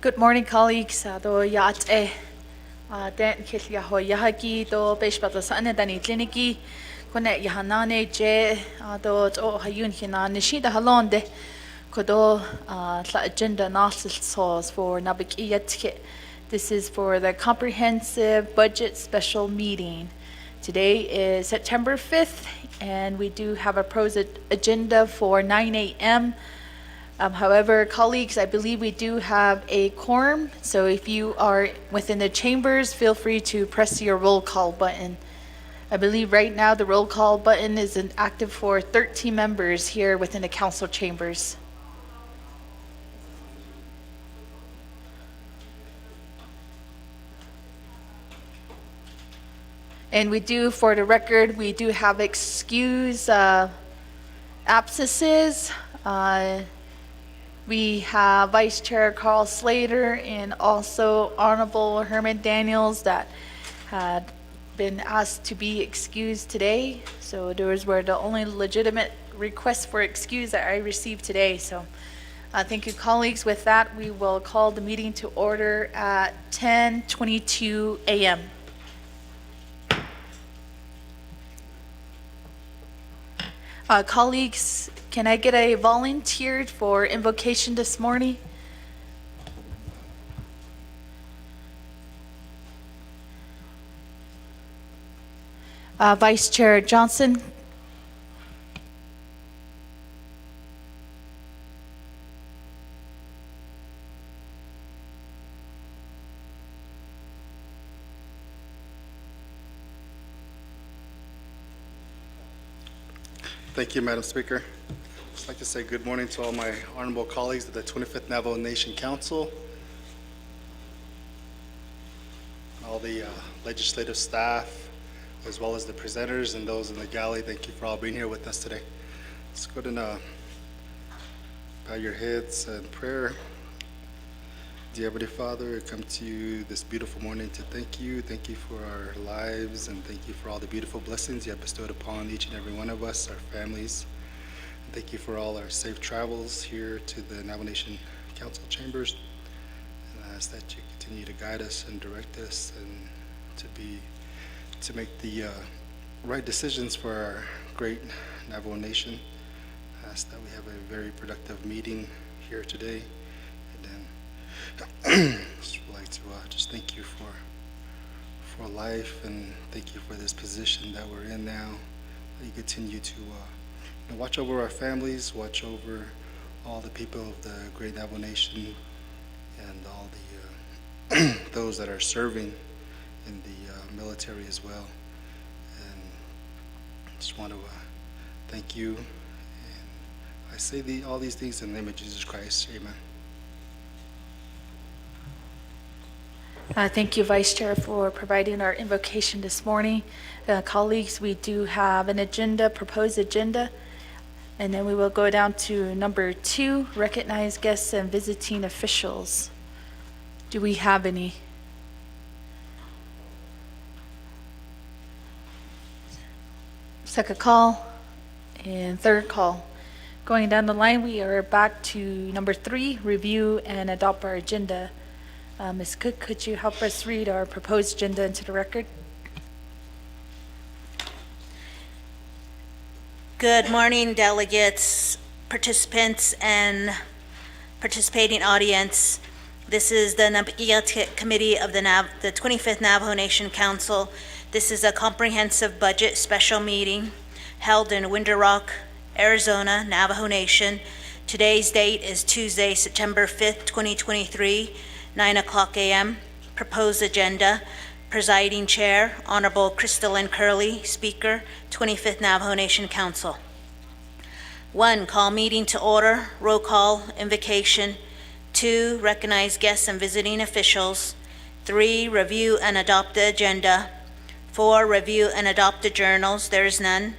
Good morning, colleagues. Do yaate den kil yaho yahagi do beshbata sane dani kliniki kone yahanane je do o hayun hina nishida halonde kodo la agenda nasil sauce for Naa'bik'iyati. This is for the comprehensive budget special meeting. Today is September 5th, and we do have a pros agenda for 9 a.m. However, colleagues, I believe we do have a quorum, so if you are within the chambers, feel free to press your roll call button. I believe right now the roll call button is active for 13 members here within the council chambers. And we do, for the record, we do have excuse absences. We have Vice Chair Carl Slater and also Honorable Herman Daniels that had been asked to be excused today. So those were the only legitimate requests for excuse that I received today. So thank you, colleagues. With that, we will call the meeting to order at 10:22 a.m. Colleagues, can I get a volunteer for invocation this morning? Vice Chair Johnson. Thank you, Madam Speaker. I'd just like to say good morning to all my honorable colleagues of the 25th Navajo Nation Council, all the legislative staff, as well as the presenters and those in the galley. Thank you for all being here with us today. Let's go ahead and bow your heads in prayer. Dear Heavenly Father, I come to you this beautiful morning to thank you. Thank you for our lives, and thank you for all the beautiful blessings you have bestowed upon each and every one of us, our families. And thank you for all our safe travels here to the Navajo Nation Council chambers. And I ask that you continue to guide us and direct us, and to make the right decisions for our great Navajo Nation. I ask that we have a very productive meeting here today. Just would like to just thank you for life, and thank you for this position that we're in now. You continue to watch over our families, watch over all the people of the Great Navajo Nation, and all the those that are serving in the military as well. And I just want to thank you. And I say all these things in the name of Jesus Christ. Amen. Thank you, Vice Chair, for providing our invocation this morning. Colleagues, we do have an agenda, proposed agenda, and then we will go down to number 2, recognize guests and visiting officials. Do we have any? Second call and third call. Going down the line, we are back to number 3, review and adopt our agenda. Ms. Cook, could you help us read our proposed agenda into the record? Good morning, delegates, participants, and participating audience. This is the Naa'bik'iyati Committee of the 25th Navajo Nation Council. This is a comprehensive budget special meeting held in Winter Rock, Arizona, Navajo Nation. Today's date is Tuesday, September 5th, 2023. 9:00 a.m. Proposed agenda. Presiding Chair, Honorable Crystalline Curley. Speaker, 25th Navajo Nation Council. 1, call meeting to order. Roll call, invocation. 2, recognize guests and visiting officials. 3, review and adopt the agenda. 4, review and adopt the journals. There is none.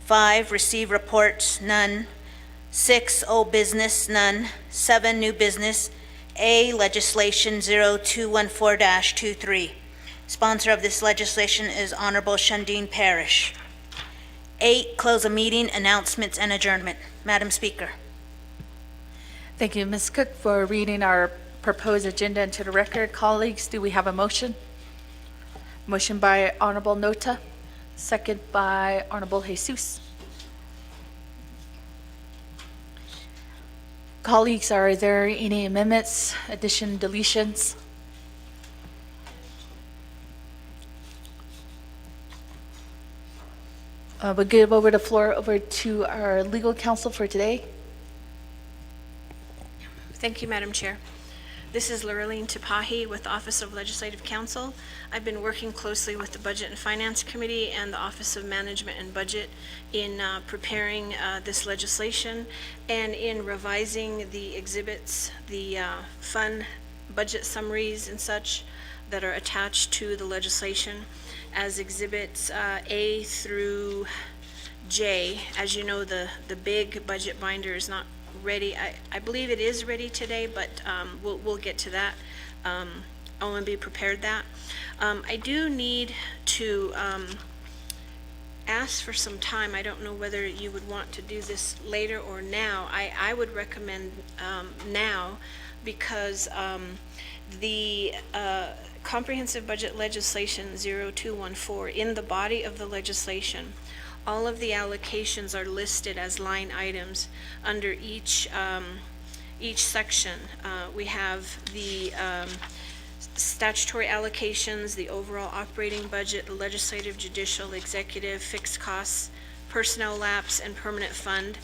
5, receive reports. None. 6, old business. None. 7, new business. A, legislation 0214-23. Sponsor of this legislation is Honorable Shundeen Parrish. 8, close a meeting, announcements, and adjournment. Madam Speaker. Thank you, Ms. Cook, for reading our proposed agenda into the record. Colleagues, do we have a motion? Motion by Honorable Nota, second by Honorable Jesus. Colleagues, are there any amendments, addition, deletions? We'll give over the floor over to our legal counsel for today. Thank you, Madam Chair. This is Lorraine Tapahi with the Office of Legislative Counsel. I've been working closely with the Budget and Finance Committee and the Office of Management and Budget in preparing this legislation and in revising the exhibits, the fund budget summaries and such that are attached to the legislation as exhibits A through J. As you know, the big budget binder is not ready. I believe it is ready today, but we'll get to that. OMB prepared that. I do need to ask for some time. I don't know whether you would want to do this later or now. I would recommend now because the comprehensive budget legislation 0214, in the body of the legislation, all of the allocations are listed as line items under each section. We have the statutory allocations, the overall operating budget, the legislative, judicial, executive, fixed costs, personnel lapse, and permanent fund.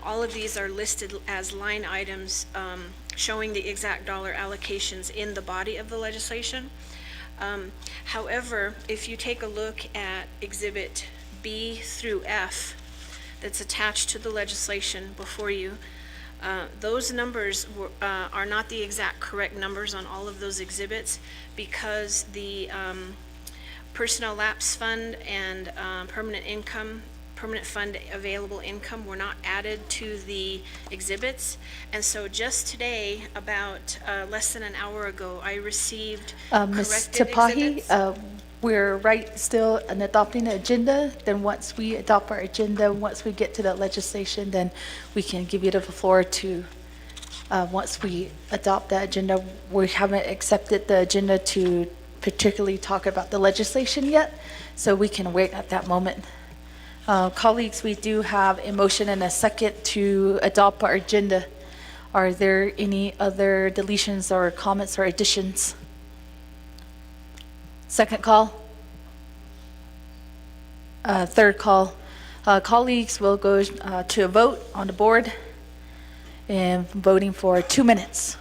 All of these are listed as line items showing the exact dollar allocations in the body of the legislation. However, if you take a look at Exhibit B through F that's attached to the legislation before you, those numbers are not the exact correct numbers on all of those exhibits because the personnel lapse fund and permanent fund available income were not added to the exhibits. And so just today, about less than an hour ago, I received Ms. corrected Tapahi, exhibits. we're right still in adopting the agenda. Then once we adopt our agenda, once we get to that legislation, then we can give you the floor to, once we adopt that agenda. We haven't accepted the agenda to particularly talk about the legislation yet, so we can wait at that moment. Colleagues, we do have a motion and a second to adopt our agenda. Are there any other deletions or comments or additions? Second call? Third call. Colleagues, will go to a vote on the board and voting for 2 minutes.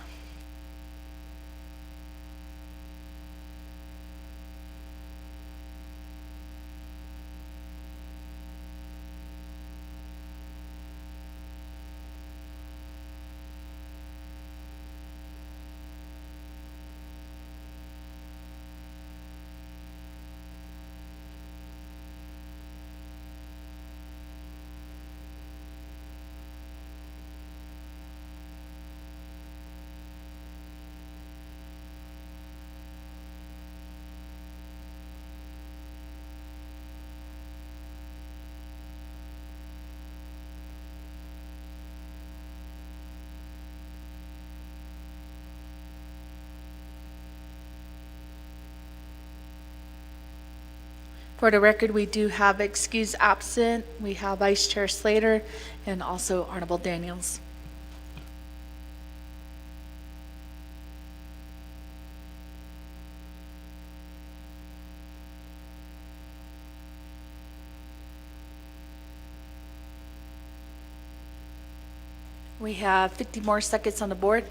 For the record, we do have excused absent. We have Vice Chair Slater and also Honorable Daniels. We have 50 more seconds on the board.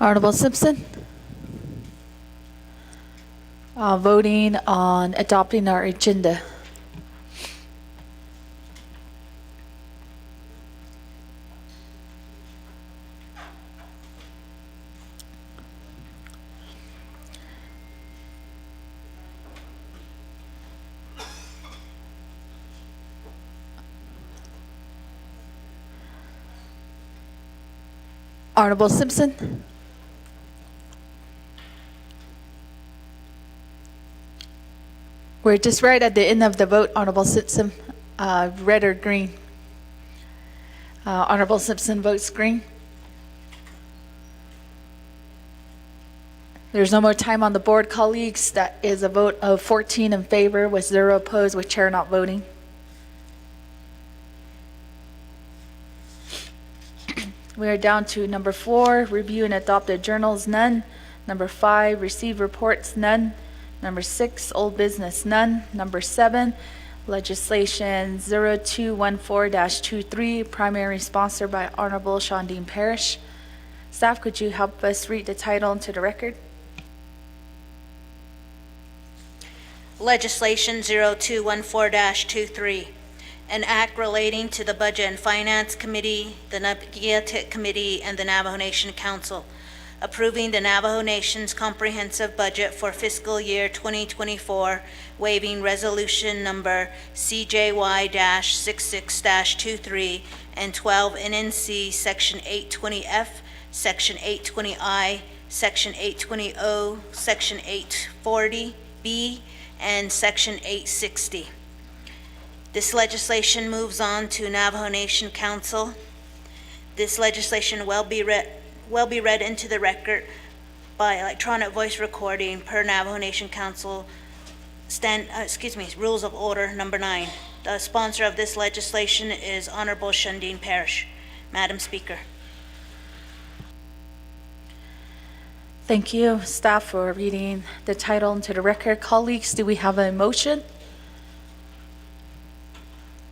Honorable Simpson. Voting on adopting our agenda. Honorable Simpson. We're just right at the end of the vote, Honorable Simpson. Red or green? Honorable Simpson votes green. There's no more time on the board, colleagues. That is a vote of 14 in favor with 0 opposed, with chair not voting. We are down to number 4, review and adopt the journals, none. Number 5, receive reports, none. Number 6, old business, none. Number 7, legislation 0214-23, primary sponsor by Honorable Shondine Parrish. Staff, could you help us read the title into the record? Legislation 0214-23, an act relating to the Budget and Finance Committee, the Naa'bik'iyati Committee, and the Navajo Nation Council, approving the Navajo Nation's comprehensive budget for fiscal year 2024, waiving resolution number CJY-66-23 and 12 NNC Section 820F, Section 820I, Section 820O, Section 840B, and Section 860. This legislation moves on to Navajo Nation Council. This legislation will be read into the record by electronic voice recording per Navajo Nation Council Rules of Order number 9. The sponsor of this legislation is Honorable Shondine Parrish. Madam Speaker. Thank you, staff, for reading the title into the record. Colleagues, do we have a motion?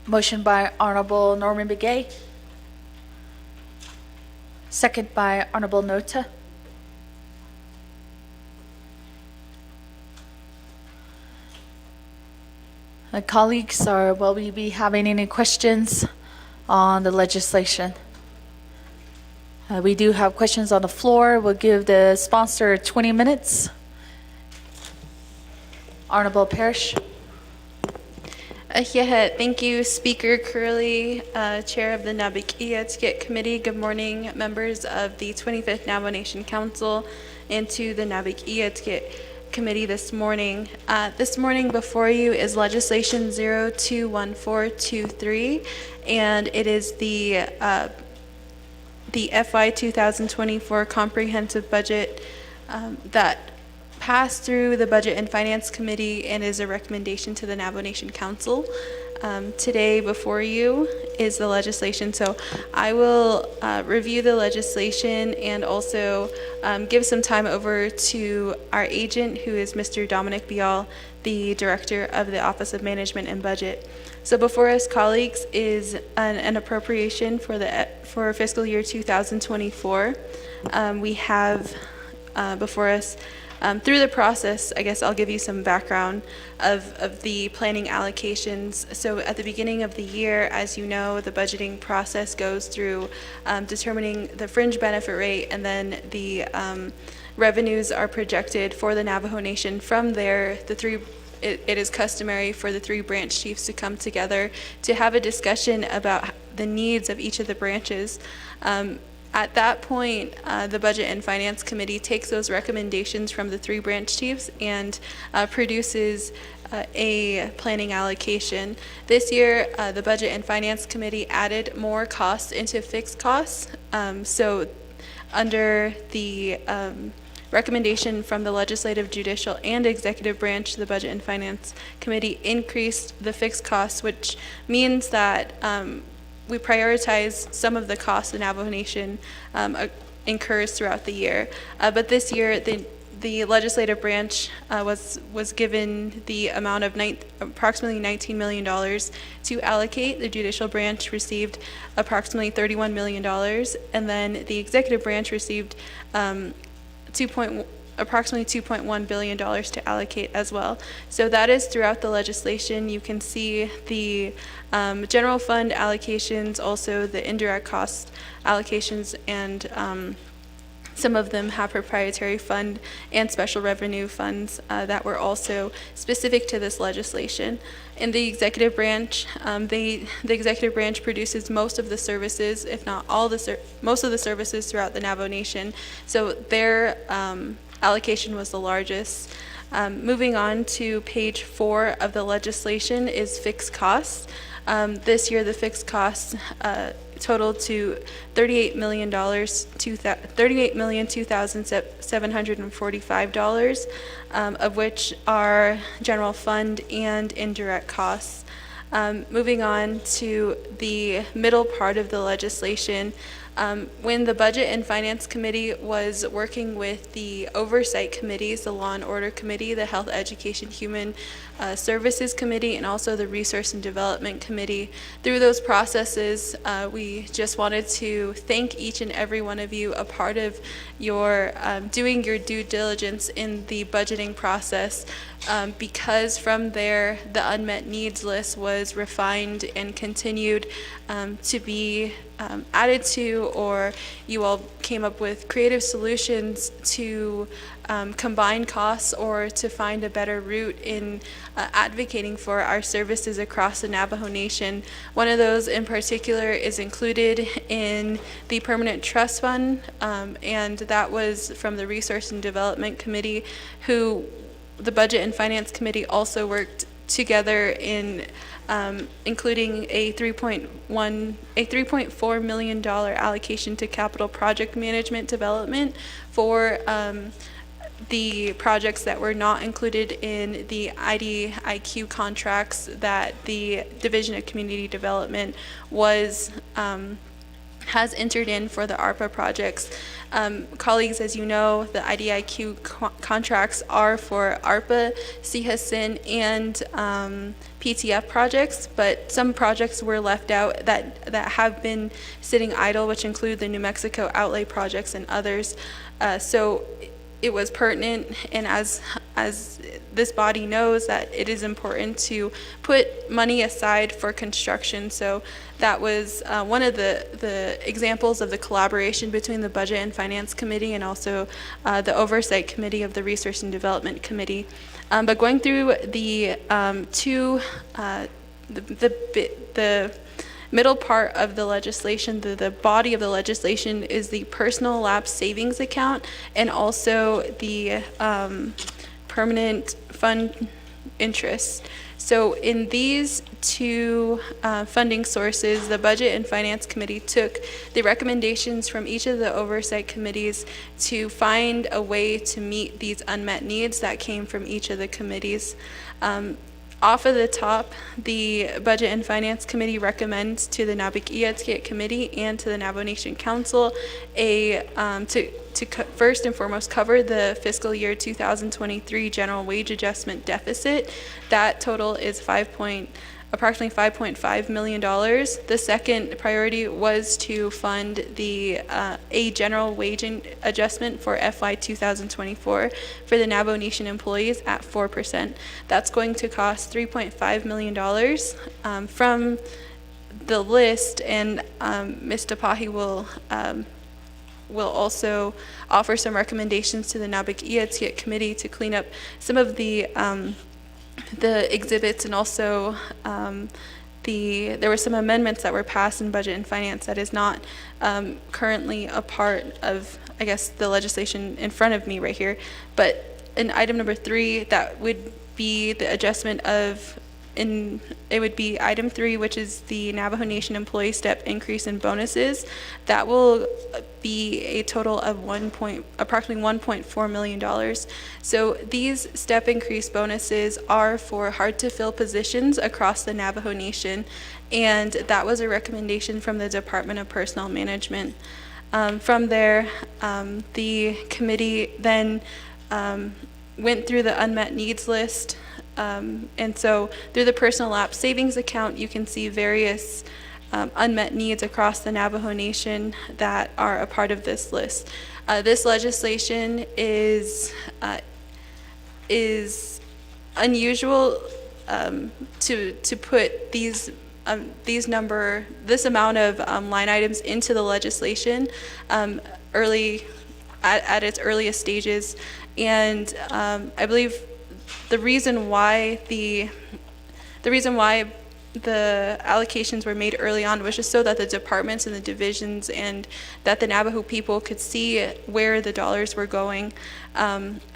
Motion by Honorable Norman Begay. Second by Honorable Nota. Colleagues, will we be having any questions on the legislation? We do have questions on the floor. We'll give the sponsor 20 minutes. Honorable Parrish. Thank you, Speaker Curley, Chair of the Naa'bik'iyati Committee. Good morning, members of the 25th Navajo Nation Council, and to the Naa'bik'iyati Committee this morning. This morning before you is legislation 021423, and it is the FY 2024 comprehensive budget that passed through the Budget and Finance Committee and is a recommendation to the Navajo Nation Council. Today before you is the legislation, so I will review the legislation and also give some time over to our agent, who is Mr. Dominic Bial, the Director of the Office of Management and Budget. So before us, colleagues, is an appropriation for fiscal year 2024. We have before us, through the process, I guess I'll give you some background of the planning allocations. So at the beginning of the year, as you know, the budgeting process goes through determining the fringe benefit rate, and then the revenues are projected for the Navajo Nation. From there, it is customary for the 3 branch chiefs to come together to have a discussion about the needs of each of the branches. At that point, the Budget and Finance Committee takes those recommendations from the 3 branch chiefs and produces a planning allocation. This year, the Budget and Finance Committee added more costs into fixed costs. So under the recommendation from the Legislative, Judicial, and Executive Branch, the Budget and Finance Committee increased the fixed costs, which means that we prioritize some of the costs the Navajo Nation incurs throughout the year. But this year, the legislative branch was given the amount of approximately $19 million to allocate. The judicial branch received approximately $31 million, and then the executive branch received approximately $2.1 billion to allocate as well. So that is throughout the legislation. You can see the general fund allocations, also the indirect cost allocations, and some of them have proprietary fund and special revenue funds that were also specific to this legislation. In the executive branch, the executive branch produces most of the services, if not all most of the services throughout the Navajo Nation. So their allocation was the largest. Moving on to page 4 of the legislation is fixed costs. This year, the fixed costs totaled to $38,002,745, of which are general fund and indirect costs. Moving on to the middle part of the legislation, when the Budget and Finance Committee was working with the oversight committees, the Law and Order Committee, the Health, Education, Human Services Committee, and also the Resource and Development Committee, through those processes, we just wanted to thank each and every one of you, a part of your doing your due diligence in the budgeting process, because from there the unmet needs list was refined and continued to be added to, or you all came up with creative solutions to combine costs or to find a better route in advocating for our services across the Navajo Nation. One of those in particular is included in the Permanent Trust Fund, and that was from the Resource and Development Committee, who the Budget and Finance Committee also worked together in including a $3.4 million allocation to capital project management development for the projects that were not included in the IDIQ contracts that the Division of Community Development has entered in for the ARPA projects. Colleagues, as you know, the IDIQ contracts are for ARPA, CHSIN, and PTF projects, but some projects were left out that have been sitting idle, which include the New Mexico outlay projects and others. So it was pertinent, and as this body knows, that it is important to put money aside for construction. So that was one of the examples of the collaboration between the Budget and Finance Committee and also the Oversight Committee of the Research and Development Committee. But going through the middle part of the legislation, the body of the legislation is the personal lapse savings account and also the permanent fund interest. So in these two funding sources, the Budget and Finance Committee took the recommendations from each of the oversight committees to find a way to meet these unmet needs that came from each of the committees. Off of the top, the Budget and Finance Committee recommends to the Naa'bik'iyati Committee and to the Navajo Nation Council first and foremost cover the fiscal year 2023 general wage adjustment deficit. That total is approximately $5.5 million. The second priority was to fund a general wage adjustment for FY 2024 for the Navajo Nation employees at 4%. That's going to cost $3.5 million from the list, and Ms. Tapahi will also offer some recommendations to the Naa'bik'iyati Committee to clean up some of the exhibits, and also there were some amendments that were passed in Budget and Finance that is not currently a part of, I guess, the legislation in front of me right here. But in item number 3, that would be the adjustment of it would be item 3, which is the Navajo Nation employee step increase in bonuses. That will be a total of approximately $1.4 million. So these step increase bonuses are for hard to fill positions across the Navajo Nation, and that was a recommendation from the Department of Personnel Management. From there, the committee then went through the unmet needs list. And so through the personal lapse savings account, you can see various unmet needs across the Navajo Nation that are a part of this list. This legislation is unusual to put this amount of line items into the legislation early at its earliest stages, and I believe the reason why the allocations were made early on was just so that the departments and the divisions and that the Navajo people could see where the dollars were going.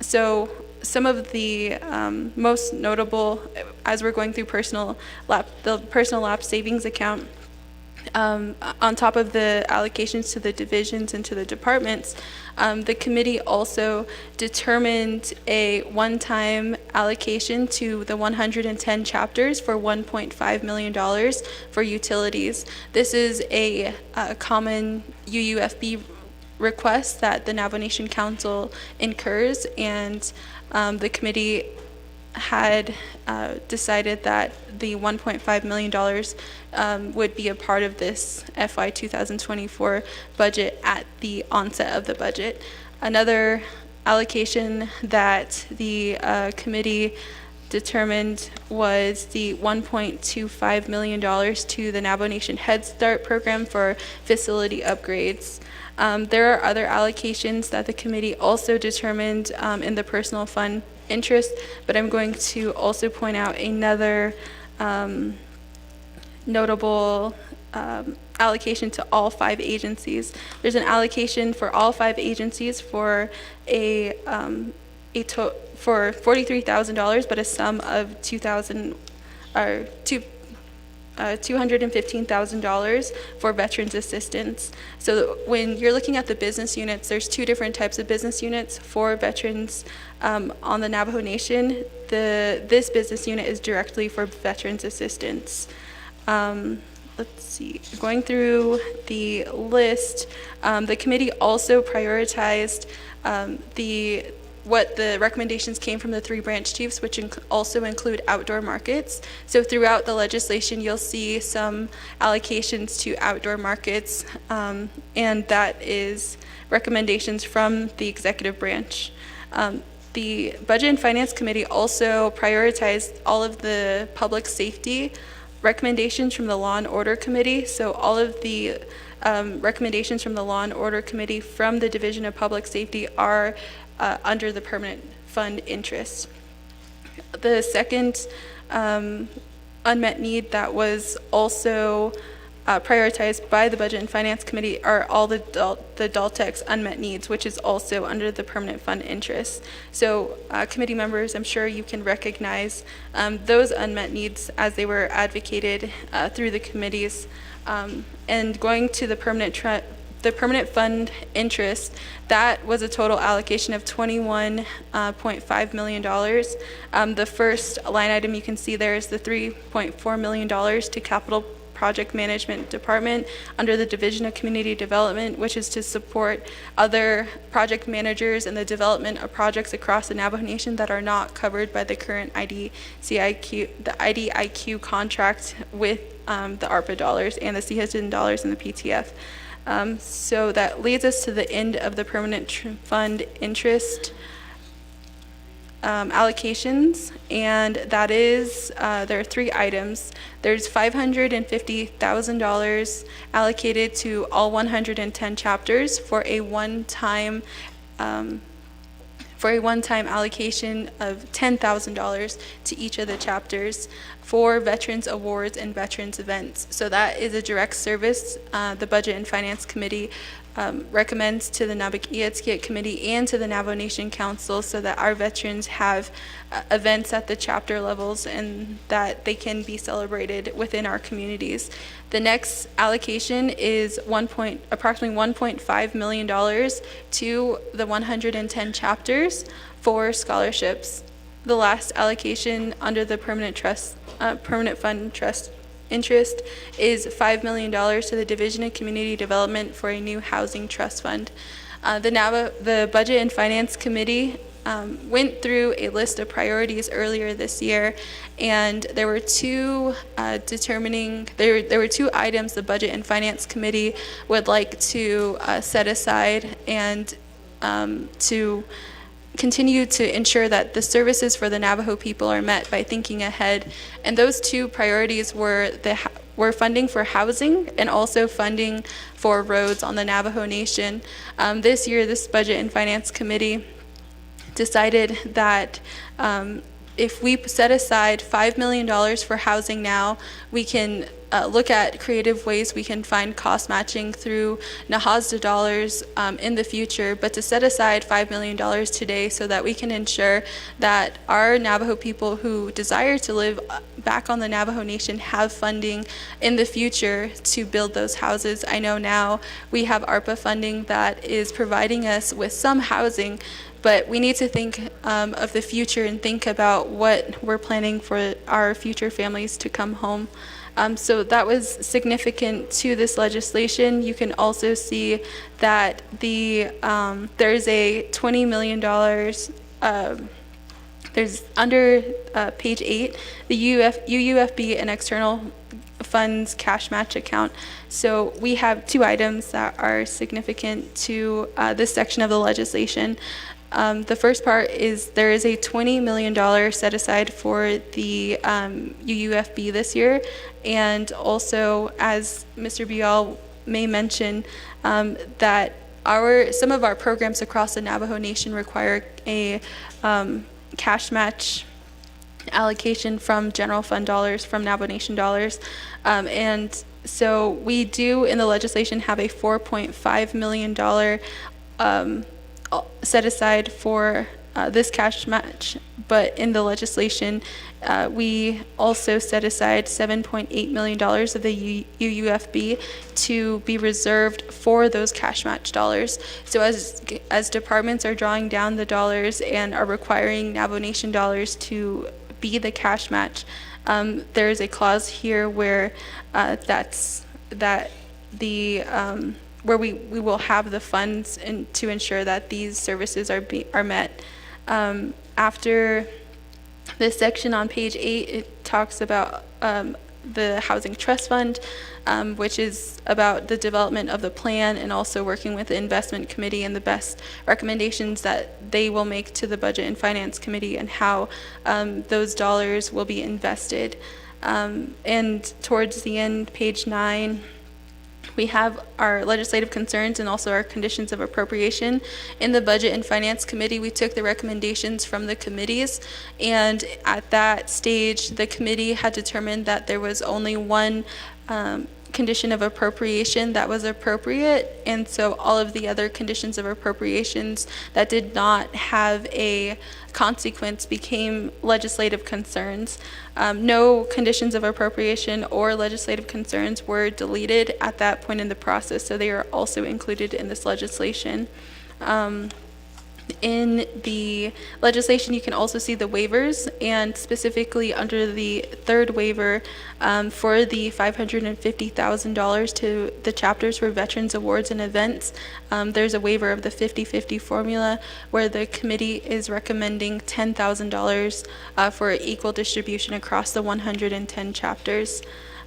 So some of the most notable, as we're going through the personal lapse savings account, on top of the allocations to the divisions and to the departments, the committee also determined a one-time allocation to the 110 chapters for $1.5 million for utilities. This is a common UUFB request that the Navajo Nation Council incurs, and the committee had decided that the $1.5 million would be a part of this FY 2024 budget at the onset of the budget. Another allocation that the committee determined was the $1.25 million to the Navajo Nation Head Start program for facility upgrades. There are other allocations that the committee also determined in the personal fund interest, but I'm going to also point out another notable allocation to all 5 agencies. There's an allocation for all 5 agencies for for $43,000, but a sum of $215,000 for veterans assistance. So when you're looking at the business units, there's 2 different types of business units for veterans on the Navajo Nation. This business unit is directly for veterans assistance. Let's see, going through the list, the committee also prioritized what the recommendations came from the 3 branch chiefs, which also include outdoor markets. So throughout the legislation, you'll see some allocations to outdoor markets, and that is recommendations from the executive branch. The Budget and Finance Committee also prioritized all of the public safety recommendations from the Law and Order Committee. So all of the recommendations from the Law and Order Committee from the Division of Public Safety are under the permanent fund interest. The second unmet need that was also prioritized by the Budget and Finance Committee are all the DALTEC's unmet needs, which is also under the permanent fund interest. So committee members, I'm sure you can recognize those unmet needs as they were advocated through the committees. And going to the permanent fund interest, that was a total allocation of $21.5 million. The first line item you can see there is the $3.4 million to Capital Project Management Department under the Division of Community Development, which is to support other project managers in the development of projects across the Navajo Nation that are not covered by the current IDIQ contract with the ARPA dollars and the CHISN dollars and the PTF. So that leads us to the end of the permanent fund interest allocations, and that is, there are 3 items. There's $550,000 allocated to all 110 chapters for a one-time allocation of $10,000 to each of the chapters for veterans awards and veterans events. So that is a direct service the Budget and Finance Committee recommends to the Naa'bik'iyati Committee and to the Navajo Nation Council, so that our veterans have events at the chapter levels and that they can be celebrated within our communities. The next allocation is approximately $1.5 million to the 110 chapters for scholarships. The last allocation under the permanent fund trust interest is $5 million to the Division of Community Development for a new housing trust fund. The Budget and Finance Committee went through a list of priorities earlier this year, and there were two there were two items the Budget and Finance Committee would like to set aside and to continue to ensure that the services for the Navajo people are met by thinking ahead. And those two priorities were funding for housing and also funding for roads on the Navajo Nation. This year, this Budget and Finance Committee decided that if we set aside $5 million for housing now, we can look at creative ways we can find cost matching through NAHASDA dollars in the future, but to set aside $5 million today so that we can ensure that our Navajo people who desire to live back on the Navajo Nation have funding in the future to build those houses. I know now we have ARPA funding that is providing us with some housing, but we need to think of the future and think about what we're planning for our future families to come home. So that was significant to this legislation. You can also see that there's a $20 million, there's under page 8, the UUFB and external funds cash match account. So we have two items that are significant to this section of the legislation. The first part is there is a $20 million set aside for the UUFB this year, and also, as Mr. Bial may mention, that some of our programs across the Navajo Nation require a cash match allocation from general fund dollars, from Navajo Nation dollars, and so we do in the legislation have a $4.5 million set aside for this cash match, but in the legislation, we also set aside $7.8 million of the UUFB to be reserved for those cash match dollars. So as departments are drawing down the dollars and are requiring Navajo Nation dollars to be the cash match, there is a clause here where where we will have the funds to ensure that these services are met. After this section on page 8, it talks about the Housing Trust Fund, which is about the development of the plan and also working with the Investment Committee and the best recommendations that they will make to the Budget and Finance Committee and how those dollars will be invested. And towards the end, page 9, we have our legislative concerns and also our conditions of appropriation. In the Budget and Finance Committee, we took the recommendations from the committees, and at that stage, the committee had determined that there was only one condition of appropriation that was appropriate, and so all of the other conditions of appropriations that did not have a consequence became legislative concerns. No conditions of appropriation or legislative concerns were deleted at that point in the process, so they are also included in this legislation. In the legislation, you can also see the waivers, and specifically under the third waiver for the $550,000 to the chapters for Veterans Awards and Events, there's a waiver of the 50-50 formula where the committee is recommending $10,000 for equal distribution across the 110 chapters.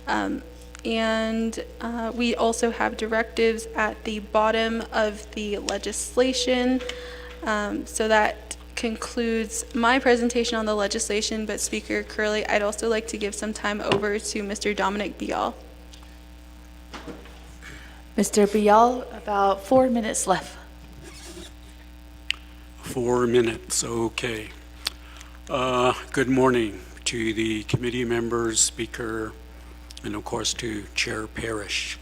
And we also have directives at the bottom of the legislation. So that concludes my presentation on the legislation, but Speaker Curley, I'd also like to give some time over to Mr. Dominic Bial. Mr. Bial, about 4 minutes left. 4 minutes, okay. Good morning to the committee members, Speaker, and of course to Chair Parrish.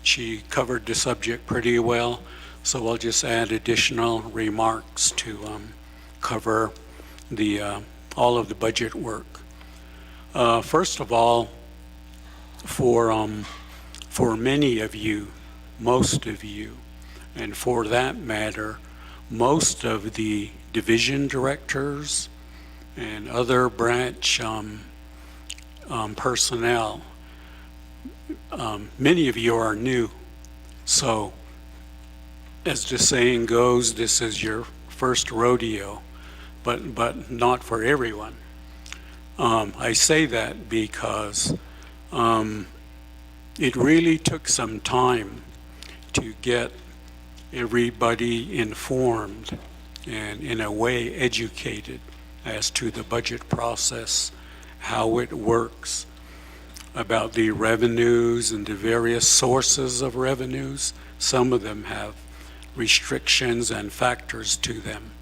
She covered the subject pretty well, so I'll just add additional remarks to cover all of the budget work. First of all, for many of you, most of you, and for that matter, most of the division directors and other branch personnel, many of you are new. So, as the saying goes, this is your first rodeo. but not for everyone. I say that because it really took some time to get everybody informed and, in a way, educated as to the budget process, how it works, about the revenues and the various sources of revenues. Some of them have restrictions and factors to them.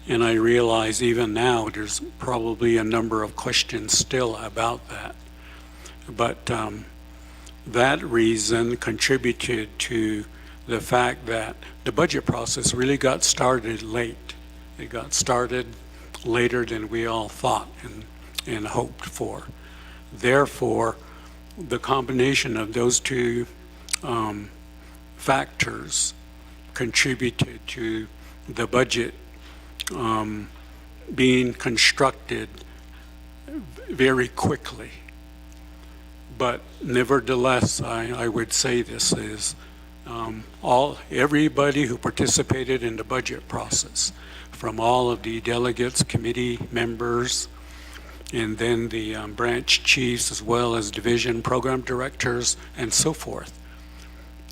And I realize even now there's probably a number of questions still about that. But that reason contributed to the fact that the budget process really got started late. It got started later than we all thought and hoped for. Therefore, the combination of those two factors contributed to the budget being constructed very quickly. But nevertheless, I would say this is everybody who participated in the budget process, from all of the delegates, committee members, and then the branch chiefs, as well as division program directors, and so forth.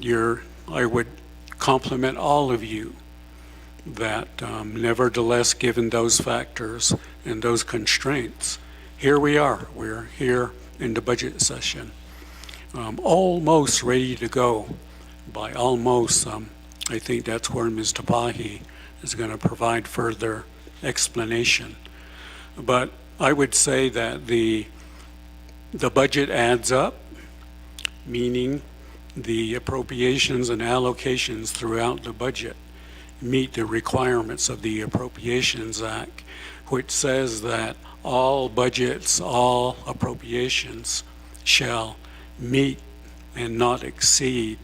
I would compliment all of you that nevertheless, given those factors and those constraints, here we are. We're here in the budget session, almost ready to go. By almost, I think that's where Ms. Tapahi is going to provide further explanation. But I would say that the budget adds up, meaning the appropriations and allocations throughout the budget meet the requirements of the Appropriations Act, which says that all budgets, all appropriations shall meet and not exceed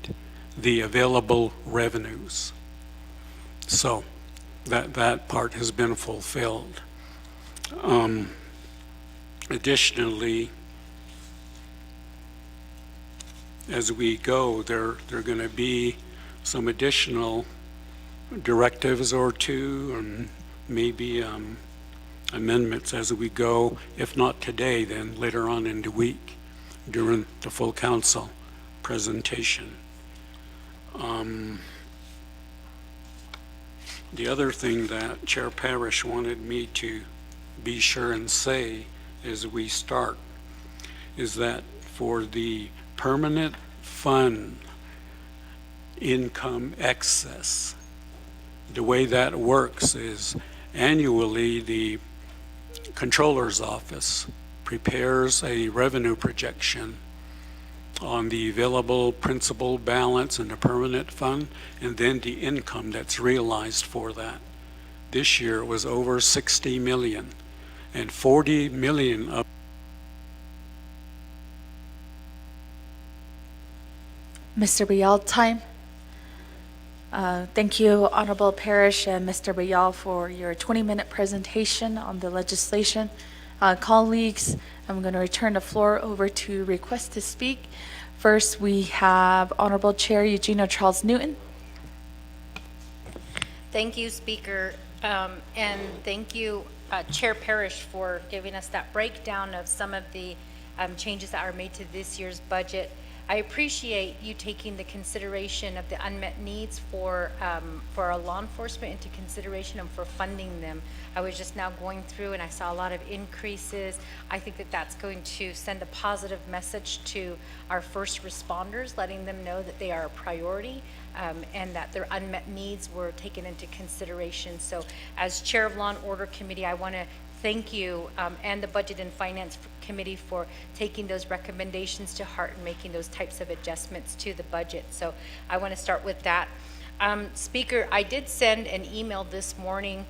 the available revenues. So that part has been fulfilled. Additionally, as we go, there are going to be some additional directives or two, and maybe amendments as we go, if not today, then later on in the week during the full council presentation. The other thing that Chair Parrish wanted me to be sure and say as we start is that for the permanent fund income excess, the way that works is annually the Controller's Office prepares a revenue projection on the available principal balance in the permanent fund and then the income that's realized for that. This year it was over 60 million, and 40 million of Mr. Bial, time. Thank you, Honorable Parrish and Mr. Bial, for your 20-minute presentation on the legislation. Colleagues, I'm going to return the floor over to request to speak. First, we have Honorable Chair Eugenio Charles Newton. Thank you, Speaker, and thank you, Chair Parrish, for giving us that breakdown of some of the changes that are made to this year's budget. I appreciate you taking the consideration of the unmet needs for our law enforcement into consideration and for funding them. I was just now going through and I saw a lot of increases. I think that that's going to send a positive message to our first responders, letting them know that they are a priority and that their unmet needs were taken into consideration. So as Chair of Law and Order Committee, I want to thank you and the Budget and Finance Committee for taking those recommendations to heart and making those types of adjustments to the budget. So I want to start with that. Speaker, I did send an email this morning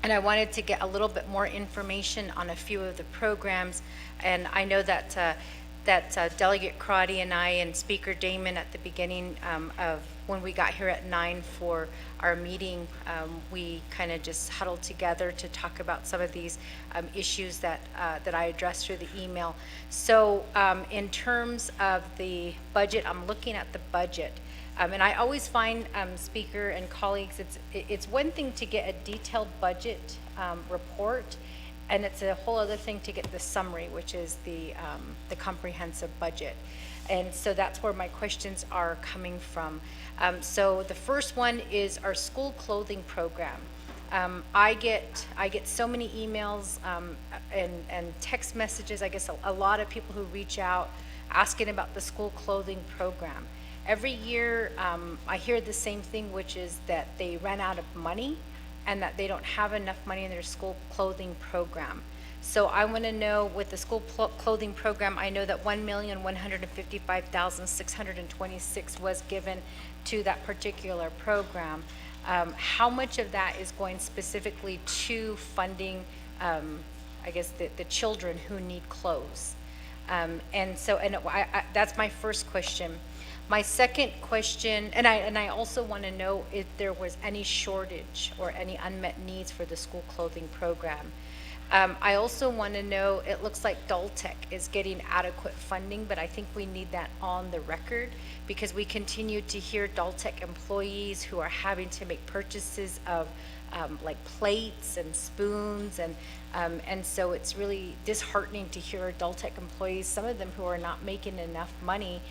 and I wanted to get a little bit more information on a few of the programs. And I know that Delegate Crotty and I and Speaker Damon at the beginning of when we got here at 9 for our meeting, we kind of just huddled together to talk about some of these issues that I addressed through the email. So in terms of the budget, I'm looking at the budget. And I always find, Speaker and colleagues, it's one thing to get a detailed budget report, and it's a whole other thing to get the summary, which is the comprehensive budget. And so that's where my questions are coming from. So the first one is our school clothing program. I get so many emails and text messages. I guess a lot of people who reach out asking about the school clothing program. Every year, I hear the same thing, which is that they ran out of money and that they don't have enough money in their school clothing program. So I want to know, with the school clothing program, I know that $1,155,626 was given to that particular program. How much of that is going specifically to funding, I guess, the children who need clothes? And so, that's my first question. My second question, and I also want to know if there was any shortage or any unmet needs for the school clothing program. I also want to know, it looks like Daltech is getting adequate funding, but I think we need that on the record, because we continue to hear Daltech employees who are having to make purchases of like plates and spoons, and so it's really disheartening to hear Daltech employees, some of them who are not making enough money,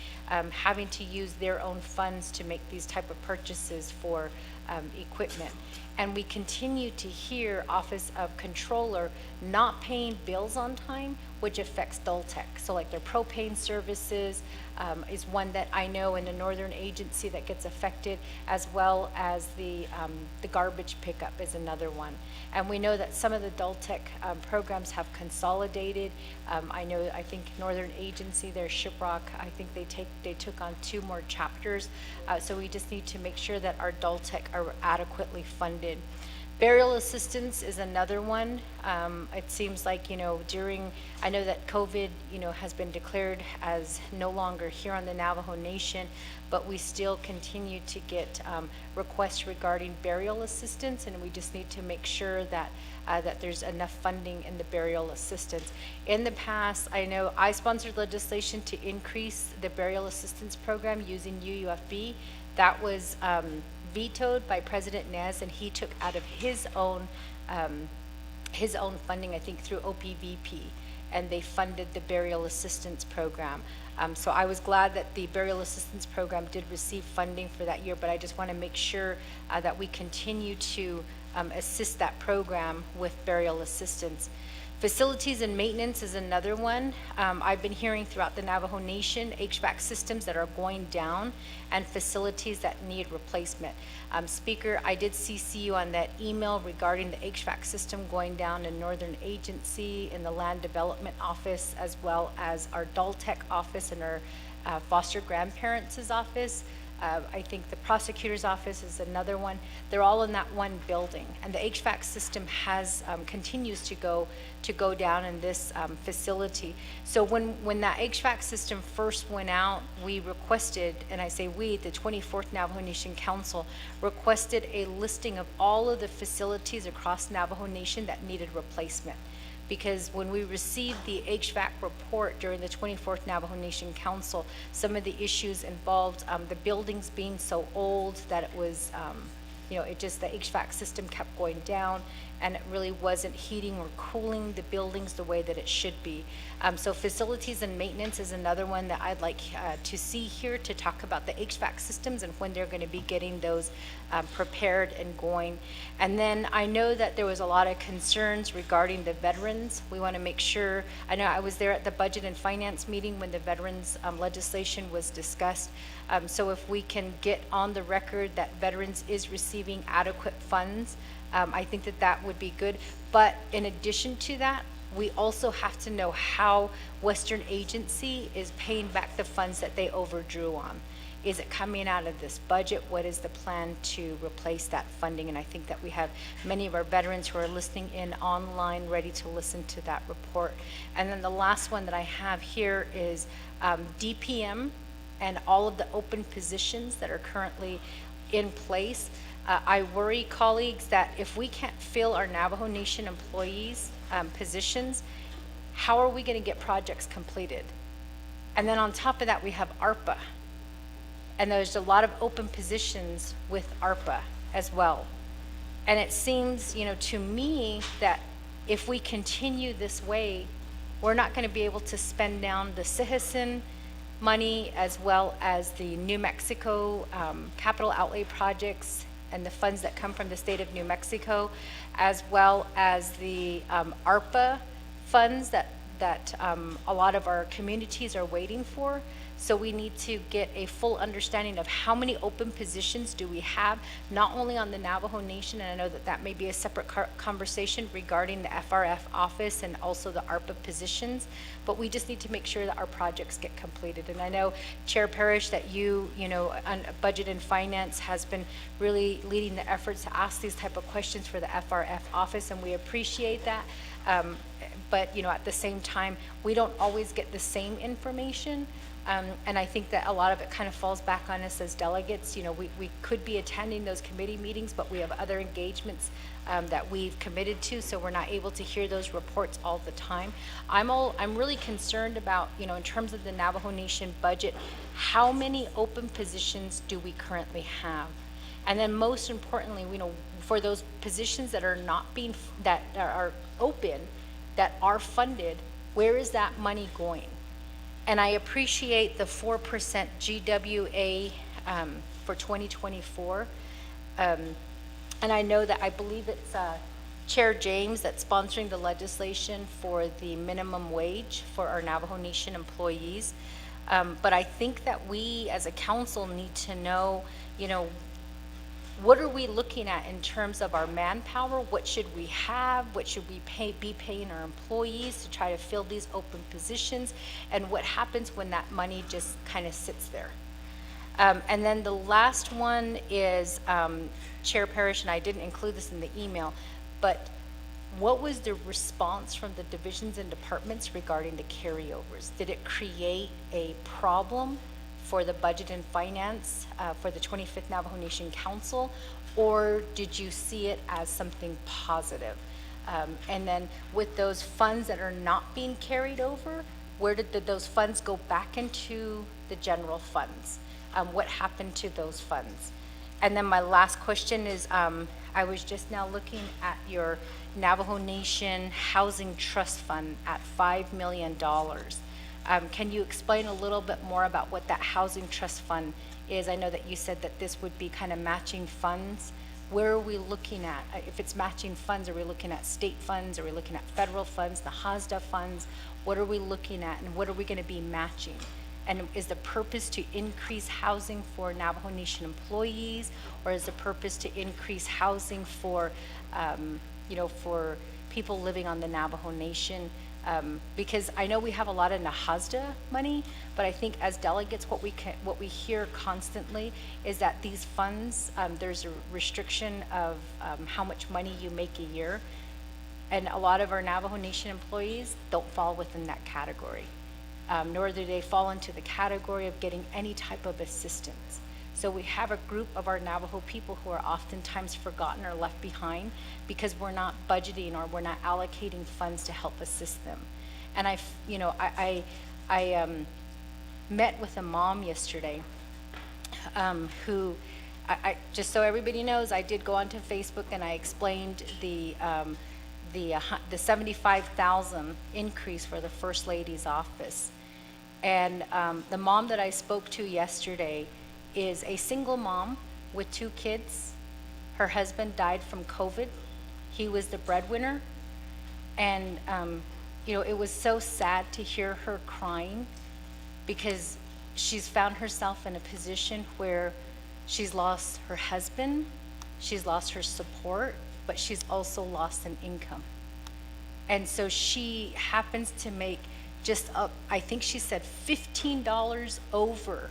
having to use their own funds to make these type of purchases for equipment. And we continue to hear Office of Controller not paying bills on time, which affects Daltech. So like their propane services is one that I know in the Northern Agency that gets affected, as well as the garbage pickup is another one. And we know that some of the Daltech programs have consolidated. I think Northern Agency, their Shiprock, I think they took on 2 more chapters. So we just need to make sure that our Daltech are adequately funded. Burial assistance is another one. It seems like, I know that COVID, has been declared as no longer here on the Navajo Nation, but we still continue to get requests regarding burial assistance, and we just need to make sure that that there's enough funding in the burial assistance. In the past, I know I sponsored legislation to increase the burial assistance program using UUFB. That was vetoed by President Nez, and he took out of his own funding, I think through OPVP, and they funded the burial assistance program. So I was glad that the burial assistance program did receive funding for that year, but I just want to make sure that we continue to assist that program with burial assistance. Facilities and maintenance is another one. I've been hearing throughout the Navajo Nation HVAC systems that are going down and facilities that need replacement. Speaker, I did CC you on that email regarding the HVAC system going down in Northern Agency, in the Land Development Office, as well as our Daltech office and our foster grandparents' office. I think the prosecutor's office is another one. They're all in that one building, and the HVAC system has continues to go down in this facility. So when that HVAC system first went out, we requested, and I say we, the 24th Navajo Nation Council requested a listing of all of the facilities across Navajo Nation that needed replacement. Because when we received the HVAC report during the 24th Navajo Nation Council, some of the issues involved the buildings being so old that it was, the HVAC system kept going down, and it really wasn't heating or cooling the buildings the way that it should be. So facilities and maintenance is another one that I'd like to see here to talk about the HVAC systems and when they're going to be getting those prepared and going. And then I know that there was a lot of concerns regarding the veterans. We want to make sure, I know I was there at the Budget and Finance meeting when the veterans legislation was discussed. So if we can get on the record that veterans is receiving adequate funds, I think that would be good. But in addition to that, we also have to know how Western Agency is paying back the funds that they overdrew on. Is it coming out of this budget? What is the plan to replace that funding? And I think that we have many of our veterans who are listening in online ready to listen to that report. And then the last one that I have here is DPM and all of the open positions that are currently in place. I worry, colleagues, that if we can't fill our Navajo Nation employees' positions, how are we going to get projects completed? And then on top of that, we have ARPA. And there's a lot of open positions with ARPA as well. And it seems, to me that if we continue this way, we're not going to be able to spend down the citizen money as well as the New Mexico capital outlay projects and the funds that come from the state of New Mexico, as well as the ARPA funds that a lot of our communities are waiting for. So we need to get a full understanding of how many open positions do we have, not only on the Navajo Nation, and I know that that may be a separate conversation regarding the FRF office and also the ARPA positions, but we just need to make sure that our projects get completed. And I know, Chair Parrish, that you on Budget and Finance has been really leading the efforts to ask these type of questions for the FRF office, and we appreciate that. But at the same time, we don't always get the same information. And I think that a lot of it kind of falls back on us as delegates. We could be attending those committee meetings, but we have other engagements that we've committed to, so we're not able to hear those reports all the time. I'm really concerned about, in terms of the Navajo Nation budget, how many open positions do we currently have? And then most importantly, for those positions that are that are open, that are funded, where is that money going? And I appreciate the 4% GWA for 2024. And I know that I believe it's Chair James that's sponsoring the legislation for the minimum wage for our Navajo Nation employees. But I think that we as a council need to know, what are we looking at in terms of our manpower? What should we have? What should we be paying our employees to try to fill these open positions? And what happens when that money just kind of sits there? And then the last one is, Chair Parrish, and I didn't include this in the email, but what was the response from the divisions and departments regarding the carryovers? Did it create a problem for the Budget and Finance for the 25th Navajo Nation Council, or did you see it as something positive? And then with those funds that are not being carried over, where did those funds go back into the general funds? What happened to those funds? And then my last question is, I was just now looking at your Navajo Nation Housing Trust Fund at $5 million. Can you explain a little bit more about what that housing trust fund is? I know that you said that this would be kind of matching funds. Where are we looking at? If it's matching funds, are we looking at state funds? Are we looking at federal funds, the HASDA funds? What are we looking at, and what are we going to be matching? And is the purpose to increase housing for Navajo Nation employees, or is the purpose to increase housing for, for people living on the Navajo Nation? Because I know we have a lot of NAHASDA money, but I think as delegates, what we hear constantly is that these funds, there's a restriction of how much money you make a year, and a lot of our Navajo Nation employees don't fall within that category, nor do they fall into the category of getting any type of assistance. So we have a group of our Navajo people who are oftentimes forgotten or left behind because we're not budgeting or we're not allocating funds to help assist them. And I met with a mom yesterday who, just so everybody knows, I did go onto Facebook and I explained the 75,000 increase for the First Lady's office. And the mom that I spoke to yesterday is a single mom with 2 kids. Her husband died from COVID. He was the breadwinner. And, it was so sad to hear her crying because she's found herself in a position where she's lost her husband, she's lost her support, but she's also lost an income. And so she happens to make just up, I think she said $15 over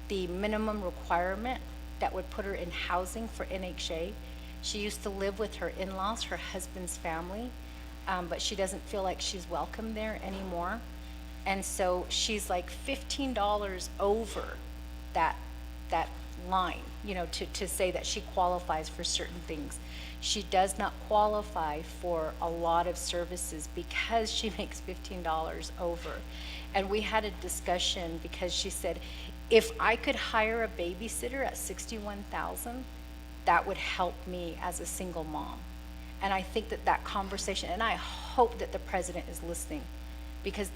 the minimum requirement that would put her in housing for NHA. She used to live with her in-laws, her husband's family, but she doesn't feel like she's welcome there anymore. And so she's like $15 over that line, to say that she qualifies for certain things. She does not qualify for a lot of services because she makes $15 over. And we had a discussion because she said, If I could hire a babysitter at 61,000, that would help me as a single mom. And I think that that conversation, and I hope that the president is listening, because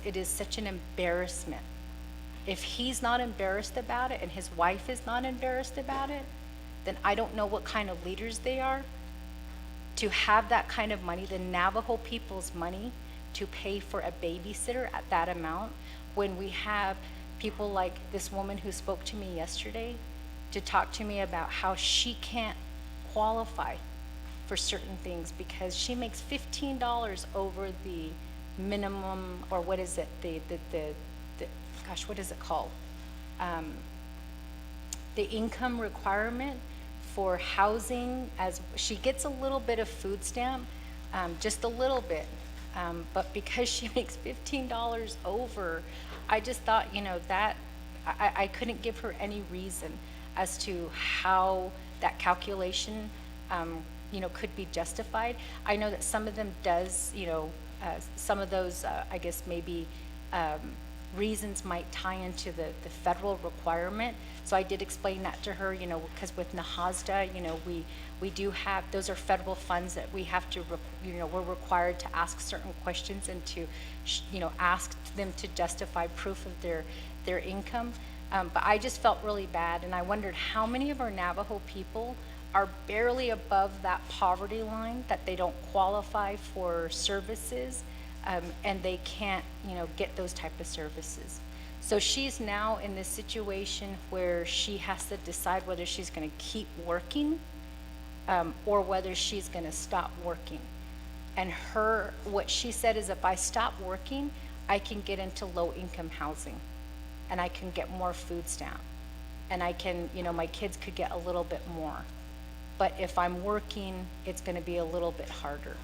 it is such an embarrassment. If he's not embarrassed about it and his wife is not embarrassed about it, then I don't know what kind of leaders they are. To have that kind of money, the Navajo people's money, to pay for a babysitter at that amount, when we have people like this woman who spoke to me yesterday to talk to me about how she can't qualify for certain things because she makes $15 over the minimum, or what is it, the gosh, what is it called? The income requirement for housing, as she gets a little bit of food stamp, just a little bit. But because she makes $15 over, I just thought, that I couldn't give her any reason as to how that calculation, could be justified. I know that some of them does, some of those, I guess maybe reasons might tie into the federal requirement. So I did explain that to her, because with NAHASDA, we do have, those are federal funds that we have to, we're required to ask certain questions and to, ask them to justify proof of their income. But I just felt really bad, and I wondered how many of our Navajo people are barely above that poverty line, that they don't qualify for services, and they can't, get those type of services. So she's now in this situation where she has to decide whether she's going to keep working or whether she's going to stop working. And what she said is, if I stop working, I can get into low-income housing, and I can get more food stamp, and I can, my kids could get a little bit more. But if I'm working, it's going to be a little bit harder.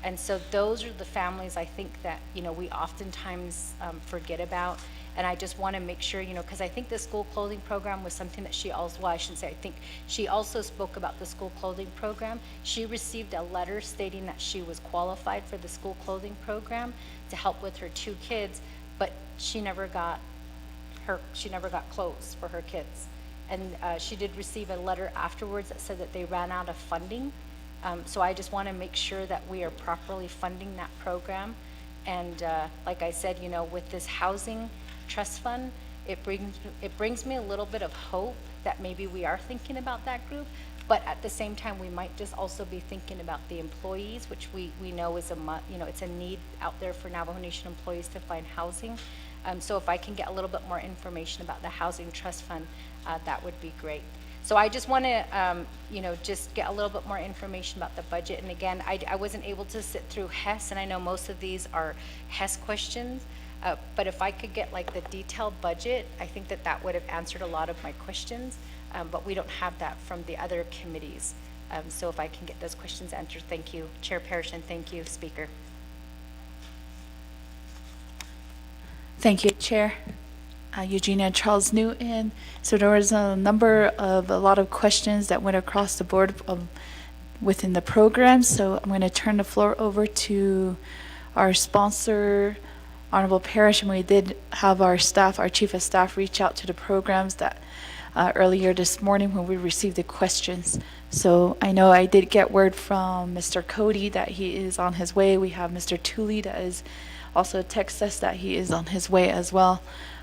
And so those are the families I think that, we oftentimes forget about. And I just want to make sure, because I think the school clothing program was something that she also, well, I shouldn't say, I think she also spoke about the school clothing program. She received a letter stating that she was qualified for the school clothing program to help with her 2 kids, but she never got clothes for her kids. And she did receive a letter afterwards that said that they ran out of funding. So I just want to make sure that we are properly funding that program. And like I said, with this housing trust fund, it brings me a little bit of hope that maybe we are thinking about that group. But at the same time, we might just also be thinking about the employees, which we know is it's a need out there for Navajo Nation employees to find housing. So if I can get a little bit more information about the housing trust fund, that would be great. So I just want to, just get a little bit more information about the budget. And again, I wasn't able to sit through HES, and I know most of these are HES questions. But if I could get like the detailed budget, I think that would have answered a lot of my questions. But we don't have that from the other committees. So if I can get those questions answered, thank you, Chair Parrish, and thank you, Speaker. Thank you, Chair. Eugenia Charles Newton. So there was a lot of questions that went across the board within the program. So I'm going to turn the floor over to our sponsor, Honorable Parrish, and we did have our chief of staff reach out to the programs that earlier this morning when we received the questions. So I know I did get word from Mr. Cody that he is on his way. We have Mr. Tooley that is also text us that he is on his way as well.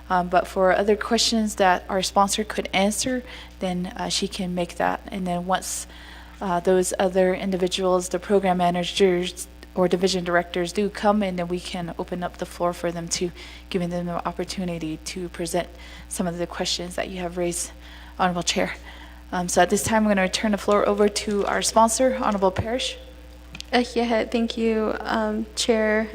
But for other questions that our sponsor could answer, then she can make that. And then once those other individuals, the program managers or division directors do come in, then we can open up the floor for them to, giving them the opportunity to present some of the questions that you have raised, Honorable Chair. So at this time, I'm going to turn the floor over to our sponsor, Honorable Parrish. Thank you, Chair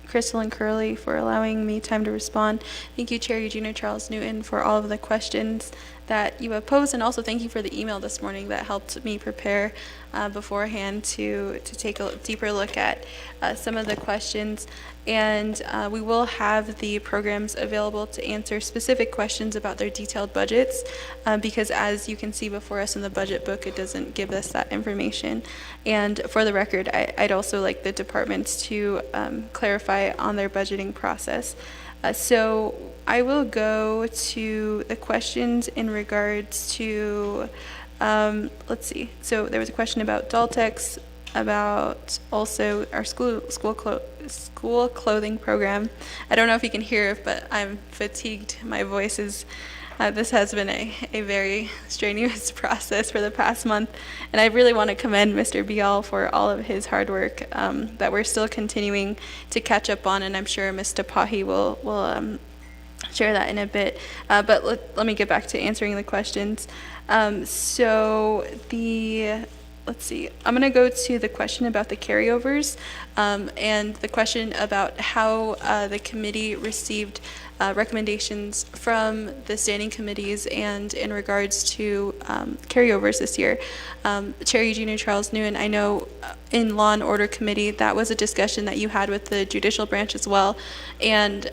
Crystal and Curley, for allowing me time to respond. Thank you, Chair Eugenia Charles Newton, for all of the questions that you have posed, and also thank you for the email this morning that helped me prepare beforehand to take a deeper look at some of the questions. And we will have the programs available to answer specific questions about their detailed budgets, because as you can see before us in the budget book, it doesn't give us that information. And for the record, I'd also like the departments to clarify on their budgeting process. So I will go to the questions in regards to, let's see. So there was a question about Daltex, about also our school clothing program. I don't know if you can hear it, but I'm fatigued. My voice is, this has been a very strenuous process for the past month. And I really want to commend Mr. Bial for all of his hard work that we're still continuing to catch up on. And I'm sure Ms. Tapahi will share that in a bit. But let me get back to answering the questions. Let's see, I'm going to go to the question about the carryovers and the question about how the committee received recommendations from the standing committees and in regards to carryovers this year. Chair Eugenia Charles Nguyen, I know in Law and Order Committee, that was a discussion that you had with the judicial branch as well. And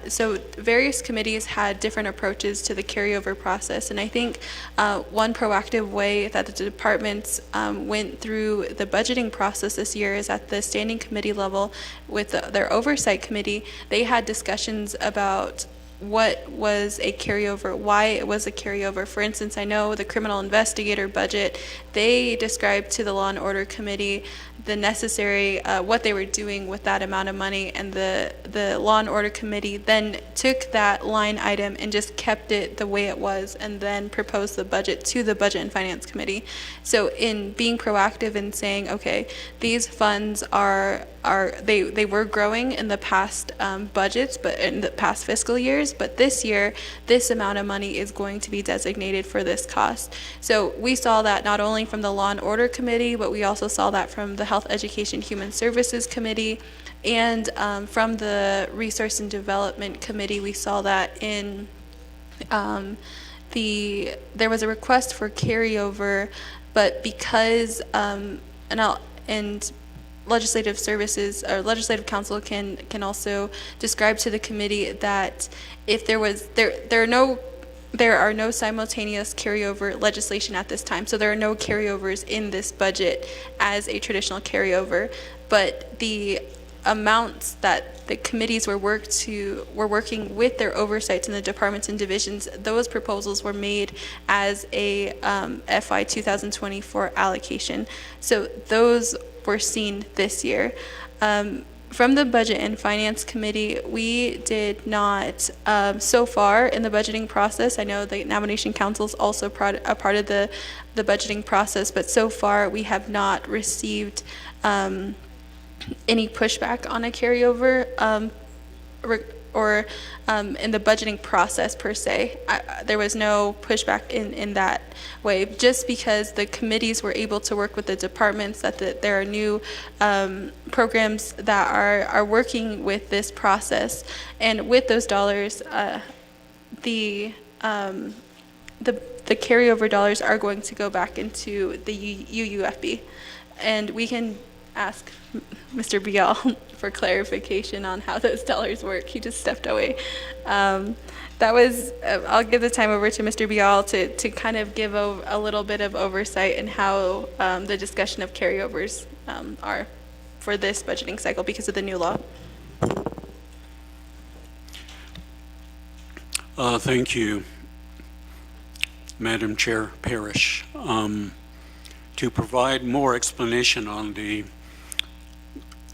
so various committees had different approaches to the carryover process. And I think one proactive way that the departments went through the budgeting process this year is at the standing committee level with their oversight committee. They had discussions about what was a carryover, why it was a carryover. For instance, I know the criminal investigator budget, they described to the Law and Order Committee the necessary, what they were doing with that amount of money, and the Law and Order Committee then took that line item and just kept it the way it was and then proposed the budget to the Budget and Finance Committee. So in being proactive and saying, okay, these funds they were growing in the past budgets, but in the past fiscal years, but this year, this amount of money is going to be designated for this cost. So we saw that not only from the Law and Order Committee, but we also saw that from the Health, Education, Human Services Committee, and from the Resource and Development Committee. We saw that in there was a request for carryover, but because and legislative services or legislative counsel can also describe to the committee that if there are no simultaneous carryover legislation at this time, so there are no carryovers in this budget as a traditional carryover, but the amounts that the committees were working with their oversights in the departments and divisions, those proposals were made as a FY 2024 allocation. So those were seen this year. From the Budget and Finance Committee, we did not, so far in the budgeting process, I know the Nomination Council is also a part of the budgeting process, but so far we have not received any pushback on a carryover or in the budgeting process per se. There was no pushback in that way, just because the committees were able to work with the departments, that there are new programs that are working with this process. And with those dollars, the carryover dollars are going to go back into the UUFB. And we can ask Mr. Bial for clarification on how those dollars work. He just stepped away. I'll give the time over to Mr. Bial to kind of give a little bit of oversight in how the discussion of carryovers are for this budgeting cycle because of the new law. Thank you, Madam Chair Parrish. To provide more explanation on the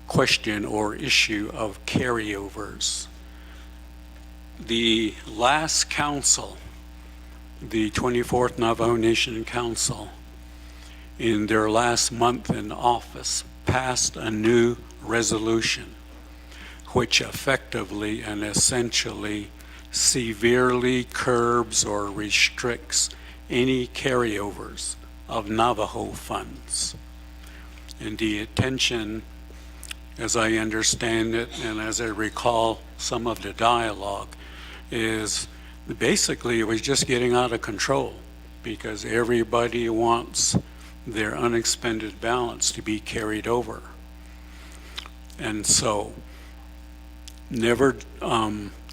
question or issue of carryovers, the last council, the 24th Navajo Nation Council, in their last month in office, passed a new resolution which effectively and essentially severely curbs or restricts any carryovers of Navajo funds. And the intention, as I understand it, and as I recall some of the dialogue, is basically it was just getting out of control because everybody wants their unexpended balance to be carried over. And so, never,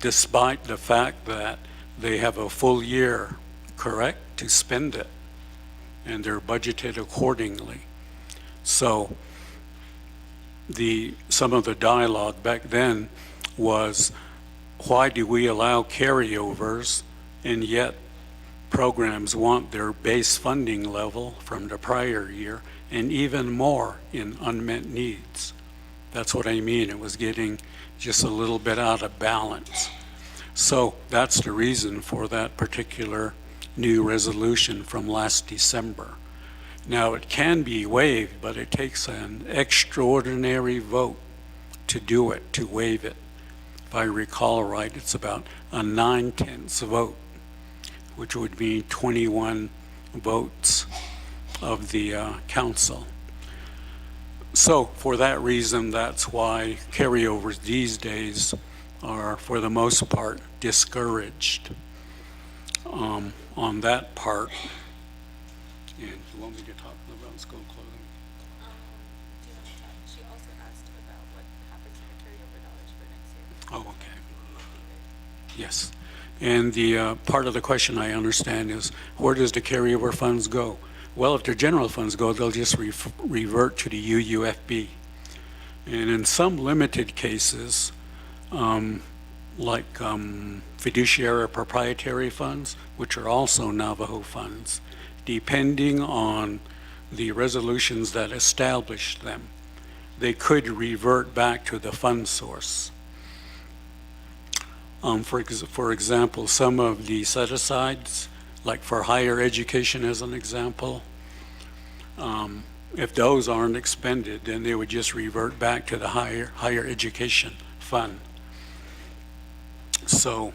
despite the fact that they have a full year, correct, to spend it, and they're budgeted accordingly. So, some of the dialogue back then was why do we allow carryovers and yet programs want their base funding level from the prior year and even more in unmet needs? That's what I mean. It was getting just a little bit out of balance. So that's the reason for that particular new resolution from last December. Now, it can be waived, but it takes an extraordinary vote to do it, to waive it. If I recall right, it's about a 9/10 vote, which would mean 21 votes of the council. So for that reason, that's why carryovers these days are, for the most part, discouraged on that part. And you want me to talk about school clothing? She also asked about what happens to the carryover dollars for next year. Oh, okay. Yes. And the part of the question I understand is, where does the carryover funds go? Well, if their general funds go, they'll just revert to the UUFB. And in some limited cases, like fiduciary or proprietary funds, which are also Navajo funds, depending on the resolutions that establish them, they could revert back to the fund source. For example, some of the set-asides, like for higher education as an example, if those aren't expended, then they would just revert back to the higher education fund. So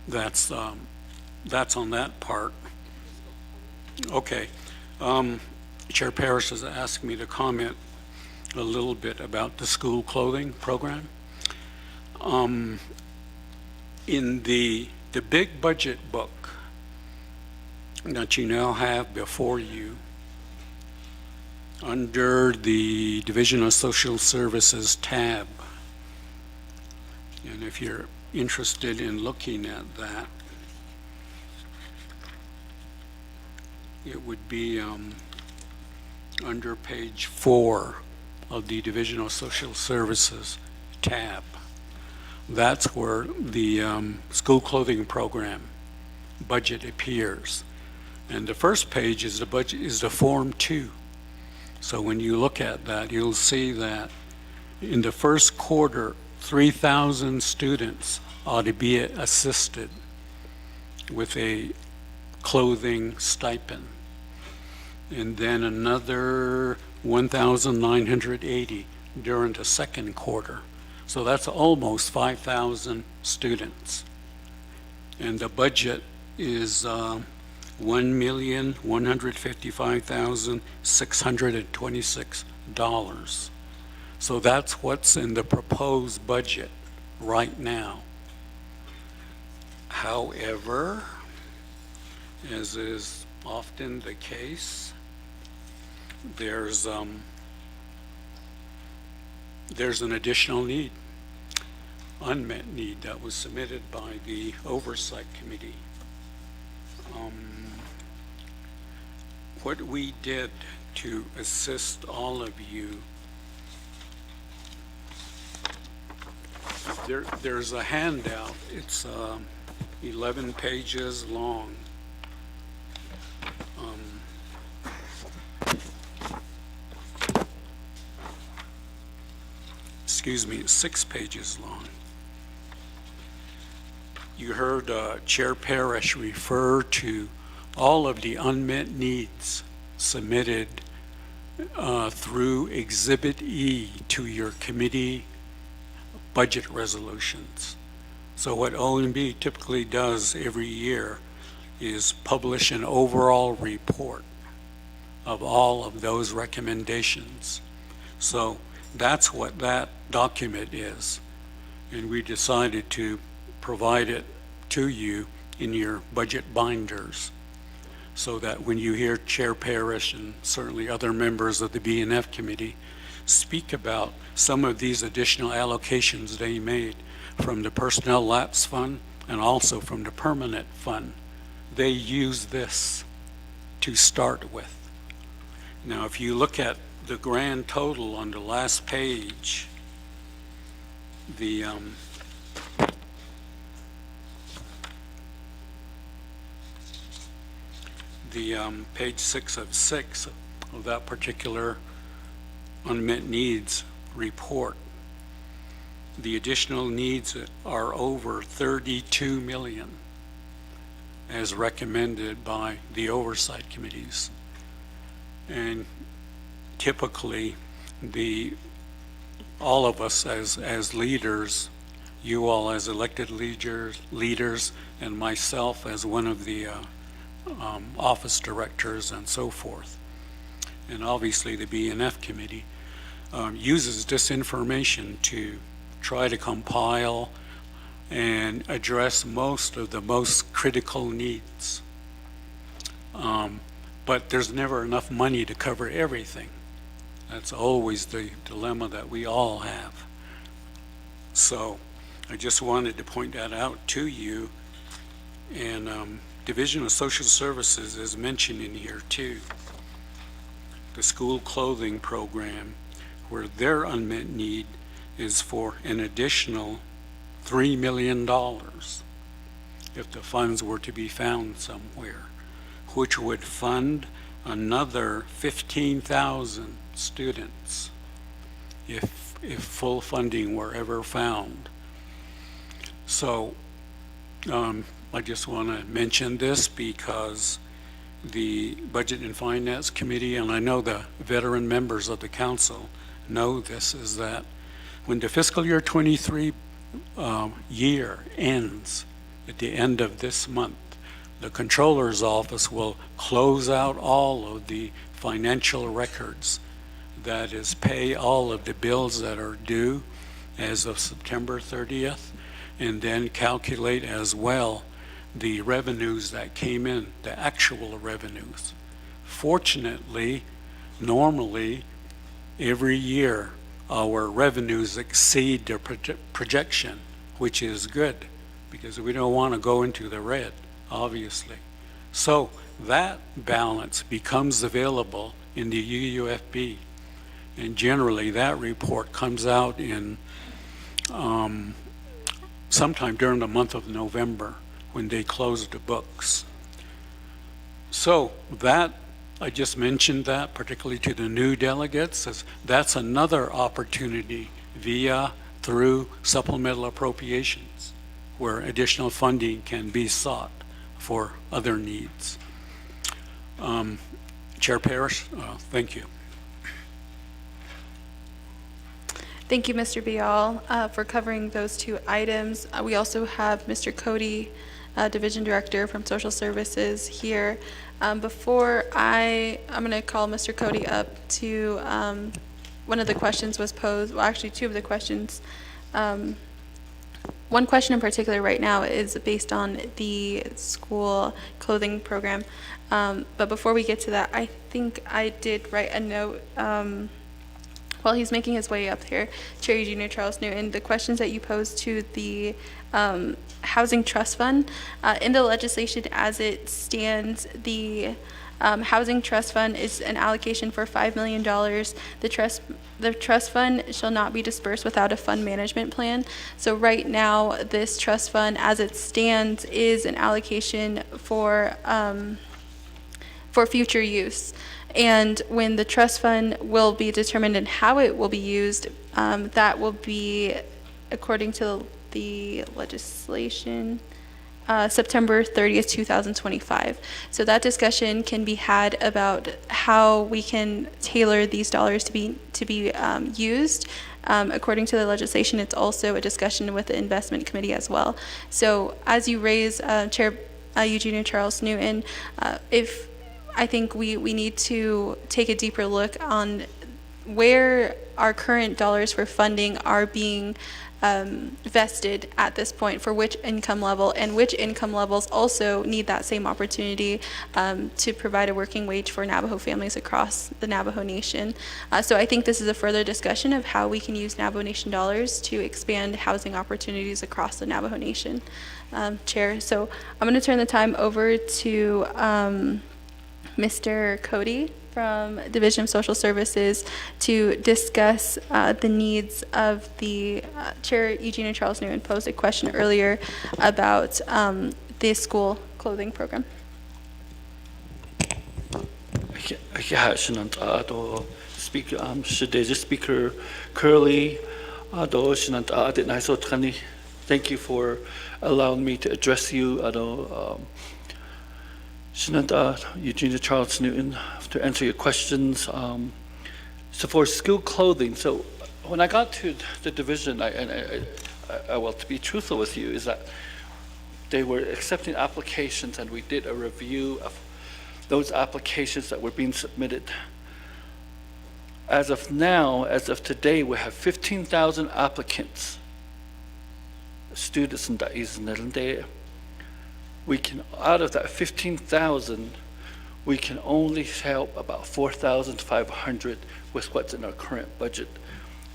that's on that part. Okay. Chair Parrish has asked me to comment a little bit about the school clothing program. In the big budget book that you now have before you, under the Division of Social Services tab, and if you're interested in looking at that, it would be under page 4 of the Division of Social Services tab. That's where the school clothing program budget appears. And the first page is the budget, is the Form 2. So when you look at that, you'll see that in the first quarter, 3,000 students ought to be assisted with a clothing stipend. And then another 1,980 during the second quarter. So that's almost 5,000 students. And the budget is $1,155,626. So that's what's in the proposed budget right now. However, as is often the case, there's an additional need, unmet need, that was submitted by the Oversight Committee. What we did to assist all of you, there's a handout. It's 11 pages long. Excuse me, 6 pages long. You heard Chair Parrish refer to all of the unmet needs submitted through Exhibit E to your committee budget resolutions. So what OMB typically does every year is publish an overall report of all of those recommendations. So that's what that document is. And we decided to provide it to you in your budget binders, so that when you hear Chair Parrish and certainly other members of the B&F committee speak about some of these additional allocations they made from the personnel lapse fund and also from the permanent fund, they use this to start with. Now, if you look at the grand total on the last page, the the page 6 of 6 of that particular unmet needs report, the additional needs are over 32 million as recommended by the oversight committees. And typically, all of us as leaders, you all as elected leaders, and myself as one of the office directors and so forth, and obviously the BNF committee, uses this information to try to compile and address most of the most critical needs. But there's never enough money to cover everything. That's always the dilemma that we all have. So I just wanted to point that out to you. And Division of Social Services is mentioned in here too. The school clothing program, where their unmet need is for an additional $3 million if the funds were to be found somewhere, which would fund another 15,000 students if full funding were ever found. So I just want to mention this because the Budget and Finance Committee, and I know the veteran members of the council know this, is that when the fiscal year 23 year ends at the end of this month, the Controller's Office will close out all of the financial records, that is, pay all of the bills that are due as of September 30th, and then calculate as well the revenues that came in, the actual revenues. Fortunately, normally, every year, our revenues exceed the projection, which is good, because we don't want to go into the red, obviously. So that balance becomes available in the UUFB, and generally that report comes out in sometime during the month of November when they close the books. So that, I just mentioned that particularly to the new delegates, as that's another opportunity through supplemental appropriations where additional funding can be sought for other needs. Chair Parrish, thank you. Thank you, Mr. Bial, for covering those two items. We also have Mr. Cody, Division Director from Social Services here. Before I'm going to call Mr. Cody up to, one of the questions was posed, well, actually two of the questions. One question in particular right now is based on the school clothing program. But before we get to that, I think I did write a note while he's making his way up here, Chair Eugenia Charles Newton, the questions that you posed to the Housing Trust Fund. In the legislation as it stands, the Housing Trust Fund is an allocation for $5 million. The trust fund shall not be dispersed without a fund management plan. So right now, this trust fund as it stands is an allocation for future use. And when the trust fund will be determined and how it will be used, that will be, according to the legislation, September 30th, 2025. So that discussion can be had about how we can tailor these dollars to be used. According to the legislation, it's also a discussion with the investment committee as well. So as you raise, Chair Eugenia Charles Newton, I think we need to take a deeper look on where our current dollars for funding are being vested at this point, for which income level, and which income levels also need that same opportunity to provide a working wage for Navajo families across the Navajo Nation. So I think this is a further discussion of how we can use Navajo Nation dollars to expand housing opportunities across the Navajo Nation, Chair. So I'm going to turn the time over to Mr. Cody from Division of Social Services to discuss the needs of the Chair Eugenia Charles Newton posed a question earlier about the school clothing program. Yeah, Shinant Speaker Speaker Curley, Shinant Naiso Trani. Thank you for allowing me to address you. Shinant Eugenia Charles Newton to answer your questions. So for school clothing, so when I got to the division, well, to be truthful with you, is that they were accepting applications, and we did a review of those applications that were being submitted. As of now, as of today, we have 15,000 applicants, students in that is Nirande. We can, out of that 15,000, we can only help about 4,500 with what's in our current budget.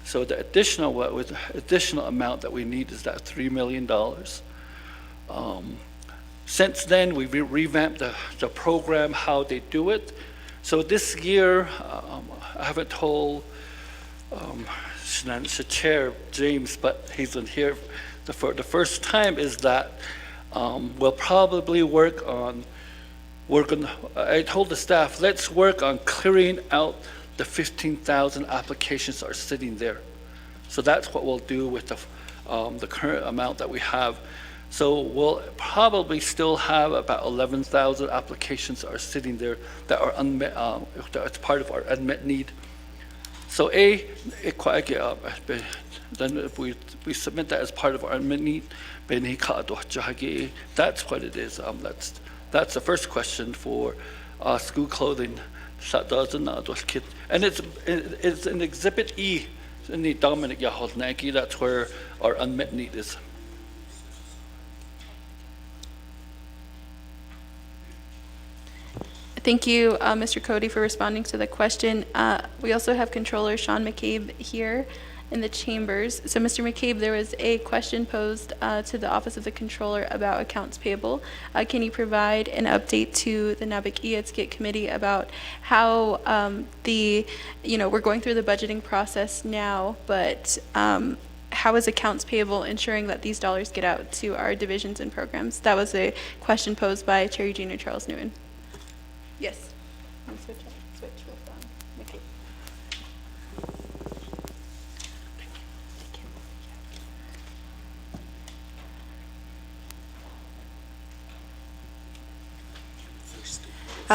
So the additional amount that we need is that $3 million. Since then, we've revamped the program, how they do it. So this year, I haven't told Chair James, but he's in here for the first time, is that we'll probably work on, I told the staff, let's work on clearing out the 15,000 applications that are sitting there. So that's what we'll do with the current amount that we have. So we'll probably still have about 11,000 applications that are sitting there that are unmet, that's part of our unmet need. So then if we submit that as part of our unmet need, that's what it is. That's the first question for school clothing. And it's in Exhibit E in the Dominic Yahodnaki. That's where our unmet need is. Thank you, Mr. Cody, for responding to the question. We also have Controller Sean McCabe here in the chambers. So, Mr. McCabe, there was a question posed to the Office of the Controller about accounts payable. Can you provide an update to the Naa'bik'iyati committee about how we're going through the budgeting process now, but how is accounts payable ensuring that these dollars get out to our divisions and programs? That was a question posed by Chair Eugenia Charles Newton. Yes. Switch with McCabe.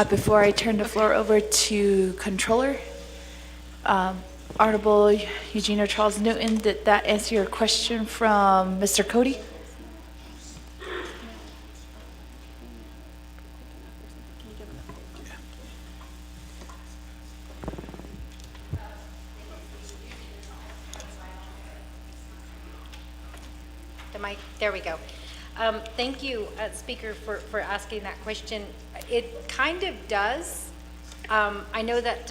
Before I turn the floor over to Controller, Honorable Eugenia Charles Newton, did that answer your question from Mr. Cody? There we go. Thank you, Speaker, for asking that question. It kind of does. I know that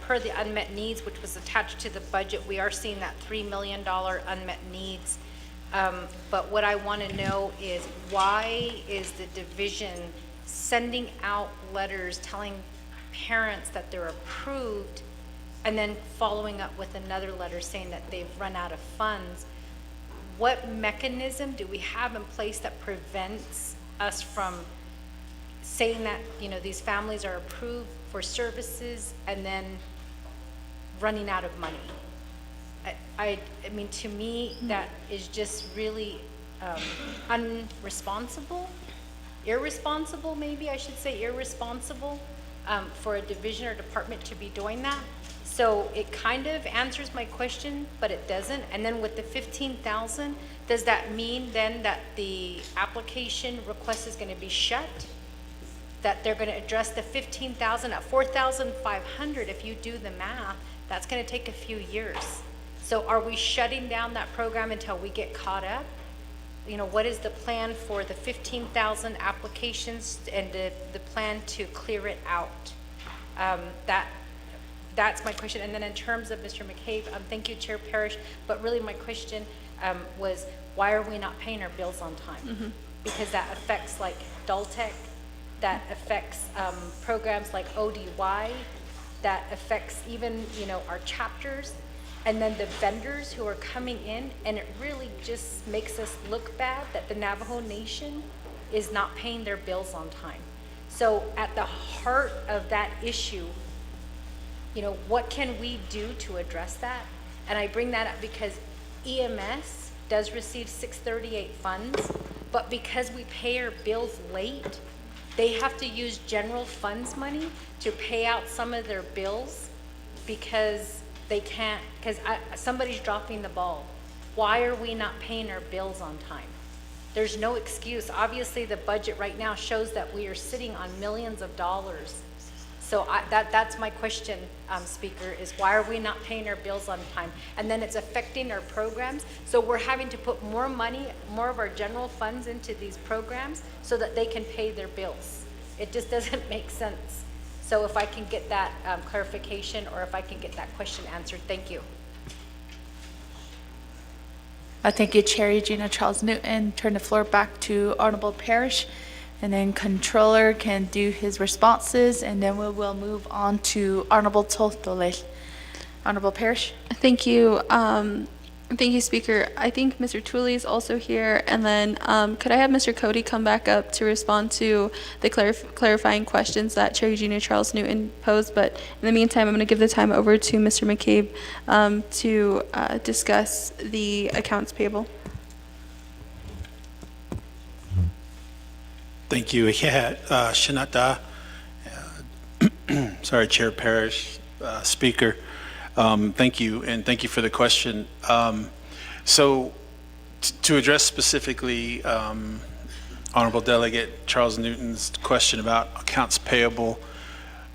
per the unmet needs, which was attached to the budget, we are seeing that $3 million unmet needs. But what I want to know is, why is the division sending out letters telling parents that they're approved and then following up with another letter saying that they've run out of funds? What mechanism do we have in place that prevents us from saying that, these families are approved for services and then running out of money? I mean, to me, that is just really irresponsible, maybe I should say irresponsible, for a division or department to be doing that. So it kind of answers my question, but it doesn't. And then with the 15,000, does that mean then that the application request is going to be shut? That they're going to address the 15,000 at 4,500? If you do the math, that's going to take a few years. So are we shutting down that program until we get caught up? What is the plan for the 15,000 applications and the plan to clear it out? That's my question. And then in terms of Mr. McCabe, thank you, Chair Parrish, but really my question was, why are we not paying our bills on time? Mm-hmm. Because that affects like Daltech, that affects programs like ODY, that affects even, our chapters, and then the vendors who are coming in, and it really just makes us look bad that the Navajo Nation is not paying their bills on time. So at the heart of that issue, you know, what can we do to address that? And I bring that up because EMS does receive 638 funds, but because we pay our bills late, they have to use general funds money to pay out some of their bills because they can't, because somebody's dropping the ball. Why are we not paying our bills on time? There's no excuse. Obviously, the budget right now shows that we are sitting on millions of dollars. So that's my question, Speaker, is why are we not paying our bills on time? And then it's affecting our programs. So we're having to put more money, more of our general funds into these programs so that they can pay their bills. It just doesn't make sense. So if I can get that clarification, or if I can get that question answered, thank you. Thank you, Chair Regina Charles Newton. Turn the floor back to Honorable Parrish, and then Controller can do his responses, and then we will move on to Honorable Totole. Honorable Parrish. Thank you. Thank you, Speaker. I think Mr. Tooley is also here, and then could I have Mr. Cody come back up to respond to the clarifying questions that Chair Eugenia Charles Newton posed? But in the meantime, I'm going to give the time over to Mr. McCabe to discuss the accounts payable. Thank you. Yeah, Shanata, sorry, Chair Parrish, Speaker. Thank you, and thank you for the question. So to address specifically Honorable Delegate Charles Newton's question about accounts payable,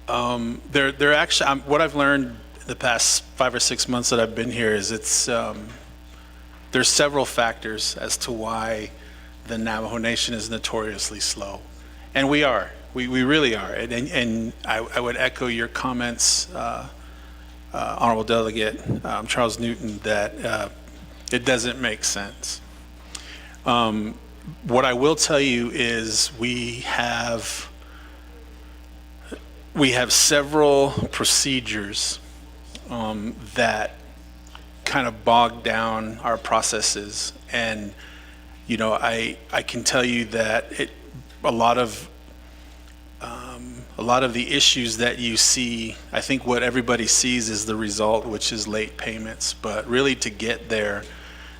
they're actually, what I've learned the past 5 or 6 months that I've been here is there's several factors as to why the Navajo Nation is notoriously slow. And we are. We really are. And I would echo your comments, Honorable Delegate Charles Newton, that it doesn't make sense. What I will tell you is we have several procedures that kind of bog down our processes. And you know, I can tell you that a lot of the issues that you see, I think what everybody sees is the result, which is late payments. But really, to get there,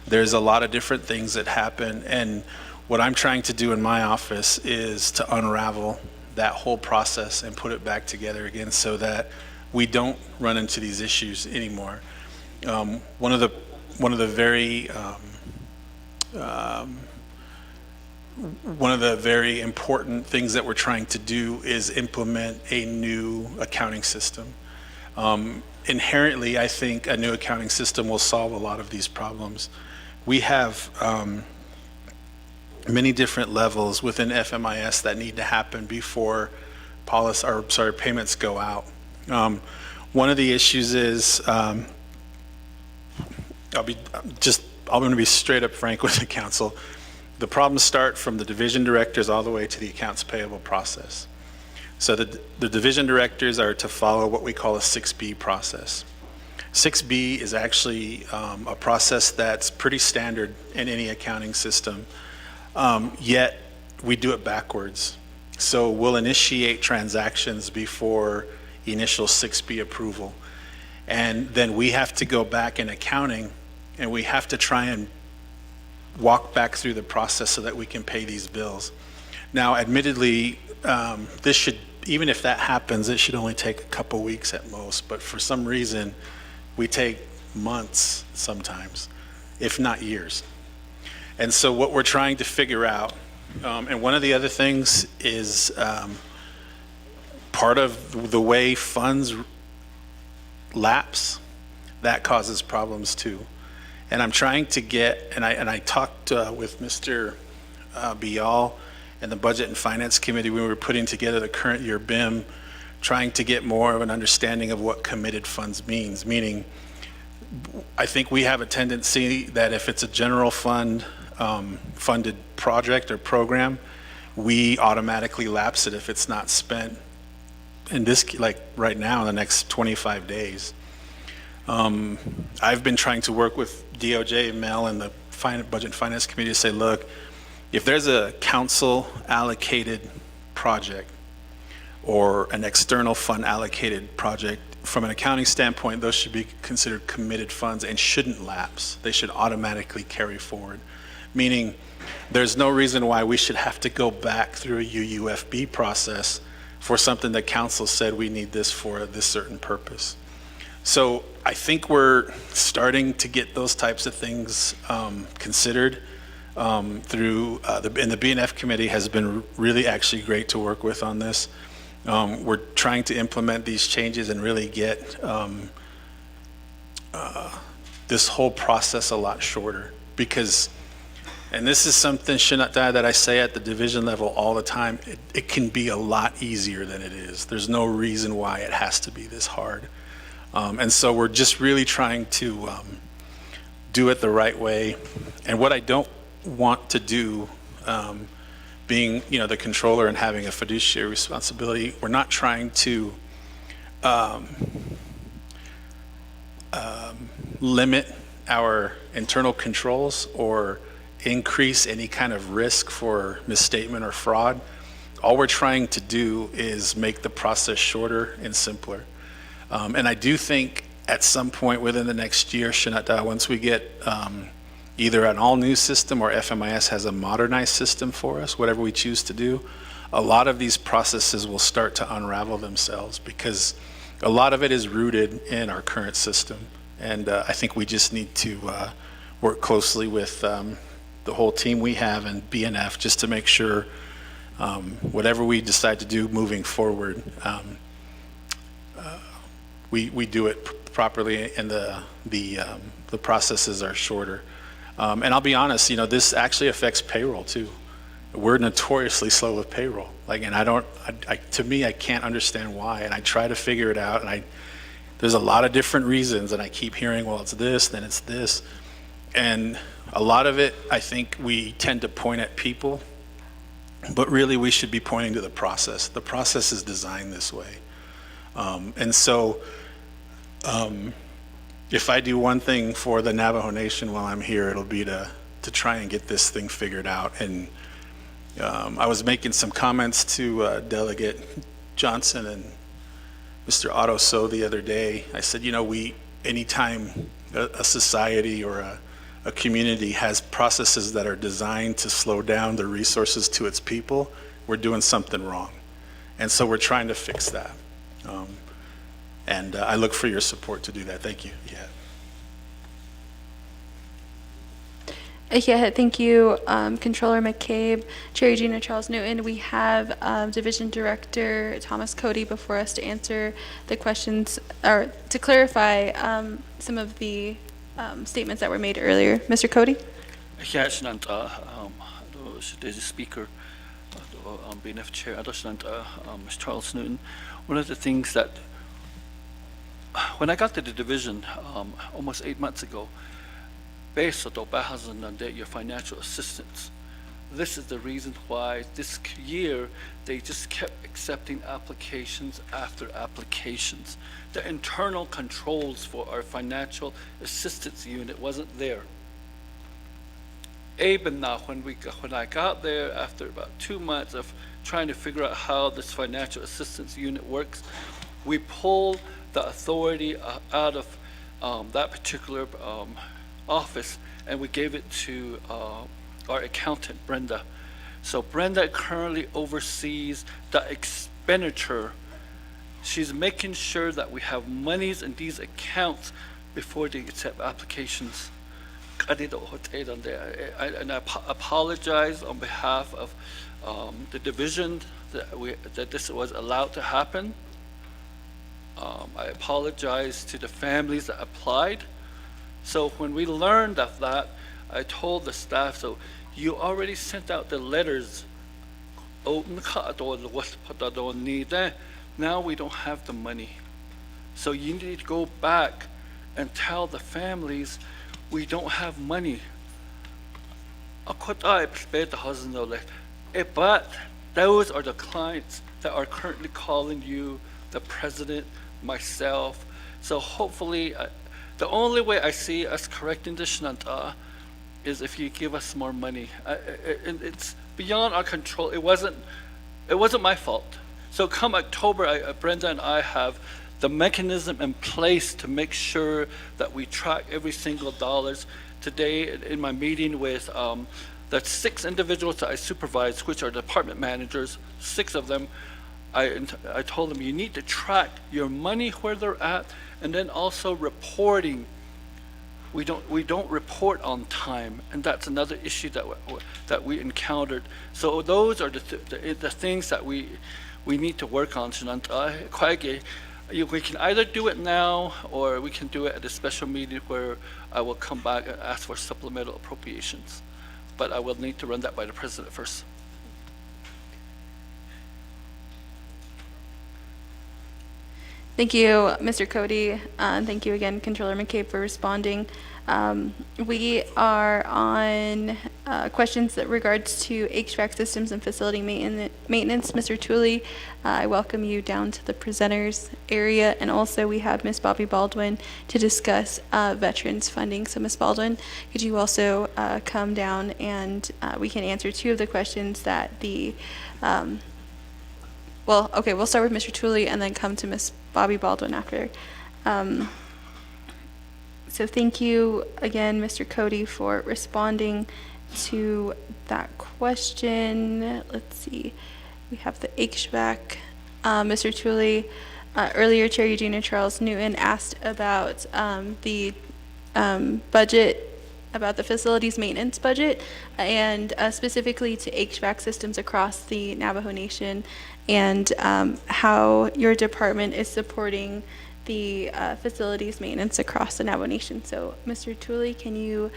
there's a lot of different things that happen. And what I'm trying to do in my office is to unravel that whole process and put it back together again so that we don't run into these issues anymore. One of the very important things that we're trying to do is implement a new accounting system. Inherently, I think a new accounting system will solve a lot of these problems. We have many different levels within FMIS that need to happen before payments go out. One of the issues is, I'm going to be straight up frank with the council. The problems start from the division directors all the way to the accounts payable process. So the division directors are to follow what we call a 6B process. 6B is actually a process that's pretty standard in any accounting system, yet we do it backwards. So we'll initiate transactions before initial 6B approval. And then we have to go back in accounting and we have to try and walk back through the process so that we can pay these bills. Now, admittedly, this should, even if that happens, it should only take a couple weeks at most. But for some reason, we take months sometimes, if not years. And so what we're trying to figure out, and one of the other things is part of the way funds lapse, that causes problems too. And I'm trying to get, and I talked with Mr. Bial and the Budget and Finance Committee when we were putting together the current year BIM, trying to get more of an understanding of what committed funds means. Meaning, I think we have a tendency that if it's a general fund funded project or program, we automatically lapse it if it's not spent in this, like right now, in the next 25 days. I've been trying to work with DOJ, Mel, and the Budget and Finance Committee to say, look, if there's a council allocated project or an external fund allocated project, from an accounting standpoint, those should be considered committed funds and shouldn't lapse. They should automatically carry forward, meaning there's no reason why we should have to go back through a UUFB process for something that council said we need this for this certain purpose. So I think we're starting to get those types of things considered through, and the BNF committee has been really actually great to work with on this. We're trying to implement these changes and really get this whole process a lot shorter, because, and this is something, Shinata, that I say at the division level all the time, it can be a lot easier than it is. There's no reason why it has to be this hard. And so we're just really trying to do it the right way. And what I don't want to do, being, the controller and having a fiduciary responsibility, we're not trying to limit our internal controls or increase any kind of risk for misstatement or fraud. All we're trying to do is make the process shorter and simpler. And I do think at some point within the next year, Shinata, once we get either an all-new system or FMIS has a modernized system for us, whatever we choose to do, a lot of these processes will start to unravel themselves, because a lot of it is rooted in our current system. And I think we just need to work closely with the whole team we have and BNF just to make sure whatever we decide to do moving forward, we do it properly, and the processes are shorter. And I'll be honest, this actually affects payroll too. We're notoriously slow with payroll. And to me, I can't understand why. And I try to figure it out. And there's a lot of different reasons. And I keep hearing, well, it's this, then it's this. And a lot of it, I think we tend to point at people, but really we should be pointing to the process. The process is designed this way. And so if I do one thing for the Navajo Nation while I'm here, it'll be to try and get this thing figured out. And I was making some comments to Delegate Johnson and Mr. Otto So the other day. I said, anytime a society or a community has processes that are designed to slow down the resources to its people, we're doing something wrong. And so we're trying to fix that. And I look for your support to do that. Thank you. Yeah. Yeah, thank you, Controller McCabe, Chair Regina Charles Newton. We have Division Director Thomas Cody before us to answer the questions, or to clarify some of the statements that were made earlier. Mr. Cody? Yes, the Speaker, BNF Chair, Ms. Charles Newton. One of the things that, when I got to the division almost 8 months ago, based on your financial assistance, this is the reason why this year they just kept accepting applications after applications. The internal controls for our financial assistance unit wasn't there. Even now, when I got there after about 2 months of trying to figure out how this financial assistance unit works, we pulled the authority out of that particular office, and we gave it to our accountant, Brenda. So Brenda currently oversees the expenditure. She's making sure that we have monies in these accounts before they accept applications. And I apologize on behalf of the division that this was allowed to happen. I apologize to the families that applied. So when we learned of that, I told the staff, so you already sent out the letters. Now we don't have the money. So you need to go back and tell the families we don't have money. But those are the clients that are currently calling you, the president, myself. So hopefully, the only way I see us correcting this, Shinanta, is if you give us more money. It's beyond our control. It wasn't my fault. So come October, Brenda and I have the mechanism in place to make sure that we track every single dollars. Today, in my meeting with the 6 individuals that I supervise, which are department managers, 6 of them, I told them, you need to track your money where they're at, and then also reporting. We don't report on time, and that's another issue that we encountered. So those are the things that we need to work on. We can either do it now, or we can do it at a special meeting where I will come back and ask for supplemental appropriations. But I will need to run that by the president first. Thank you, Mr. Cody. Thank you again, Controller McCabe, for responding. We are on questions that regards to HVAC systems and facility maintenance. Mr. Tooley, I welcome you down to the presenters area, and also we have Ms. Bobby Baldwin to discuss veterans funding. So Ms. Baldwin, could you also come down and we can answer 2 of the questions that the well, okay, we'll start with Mr. Tooley and then come to Ms. Bobby Baldwin after. So thank you again, Mr. Cody, for responding to that question. Let's see, we have the HVAC. Mr. Tooley, earlier Chair Eugenia Charles Newton asked about the budget, about the facilities maintenance budget, and specifically to HVAC systems across the Navajo Nation, and how your department is supporting the facilities maintenance across the Navajo Nation. So, Mr. Tooley, can you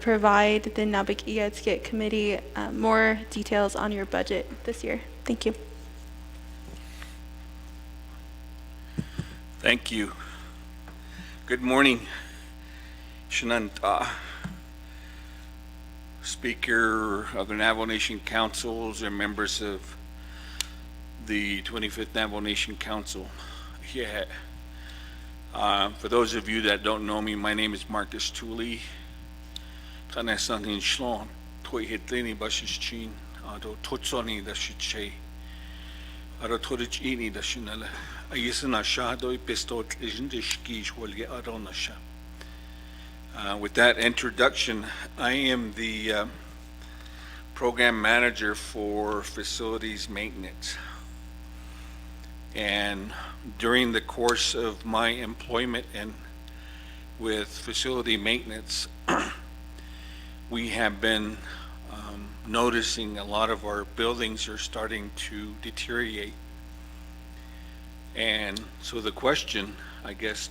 provide the Naa'bik'iyati committee more details on your budget this year? Thank you. Thank you. Good morning, Shananta, Speaker of the Navajo Nation Councils and members of the 25th Navajo Nation Council. Yeah. For those of you that don't know me, my name is Marcus Tooley. Tanasangin Shlon, Toy Hitlini Bashichin, Ado Totsoni da Shiche, Ado Torich Ini da Shinala, Ayisana Shado Pistot Isndish Wolge Aronasha. With that introduction, I am the program manager for facilities maintenance. And during the course of my employment and with facility maintenance, we have been noticing a lot of our buildings are starting to deteriorate. And so the question, I guess,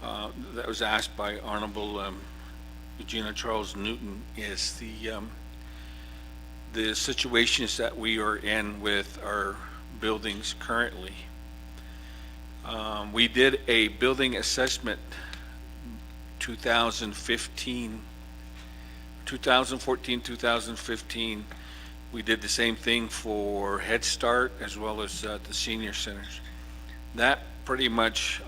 that was asked by Honorable Eugenia Charles Newton is the situations that we are in with our buildings currently. We did a building assessment 2014, 2015. We did the same thing for Head Start as well as the senior centers. That pretty much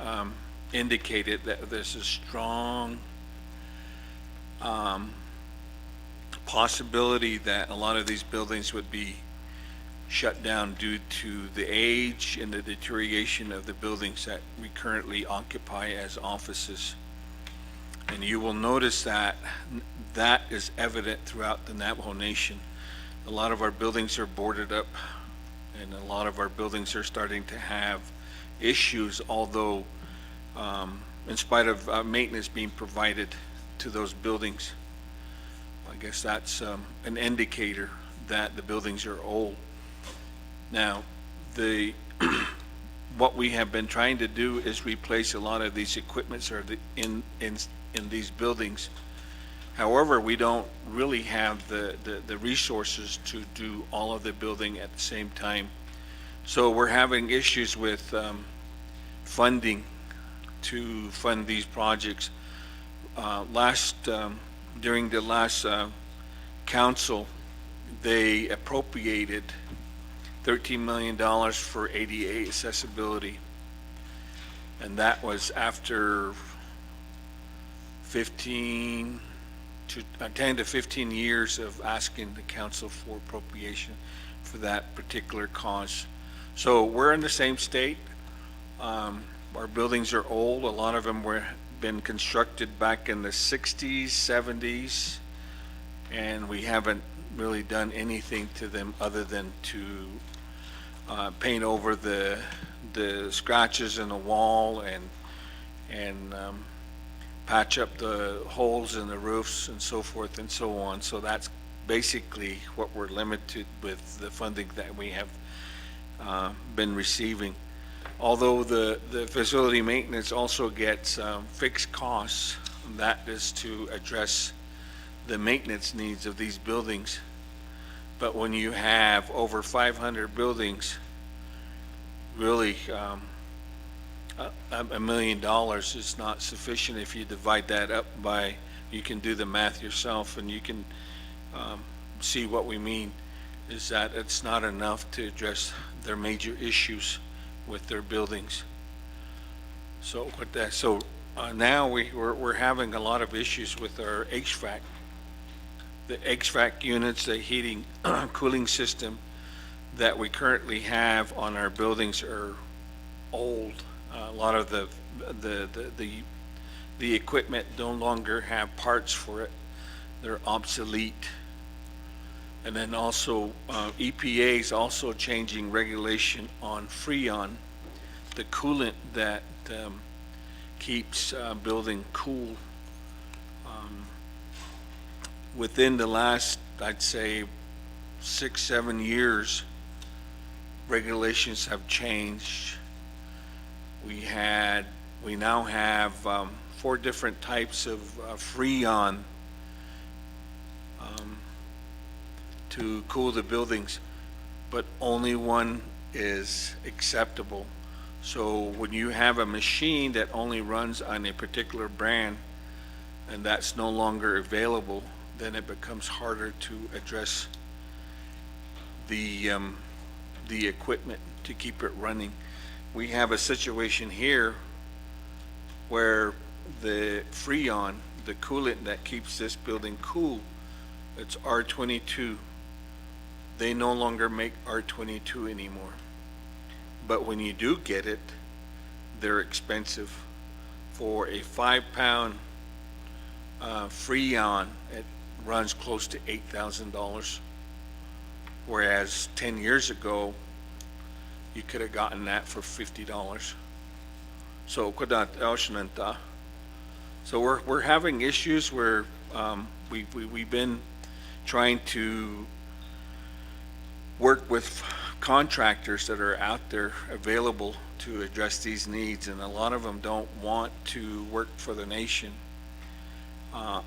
indicated that there's a strong possibility that a lot of these buildings would be shut down due to the age and the deterioration of the buildings that we currently occupy as offices. And you will notice that that is evident throughout the Navajo Nation. A lot of our buildings are boarded up, and a lot of our buildings are starting to have issues, although in spite of maintenance being provided to those buildings. I guess that's an indicator that the buildings are old. Now, what we have been trying to do is replace a lot of these equipments that are in these buildings. However, we don't really have the resources to do all of the building at the same time. So we're having issues with funding to fund these projects. During the last council, they appropriated $13 million for ADA accessibility. And that was after 10 to 15 years of asking the council for appropriation for that particular cause. So we're in the same state. Our buildings are old. A lot of them been constructed back in the 60s, 70s, and we haven't really done anything to them other than to paint over the scratches in the wall and patch up the holes in the roofs and so forth and so on. So that's basically what we're limited with the funding that we have been receiving. Although the facility maintenance also gets fixed costs, that is to address the maintenance needs of these buildings. But when you have over 500 buildings, really $1 million is not sufficient. If you divide that up by, you can do the math yourself and you can see what we mean, is that it's not enough to address their major issues with their buildings. So with that, now we're having a lot of issues with our HVAC. The HVAC units, the heating cooling system that we currently have on our buildings are old. A lot of the equipment no longer have parts for it. They're obsolete. And then also EPA is also changing regulation on Freon, the coolant that keeps building cool. Within the last, I'd say, 6-7 years, regulations have changed. We now have 4 different types of Freon to cool the buildings, but only one is acceptable. So when you have a machine that only runs on a particular brand and that's no longer available, then it becomes harder to address the equipment to keep it running. We have a situation here where the Freon, the coolant that keeps this building cool, it's R22. They no longer make R22 anymore. But when you do get it, they're expensive. For a 5-pound Freon, it runs close to $8,000. Whereas 10 years ago, you could have gotten that for $50. So we're having issues where we've been trying to work with contractors that are out there available to address these needs, and a lot of them don't want to work for the nation. And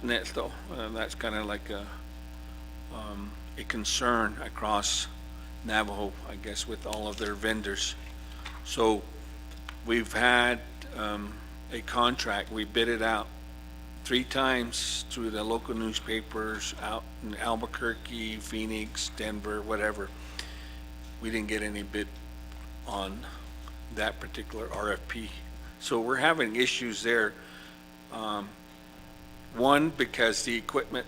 that's kind of like a concern across Navajo, I guess, with all of their vendors. So we've had a contract, we bid it out 3 times through the local newspapers out in Albuquerque, Phoenix, Denver, whatever. We didn't get any bid on that particular RFP. So we're having issues there. One, because the equipment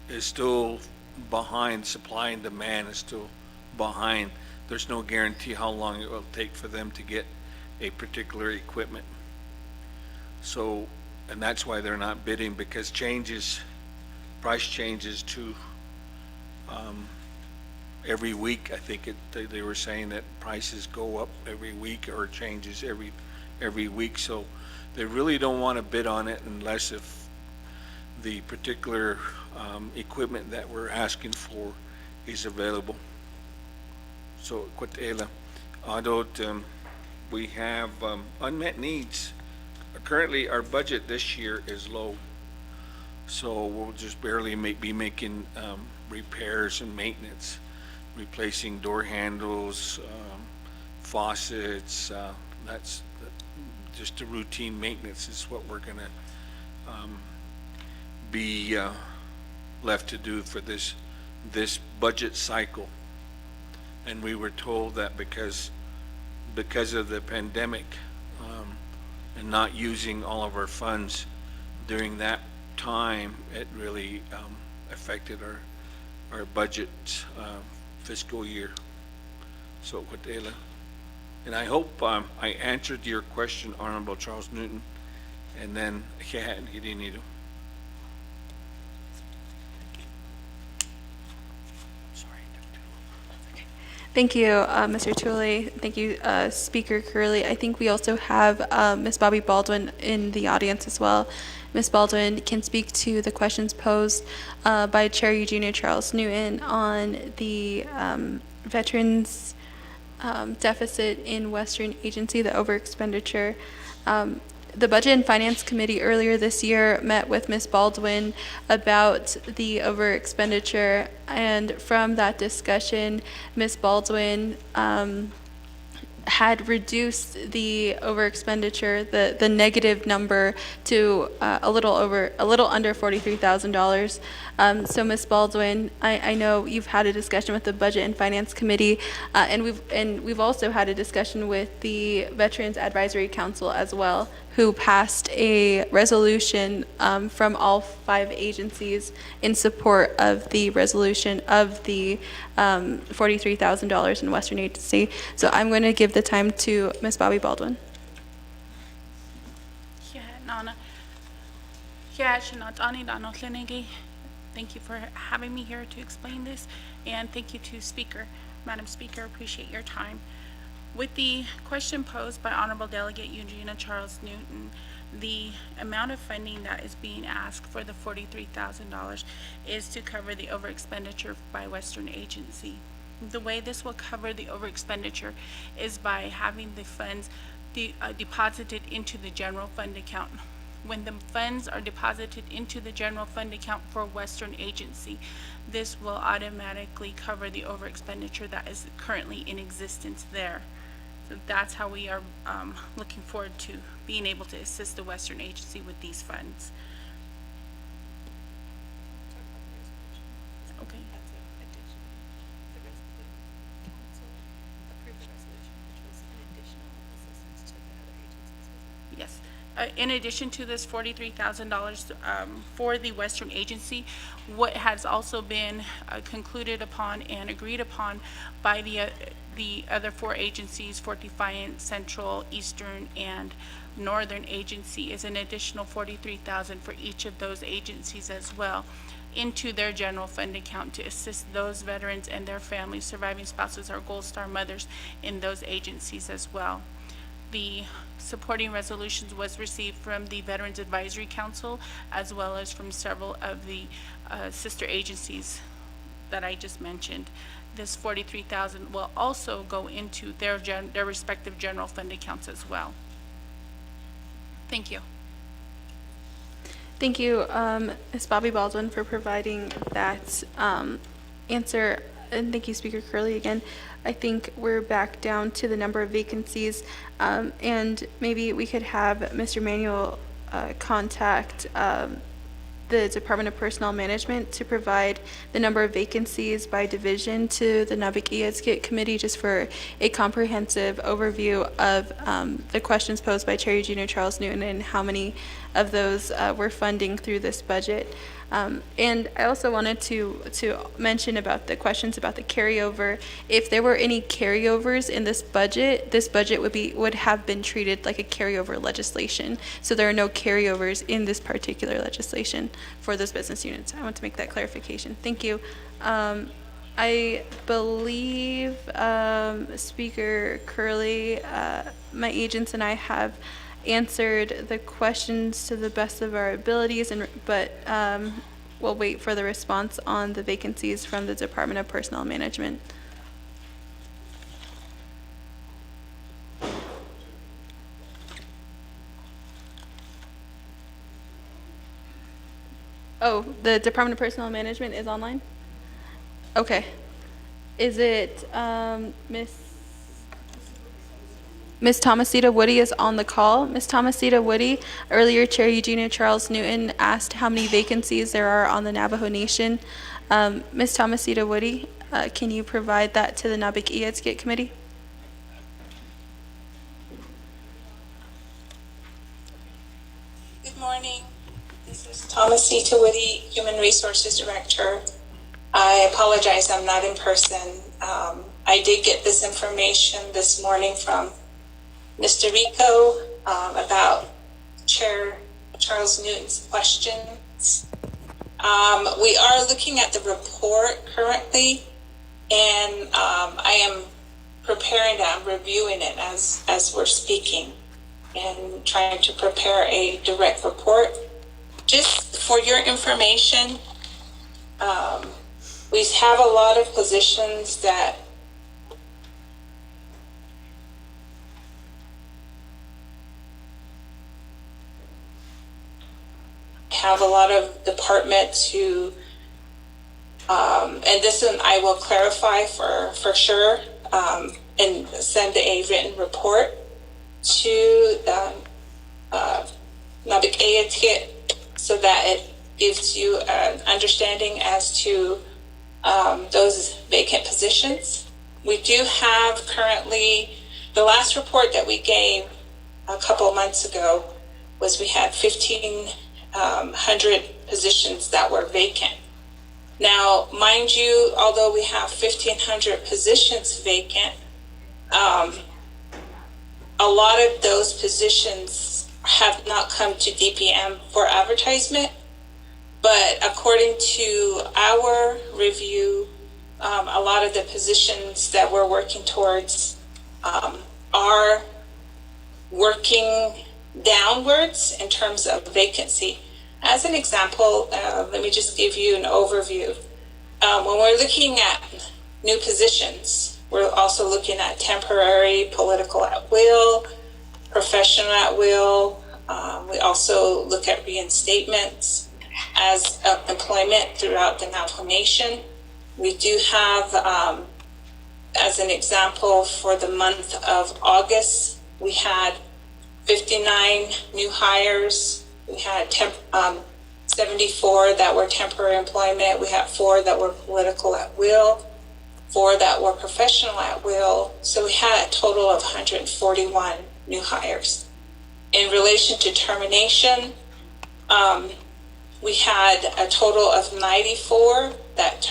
is still behind, supply and demand is still behind. There's no guarantee how long it will take for them to get a particular equipment. So, and that's why they're not bidding, because price changes to every week. I think they were saying that prices go up every week or changes every week. So they really don't want to bid on it unless if the particular equipment that we're asking for is available. So, we have unmet needs. Currently, our budget this year is low, so we'll just barely be making repairs and maintenance, replacing door handles, faucets. That's just the routine maintenance is what we're gonna be left to do for this budget cycle. And we were told that because of the pandemic and not using all of our funds during that time, it really affected our budget fiscal year. So, Watela. And I hope I answered your question, Honorable Charles Newton, and then Hidinido. Thank you, Mr. Tully. Thank you, Speaker Curley. I think we also have Ms. Bobby Baldwin in the audience as well. Ms. Baldwin can speak to the questions posed by Chair Eugenia Charles Newton on the veterans deficit in Western Agency, the over expenditure. The Budget and Finance Committee earlier this year met with Ms. Baldwin about the over expenditure, and from that discussion, Ms. Baldwin had reduced the over expenditure, the negative number, to a little under $43,000. So Ms. Baldwin, I know you've had a discussion with the Budget and Finance Committee, and we've also had a discussion with the Veterans Advisory Council as well, who passed a resolution from all 5 agencies in support of the resolution of the $43,000 in Western Agency. So I'm going to give the time to Ms. Bobby Baldwin. Thank you for having me here to explain this, and thank you to Madam Speaker, appreciate your time. With the question posed by Honorable Delegate Eugenia Charles Newton, the amount of funding that is being asked for the $43,000 is to cover the over expenditure by Western Agency. The way this will cover the over expenditure is by having the funds deposited into the general fund account. When the funds are deposited into the general fund account for Western Agency, this will automatically cover the over expenditure that is currently in existence there. So that's how we are looking forward to being able to assist the Western Agency with these funds. Okay. Yes. In addition to this $43,000 for the Western Agency, what has also been concluded upon and agreed upon by the other 4 agencies, Fort Defiant, Central, Eastern, and Northern Agency, is an additional $43,000 for each of those agencies as well into their general fund account to assist those veterans and their families, surviving spouses, or Gold Star mothers in those agencies as well. The supporting resolutions was received from the Veterans Advisory Council as well as from several of the sister agencies that I just mentioned. This $43,000 will also go into their respective general fund accounts as well. Thank you. Thank you, Ms. Bobby Baldwin, for providing that answer. And thank you, Speaker Curley, again. I think we're back down to the number of vacancies, and maybe we could have Mr. Manuel contact the Department of Personnel Management to provide the number of vacancies by division to the Naa'bik'iyati Committee, just for a comprehensive overview of the questions posed by Chair Eugenia Charles Newton and how many of those we're funding through this budget. And I also wanted to mention about the questions about the carryover. If there were any carryovers in this budget would have been treated like a carryover legislation. So there are no carryovers in this particular legislation for those business units. I want to make that clarification. Thank you. I believe Speaker Curley, my agents and I have answered the questions to the best of our abilities, but we'll wait for the response on the vacancies from the Department of Personnel Management. Oh, the Department of Personnel Management is online? Okay. Is it Ms. Thomasita Woody is on the call. Ms. Thomasita Woody, earlier Chair Eugenia Charles Newton asked how many vacancies there are on the Navajo Nation. Ms. Thomasita Woody, can you provide that to the Naa'bik'iyati Committee? Good morning. This is Thomasita Woody, Human Resources Director. I apologize, I'm not in person. I did get this information this morning from Mr. Rico about Chair Charles Newton's questions. We are looking at the report currently, and I am preparing it, I'm reviewing it as we're speaking and trying to prepare a direct report. Just for your information, we have a lot of positions that have a lot of departments who, and this one I will clarify for sure, and send a written report to Naa'bik'iyati so that it gives you an understanding as to those vacant positions. We do have currently, the last report that we gave a couple of months ago was we had 1,500 positions that were vacant. Now, mind you, although we have 1,500 positions vacant, a lot of those positions have not come to DPM for advertisement, but according to our review, a lot of the positions that we're working towards are working downwards in terms of vacancy. As an example, let me just give you an overview. When we're looking at new positions, we're also looking at temporary, political at will, professional at will. We also look at reinstatements as employment throughout the Navajo Nation. We do have, as an example, for the month of August, we had 59 new hires. We had 74 that were temporary employment. We had 4 that were political at will, 4 that were professional at will. So we had a total of 141 new hires. In relation to termination, we had a total of 94 that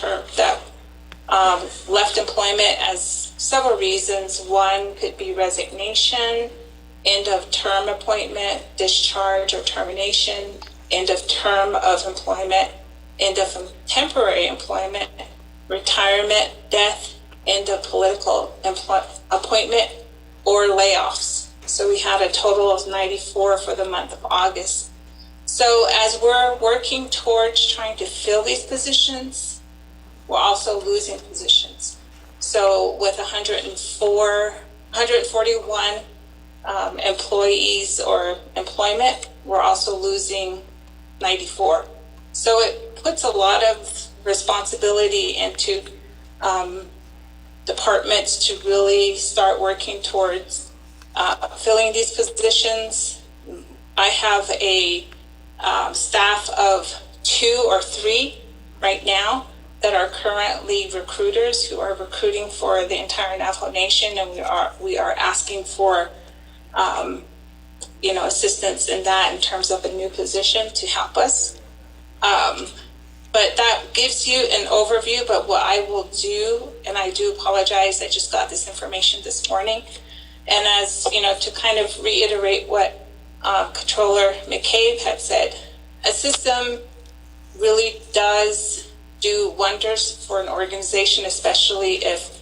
left employment as several reasons. One could be resignation, end of term appointment, discharge or termination, end of term of employment, end of temporary employment, retirement, death, end of political appointment, or layoffs. So we had a total of 94 for the month of August. So as we're working towards trying to fill these positions, we're also losing positions. So with 141 employees or employment, we're also losing 94. So it puts a lot of responsibility into departments to really start working towards filling these positions. I have a staff of 2 or 3 right now that are currently recruiters who are recruiting for the entire Navajo Nation, and we are asking for assistance in that in terms of a new position to help us. But that gives you an overview. But what I will do, and I do apologize, I just got this information this morning, and as you know, to kind of reiterate what Controller McCabe had said, a system really does do wonders for an organization, especially if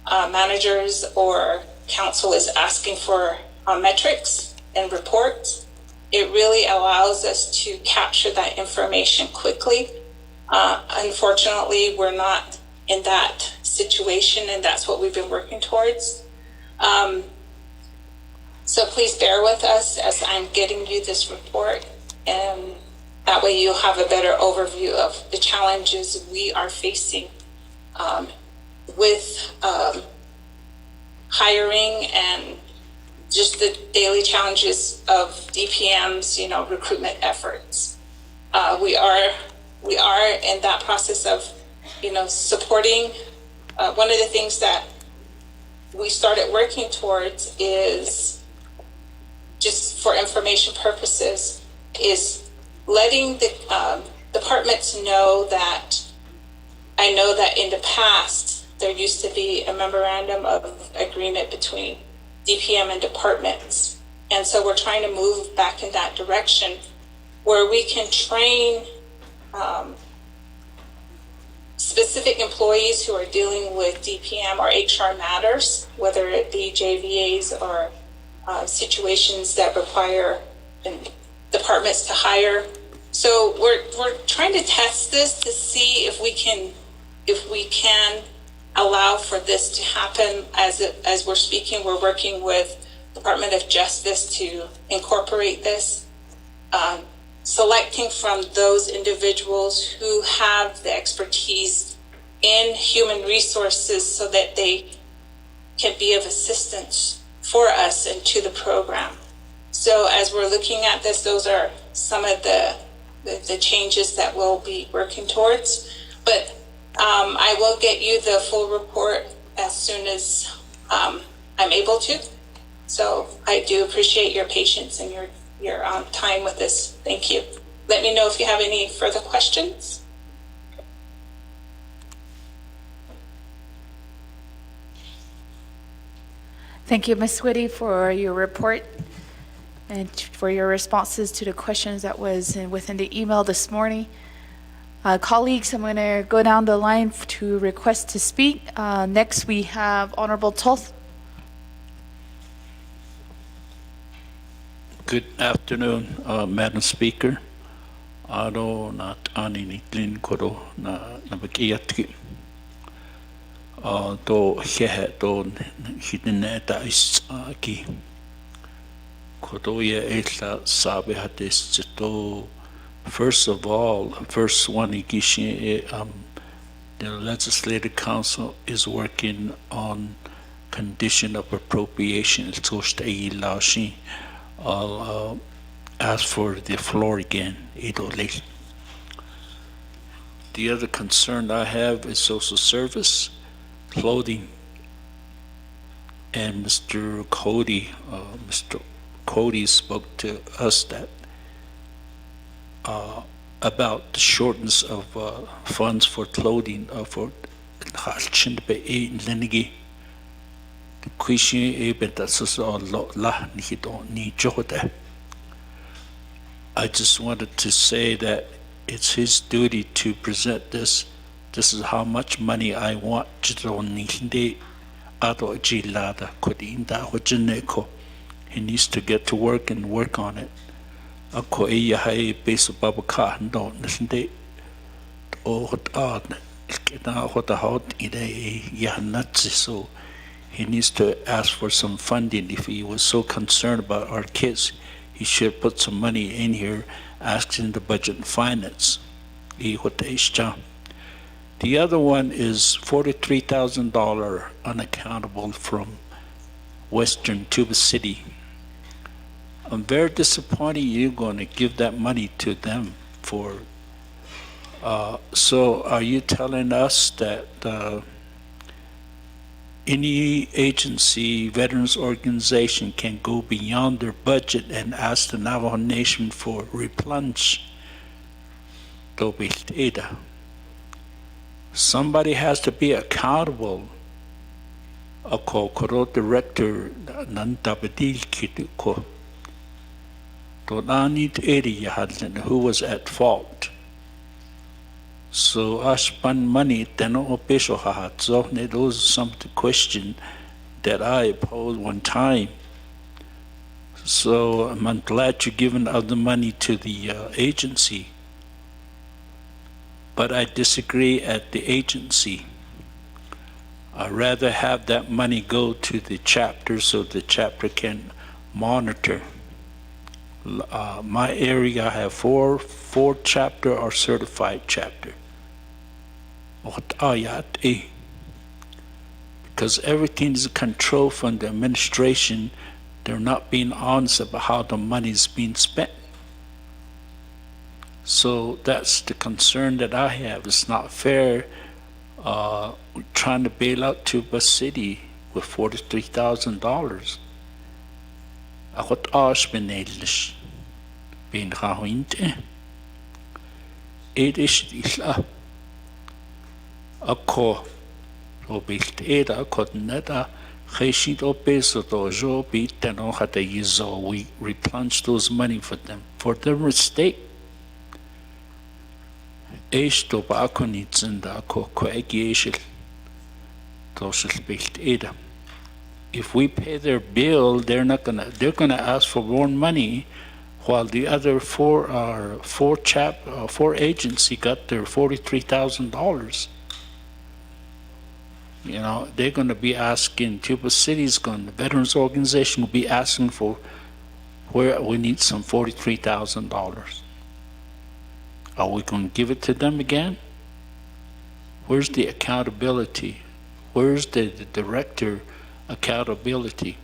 managers or council is asking for metrics and reports. It really allows us to capture that information quickly. Unfortunately, we're not in that situation, and that's what we've been working towards. So please bear with us as I'm getting you this report, and that way you'll have a better overview of the challenges we are facing with hiring and just the daily challenges of DPM's, recruitment efforts. We are in that process of, supporting. One of the things that we started working towards is, just for information purposes, is letting the departments know that I know that in the past there used to be a memorandum of agreement between DPM and departments. And so we're trying to move back in that direction where we can train specific employees who are dealing with DPM or HR matters, whether it be JVAs or situations that require departments to hire. So we're trying to test this to see if we can allow for this to happen. As we're speaking, we're working with Department of Justice to incorporate this, selecting from those individuals who have the expertise in human resources so that they can be of assistance for us and to the program. So as we're looking at this, those are some of the changes that we'll be working towards. But I will get you the full report as soon as I'm able to. So I do appreciate your patience and your time with this. Thank you. Let me know if you have any further questions. Thank you, Ms. Whitty, for your report and for your responses to the questions that was within the email this morning. Colleagues, I'm going to go down the line to request to speak. Next, we have Honorable Toth. Good afternoon, Madam Speaker. Aro na tani ni klin koro na Naa'bik'iyati. To hehe to hitine ta is ki. Koro ye etla sabe hatis to. First of all, first one the Legislative Council is working on condition of appropriation. I'll ask for the floor again. The other concern I have is social service, clothing, and Mr. Cody spoke to us that about the shortness of funds for clothing for I just wanted to say that it's his duty to present this. This is how much money I want. He needs to get to work and work on it. Ako iya hai base babaka no nisinde o hot na hota hot ide yahanatsi. So he needs to ask for some funding. If he was so concerned about our kids, he should put some money in here, asking the budget and finance. The other one is $43,000 unaccountable from Western Tuba City. I'm very disappointed you're going to give that money to them for. So are you telling us that any agency, veterans organization can go beyond their budget and ask the Navajo Nation for replenish? Somebody has to be accountable. Ako koro director nantabadil kituko. Who was at fault. So I spend money, those are some of the questions that I posed one time. So I'm glad you're giving other money to the agency. But I disagree at the agency. I'd rather have that money go to the chapter so the chapter can monitor. My area, I have four chapter or certified chapter. Because everything is controlled from the administration, they're not being honest about how the money is being spent. So that's the concern that I have. It's not fair trying to bail out Tuba City with $43,000. Akot ash benedlish bin rahinte. It is isla. Ako O bilt eda kodneta kheshit o peso to jo bit teno hata yizo. We replenish those money for them. For their mistake. Eish to ba akonitzinda ko koegieshil. Toshil bilt eda. If we pay their bill, they're gonna ask for more money, while the other four agency got their $43,000. You know, they're gonna be asking, Tuba City's the Veterans Organization will be asking for where we need some $43,000. Are we gonna give it to them again? Where's the accountability? Where's the director accountability?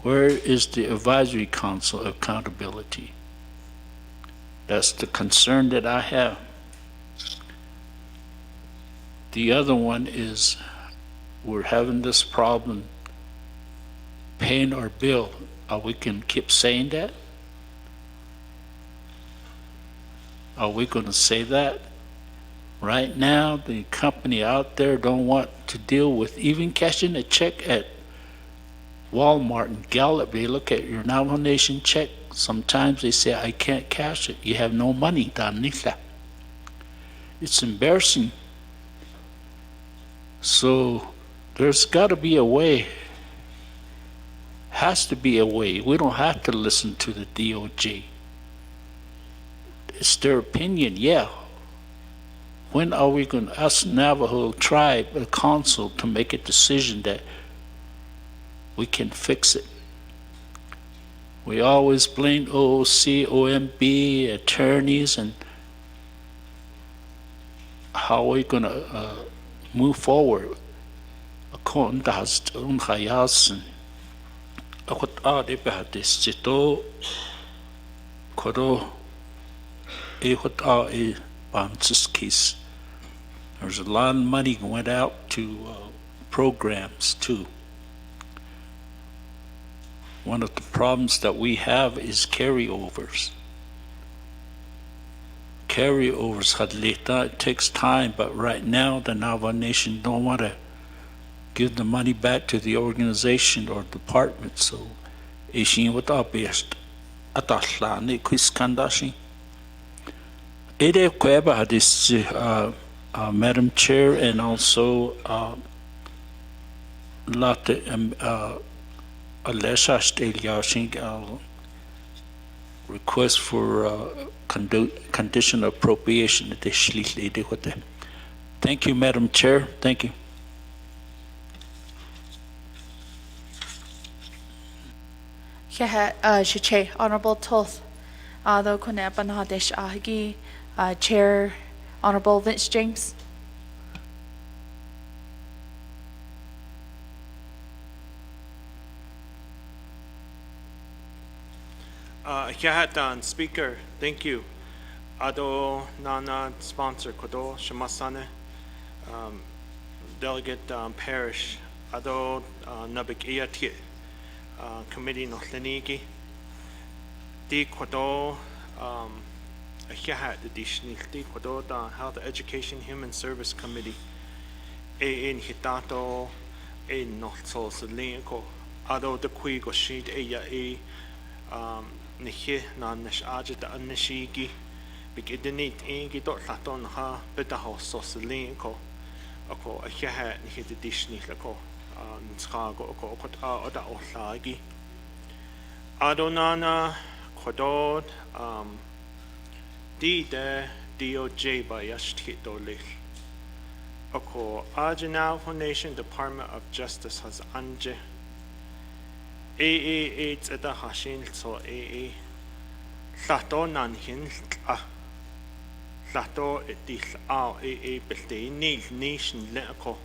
Where is the advisory council accountability? That's the concern that I have. The other one is we're having this problem paying our bill. Are we can keep saying that? Are we going to say that? Right now, the company out there don't want to deal with even cashing a check at Walmart and Gallup. They look at your Navajo Nation check. Sometimes they say, I can't cash it. You have no money, Danisa. It's embarrassing. So there's got to be a way. Has to be a way. We don't have to listen to the DOJ. It's their opinion, yeah. When are we going to ask Navajo tribe, a council, to make a decision that we can fix it? We always blame OOC, OMB, attorneys, and how are we going to move forward? According to Unhayasan, Akot de Bahadistito, Kodo, Ehot Bansis case. There's a lot of money went out to programs too. One of the problems that we have is carryovers. Carryovers, Hadlita, it takes time, but right now the Navajo Nation don't want to give the money back to the organization or department, so Ishin what our best Atashla ne Kwiskandashi. Ede Kweba had this Madam Chair, and also Latte Alesha Steliashing request for condition appropriation. Thank you, Madam Chair. Thank you. Shiche, Honorable Toth, the Kone Banadesh Ahigi, Chair, Honorable Vince James. Yahatan, Speaker, thank you. Ado Nana, sponsor Kodo, Shamasane, Delegate Parish, Ado Naa'bik'iyati, Committee Nohlenigi, Di Kodo, Yahat, the Dishnilti Kodo, the Health Education Human Service Committee, in Hitato, Nohso Selinko, Ado the Quigo Sheet, Nihe Nanish Ajit Anishigi, Bigidinit Ingi dot Laton ha, Betaho Soselinko, Oko, a Yahat, Nihe the Dishnilako, Nskago, Oda Oslagi. Adonana, Kodod, D de DOJ by Yashtit Dolil. Oko, Navajo Nation Department of Justice has Anje. It's at the Hashin, so Lato Nanhin, Lato etis Belte Nation Leco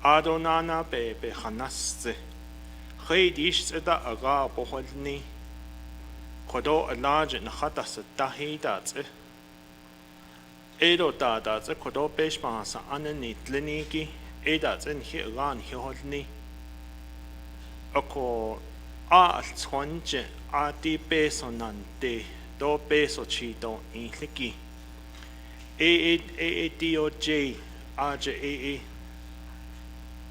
Adonana be Hanaste Heidish at the Aga Bohodni Kodo a large and Hatas Dahi that's it. Edo Dadas a Kodo Beshmas Anani Tliniki, Edas and Hiran Hihodni. Ako Swanche Ati Peso Nante, Do Peso Chito in Hiki. DOJ aja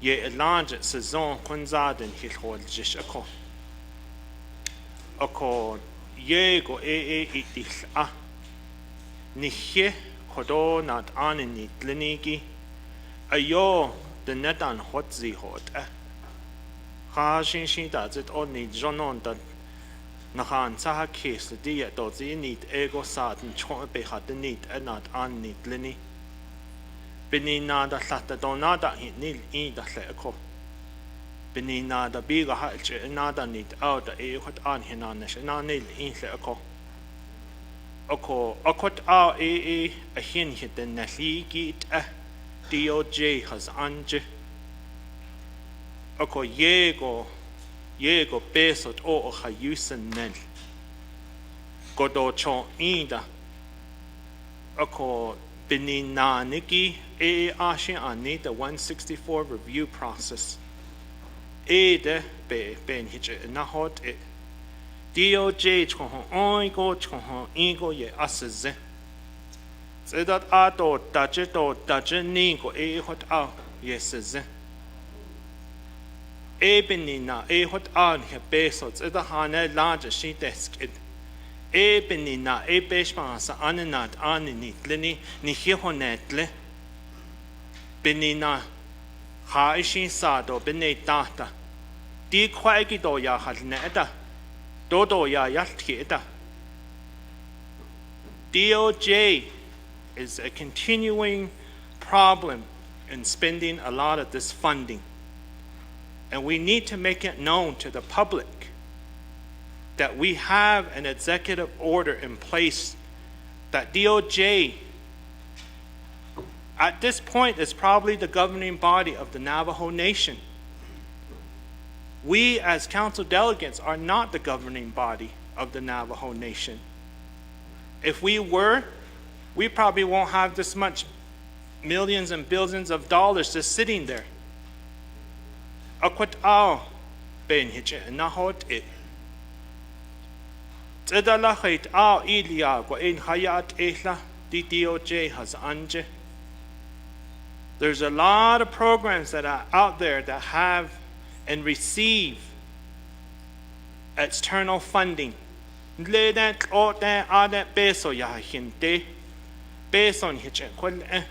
ye elange sezon kunzaden hilhol jish ako ye go itil a nihye kodo nat anini tlinigi ayo the netan hotzi hot ha shin da zit on ni jonon da nahan sa case the dia do zi nit ego saden chon be hat nit nat an nit lini benina da lata donada nil I da le benina da biga halche nada nit out da hot an hinan na nil in le akot a hin hit den naligi DOJ has anje ako yego besot o hayusen nel godo chon ida ako benina niki ashin ani the 164 review process de ben hit na hot DOJ chon chon go ye asze so that ato daje ni go hot out yes ze benina hot on he beso so the hane large she desk benina beshma sa ananat anini lini ni hihonetle benina ha ishin sado benetata di kwaigi do ya halneda dodo ya yaltieta DOJ is a continuing problem in spending a lot of this funding. And we need to make it known to the public that we have an executive order in place that DOJ, at this point, is probably the governing body of the Navajo Nation. We as council delegates are not the governing body of the Navajo Nation. If we were, we probably won't have this much millions and billions of dollars just sitting there. Akwat ao ben hiche na hot it. Tedala hait ao ilia go in hayat ehla DOJ has anje. There's a lot of programs that are out there that have and receive external funding. Le that o that ade peso ya hinte. Beson hiche kwal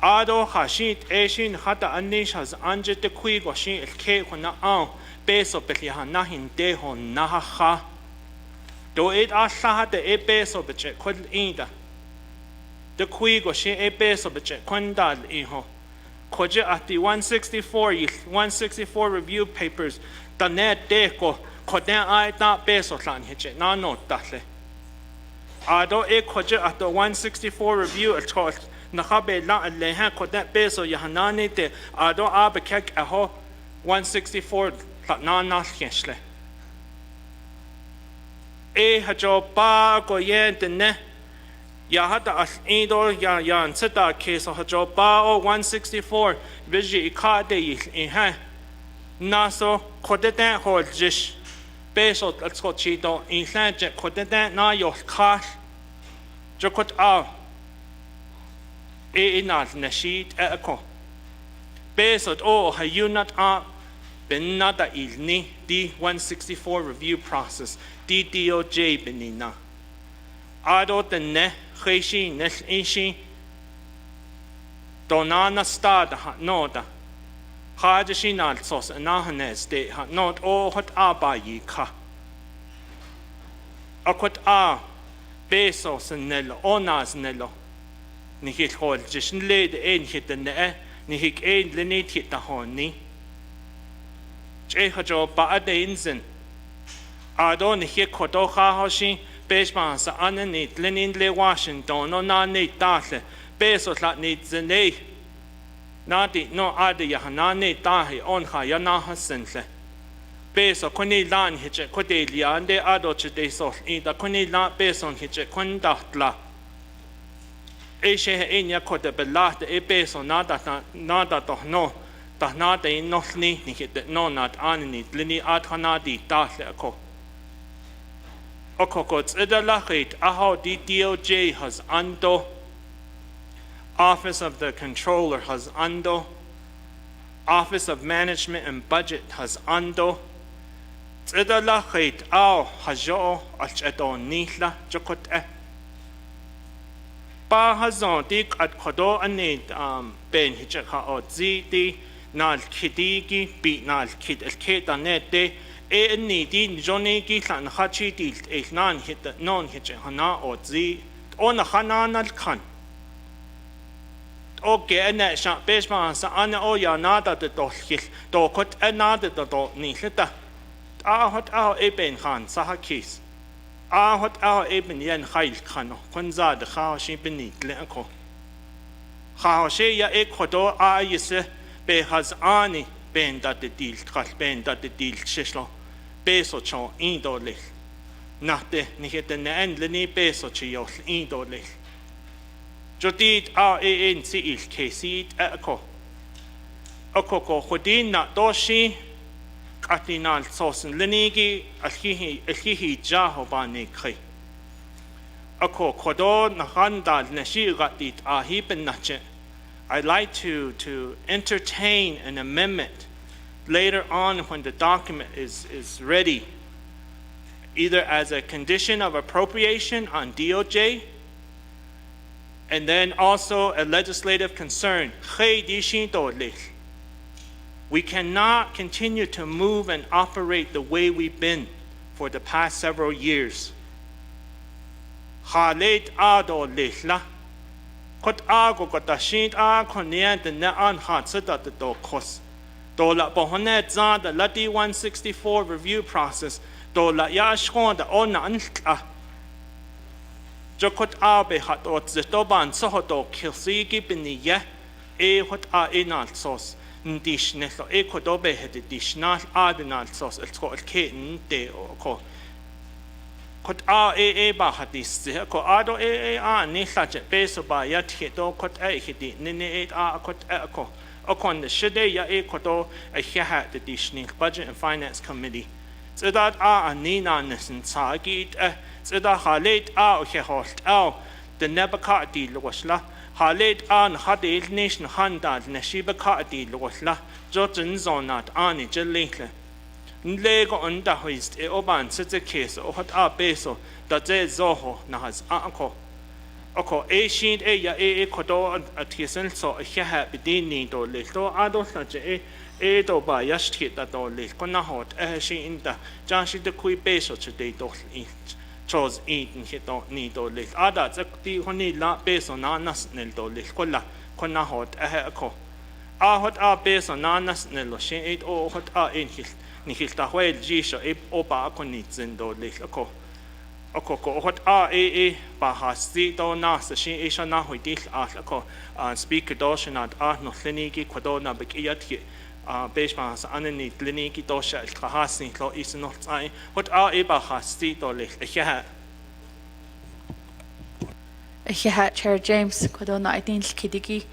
ado hashit eshin hata anish has anje te kui go shin el ke hona au beso petliha nahin de hon naha do it asha de beso beche kwal inda de kui go shin beso beche kwandal iho koje at the 164 review papers the net de ko kodan ai ta beso lan hiche na no tahle ado koje at the 164 review at all nakabe la leha kodan peso yahanani te ado abekek aho 164 na na kesle hajo pa ko yente ne ya hata as ido ya nseta keso hajo pa o 164 viji ikade in ha naso kodete hol jish peso let's go chito in sanje kodete na yo khash jokot a inat nashid eko besot o hayunat a benada ilni the 164 review process DOJ benina ado tenne khishi nes ishi donana stada noda hajashi nal sos nahanes de not o hot abayi ka akot a besos nelo onas nelo ni hit hol just led en hit ne ni hik en lenit hit ta honi che hajo ba adeinzen adon hik kodo ha hoshi besman sa ananit lenin le Washington no na ni tahle besos la ni zene nadi no ade ya na ni tahi on ha ya na hasenle beso koni lan hit kote liande ado chete so ida koni la beson hit kondatla Eshe enya kote belat beso nada to no ta nada in nothni ni hit no not anini lini athanadi tahle ko okokots edalachit aho DOJ has ando Office of the Controller has ando, Office of Management and Budget has ando, Tsidala khait au hajo alcheto nihla jokot Pa hazon dik at kodo anid ben hichaka o ziti nal kidigi bi nal kid el ketanete ni di joni ki lan hachi tilt nan hit non hit hana o zi on hanan al khan okay ene sha besma sa ana o ya nada de dohil do kot anada do ni hita hot ben khan sahakis hot ben yan khail khano konza de khashi beni leko khashi ya ekodo yise be has ani ben dat de deal khal ben dat de deal shishlo beso cho indole nahte ni hete ne endleni beso chi yo indole jodit en si il kesit eko ko khodin na doshi katinal sosen lenigi alhihi jaho bani khay ako khodo na handal nashi gatit ahiben nache. I'd like to entertain an amendment later on when the document is ready, either as a condition of appropriation on DOJ, and then also a legislative concern. We cannot continue to move and operate the way we've been for the past several years. Kot ago kotashint konien de ne anhat sedat de kos. Dola bohonet za the Lati 164 review process. Dola yashkon the ona antla. Jokot abe hat ot zetoban sohodo kilsigi biniye hot inalt sos. Ndish neslo kodobe het dishnal adenalt sos el skol keten de ko. Kot ba hadis ko ado ni sache peso ba ya tito kot hidi ni kot ko okon the shide ya kodo ha the dishni budget and finance committee so that ni na nesen sagit so that halet host the Naa'bik'iyati losla halet hadil nation handal nashibakati losla jotin zonat ani jelikle Lego onda hoist oban sitze case o hot beso da ze zoho na has anko oko shin ya kodo atisen so ha bidini do le to ado sache do ba yashti da do le kona hot shin da jashi de kui beso today do chose in hit do ni do le ada ze ti honi la beso na nas nel do le kola kona hot ko hot beso na nas nel shin o hot in hit ni hilta hwel jisho opa konitzen do leko ko hot ba hasti do nas shi isha na hoidil ko speaker do shnat no kliniki kodo Naa'bik'iyati besmas anani kliniki do sha khasni lo is no tsai hot ba hasti do lek Chair James kodo na itin kidigi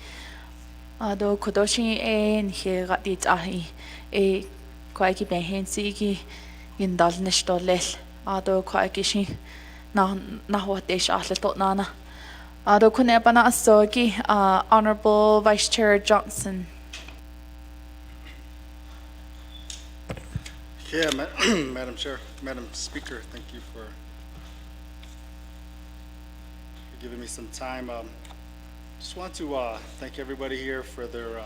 do kodo shi en he gatit Quaiki behen sigi in dalnish dolel ado quaiki shi na what they shall tot nana ado kunebana asogi Honorable Vice Chair Johnson. Yeah, Madam Chair, Madam Speaker, thank you for giving me some time. Just want to thank everybody here for their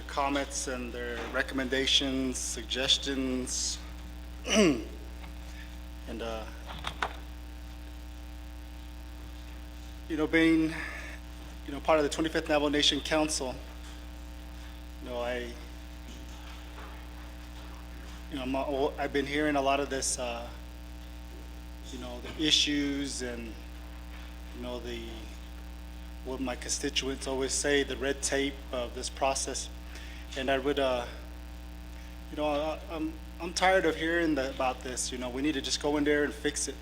comments and their recommendations, suggestions, and being part of the 25th Navajo Nation Council, I've been hearing a lot of this, the issues and what my constituents always say, the red tape of this process. And I would, I'm tired of hearing about this. We need to just go in there and fix it.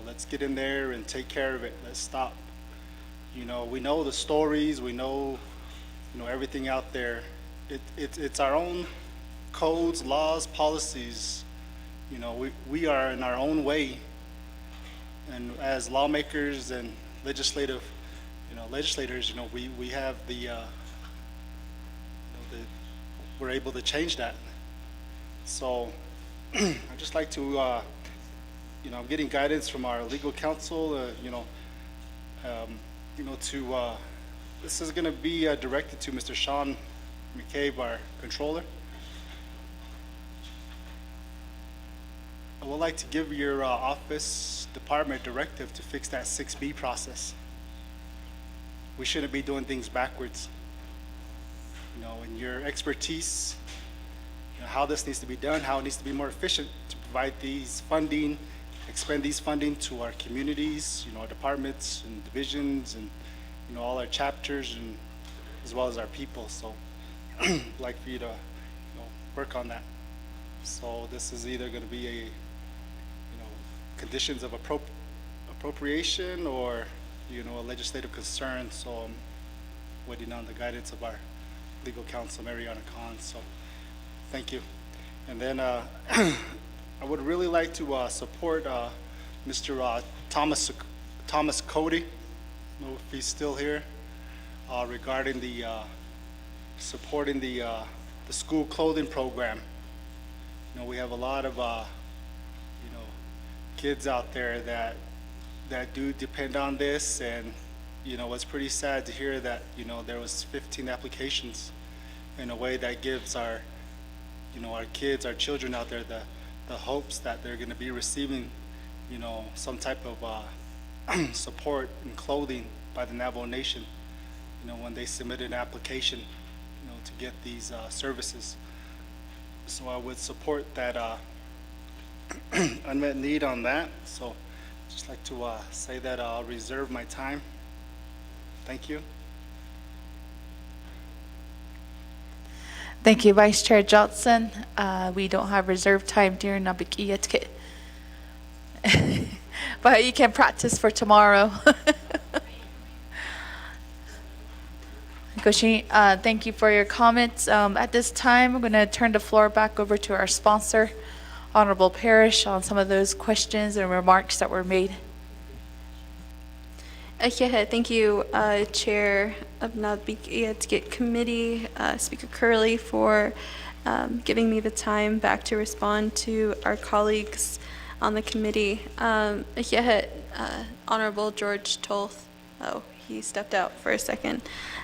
Let's get in there and take care of it. Let's stop. We know the stories. We know, everything out there. It's our own codes, laws, policies. We are in our own way. And as lawmakers and legislators, we have we're able to change that. So I'd just like to, I'm getting guidance from our legal counsel, this is going to be directed to Mr. Sean McCabe, our controller. I would like to give your office department directive to fix that 6B process. We shouldn't be doing things backwards. In your expertise, how this needs to be done, how it needs to be more efficient to provide these funding, expend these funding to our communities, our departments and divisions and, all our chapters and as well as our people. So I'd like for you to, work on that. So this is either going to be a, conditions of appropriation or, a legislative concern. So I'm waiting on the guidance of our legal counsel, Mariana Khan. So thank you. And then I would really like to support Mr. Thomas Cody, I don't know if he's still here, regarding the supporting the school clothing program. We have a lot of kids out there that do depend on this, and it's pretty sad to hear that there was 15 applications, in a way that gives our our kids, our children out there the hopes that they're going to be receiving some type of support and clothing by the Navajo Nation when they submit an application to get these services. So I would support that unmet need on that. So just like to say that I'll reserve my time. Thank you. Thank you, Vice Chair Johnson. We don't have reserved time during Naa'bik'iyati. But you can practice for tomorrow. Goshi, thank you for your comments. At this time, I'm going to turn the floor back over to our sponsor, Honorable Parrish, on some of those questions and remarks that were made. Thank you, Chair of Naa'bik'iyati Committee, Speaker Curley, for giving me the time back to respond to our colleagues on the committee. Honorable George Tolth, he stepped out for a second.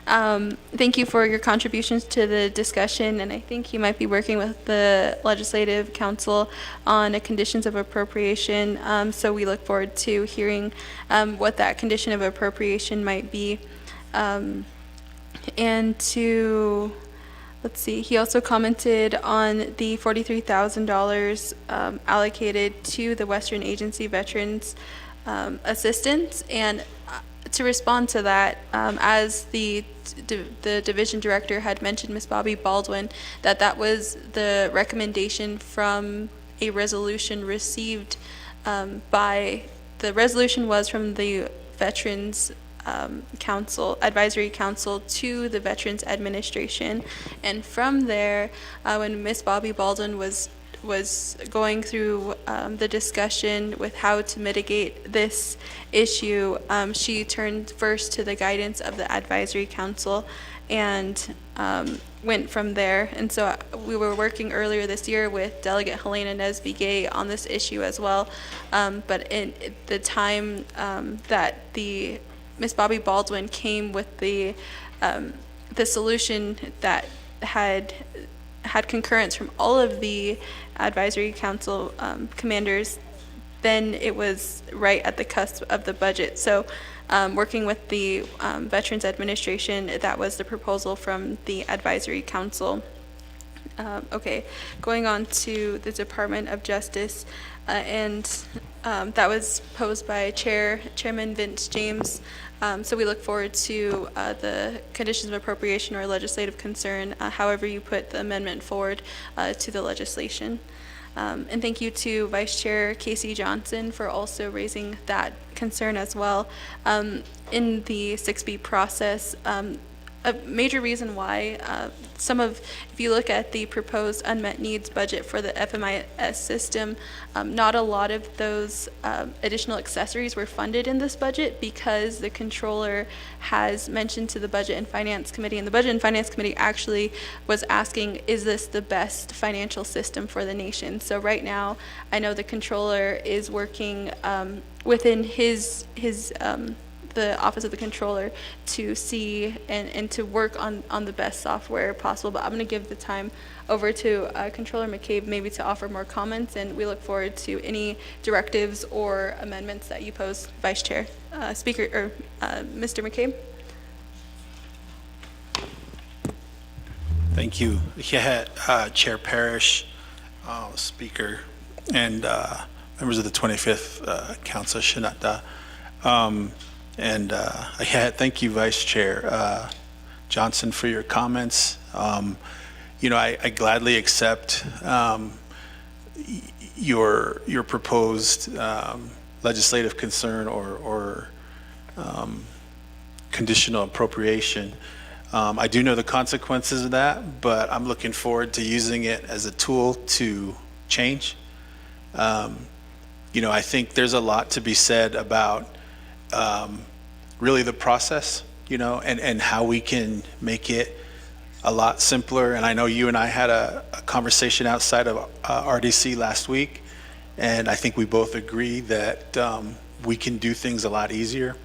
Thank you for your contributions to the discussion, and I think you might be working with the Legislative Council on a conditions of appropriation, so we look forward to hearing what that condition of appropriation might be. And to, let's see, he also commented on the $43,000 allocated to the Western Agency Veterans Assistance, and to respond to that, as the division director had mentioned, Ms. Bobby Baldwin, that was the recommendation from a resolution received the resolution was from the Veterans Council, Advisory Council to the Veterans Administration. And from there, when Ms. Bobby Baldwin was going through the discussion with how to mitigate this issue, she turned first to the guidance of the Advisory Council and went from there. And so we were working earlier this year with Delegate Helena Nesby-Gay on this issue as well. But in the time that Ms. Bobby Baldwin came with the solution that had concurrence from all of the Advisory Council commanders, then it was right at the cusp of the budget. So working with the Veterans Administration, that was the proposal from the Advisory Council. Okay, going on to the Department of Justice, and that was posed by Chairman Vince James. So we look forward to the conditions of appropriation or legislative concern, however you put the amendment forward to the legislation. And thank you to Vice Chair Casey Johnson for also raising that concern as well. In the 6B process, a major reason why if you look at the proposed unmet needs budget for the FMIS system, not a lot of those additional accessories were funded in this budget because the controller has mentioned to the Budget and Finance Committee, and the Budget and Finance Committee actually was asking, is this the best financial system for the nation? So right now, I know the controller is working within the Office of the Controller to see and to work on the best software possible. But I'm going to give the time over to Controller McCabe maybe to offer more comments, and we look forward to any directives or amendments that you pose, Vice Chair. Mr. McCabe? Thank you. Yeah, Chair Parrish, Speaker, and members of the 25th Council, Shinata. Thank you, Vice Chair Johnson, for your comments. I gladly accept your proposed legislative concern or conditional appropriation. I do know the consequences of that, but I'm looking forward to using it as a tool to change. I think there's a lot to be said about really the process, and how we can make it a lot simpler. And I know you and I had a conversation outside of RDC last week, and I think we both agree that we can do things a lot easier.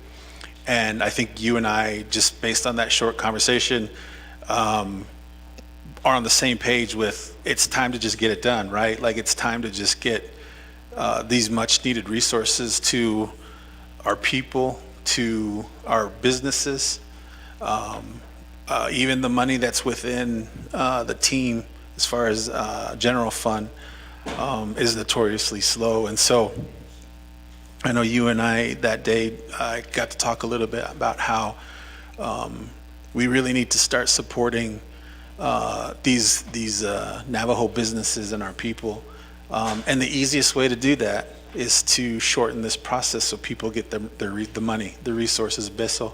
And I think you and I, just based on that short conversation, are on the same page with it's time to just get it done, right? Like, it's time to just get these much needed resources to our people, to our businesses, even the money that's within the team as far as general fund is notoriously slow. And so I know you and I that day got to talk a little bit about how we really need to start supporting these Navajo businesses and our people. And the easiest way to do that is to shorten this process so people get the money, the resources, BISL.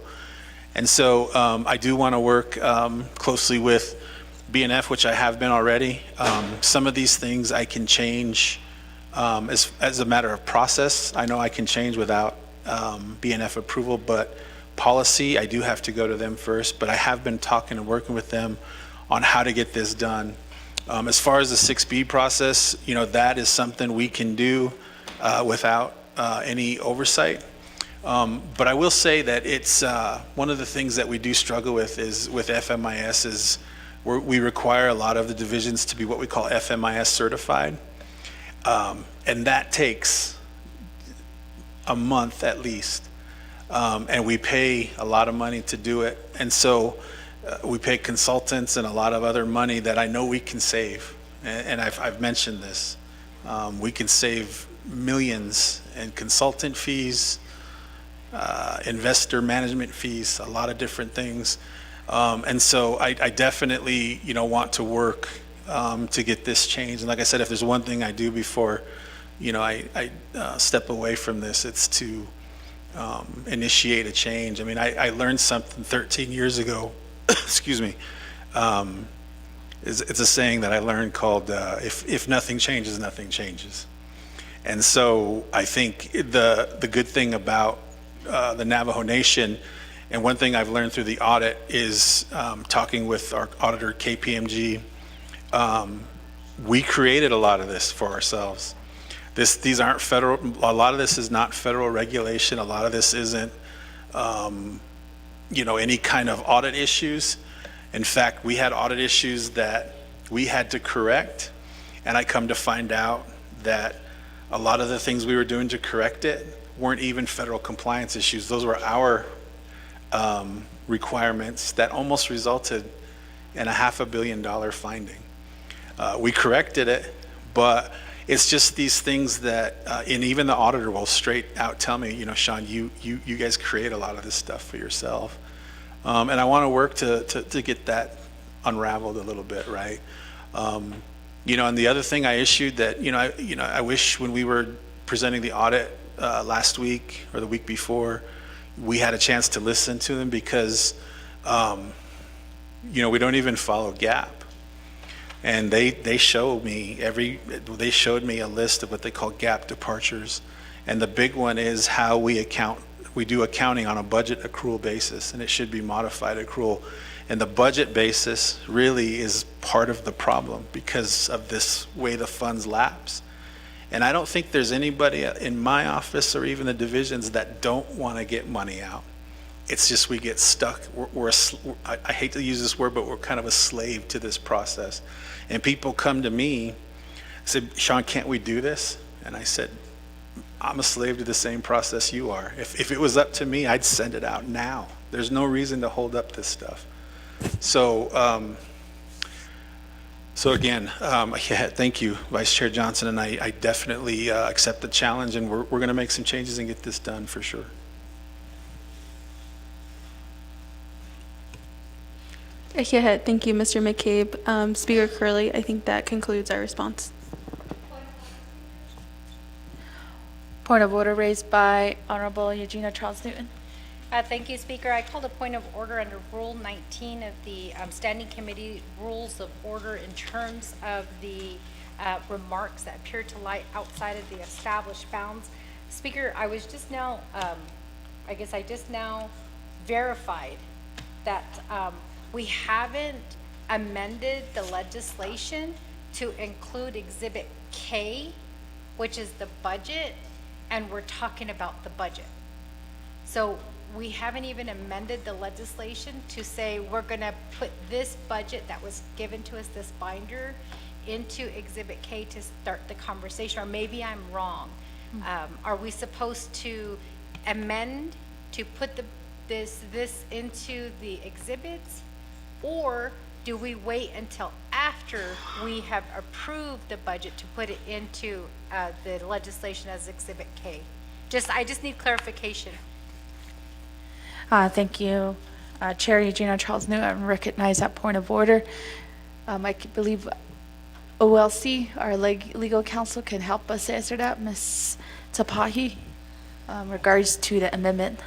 And so I do want to work closely with BNF, which I have been already. Some of these things I can change as a matter of process. I know I can change without BNF approval, but policy, I do have to go to them first. But I have been talking and working with them on how to get this done. As far as the 6B process, that is something we can do without any oversight. But I will say that it's one of the things that we do struggle with is with FMIS is we require a lot of the divisions to be what we call FMIS certified. And that takes a month at least. And we pay a lot of money to do it. And so we pay consultants and a lot of other money that I know we can save. And I've mentioned this. We can save millions in consultant fees, investor management fees, a lot of different things. And so I definitely, want to work to get this changed. And like I said, if there's one thing I do before, I step away from this, it's to initiate a change. I mean, I learned something 13 years ago, excuse me. It's a saying that I learned called, if nothing changes, nothing changes. And so I think the good thing about the Navajo Nation, and one thing I've learned through the audit is talking with our auditor, KPMG, we created a lot of this for ourselves. These aren't federal, a lot of this is not federal regulation. A lot of this isn't, any kind of audit issues. In fact, we had audit issues that we had to correct, and I come to find out that a lot of the things we were doing to correct it weren't even federal compliance issues. Those were our requirements that almost resulted in a $500 million finding. We corrected it, but it's just these things that, and even the auditor will straight out tell me, Sean, you guys create a lot of this stuff for yourself. And I want to work to get that unraveled a little bit, right? And the other thing I issued that, I wish when we were presenting the audit last week or the week before, we had a chance to listen to them, because we don't even follow GAAP. And they showed me a list of what they call GAAP departures. And the big one is how we do accounting on a budget accrual basis, and it should be modified accrual. And the budget basis really is part of the problem because of this way the funds lapse. And I don't think there's anybody in my office or even the divisions that don't want to get money out. It's just we get stuck. I hate to use this word, but we're kind of a slave to this process. And people come to me, say, Sean, can't we do this? And I said, I'm a slave to the same process you are. If it was up to me, I'd send it out now. There's no reason to hold up this stuff. So again, yeah, thank you, Vice Chair Johnson, and I definitely accept the challenge, and we're going to make some changes and get this done for sure. Yeah, thank you, Mr. McCabe. Speaker Curley, I think that concludes our response. Point of order raised by Honorable Eugenia Charles Newton. Thank you, Speaker. I called a point of order under Rule 19 of the Standing Committee Rules of Order in terms of the remarks that appear to lie outside of the established bounds. Speaker, I was just now, I guess I just now verified that we haven't amended the legislation to include Exhibit K, which is the budget, and we're talking about the budget. So we haven't even amended the legislation to say we're going to put this budget that was given to us, this binder, into Exhibit K to start the conversation, or maybe I'm wrong. Are we supposed to amend to put this into the exhibits, or do we wait until after we have approved the budget to put it into the legislation as Exhibit K? I just need clarification. Thank you, Chair Eugenia Charles Newton. I recognize that point of order. I believe OLC, our legal counsel, can help us answer that. Ms. Tapahi, regards to the amendment.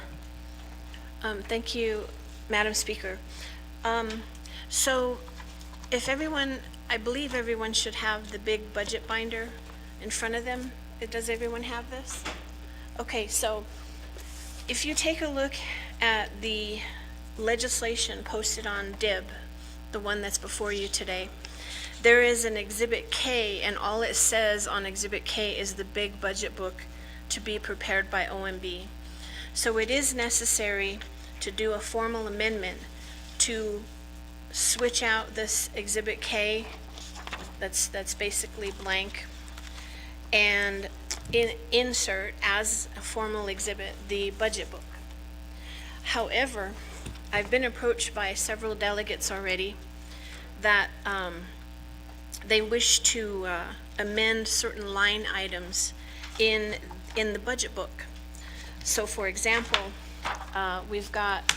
Thank you, Madam Speaker. So if everyone, I believe everyone should have the big budget binder in front of them. Does everyone have this? Okay, so if you take a look at the legislation posted on DIB, the one that's before you today, there is an Exhibit K, and all it says on Exhibit K is the big budget book to be prepared by OMB. So it is necessary to do a formal amendment to switch out this Exhibit K that's basically blank, and insert as a formal exhibit the budget book. However, I've been approached by several delegates already that they wish to amend certain line items in the budget book. So for example, we've got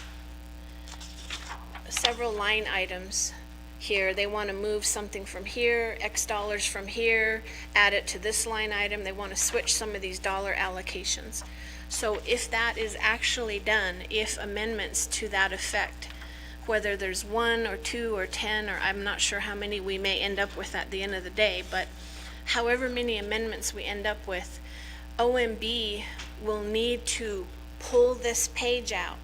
several line items here. They want to move something from here, X dollars from here, add it to this line item. They want to switch some of these dollar allocations. So if that is actually done, if amendments to that effect, whether there's 1 or 2 or 10, or I'm not sure how many we may end up with at the end of the day, but however many amendments we end up with, OMB will need to pull this page out,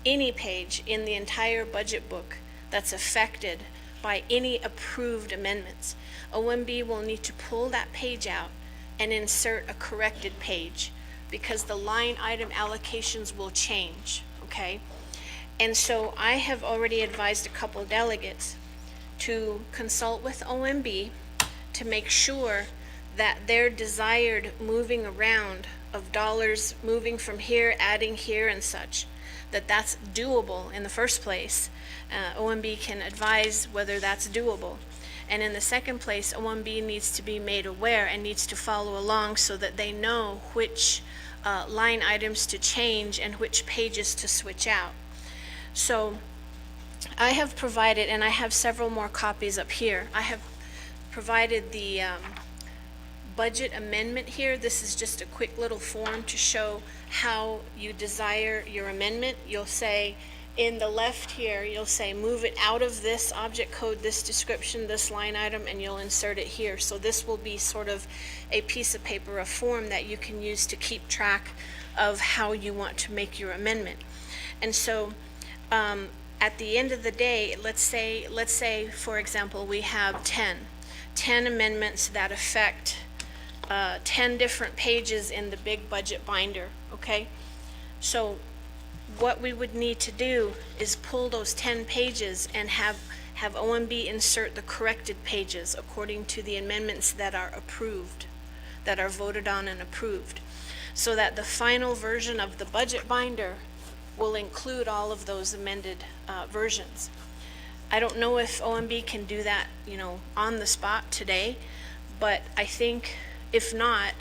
any page in the entire budget book that's affected by any approved amendments. OMB will need to pull that page out and insert a corrected page, because the line item allocations will change, okay? And so I have already advised a couple delegates to consult with OMB to make sure that their desired moving around of dollars, moving from here, adding here and such, that's doable in the first place. OMB can advise whether that's doable. And in the second place, OMB needs to be made aware and needs to follow along so that they know which line items to change and which pages to switch out. So I have provided, and I have several more copies up here, I have provided the budget amendment here. This is just a quick little form to show how you desire your amendment. You'll say in the left here, you'll say, move it out of this object code, this description, this line item, and you'll insert it here. So this will be sort of a piece of paper, a form that you can use to keep track of how you want to make your amendment. And so, at the end of the day, let's say, for example, we have 10 amendments that affect 10 different pages in the big budget binder, okay? So what we would need to do is pull those 10 pages and have OMB insert the corrected pages according to the amendments that are approved, that are voted on and approved, so that the final version of the budget binder will include all of those amended versions. I don't know if OMB can do that, on the spot today, but I think if not,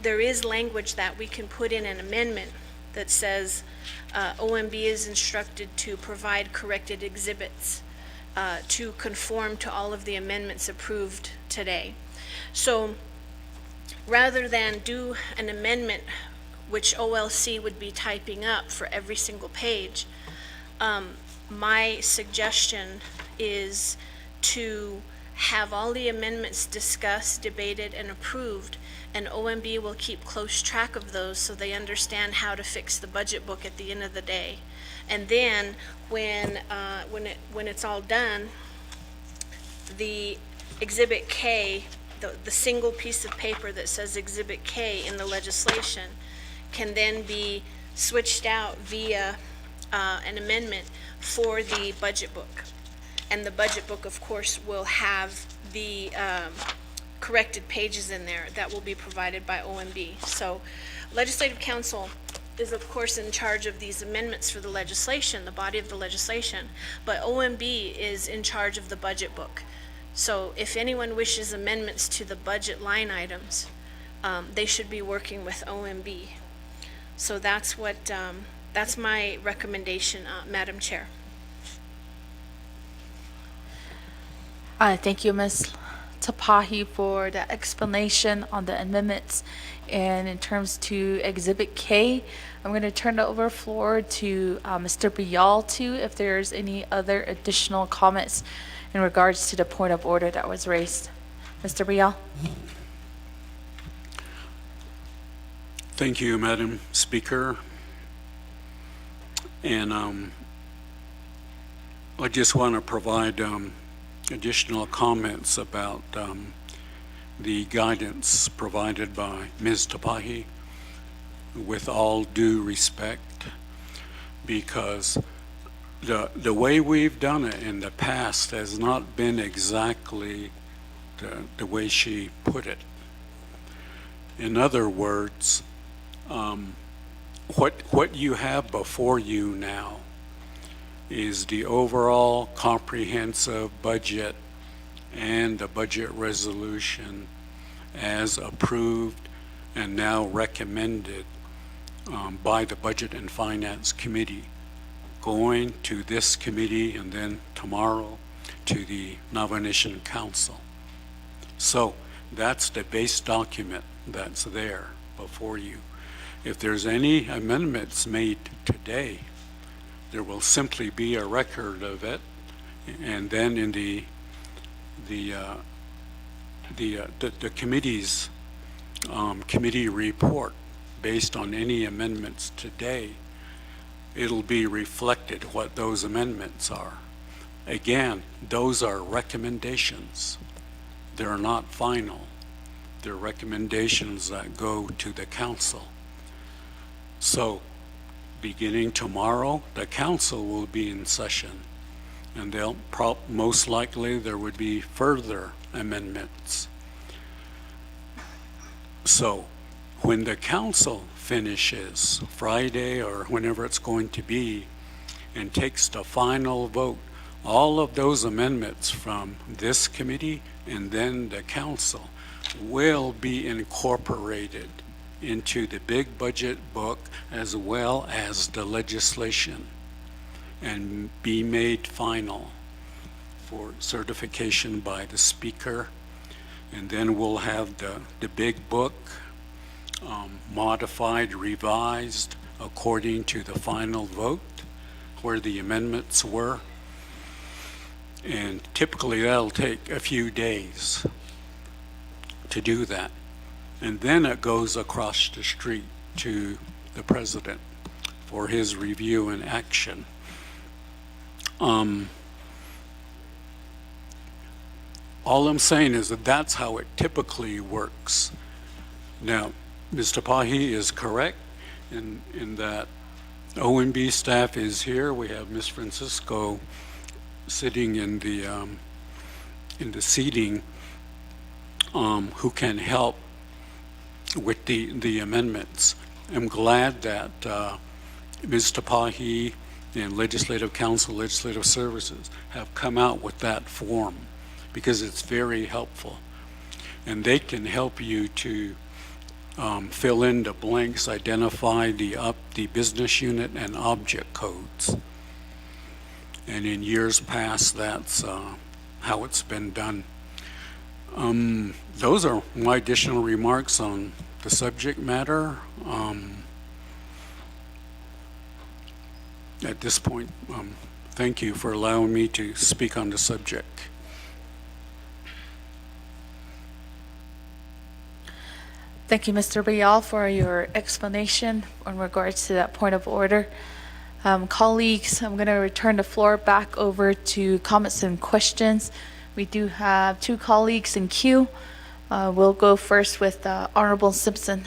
there is language that we can put in an amendment that says OMB is instructed to provide corrected exhibits to conform to all of the amendments approved today. So rather than do an amendment which OLC would be typing up for every single page, my suggestion is to have all the amendments discussed, debated, and approved, and OMB will keep close track of those so they understand how to fix the budget book at the end of the day. And then when it's all done, the Exhibit K, the single piece of paper that says Exhibit K in the legislation, can then be switched out via an amendment for the budget book. And the budget book, of course, will have the corrected pages in there that will be provided by OMB. So Legislative Council is, of course, in charge of these amendments for the legislation, the body of the legislation, but OMB is in charge of the budget book. So if anyone wishes amendments to the budget line items, they should be working with OMB. So that's my recommendation, Madam Chair. Thank you, Ms. Tapahi, for the explanation on the amendments. And in terms to Exhibit K, I'm going to turn the floor to Mr. Bial too, if there's any other additional comments in regards to the point of order that was raised. Mr. Bial? Thank you, Madam Speaker. And I just want to provide additional comments about the guidance provided by Ms. Tapahi, with all due respect, because the way we've done it in the past has not been exactly the way she put it. In other words, what you have before you now is the overall comprehensive budget and the budget resolution as approved and now recommended by the Budget and Finance Committee, going to this committee and then tomorrow to the Nomination Council. So that's the base document that's there before you. If there's any amendments made today, there will simply be a record of it, and then in the committee's committee report, based on any amendments today, it'll be reflected what those amendments are. Again, those are recommendations. They're not final. They're recommendations that go to the council. So, beginning tomorrow, the council will be in session, and they'll most likely there would be further amendments. So, when the council finishes Friday or whenever it's going to be and takes the final vote, all of those amendments from this committee and then the council will be incorporated into the big budget book as well as the legislation and be made final for certification by the speaker. And then we'll have the big book modified, revised according to the final vote where the amendments were. And typically that'll take a few days to do that. And then it goes across the street to the president for his review and action. All I'm saying is that that's how it typically works. Now, Mr. Pahi is correct in that OMB staff is here. We have Ms. Francisco sitting in the seating who can help with the amendments. I'm glad that Ms. Tapahi and Legislative Council, Legislative Services have come out with that form because it's very helpful. And they can help you to fill in the blanks, identify the business unit and object codes. And in years past, that's how it's been done. Those are my additional remarks on the subject matter. At this point, thank you for allowing me to speak on the subject. Thank you, Mr. Rial, for your explanation in regards to that point of order. Colleagues, I'm going to return the floor back over to comments and questions. We do have 2 colleagues in queue. We'll go first with Honorable Simpson.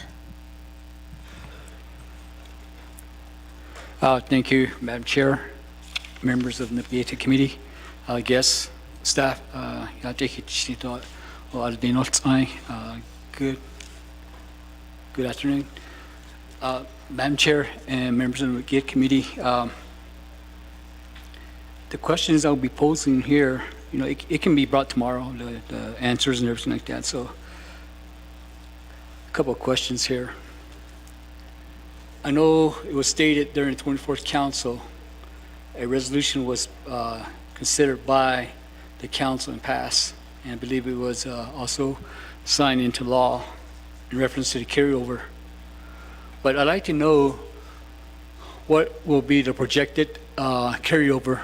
Thank you, Madam Chair, members of the Naa'bik'iyati Committee, guests, staff. Good afternoon. Madam Chair and members of the Naa'bik'iyati Committee, the questions I'll be posing here, it can be brought tomorrow, the answers and everything like that. So a couple of questions here. I know it was stated during the 24th Council, a resolution was considered by the Council and passed, and I believe it was also signed into law in reference to the carryover. But I'd like to know what will be the projected carryover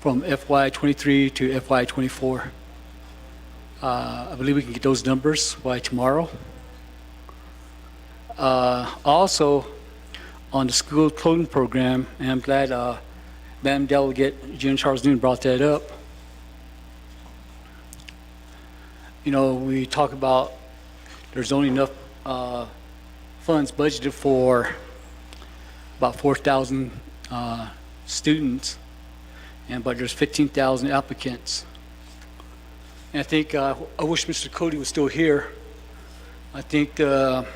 from FY23 to FY24. I believe we can get those numbers by tomorrow. Also, on the school clothing program, and I'm glad Madam Delegate June Charles Noon brought that up. We talk about there's only enough funds budgeted for about 4,000 students, but there's 15,000 applicants. And I think I wish Mr. Cody was still here. I think the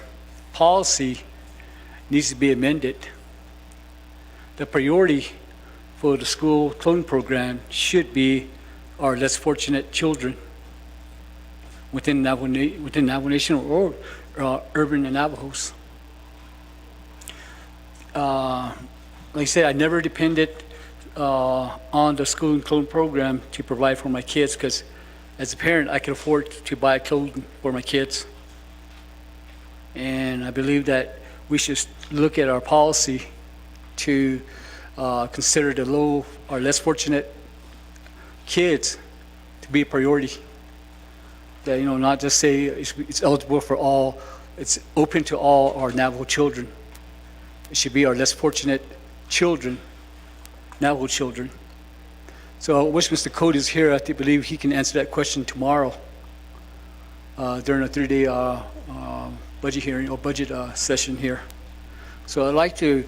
policy needs to be amended. The priority for the school clothing program should be our less fortunate children within Navajo Nation or urban Navajos. Like I said, I never depended on the school and clothing program to provide for my kids because as a parent, I could afford to buy clothing for my kids. And I believe that we should look at our policy to consider the low or less fortunate kids to be a priority. That, not just say it's eligible for all, it's open to all our Navajo children. It should be our less fortunate children, Navajo children. So I wish Mr. Cody is here. I believe he can answer that question tomorrow during a 3-day budget hearing or budget session here. So I'd like to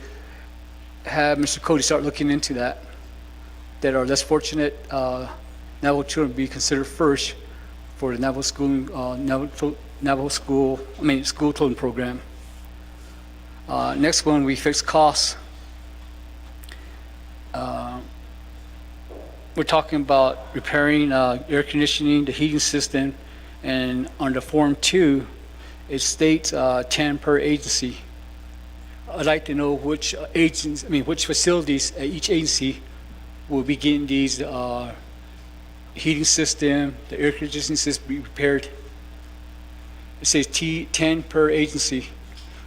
have Mr. Cody start looking into that our less fortunate Navajo children be considered first for the Navajo school clothing program. Next one, we fix costs. We're talking about repairing air conditioning, the heating system, and under Form 2, it states 10 per agency. I'd like to know which facilities at each agency will be getting these heating system, the air conditioning system be repaired. It says 10 per agency.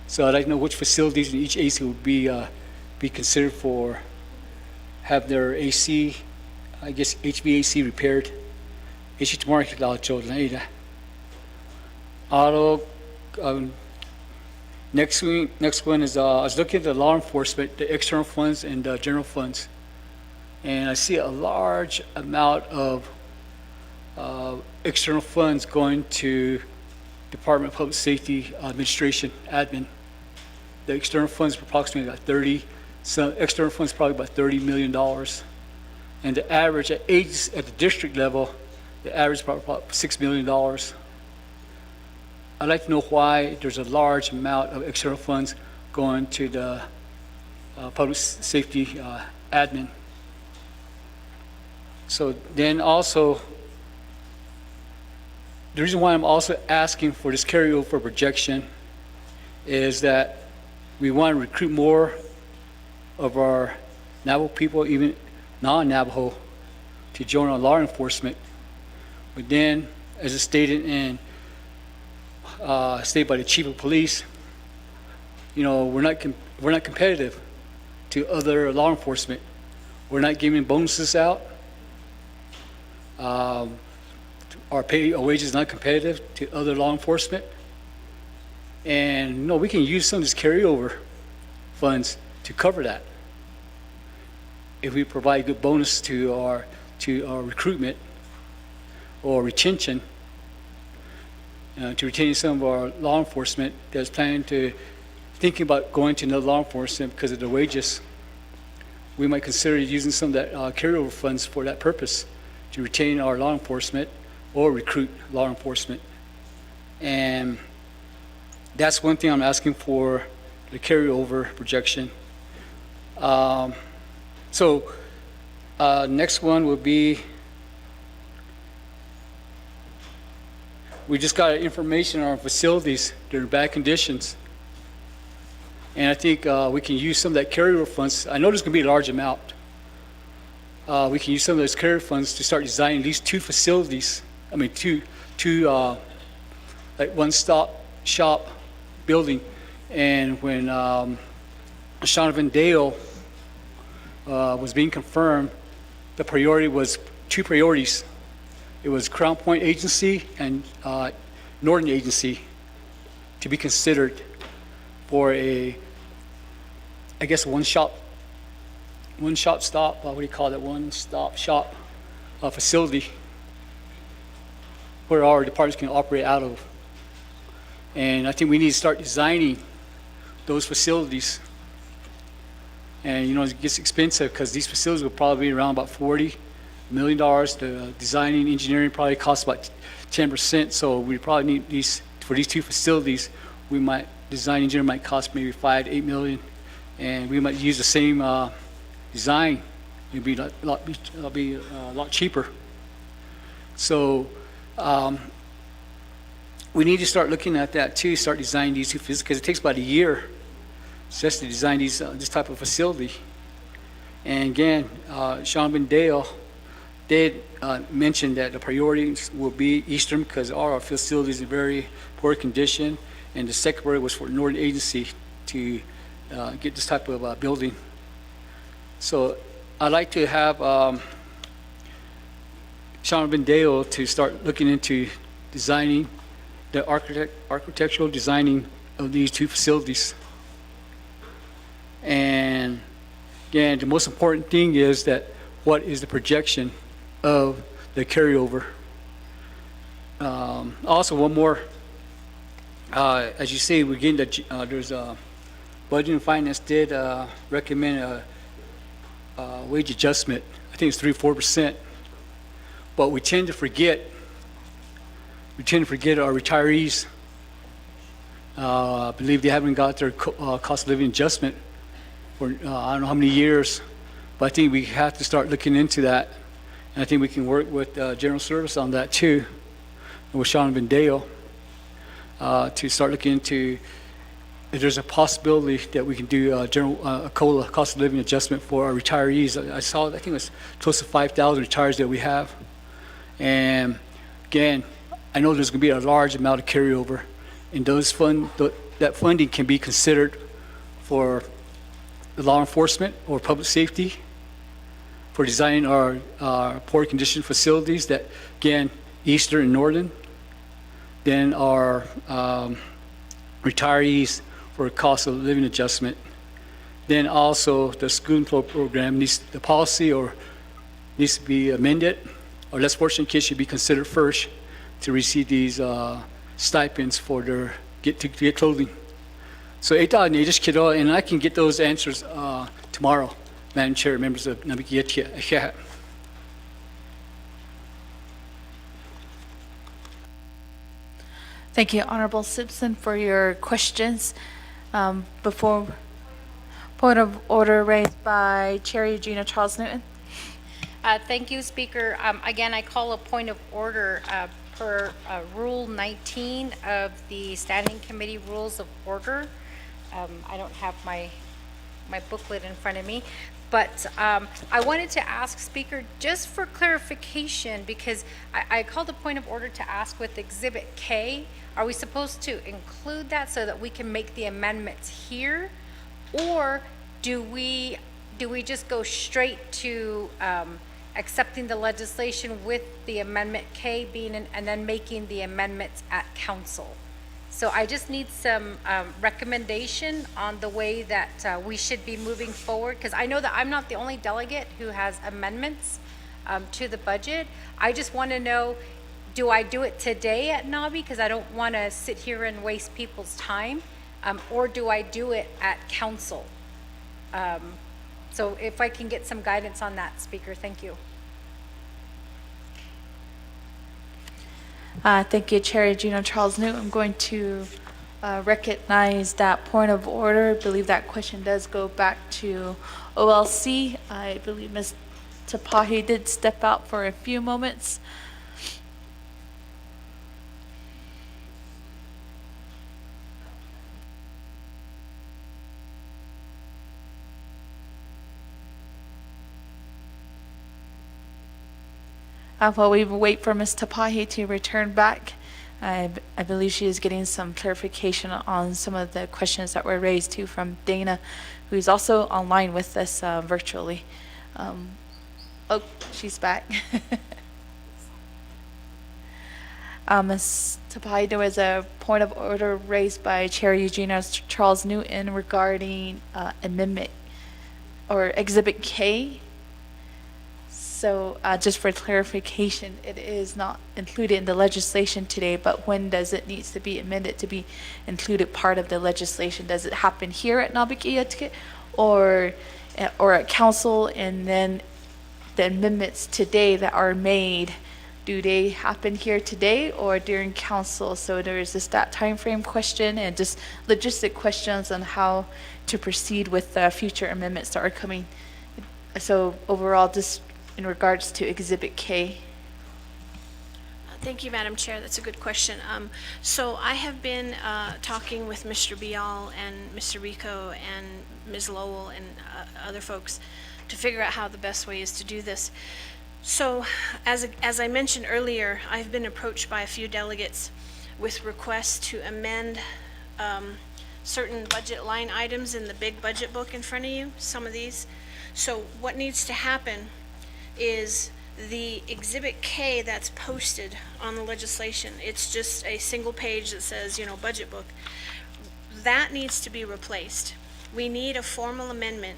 So I'd like to know which facilities in each agency would be considered for have their AC, I guess HVAC repaired. Ishi tomorrow kila cho later. Auto, next one is, I was looking at the law enforcement, the external funds and the general funds. And I see a large amount of external funds going to Department of Public Safety Administration, admin. The external funds are approximately about 30, some external funds probably about $30 million. And the average at the district level, the average is probably about $6 million. I'd like to know why there's a large amount of external funds going to the public safety admin. So then also, the reason why I'm also asking for this carryover projection is that we want to recruit more of our Navajo people, even non-Navajo, to join our law enforcement. But then, as it's stated by the chief of police, you know, we're not competitive to other law enforcement. We're not giving bonuses out. Our wages is not competitive to other law enforcement. And no, we can use some of this carryover funds to cover that. If we provide good bonus to our recruitment or retention, to retain some of our law enforcement that's thinking about going to another law enforcement because of the wages, we might consider using some of that carryover funds for that purpose, to retain our law enforcement or recruit law enforcement. And that's one thing I'm asking for, the carryover projection. Next one would be, we just got information on our facilities. They're in bad conditions. And I think we can use some of that carryover funds. I know there's going to be a large amount. We can use some of those carryover funds to start designing these two facilities. I mean, two like one-stop shop building. And when Sean Dale was being confirmed, the priority was two priorities. It was Crown Point Agency and Northern Agency to be considered for a, I guess, one-stop shop facility where our departments can operate out of. And I think we need to start designing those facilities. And you know, it gets expensive because these facilities will probably be around about $40 million. The designing, engineering probably costs about 10%. So we probably need these, for these two facilities, design engineering might cost maybe $5 to $8 million. And we might use the same design. It'd be a lot cheaper. So we need to start looking at that too, start designing these two facilities, because it takes about a year just to design this type of facility. And again, Sean Dale did mention that the priorities will be Eastern because all our facilities are in very poor condition, and the second priority was for Northern Agency to get this type of building. So I'd like to have Sean Dale to start looking into designing the architectural designing of these two facilities. And again, the most important thing is that what is the projection of the carryover. Also, one more, as you see, we're getting there's a Budget and Finance did recommend a wage adjustment. I think it's 3-4%, but we tend to forget our retirees. I believe they haven't got their cost of living adjustment for I don't know how many years, but I think we have to start looking into that. And I think we can work with General Service on that too, and with Sean Dale to start looking into if there's a possibility that we can do a COLA, cost of living adjustment for our retirees. I think it was close to 5,000 retirees that we have. And again, I know there's going to be a large amount of carryover, and that funding can be considered for the law enforcement or public safety, for designing our poor condition facilities that, again, Eastern and Northern. Then our retirees for a cost of living adjustment. Then also the school flow program the policy needs to be amended. Our less fortunate kids should be considered first to receive these stipends for their get clothing. So and I can get those answers tomorrow, Madam Chair, members of Naa'bik'iyati. Thank you, Honorable Simpson, for your questions. Before point of order raised by Chair Eugenia Charles Newton. Thank you, Speaker. Again, I call a point of order per Rule 19 of the Standing Committee Rules of Order. I don't have my booklet in front of me, but I wanted to ask, Speaker, just for clarification, because I called a point of order to ask with Exhibit K, are we supposed to include that so that we can make the amendments here? Or do we just go straight to accepting the legislation with the Amendment K being and then making the amendments at council? So I just need some recommendation on the way that we should be moving forward, because I know that I'm not the only delegate who has amendments to the budget. I just want to know, do I do it today at NABI, because I don't want to sit here and waste people's time, or do I do it at council? So if I can get some guidance on that, Speaker, thank you. Thank you, Chair Eugenia Charles Newton. I'm going to recognize that point of order. I believe that question does go back to OLC. I believe Ms. Tapahi did step out for a few moments. While we wait for Ms. Tapahi to return back, I believe she is getting some clarification on some of the questions that were raised too from Dana, who is also online with us virtually. Oh, she's back. Ms. Tapahi, there was a point of order raised by Chair Eugenia Charles Newton regarding amendment or Exhibit K. So just for clarification, it is not included in the legislation today, but when does it needs to be amended to be included part of the legislation? Does it happen here at Naa'bik'iyati or at council? And then the amendments today that are made, do they happen here today or during council? So there is just that time frame question and just logistic questions on how to proceed with the future amendments that are coming. So overall, just in regards to Exhibit K. Thank you, Madam Chair. That's a good question. So I have been talking with Mr. Bial and Mr. Rico and Ms. Lowell and other folks to figure out how the best way is to do this. So as I mentioned earlier, I've been approached by a few delegates with requests to amend certain budget line items in the big budget book in front of you, some of these. So what needs to happen is the Exhibit K that's posted on the legislation. It's just a single page that says, budget book. That needs to be replaced. We need a formal amendment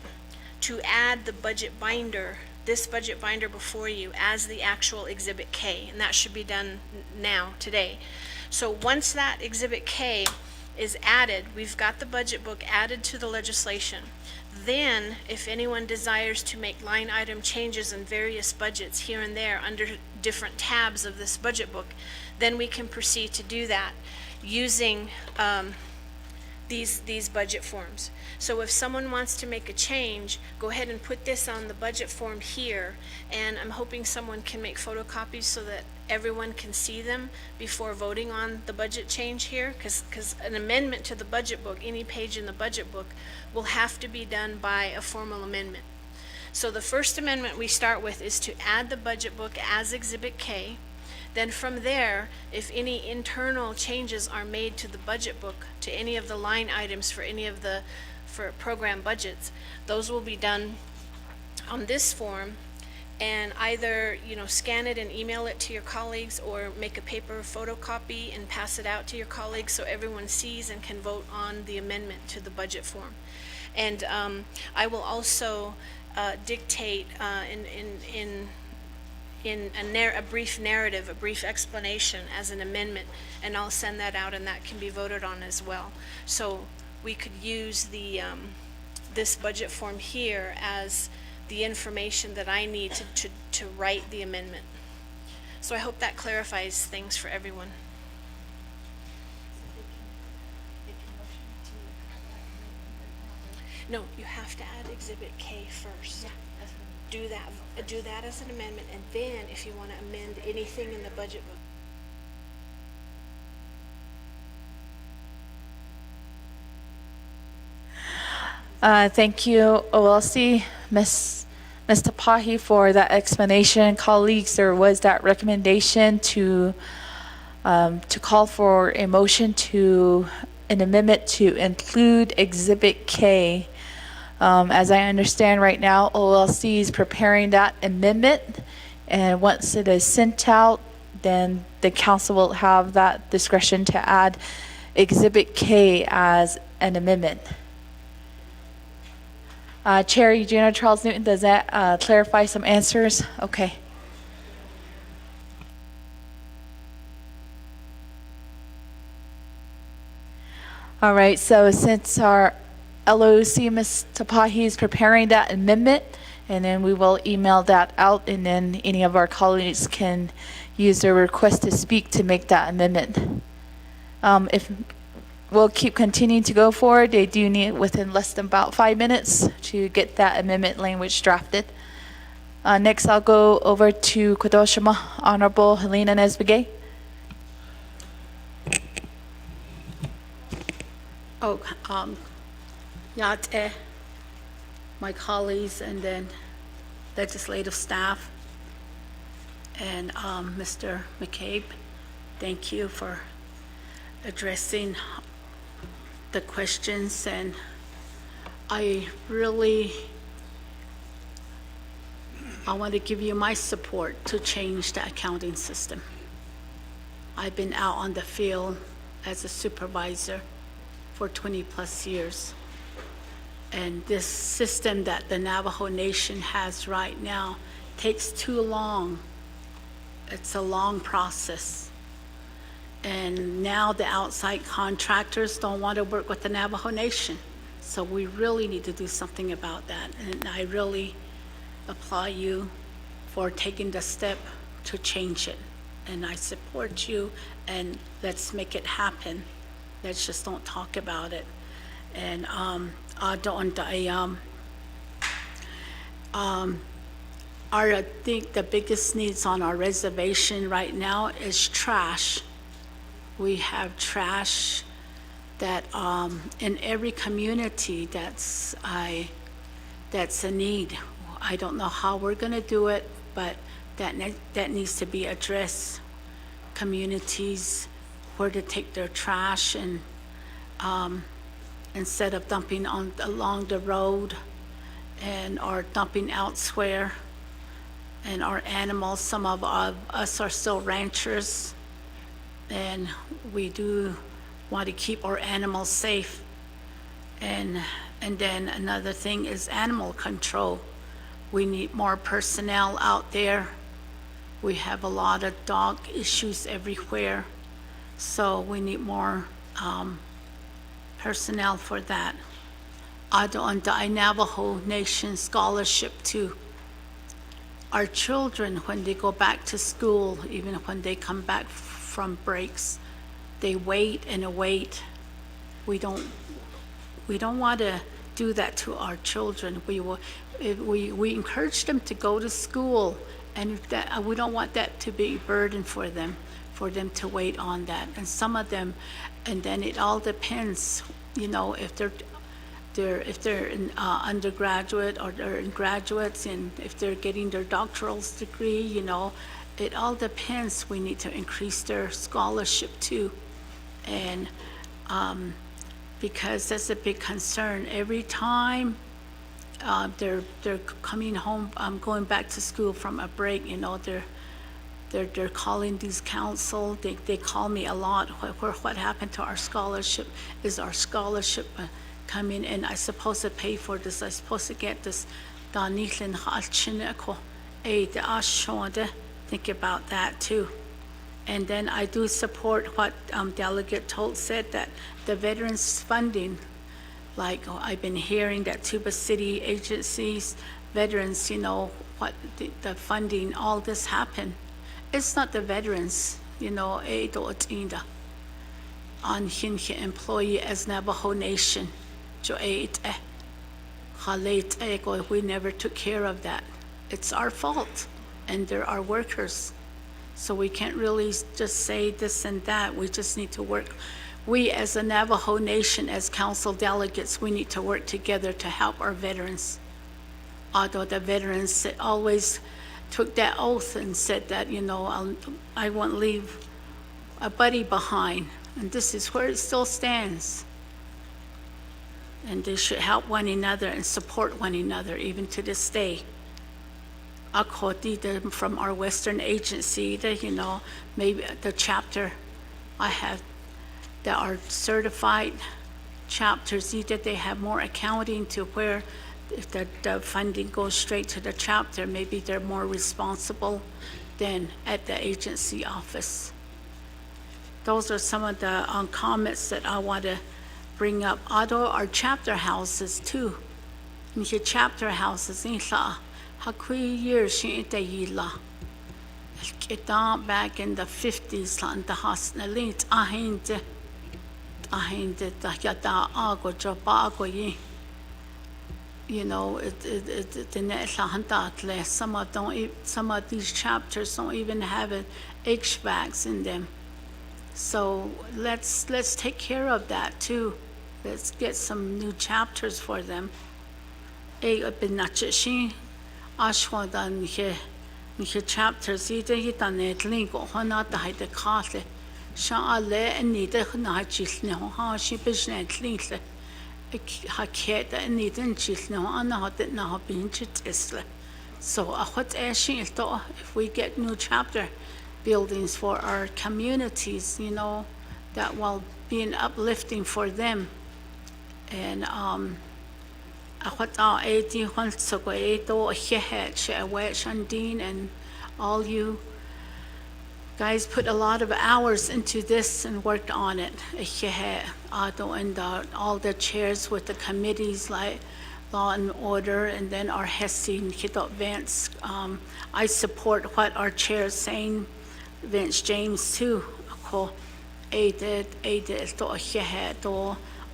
to add the budget binder, this budget binder before you, as the actual Exhibit K, and that should be done now, today. So once that Exhibit K is added, we've got the budget book added to the legislation. Then, if anyone desires to make line item changes in various budgets here and there under different tabs of this budget book, then we can proceed to do that using these budget forms. So if someone wants to make a change, go ahead and put this on the budget form here, and I'm hoping someone can make photocopies so that everyone can see them before voting on the budget change here, because an amendment to the budget book, any page in the budget book, will have to be done by a formal amendment. So the first amendment we start with is to add the budget book as Exhibit K. Then from there, if any internal changes are made to the budget book, to any of the line items for any of for program budgets, those will be done on this form. and either, scan it and email it to your colleagues, or make a paper photocopy and pass it out to your colleagues so everyone sees and can vote on the amendment to the budget form. And I will also dictate in a brief narrative, a brief explanation as an amendment, and I'll send that out, and that can be voted on as well. So we could use this budget form here as the information that I need to write the amendment. So I hope that clarifies things for everyone. No, you have to add Exhibit K first. Do that as an amendment, and then if you want to amend anything in the budget book. Thank you, OLC, Ms. Tapahi, for that explanation. Colleagues, there was that recommendation to call for a motion to an amendment to include Exhibit K. As I understand right now, OLC is preparing that amendment, and once it is sent out, then the council will have that discretion to add Exhibit K as an amendment. Chair Eugenia Charles Newton, does that clarify some answers? Okay. All right, so since our LOC, Ms. Tapahi, is preparing that amendment, and then we will email that out, and then any of our colleagues can use their request to speak to make that amendment. If we'll keep continuing to go forward, they do need within less than about 5 minutes to get that amendment language drafted. Next, I'll go over to Kagoshima, Honorable Helena Naa'bik'iyati. Yate, my colleagues, and then legislative staff, and Mr. McCabe, thank you for addressing the questions, and I want to give you my support to change the accounting system. I've been out on the field as a supervisor for 20 plus years. And this system that the Navajo Nation has right now takes too long. It's a long process. And now the outside contractors don't want to work with the Navajo Nation. So we really need to do something about that. And I really applaud you for taking the step to change it. And I support you, and let's make it happen. Let's just don't talk about it. And I think the biggest needs on our reservation right now is trash. We have trash that in every community that's a need. I don't know how we're going to do it, but that needs to be addressed. Communities, where to take their trash, and instead of dumping along the road or dumping elsewhere. And our animals, some of us are still ranchers, and we do want to keep our animals safe. And then another thing is animal control. We need more personnel out there. We have a lot of dog issues everywhere, so we need more personnel for that. On the Navajo Nation scholarship too. Our children, when they go back to school, even when they come back from breaks, they wait and wait. We don't want to do that to our children. We encourage them to go to school, and we don't want that to be a burden for them to wait on that. And some of them, and then it all depends, if they're in undergraduate or they're in graduates, and if they're getting their doctoral degree, it all depends. We need to increase their scholarship too. And because that's a big concern. Every time they're coming home, going back to school from a break, they're calling these council, they call me a lot, what happened to our scholarship? Is our scholarship coming in? I supposed to pay for this, I supposed to get this. Think about that too. And then I do support what Delegate Tolt said, that the veterans funding, like I've been hearing that Tuba City agencies, veterans, what the funding, all this happened. It's not the veterans, on hinge employee as Navajo Nation. We never took care of that. It's our fault, and they're our workers. So we can't really just say this and that. We just need to work. We as a Navajo Nation, as council delegates, we need to work together to help our veterans. Although the veterans always took that oath and said that, I won't leave a buddy behind. And this is where it still stands. And they should help one another and support one another, even to this day. From our Western agency, maybe the chapter I have that are certified chapters, either they have more accounting to where if the funding goes straight to the chapter, maybe they're more responsible than at the agency office. Those are some of the comments that I want to bring up. Although our chapter houses too, chapter houses, years back in the 50s, some of these chapters don't even have an HVACs in them. So let's take care of that too. Let's get some new chapters for them. Chapters so if we get new chapter buildings for our communities, that will be an uplifting for them. And and all you guys put a lot of hours into this and worked on it. And all the chairs with the committees like Law and Order, and then our HESI and Vance. I support what our chair is saying, Vince James too.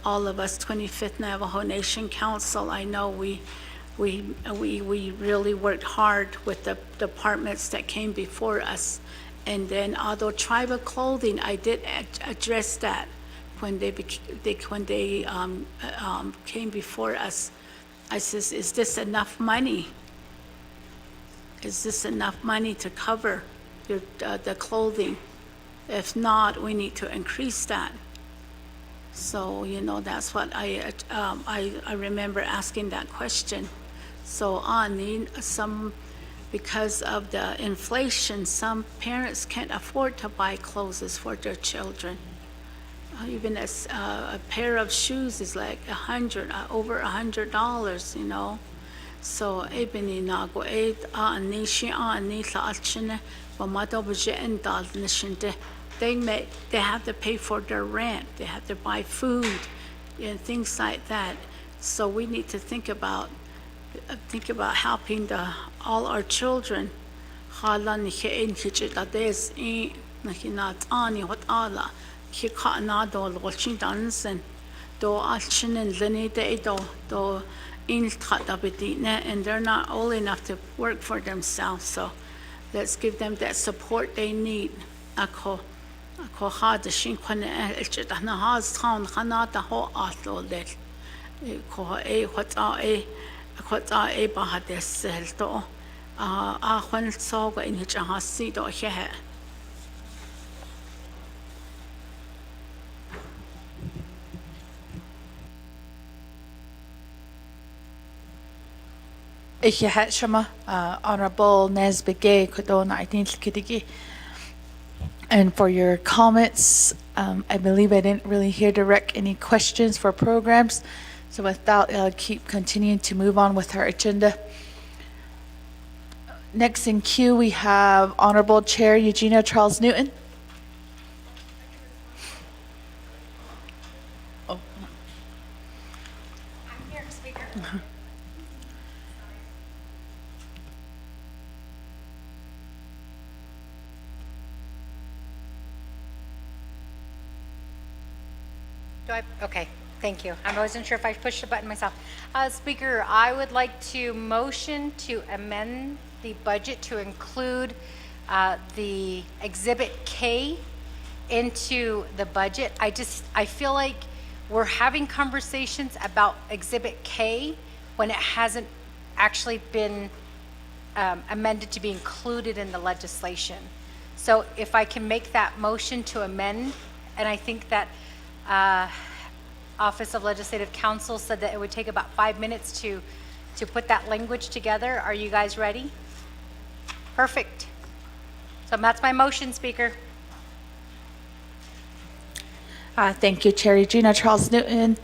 All of us, 25th Navajo Nation Council, I know we really worked hard with the departments that came before us. And then although tribal clothing, I did address that when they came before us. I says, is this enough money? Is this enough money to cover the clothing? If not, we need to increase that. So, that's what I remember asking that question. So because of the inflation, some parents can't afford to buy clothes for their children. Even a pair of shoes is like over $100, So they have to pay for their rent, they have to buy food and things like that. So we need to think about helping all our children. And they're not old enough to work for themselves, so let's give them that support they need. Shama, Honorable Naa'bik'iyati Kodona Kitigi. And for your comments, I believe I didn't really hear direct any questions for programs. So with that, I'll keep continuing to move on with our agenda. Next in queue, we have Honorable Chair Eugenia Charles Newton. Oh. I'm here, Speaker. Okay, thank you. I wasn't sure if I pushed the button myself. Speaker, I would like to motion to amend the budget to include the Exhibit K into the budget. I feel like we're having conversations about Exhibit K when it hasn't actually been amended to be included in the legislation. So if I can make that motion to amend, and I think that Office of Legislative Counsel said that it would take about 5 minutes to put that language together. Are you guys ready? Perfect. So that's my motion, Speaker. Thank you, Chair Eugenia Charles Newton.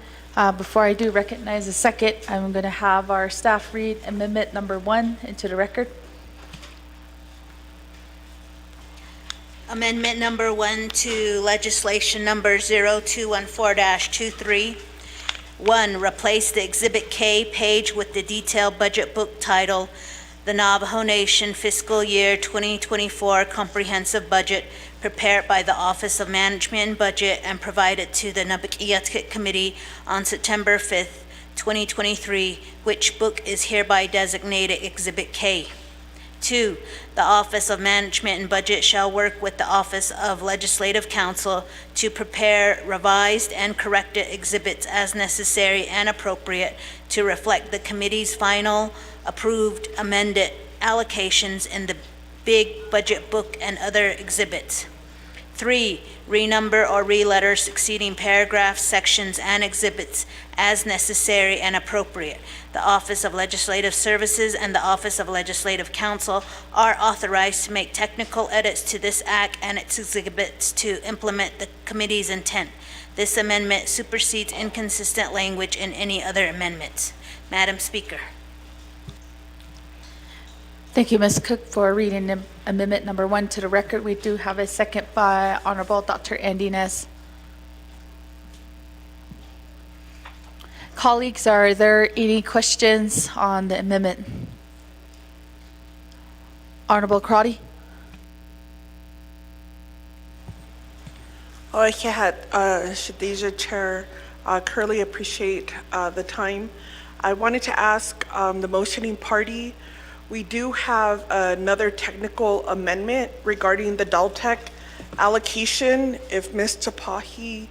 Before I do recognize a second, I'm going to have our staff read Amendment Number 1 into the record. Amendment number 1 to legislation number 0214-23. 1, replace the Exhibit K page with the detailed budget book title, The Navajo Nation Fiscal Year 2024 Comprehensive Budget, prepared by the Office of Management and Budget and provided to the Naa'bik'iyati Committee on September 5th, 2023, which book is hereby designated Exhibit K. 2, the Office of Management and Budget shall work with the Office of Legislative Counsel to prepare revised and corrected exhibits as necessary and appropriate to reflect the committee's final approved amended allocations in the big budget book and other exhibits. 3, renumber or re-letter succeeding paragraphs, sections, and exhibits as necessary and appropriate. The Office of Legislative Services and the Office of Legislative Counsel are authorized to make technical edits to this act and its exhibits to implement the committee's intent. This amendment supersedes inconsistent language in any other amendments. Madam Speaker. Thank you, Ms. Cook, for reading Amendment Number 1 to the record. We do have a second by Honorable Dr. Andy Nez. Colleagues, are there any questions on the amendment? Honorable Crotty? Shadija Chair, Curly, appreciate the time. I wanted to ask the motioning party, we do have another technical amendment regarding the Daltech allocation. If Ms. Tapahi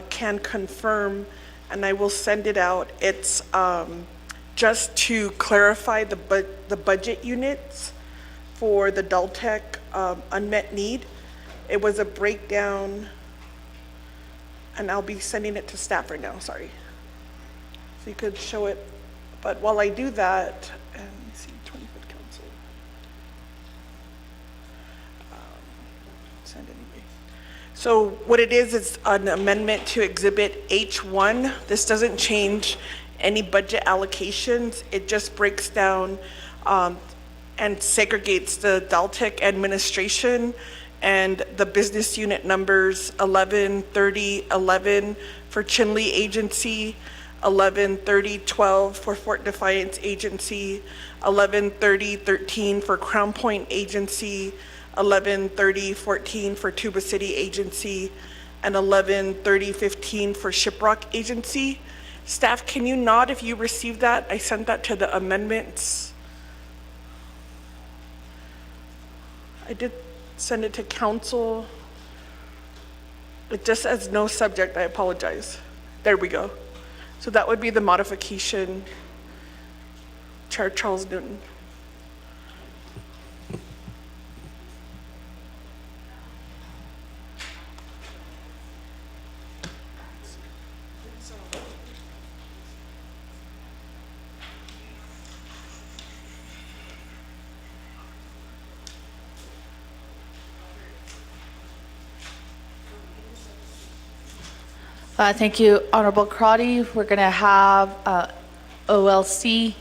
can confirm, and I will send it out, it's just to clarify the budget units for the Daltech unmet need. It was a breakdown, and I'll be sending it to staff right now, sorry. So you could show it, but while I do that, let me see, 25th Council. Send anyway. So what it is an amendment to Exhibit H1. This doesn't change any budget allocations. It just breaks down and segregates the Daltech administration and the business unit numbers 11, 30, 11 for Chinle Agency, 11, 30, 12 for Fort Defiance Agency, 11, 30, 13 for Crown Point Agency, 11, 30, 14 for Tuba City Agency, and 11, 30, 15 for Shiprock Agency. Staff, can you nod if you received that? I sent that to the amendments. I did send it to council. It just says no subject, I apologize. There we go. So that would be the modification, Chair Charles Newton. Thank you, Honorable Crotty. We're going to have OLC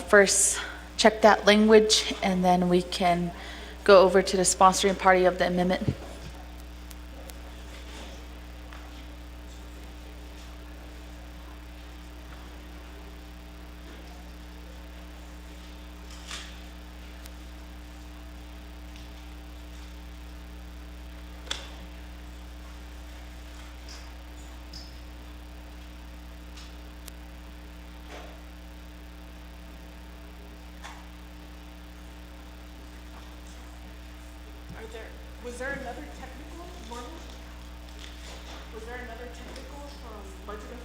first check that language, and then we can go over to the sponsoring party of the amendment. Was there another technical, Marlon? Was there another technical from Budget and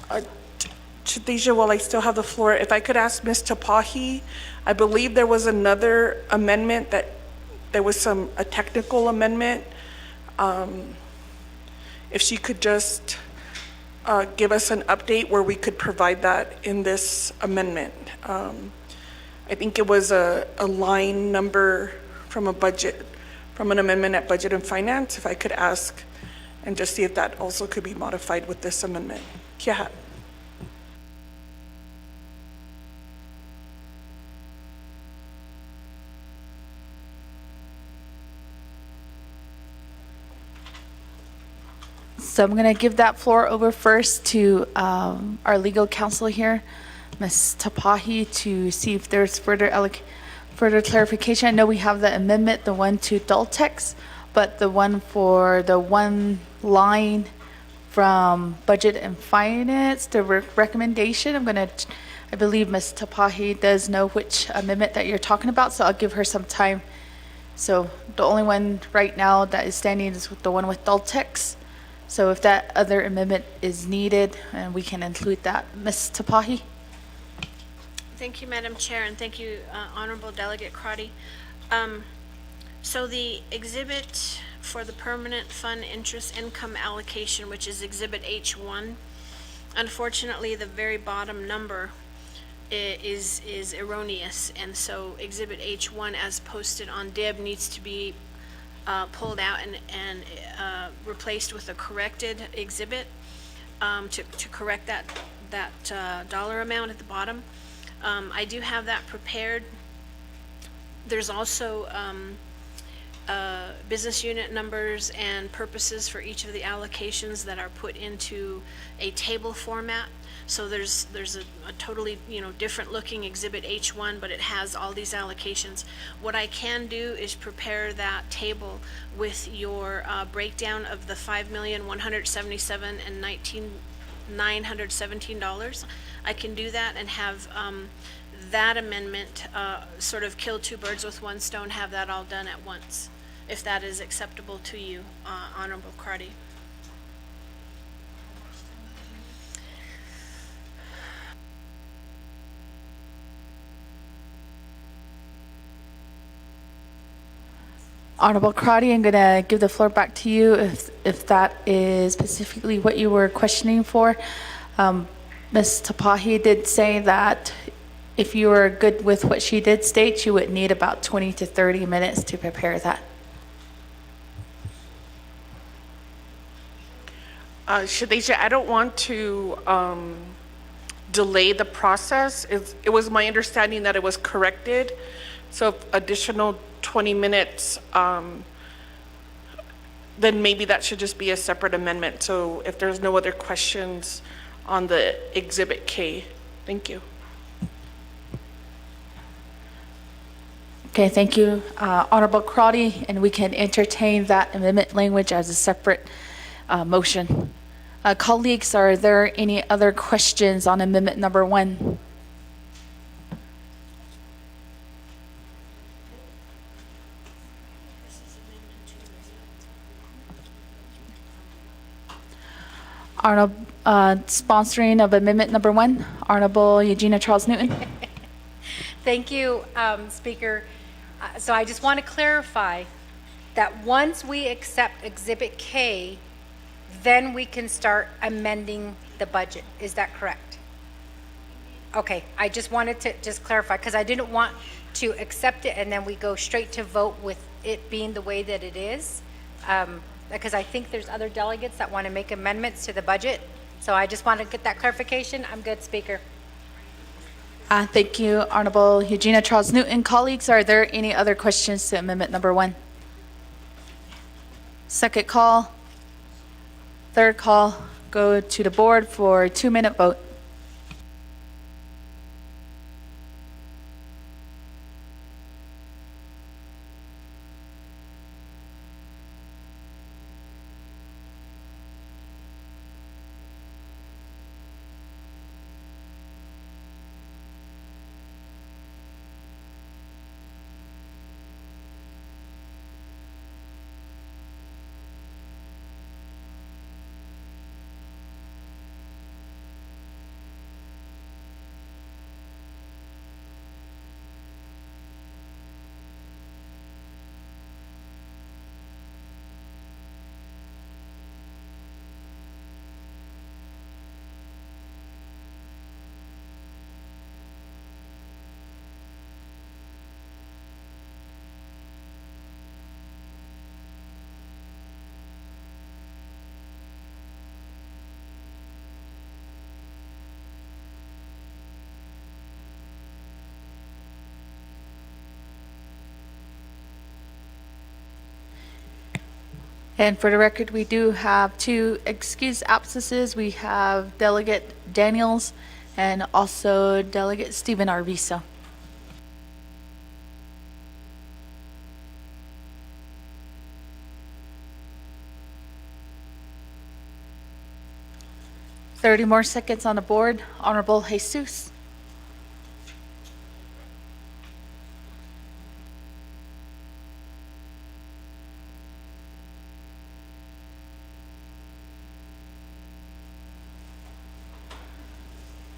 Finance? Chadisha, while I still have the floor, if I could ask Ms. Tapahi, I believe there was another amendment that, there was a technical amendment. If she could just give us an update where we could provide that in this amendment. I think it was a line number from a budget, from an amendment at Budget and Finance, if I could ask and just see if that also could be modified with this amendment. Kiahat. So I'm going to give that floor over first to our legal counsel here, Ms. Tapahi, to see if there's further clarification. I know we have the amendment, the one to dull text, but the one for the one line from Budget and Finance, the recommendation, I believe Ms. Tapahi does know which amendment that you're talking about, so I'll give her some time. So the only one right now that is standing is the one with dull text. So if that other amendment is needed, and we can include that. Ms. Tapahi? Thank you, Madam Chair, and thank you, Honorable Delegate Crotty. So the exhibit for the permanent fund interest income allocation, which is Exhibit H1, unfortunately, the very bottom number is erroneous, and so Exhibit H1 as posted on DIB needs to be pulled out and replaced with a corrected exhibit to correct that dollar amount at the bottom. I do have that prepared. There's also business unit numbers and purposes for each of the allocations that are put into a table format. So there's a totally, different looking Exhibit H1, but it has all these allocations. What I can do is prepare that table with your breakdown of the $5,177,917. I can do that and have that amendment sort of kill two birds with one stone, have that all done at once, if that is acceptable to you, Honorable Crotty. Honorable Crotty, I'm going to give the floor back to you if that is specifically what you were questioning for. Ms. Tapahi did say that if you were good with what she did state, you would need about 20 to 30 minutes to prepare that. Shadisha, I don't want to delay the process. It was my understanding that it was corrected. So if additional 20 minutes, then maybe that should just be a separate amendment. So if there's no other questions on the Exhibit K, thank you. Okay, thank you, Honorable Crotty, and we can entertain that amendment language as a separate motion. Colleagues, are there any other questions on amendment number 1? Honorable, sponsoring of amendment number 1, Honorable Eugenia Charles Newton. Thank you, Speaker. So I just want to clarify that once we accept Exhibit K, then we can start amending the budget. Is that correct? Okay, I just wanted to just clarify because I didn't want to accept it and then we go straight to vote with it being the way that it is. Because I think there's other delegates that want to make amendments to the budget. So I just want to get that clarification. I'm good, Speaker. Thank you, Honorable Eugenia Charles Newton. Colleagues, are there any other questions to Amendment Number 1? Second call, third call, go to the board for a 2-minute vote. And for the record, we do have 2 excused absences. We have Delegate Daniels and also Delegate Stephen Arvizo. "30 more seconds on the board. Honorable Jesus.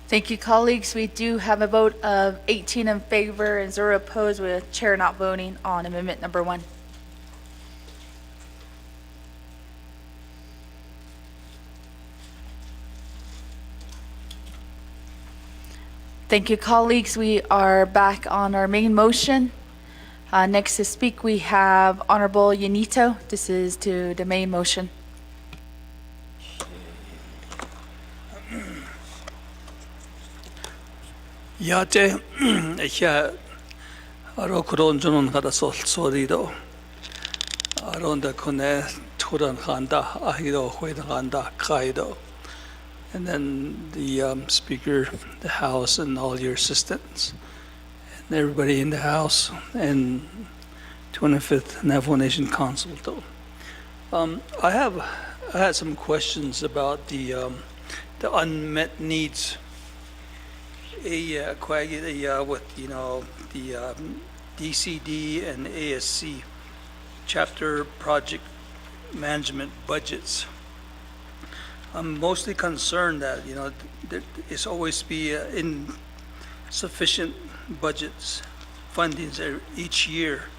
Thank you, colleagues. We do have a vote of 18 in favor and 0 opposed, with Chair not voting on Amendment Number 1. Thank you, colleagues. We are back on our main motion. Next to speak, we have Honorable Yanito. This is to the main motion. 야제 이야 아로 그런 저는 가다 소리도 아론다 코네 토란 간다 아히도 회다 간다 카이도. And then the Speaker, the House, and all your assistants, and everybody in the House, and 25th Navajo Nation Council. I had some questions about the unmet needs. With the DCD and ASC chapter project management budgets. I'm mostly concerned that there is always be insufficient budgets fundings each year.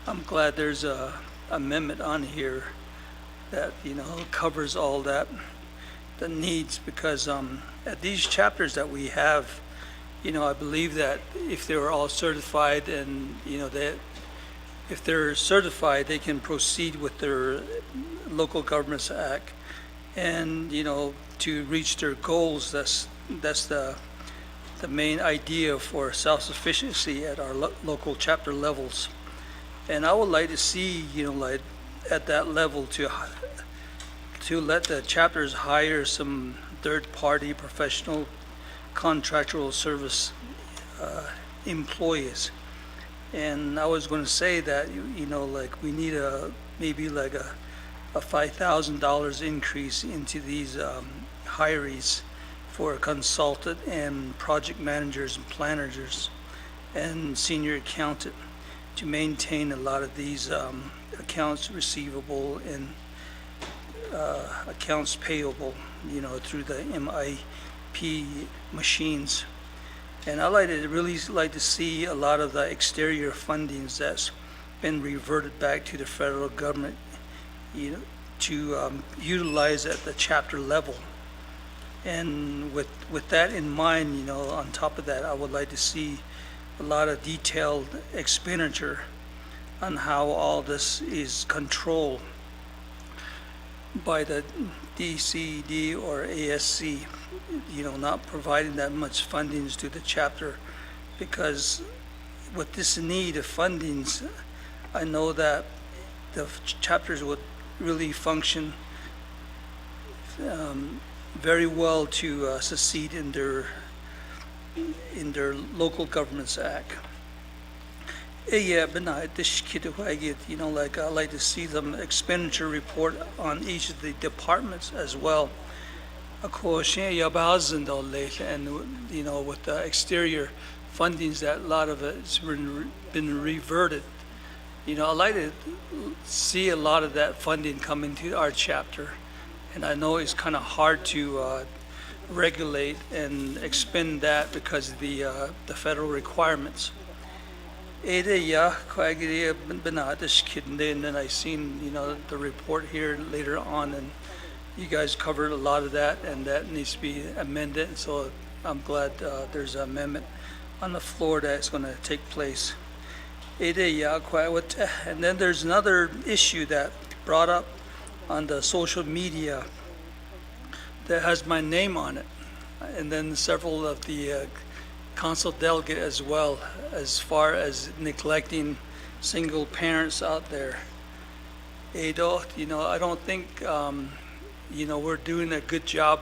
I'm glad there's a amendment on here that covers all that, the needs, because at these chapters that we have, I believe that if they were all certified and that if they're certified, they can proceed with their Local Governments Act and to reach their goals. That's the main idea for self-sufficiency at our local chapter levels. And I would like to see like at that level to let the chapters hire some third-party professional contractual service employees. And I was going to say that like we need maybe like a $5,000 increase into these hirees for a consultant and project managers and planners and senior accountant to maintain a lot of these accounts receivable and accounts payable, through the MIP machines. And I really like to see a lot of the exterior fundings that's been reverted back to the federal government, to utilize at the chapter level. And with that in mind, on top of that, I would like to see a lot of detailed expenditure on how all this is controlled by the DCD or ASC, not providing that much fundings to the chapter, because with this need of fundings, I know that the chapters would really function very well to succeed in their local governments act. Yeah, but not this kid who I get, like I like to see them expenditure report on each of the departments as well. Of course, and with the exterior fundings, that a lot of it has been reverted. I like to see a lot of that funding come into our chapter, and I know it's kind of hard to regulate and expend that because of the federal requirements. And then I seen the report here later on, and you guys covered a lot of that, and that needs to be amended. And so I'm glad there's an amendment on the floor that's going to take place. And then there's another issue that brought up on the social media that has my name on it, and then several of the council delegate as well, as far as neglecting single parents out there. I don't think we're doing a good job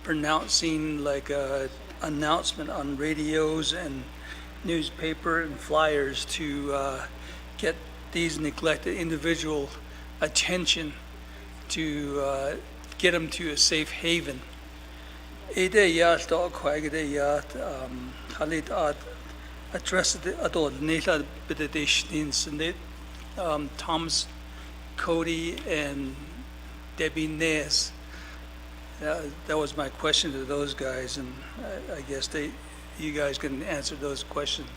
pronouncing like a announcement on radios and newspaper and flyers to get these neglected individual attention to get them to a safe haven. Addressed Thomas Cody and Debbie Ness. That was my question to those guys, and I guess you guys can answer those questions.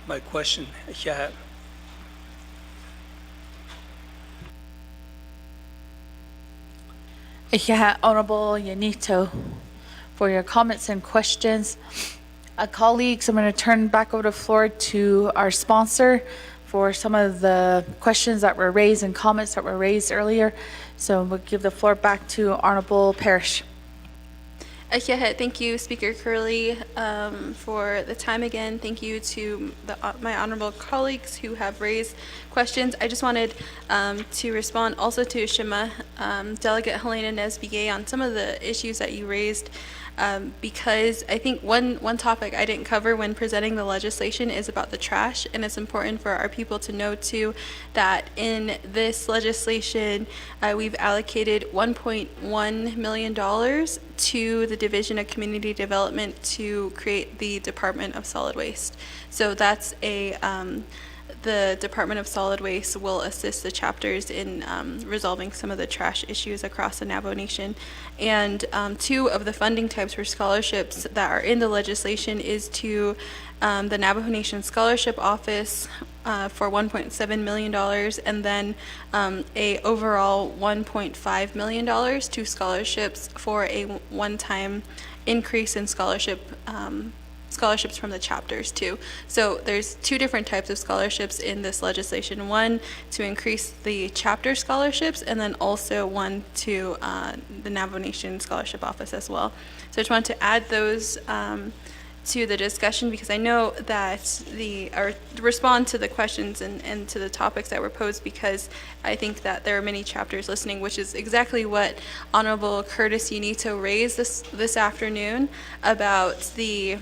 My question. Honorable Yanito, for your comments and questions. Colleagues, I'm going to turn back over the floor to our sponsor for some of the questions that were raised and comments that were raised earlier. So we'll give the floor back to Honorable Parrish. Thank you, Speaker Curley, for the time again. Thank you to my honorable colleagues who have raised questions. I just wanted to respond also to Shima, Delegate Helena Nesbiye, on some of the issues that you raised, because I think one topic I didn't cover when presenting the legislation is about the trash, and it's important for our people to know too that in this legislation we've allocated $1.1 million to the Division of Community Development to create the Department of Solid Waste. So that's the Department of Solid Waste will assist the chapters in resolving some of the trash issues across the Navajo Nation. And two of the funding types for scholarships that are in the legislation is to the Navajo Nation Scholarship Office for $1.7 million, and then a overall $1.5 million to scholarships for a one-time increase in scholarships from the chapters too. So there's two different types of scholarships in this legislation. One to increase the chapter scholarships, and then also one to the Navajo Nation Scholarship Office as well. So I just wanted to add those to the discussion, because I know that respond to the questions and to the topics that were posed, because I think that there are many chapters listening, which is exactly what Honorable Curtis Unito raised this afternoon about the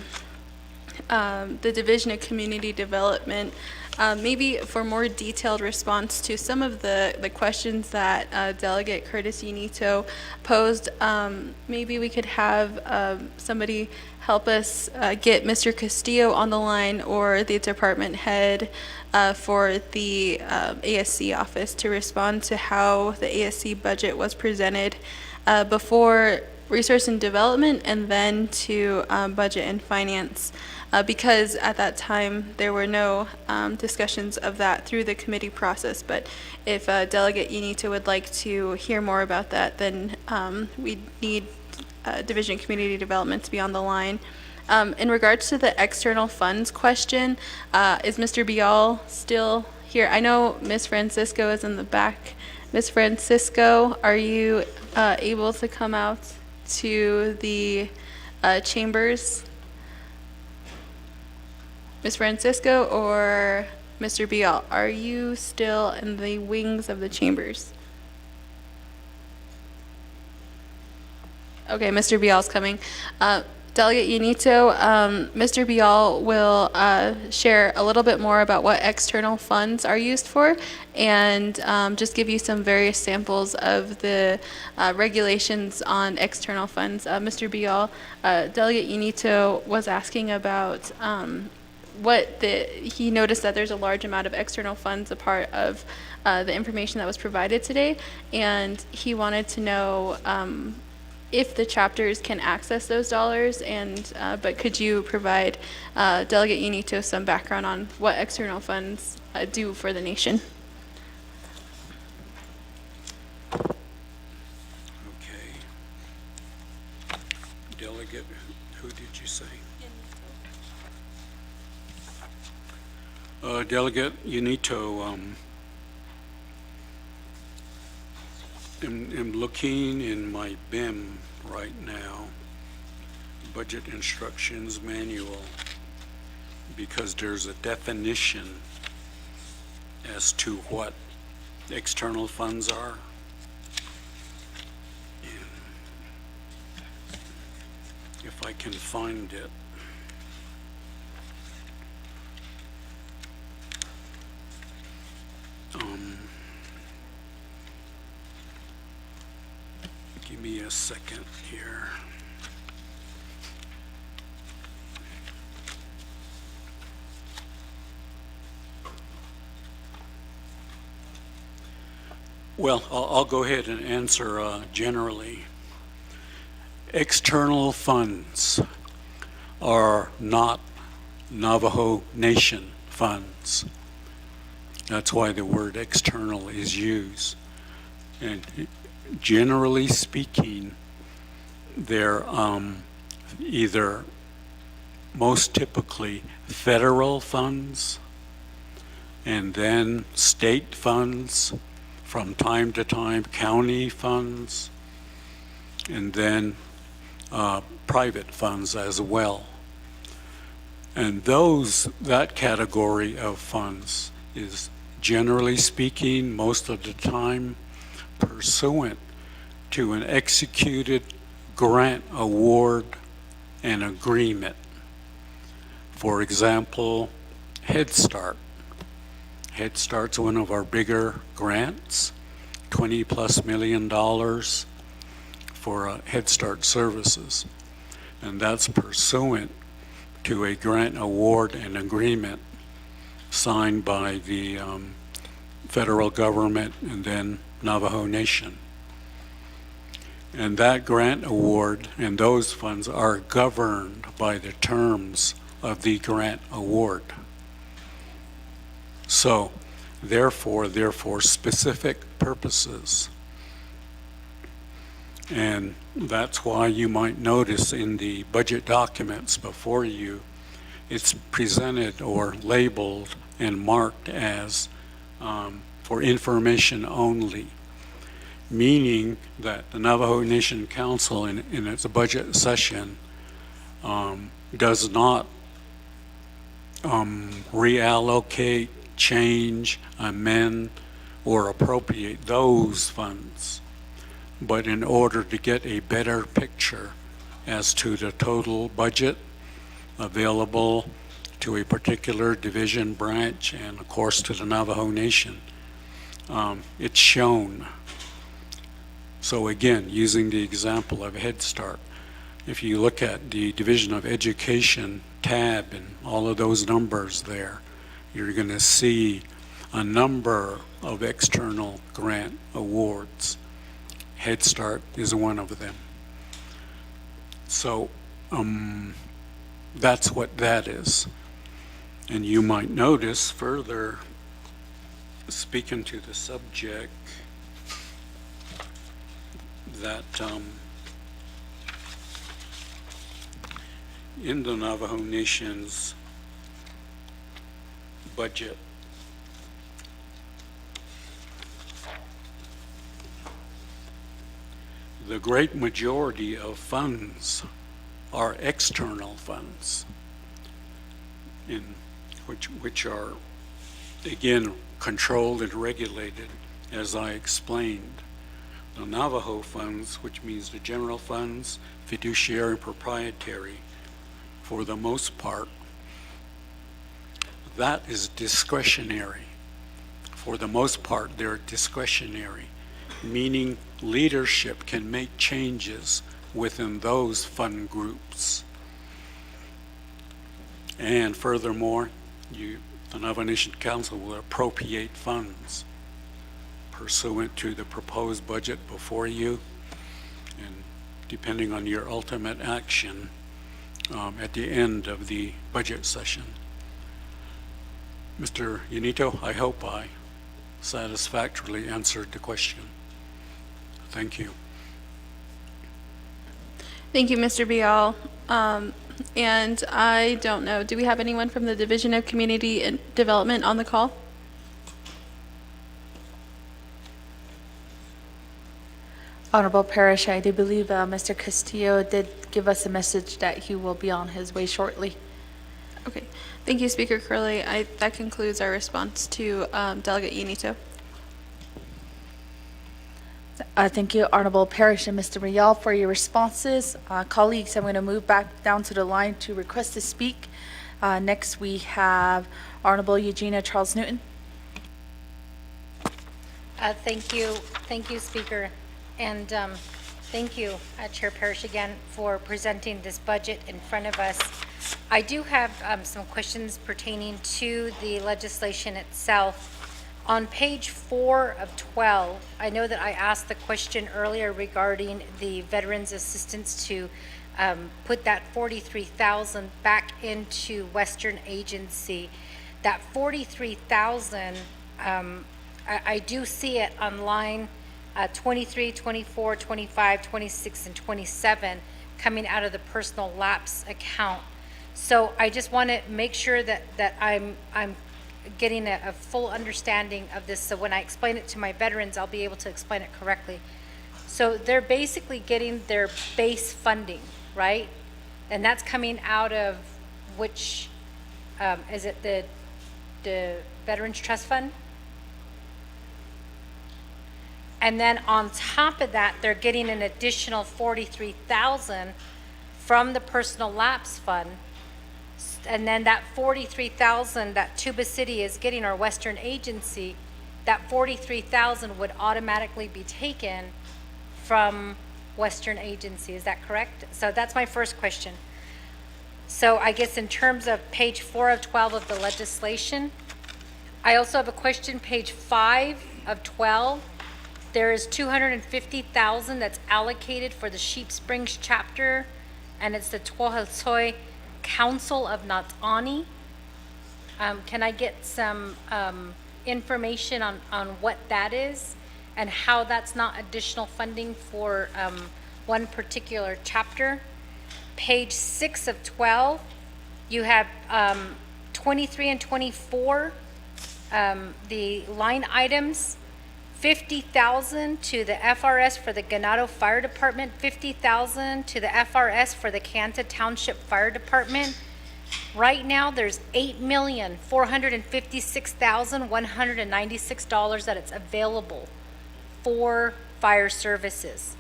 Division of Community Development. Maybe for more detailed response to some of the questions that Delegate Curtis Unito posed, maybe we could have somebody help us get Mr. Castillo on the line, or the department head for the ASC office, to respond to how the ASC budget was presented before Resource and Development, and then to Budget and Finance. Because at that time there were no discussions of that through the committee process. But if Delegate Unito would like to hear more about that, then we need Division of Community Development to be on the line. In regards to the external funds question, is Mr. Bial still here? I know Ms. Francisco is in the back. Ms. Francisco, are you able to come out to the chambers? Ms. Francisco or Mr. Bial, are you still in the wings of the chambers? Okay, Mr. Bial's coming. Delegate Unito, Mr. Bial will share a little bit more about what external funds are used for and just give you some various samples of the regulations on external funds. Mr. Bial, Delegate Unito was asking about he noticed that there's a large amount of external funds a part of the information that was provided today, and he wanted to know if the chapters can access those dollars, and but could you provide Delegate Unito some background on what external funds do for the nation? Okay. Delegate, who did you say? Delegate Unito, I'm looking in my BIM right now, Budget Instructions Manual, because there's a definition as to what external funds are. And if I can find it. Give me a second here. Well, I'll go ahead and answer generally. External funds are not Navajo Nation funds. That's why the word external is used. And generally speaking, they're either most typically federal funds and then state funds, from time to time county funds, and then private funds as well. And that category of funds is generally speaking, most of the time, pursuant to an executed grant award and agreement. For example, Head Start. Head Start's one of our bigger grants, $20+ million for Head Start services. And that's pursuant to a grant award and agreement signed by the federal government and then Navajo Nation. And that grant award and those funds are governed by the terms of the grant award. So, therefore, they're for specific purposes. And that's why you might notice in the budget documents before you, it's presented or labeled and marked as for information only, meaning that the Navajo Nation Council in its budget session does not reallocate, change, amend, or appropriate those funds. But in order to get a better picture as to the total budget available to a particular division branch and of course to the Navajo Nation, it's shown. So again, using the example of Head Start, if you look at the Division of Education tab and all of those numbers there, you're going to see a number of external grant awards. Head Start is one of them. So that's what that is. And you might notice further, speaking to the subject, that in the Navajo Nation's budget, the great majority of funds are external funds, which are, again, controlled and regulated, as I explained. The Navajo funds, which means the general funds, fiduciary and proprietary, for the most part, that is discretionary. For the most part, they're discretionary, meaning leadership can make changes within those fund groups. And furthermore, the Navajo Nation Council will appropriate funds pursuant to the proposed budget before you, and depending on your ultimate action at the end of the budget session. Mr. Yanito, I hope I satisfactorily answered the question. Thank you. Thank you, Mr. Bial. And I don't know, do we have anyone from the Division of Community and Development on the call? Honorable Parish, I do believe Mr. Castillo did give us a message that he will be on his way shortly. Okay, thank you, Speaker Curley. That concludes our response to Delegate Yanito. Thank you, Honorable Parish and Mr. Rial, for your responses. Colleagues, I'm going to move back down to the line to request to speak. Next, we have Honorable Eugenia Charles Newton. Thank you, Speaker. And thank you, Chair Parrish, again, for presenting this budget in front of us. I do have some questions pertaining to the legislation itself. On page 4 of 12, I know that I asked the question earlier regarding the Veterans Assistance to put that $43,000 back into Western Agency. That $43,000, I do see it on line 23, 24, 25, 26, and 27 coming out of the personal lapse account. So I just want to make sure that I'm getting a full understanding of this, so when I explain it to my veterans, I'll be able to explain it correctly. So they're basically getting their base funding, right? And that's coming out of which, is it the Veterans Trust Fund? And then on top of that, they're getting an additional $43,000 from the personal lapse fund. And then that $43,000 that Tuba City is getting, our Western Agency, that $43,000 would automatically be taken from Western Agency. Is that correct? So that's my first question. So I guess in terms of page 4 of 12 of the legislation, I also have a question, page 5 of 12. There is $250,000 that's allocated for the Sheep Springs chapter, and it's the Twohotsoi Council of Naa'bik'iyati. Can I get some information on what that is and how that's not additional funding for one particular chapter? Page 6 of 12, you have 23 and 24, the line items. $50,000 to the FRS for the Ganado Fire Department, $50,000 to the FRS for the Kanta Township Fire Department. Right now, there's $8,456,196 that it's available for fire services.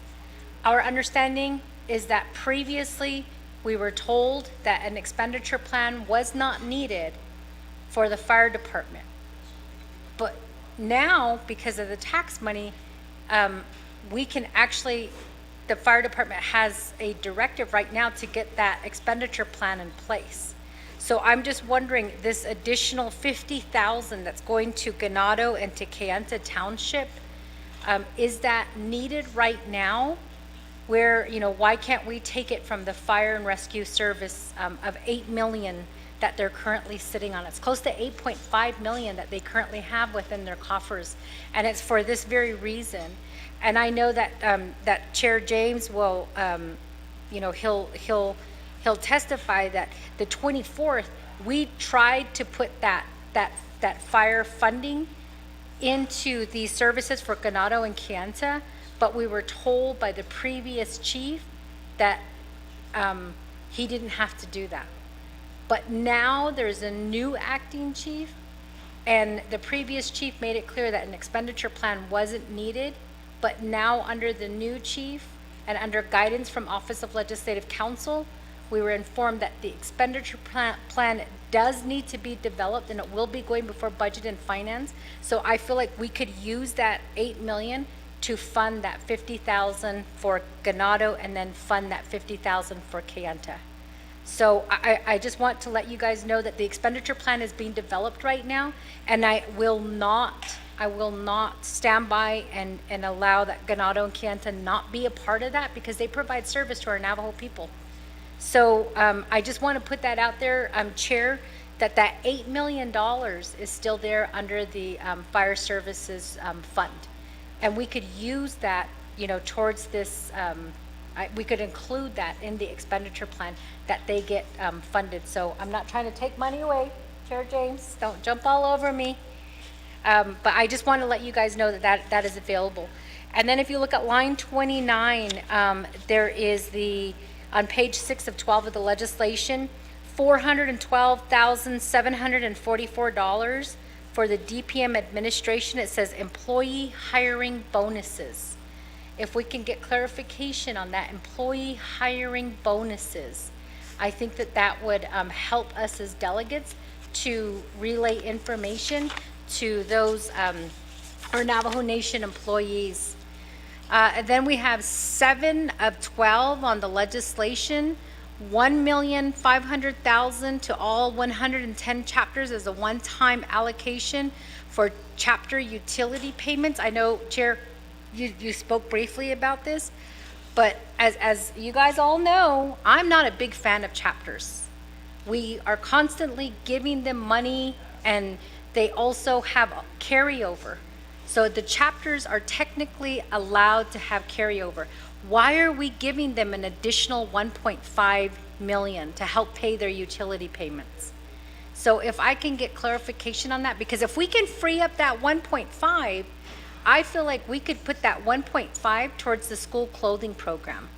Our understanding is that previously we were told that an expenditure plan was not needed for the fire department. But now, because of the tax money, we can actually, the fire department has a directive right now to get that expenditure plan in place. So I'm just wondering, this additional $50,000 that's going to Ganado and to Kayenta Township, is that needed right now? Where, why can't we take it from the fire and rescue service of $8 million that they're currently sitting on? It's close to $8.5 million that they currently have within their coffers, and it's for this very reason. And I know that that Chair James will, he'll he'll testify that the 24th, we tried to put that fire funding into these services for Ganado and Kianta, but we were told by the previous chief that he didn't have to do that. But now there's a new acting chief, and the previous chief made it clear that an expenditure plan wasn't needed, but now under the new chief and under guidance from Office of Legislative Counsel, we were informed that the expenditure plan does need to be developed, and it will be going before Budget and Finance. So I feel like we could use that 8 million to fund that 50,000 for Ganado and then fund that 50,000 for Kayenta. So I just want to let you guys know that the expenditure plan is being developed right now, and I will not stand by and allow that Ganado and Kayenta not be a part of that, because they provide service to our Navajo people. So I just want to put that out there, Chair, that $8 million is still there under the Fire Services Fund. And we could use that, towards this, we could include that in the expenditure plan that they get funded. So I'm not trying to take money away, Chair James, don't jump all over me. But I just want to let you guys know that is available. And then if you look at line 29, there is on page 6 of 12 of the legislation, $412,744 for the DPM administration. It says employee hiring bonuses. If we can get clarification on that, employee hiring bonuses, I think that would help us as delegates to relay information to those our Navajo Nation employees. And then we have 7 of 12 on the legislation, $1,500,000 to all 110 chapters as a one-time allocation for chapter utility payments. I know, Chair, you spoke briefly about this, but as you guys all know, I'm not a big fan of chapters. We are constantly giving them money, and they also have carryover. So the chapters are technically allowed to have carryover. Why are we giving them an additional 1.5 million to help pay their utility payments? So if I can get clarification on that, because if we can free up that 1.5, I feel like we could put that 1.5 towards the school clothing program,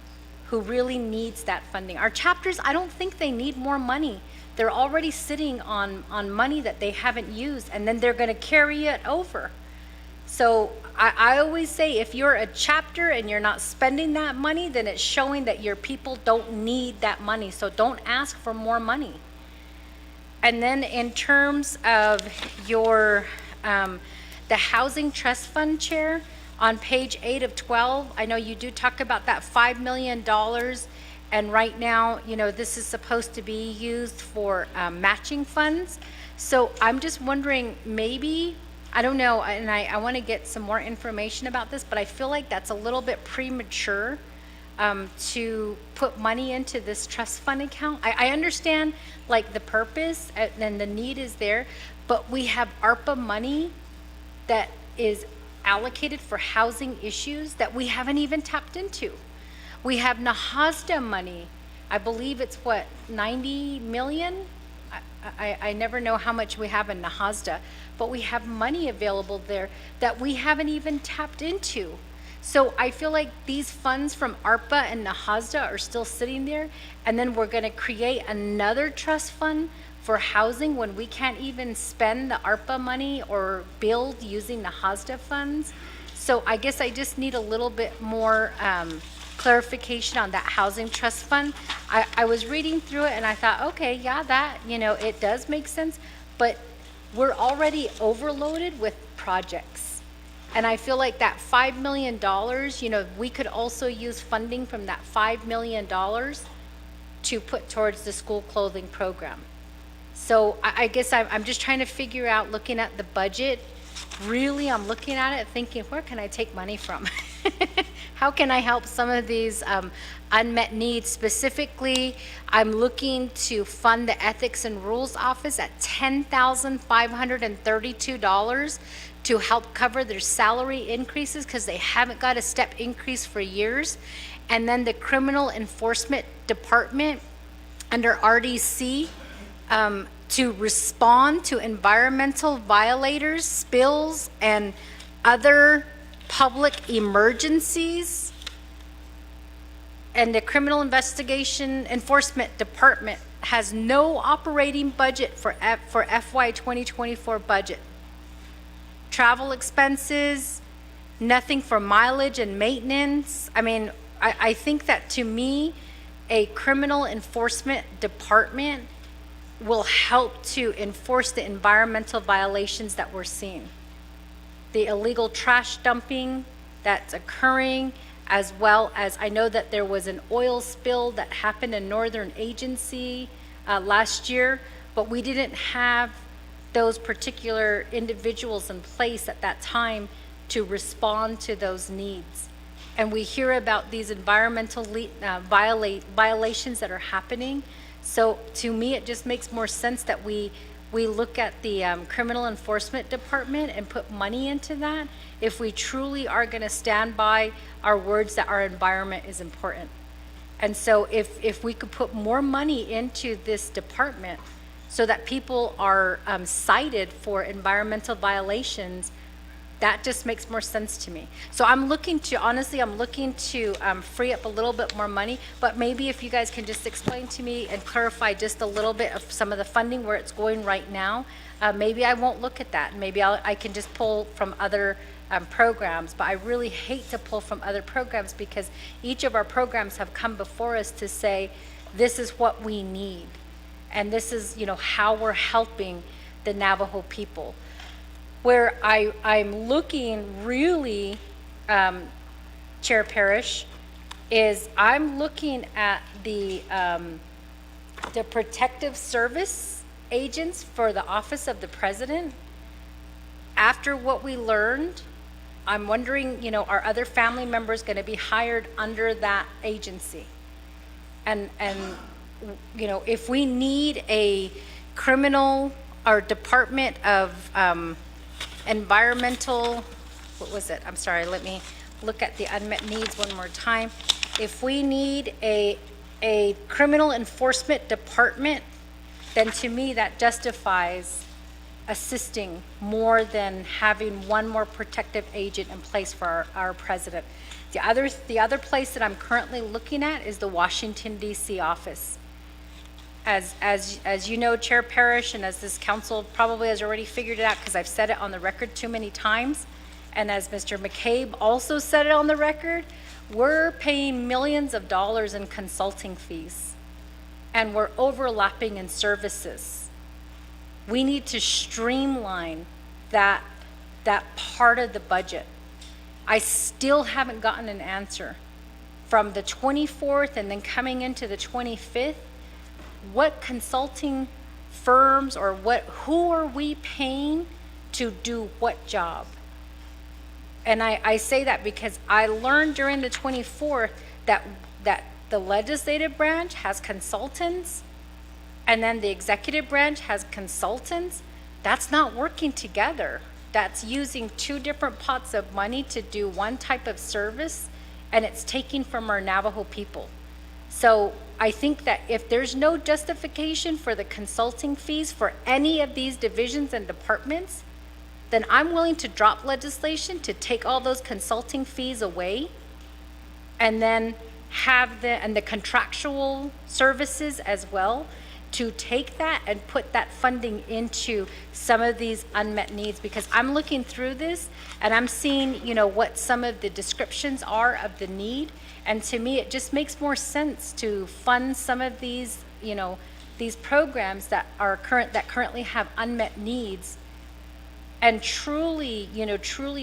who really needs that funding. Our chapters, I don't think they need more money. They're already sitting on money that they haven't used, and then they're going to carry it over. So I always say, if you're a chapter and you're not spending that money, then it's showing that your people don't need that money. So don't ask for more money. And then in terms of your, the Housing Trust Fund, Chair, on page 8 of 12, I know you do talk about that $5 million. And right now, this is supposed to be used for matching funds. So I'm just wondering, maybe, I don't know, and I want to get some more information about this, but I feel like that's a little bit premature to put money into this trust fund account. I understand like the purpose and the need is there, but we have ARPA money that is allocated for housing issues that we haven't even tapped into. We have NAHASDA money. I believe it's 90 million? I never know how much we have in NAHASDA, but we have money available there that we haven't even tapped into. So I feel like these funds from ARPA and NAHASDA are still sitting there, and then we're going to create another trust fund for housing when we can't even spend the ARPA money or build using NAHASDA funds. So I guess I just need a little bit more clarification on that housing trust fund. I was reading through it and I thought, okay, yeah, that, it does make sense, but we're already overloaded with projects. And I feel like that $5 million, we could also use funding from that $5 million to put towards the school clothing program. So I guess I'm just trying to figure out, looking at the budget, really I'm looking at it thinking, where can I take money from? How can I help some of these unmet needs? Specifically, I'm looking to fund the Ethics and Rules Office at $10,532 to help cover their salary increases because they haven't got a step increase for years. And then the Criminal Enforcement Department under RDC, to respond to environmental violators, spills, and other public emergencies. And the Criminal Investigation Enforcement Department has no operating budget for FY 2024 budget. Travel expenses, nothing for mileage and maintenance. I mean, I think that to me, a criminal enforcement department will help to enforce the environmental violations that we're seeing. The illegal trash dumping that's occurring, as well as I know that there was an oil spill that happened in Northern Agency last year, but we didn't have those particular individuals in place at that time to respond to those needs. And we hear about these environmental violations that are happening. So to me, it just makes more sense that we look at the Criminal Enforcement Department and put money into that if we truly are going to stand by our words that our environment is important. And so if we could put more money into this department so that people are cited for environmental violations, that just makes more sense to me. So I'm looking to free up a little bit more money, but maybe if you guys can just explain to me and clarify just a little bit of some of the funding where it's going right now, maybe I won't look at that. Maybe I can just pull from other programs, but I really hate to pull from other programs because each of our programs have come before us to say, this is what we need. And this is, how we're helping the Navajo people. Where I'm looking really, Chair Parrish, is I'm looking at the protective service agents for the Office of the President. After what we learned, I'm wondering, are other family members going to be hired under that agency? And if we need a criminal or Department of environmental, what was it? I'm sorry, let me look at the unmet needs one more time. If we need a criminal enforcement department, then to me that justifies assisting more than having one more protective agent in place for our president. The other place that I'm currently looking at is the Washington DC office. As you know, Chair Parrish, and as this council probably has already figured it out because I've said it on the record too many times, and as Mr. McCabe also said it on the record, we're paying millions of dollars in consulting fees, and we're overlapping in services. We need to streamline that part of the budget. I still haven't gotten an answer from the 24th and then coming into the 25th. What consulting firms or who are we paying to do what job? And I say that because I learned during the 24th that the legislative branch has consultants and then the executive branch has consultants. That's not working together. That's using two different pots of money to do one type of service, and it's taking from our Navajo people. So I think that if there's no justification for the consulting fees for any of these divisions and departments, then I'm willing to drop legislation to take all those consulting fees away and then have the contractual services as well, to take that and put that funding into some of these unmet needs. Because I'm looking through this and I'm seeing, what some of the descriptions are of the need. And to me, it just makes more sense to fund some of these, these programs that currently have unmet needs, and truly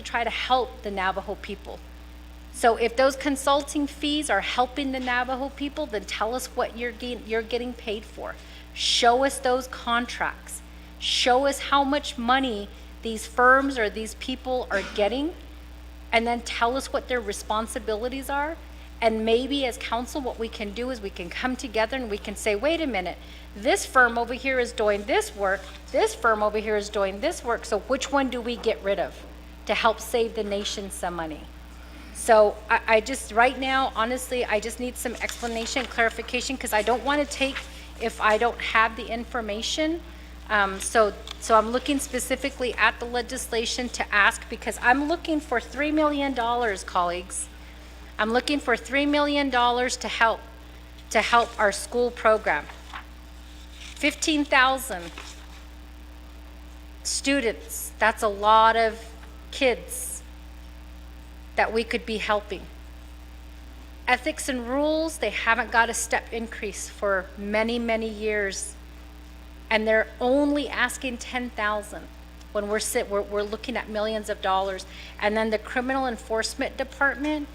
try to help the Navajo people. So if those consulting fees are helping the Navajo people, then tell us what you're getting paid for. Show us those contracts. Show us how much money these firms or these people are getting, and then tell us what their responsibilities are. And maybe as council, what we can do is we can come together and we can say, wait a minute, this firm over here is doing this work, this firm over here is doing this work, so which one do we get rid of to help save the nation some money? So I just, right now, honestly, I just need some explanation, clarification, because I don't want to take if I don't have the information. So I'm looking specifically at the legislation to ask, because I'm looking for $3 million, colleagues. I'm looking for $3 million to help our school program. 15,000 students, that's a lot of kids that we could be helping. Ethics and rules, they haven't got a step increase for many, many years. And they're only asking 10,000 when we're looking at millions of dollars. And then the criminal enforcement department,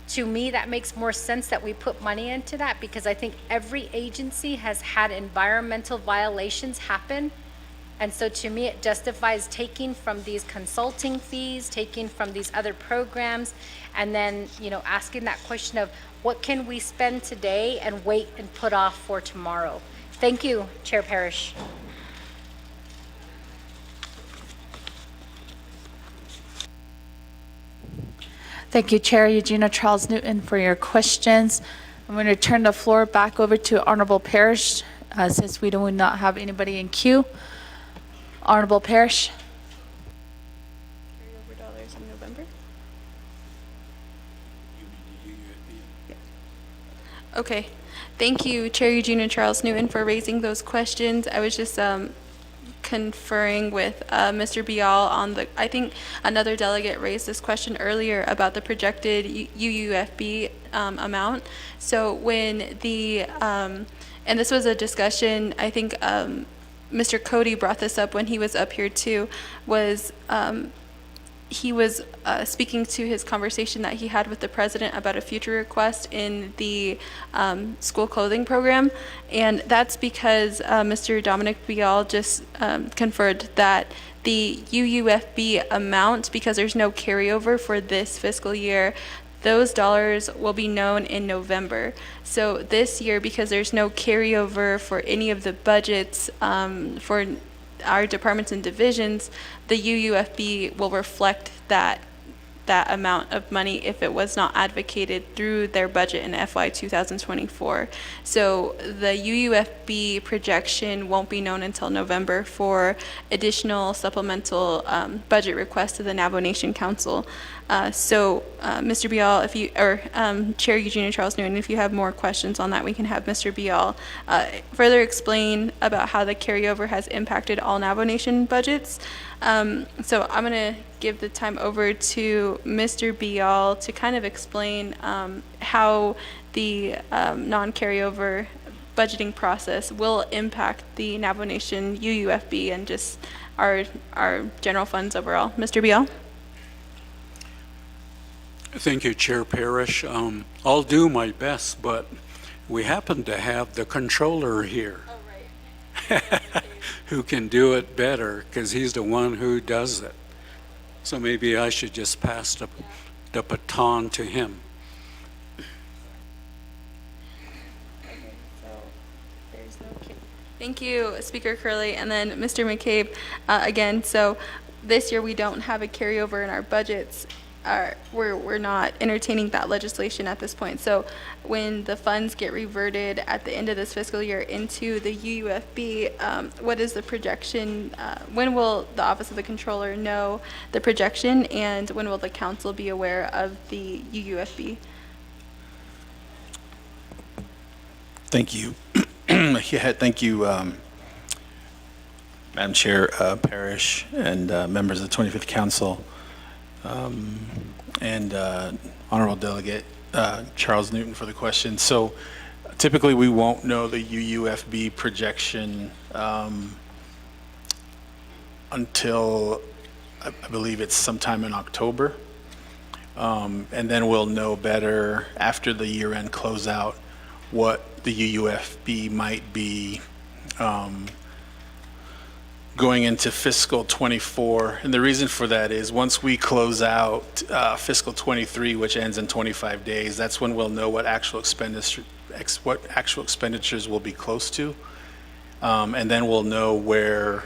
to me, that makes more sense that we put money into that, because I think every agency has had environmental violations happen. And so to me, it justifies taking from these consulting fees, taking from these other programs, and then, asking that question of what can we spend today and wait and put off for tomorrow. Thank you, Chair Parrish. Thank you, Chair Eugenia Charles Newton, for your questions. I'm going to turn the floor back over to Honorable Parrish, since we do not have anybody in queue. Honorable Parrish. Carryover dollars in November? Okay. Thank you, Chair Eugenia Charles Newton, for raising those questions. I was just conferring with Mr. Bial on I think another delegate raised this question earlier about the projected UUFB amount. So when and this was a discussion, I think Mr. Cody brought this up when he was up here too, was he was speaking to his conversation that he had with the president about a future request in the school clothing program. And that's because Mr. Dominic Bial just conferred that the UUFB amount, because there's no carryover for this fiscal year, those dollars will be known in November. So this year, because there's no carryover for any of the budgets for our departments and divisions, the UUFB will reflect that amount of money if it was not advocated through their budget in FY 2024. So the UUFB projection won't be known until November for additional supplemental budget requests to the Navajo Nation Council. Mr. Bial, Chair Eugenia Charles Newton, if you have more questions on that, we can have Mr. Bial further explain about how the carryover has impacted all Navajo Nation budgets. So I'm going to give the time over to Mr. Bial to kind of explain how the non-carryover budgeting process will impact the Navajo Nation UUFB and just our general funds overall. Mr. Bial? Thank you, Chair Parrish. I'll do my best, but we happen to have the controller here. Oh, right. Who can do it better, because he's the one who does it. So maybe I should just pass the baton to him. Thank you, Speaker Curley, and then Mr. McCabe again. So this year we don't have a carryover in our budgets. We're not entertaining that legislation at this point. So when the funds get reverted at the end of this fiscal year into the UUFB, what is the projection? When will the Office of the Controller know the projection, and when will the council be aware of the UUFB? Thank you. Thank you, Madam Chair Parrish and members of the 25th Council. And Honorable Delegate Charles Newton for the question. So typically we won't know the UUFB projection until I believe it's sometime in October. And then we'll know better after the year-end closeout what the UUFB might be going into fiscal 24. And the reason for that is once we close out fiscal 23, which ends in 25 days, that's when we'll know what actual expenditures will be close to. And then we'll know where,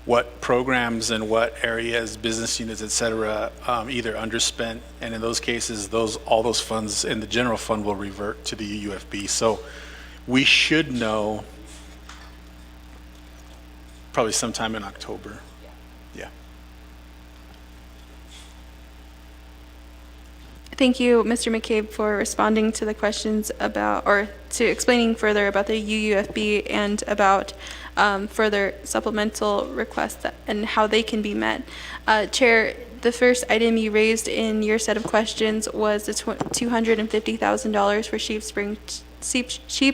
what programs and what areas, business units, et cetera, either underspent. And in those cases, all those funds in the general fund will revert to the UUFB. So We should know probably sometime in October. Yeah. Thank you, Mr. McCabe, for responding to the questions about, or to explaining further about the UUFB and about further supplemental requests and how they can be met. Chair, the first item you raised in your set of questions was the $250,000 for Sheep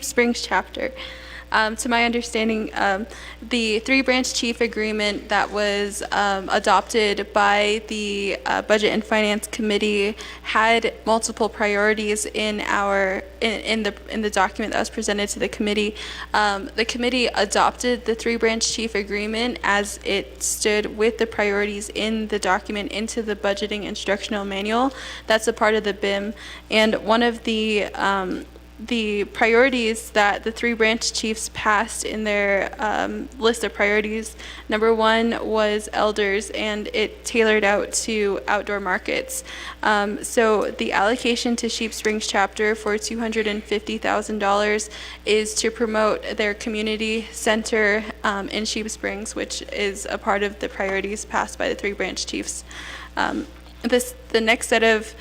Springs chapter. To my understanding, the three-branch chief agreement that was adopted by the Budget and Finance Committee had multiple priorities in the document that was presented to the committee. The committee adopted the three-branch chief agreement as it stood with the priorities in the document into the budgeting instructional manual. That's a part of the BIM, and one of the priorities that the three branch chiefs passed in their list of priorities, number one was elders, and it tailored out to outdoor markets. So the allocation to Sheep Springs chapter for $250,000 is to promote their community center in Sheep Springs, which is a part of the priorities passed by the three branch chiefs. The next set of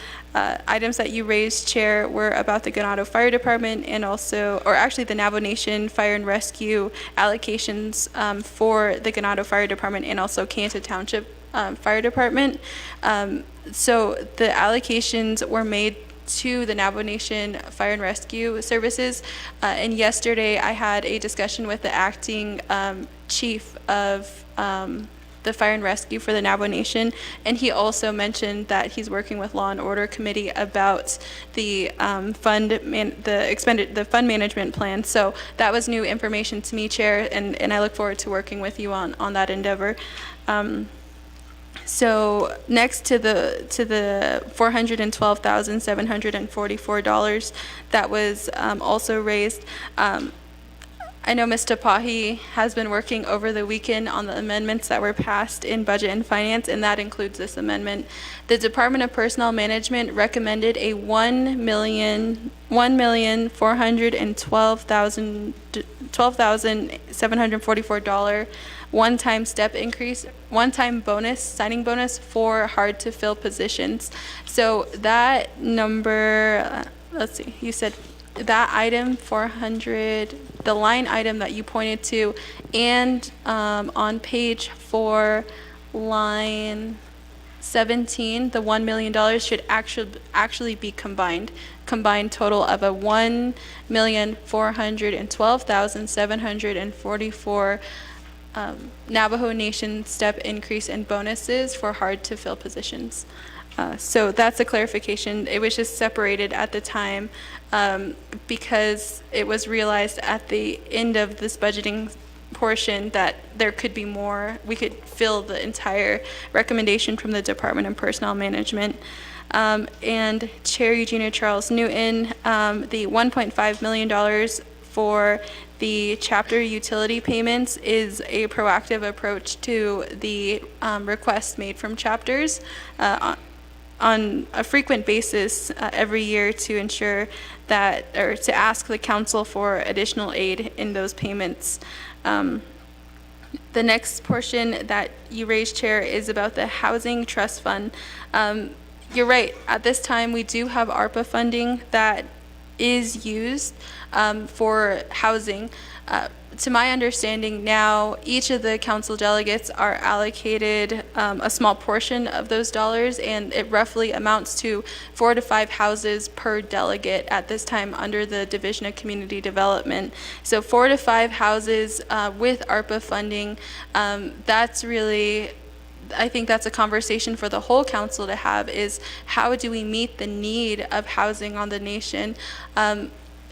items that you raised, Chair, were about the Ganado Fire Department and also, or actually the Navajo Nation Fire and Rescue allocations for the Ganado Fire Department and also Kayenta Township Fire Department. So the allocations were made to the Navajo Nation Fire and Rescue Services. And yesterday I had a discussion with the acting chief of the Fire and Rescue for the Navajo Nation, and he also mentioned that he's working with Law and Order Committee about the fund management plan. So that was new information to me, Chair, and I look forward to working with you on that endeavor. So next to the $412,744 that was also raised. I know Ms. Tapahi has been working over the weekend on the amendments that were passed in Budget and Finance, and that includes this amendment. The Department of Personnel Management recommended a $1,744 one-time step increase, one-time bonus, signing bonus for hard-to-fill positions. So that number, let's see, you said that item 400, the line item that you pointed to, and on page 4, line 17, the $1 million should actually be combined total of a $1,412,744 Navajo Nation step increase in bonuses for hard-to-fill positions. So that's a clarification. It was just separated at the time because it was realized at the end of this budgeting portion that there could be more. We could fill the entire recommendation from the Department of Personnel Management. And Chair Eugenia Charles Newton, the $1.5 million for the chapter utility payments is a proactive approach to the requests made from chapters on a frequent basis every year to ensure that, or to ask the council for additional aid in those payments. The next portion that you raised, Chair, is about the Housing Trust Fund. You're right, at this time we do have ARPA funding that is used for housing. To my understanding now, each of the council delegates are allocated a small portion of those dollars, and it roughly amounts to 4 to 5 houses per delegate at this time under the Division of Community Development. So 4 to 5 houses with ARPA funding, that's really, I think that's a conversation for the whole council to have, is how do we meet the need of housing on the nation?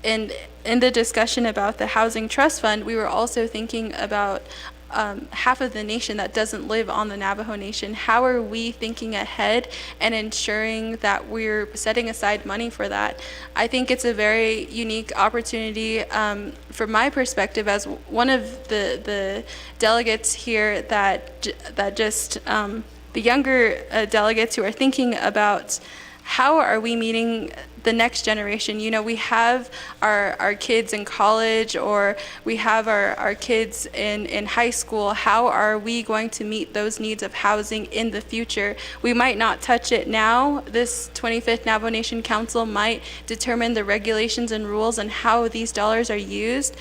And in the discussion about the Housing Trust Fund, we were also thinking about half of the nation that doesn't live on the Navajo Nation. How are we thinking ahead and ensuring that we're setting aside money for that? I think it's a very unique opportunity from my perspective as one of the delegates here that just, the younger delegates who are thinking about how are we meeting the next generation? You know, we have our kids in college, or we have our kids in high school. How are we going to meet those needs of housing in the future? We might not touch it now. This 25th Navajo Nation Council might determine the regulations and rules and how these dollars are used.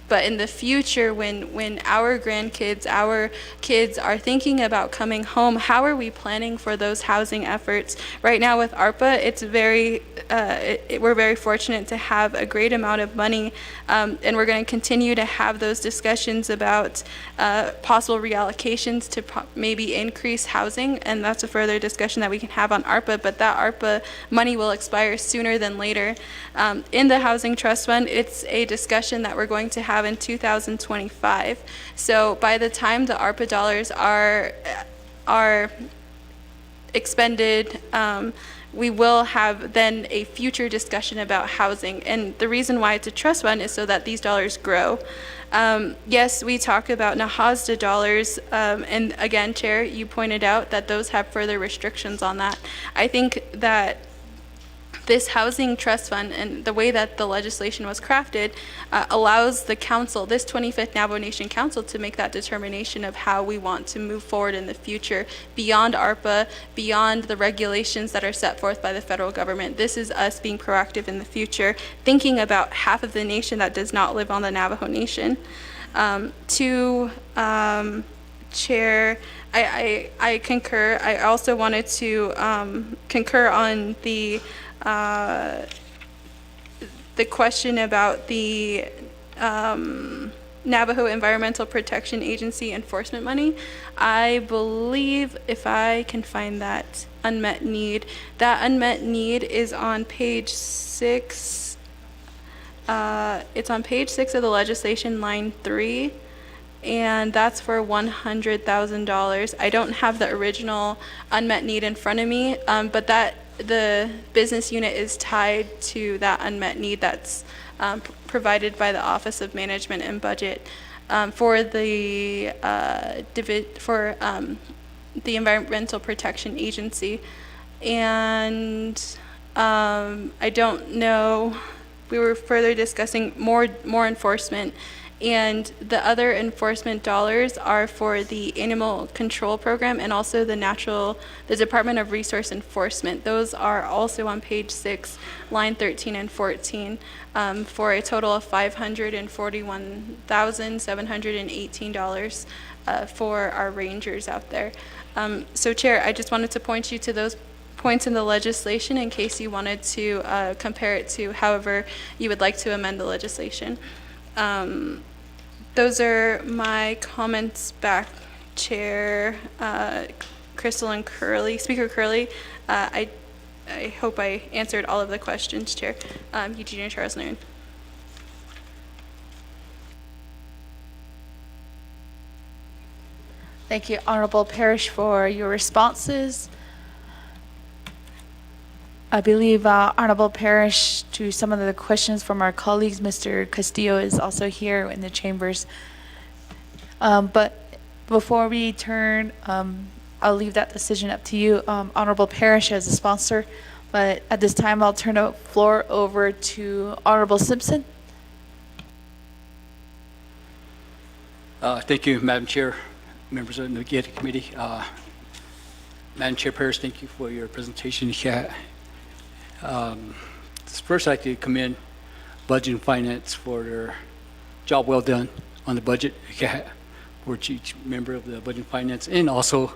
But in the future, when our grandkids, our kids are thinking about coming home, how are we planning for those housing efforts? Right now with ARPA, it's we're very fortunate to have a great amount of money, and we're going to continue to have those discussions about possible reallocations to maybe increase housing, and that's a further discussion that we can have on ARPA, but that ARPA money will expire sooner than later. In the Housing Trust Fund, it's a discussion that we're going to have in 2025. So by the time the ARPA dollars are expended, we will have then a future discussion about housing. And the reason why it's a trust fund is so that these dollars grow. Yes, we talk about NAHASDA dollars, and again, Chair, you pointed out that those have further restrictions on that. I think that this housing trust fund and the way that the legislation was crafted allows the council, this 25th Navajo Nation Council, to make that determination of how we want to move forward in the future beyond ARPA, beyond the regulations that are set forth by the federal government. This is us being proactive in the future, thinking about half of the nation that does not live on the Navajo Nation. Chair, I concur. I also wanted to concur on the question about the Navajo Environmental Protection Agency enforcement money. I believe, if I can find that unmet need is on page 6. It's on page 6 of the legislation, line 3, and that's for $100,000. I don't have the original unmet need in front of me, but the business unit is tied to that unmet need that's provided by the Office of Management and Budget for the Environmental Protection Agency. And I don't know, we were further discussing more enforcement, and the other enforcement dollars are for the Animal Control Program and also the Department of Resource Enforcement. Those are also on page 6, line 13 and 14, for a total of $541,718 for our rangers out there. So Chair, I just wanted to point you to those points in the legislation in case you wanted to compare it to however you would like to amend the legislation. Those are my comments back, Chair Crystal and Speaker Curley. I hope I answered all of the questions, Chair. Eugenia Charles Noon. Thank you, Honorable Parrish, for your responses. I believe Honorable Parrish, to some of the questions from our colleagues, Mr. Castillo is also here in the chambers. But before we turn, I'll leave that decision up to you, Honorable Parrish, as a sponsor. But at this time, I'll turn the floor over to Honorable Simpson. Thank you, Madam Chair, members of the Naa'bik'iyati Committee. Madam Chair Parrish, thank you for your presentation. First, I'd like to commend Budget and Finance for their job well done on the budget for each member of the Budget and Finance and also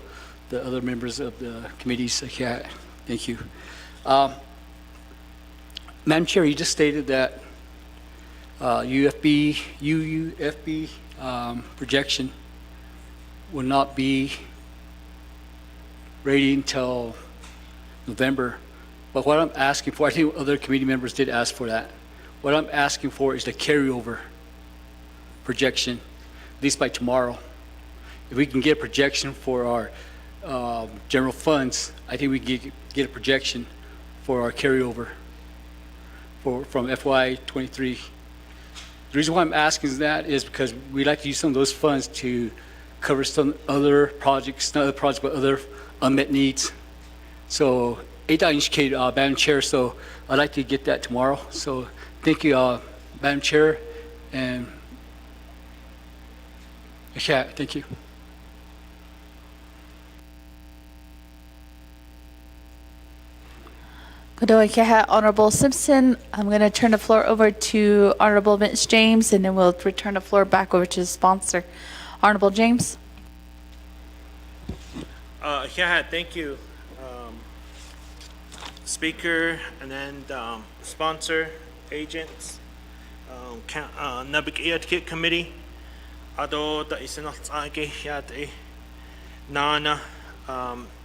the other members of the committees. Thank you. Madam Chair, you just stated that UUFB projection will not be ready until November. But what I'm asking for, I think other committee members did ask for that. What I'm asking for is the carryover projection, at least by tomorrow. If we can get a projection for our general funds, I think we can get a projection for our carryover from FY23. The reason why I'm asking that is because we'd like to use some of those funds to cover some other projects, not other projects, but other unmet needs. So 8-inch Madam Chair, so I'd like to get that tomorrow. So thank you, Madam Chair, and thank you. Honorable Simpson. I'm going to turn the floor over to Honorable Vince James, and then we'll return the floor back over to the sponsor. Honorable James. Thank you, Speaker, and then sponsor, agents, Naa'bik'iyati Committee, Ado da Naa'bik'iyati Nana,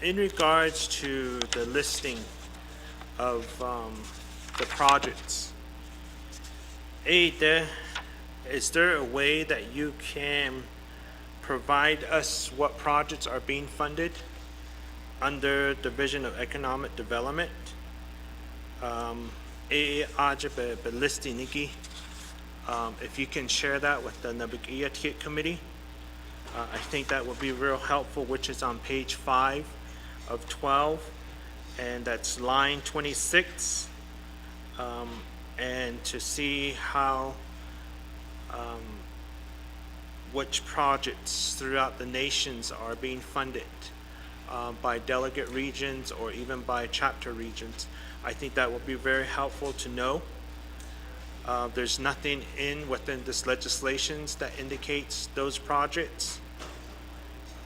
in regards to the listing of the projects. Is there a way that you can provide us what projects are being funded under Division of Economic Development? Listing, if you can share that with the Naa'bik'iyati Committee, I think that would be real helpful, which is on page 5 of 12. And that's line 26, and to see how which projects throughout the nations are being funded by delegate regions or even by chapter regions. I think that would be very helpful to know. There's nothing within this legislation that indicates those projects.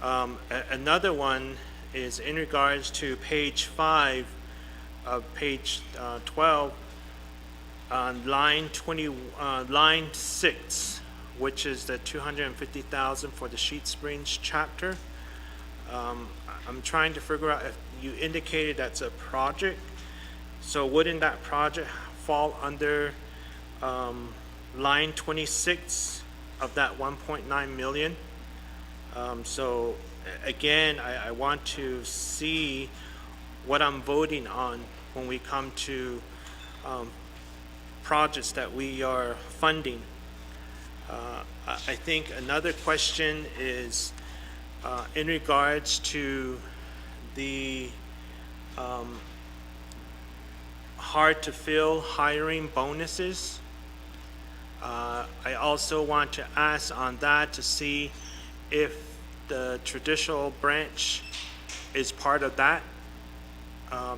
Another one is in regards to page 5 of page 12 on line 6, which is the $250,000 for the Sheet Springs chapter. I'm trying to figure out if you indicated that's a project, so wouldn't that project fall under line 26 of that 1.9 million? So again, I want to see what I'm voting on when we come to projects that we are funding. I think another question is in regards to the hard to fill hiring bonuses. I also want to ask on that to see if the traditional branch is part of that,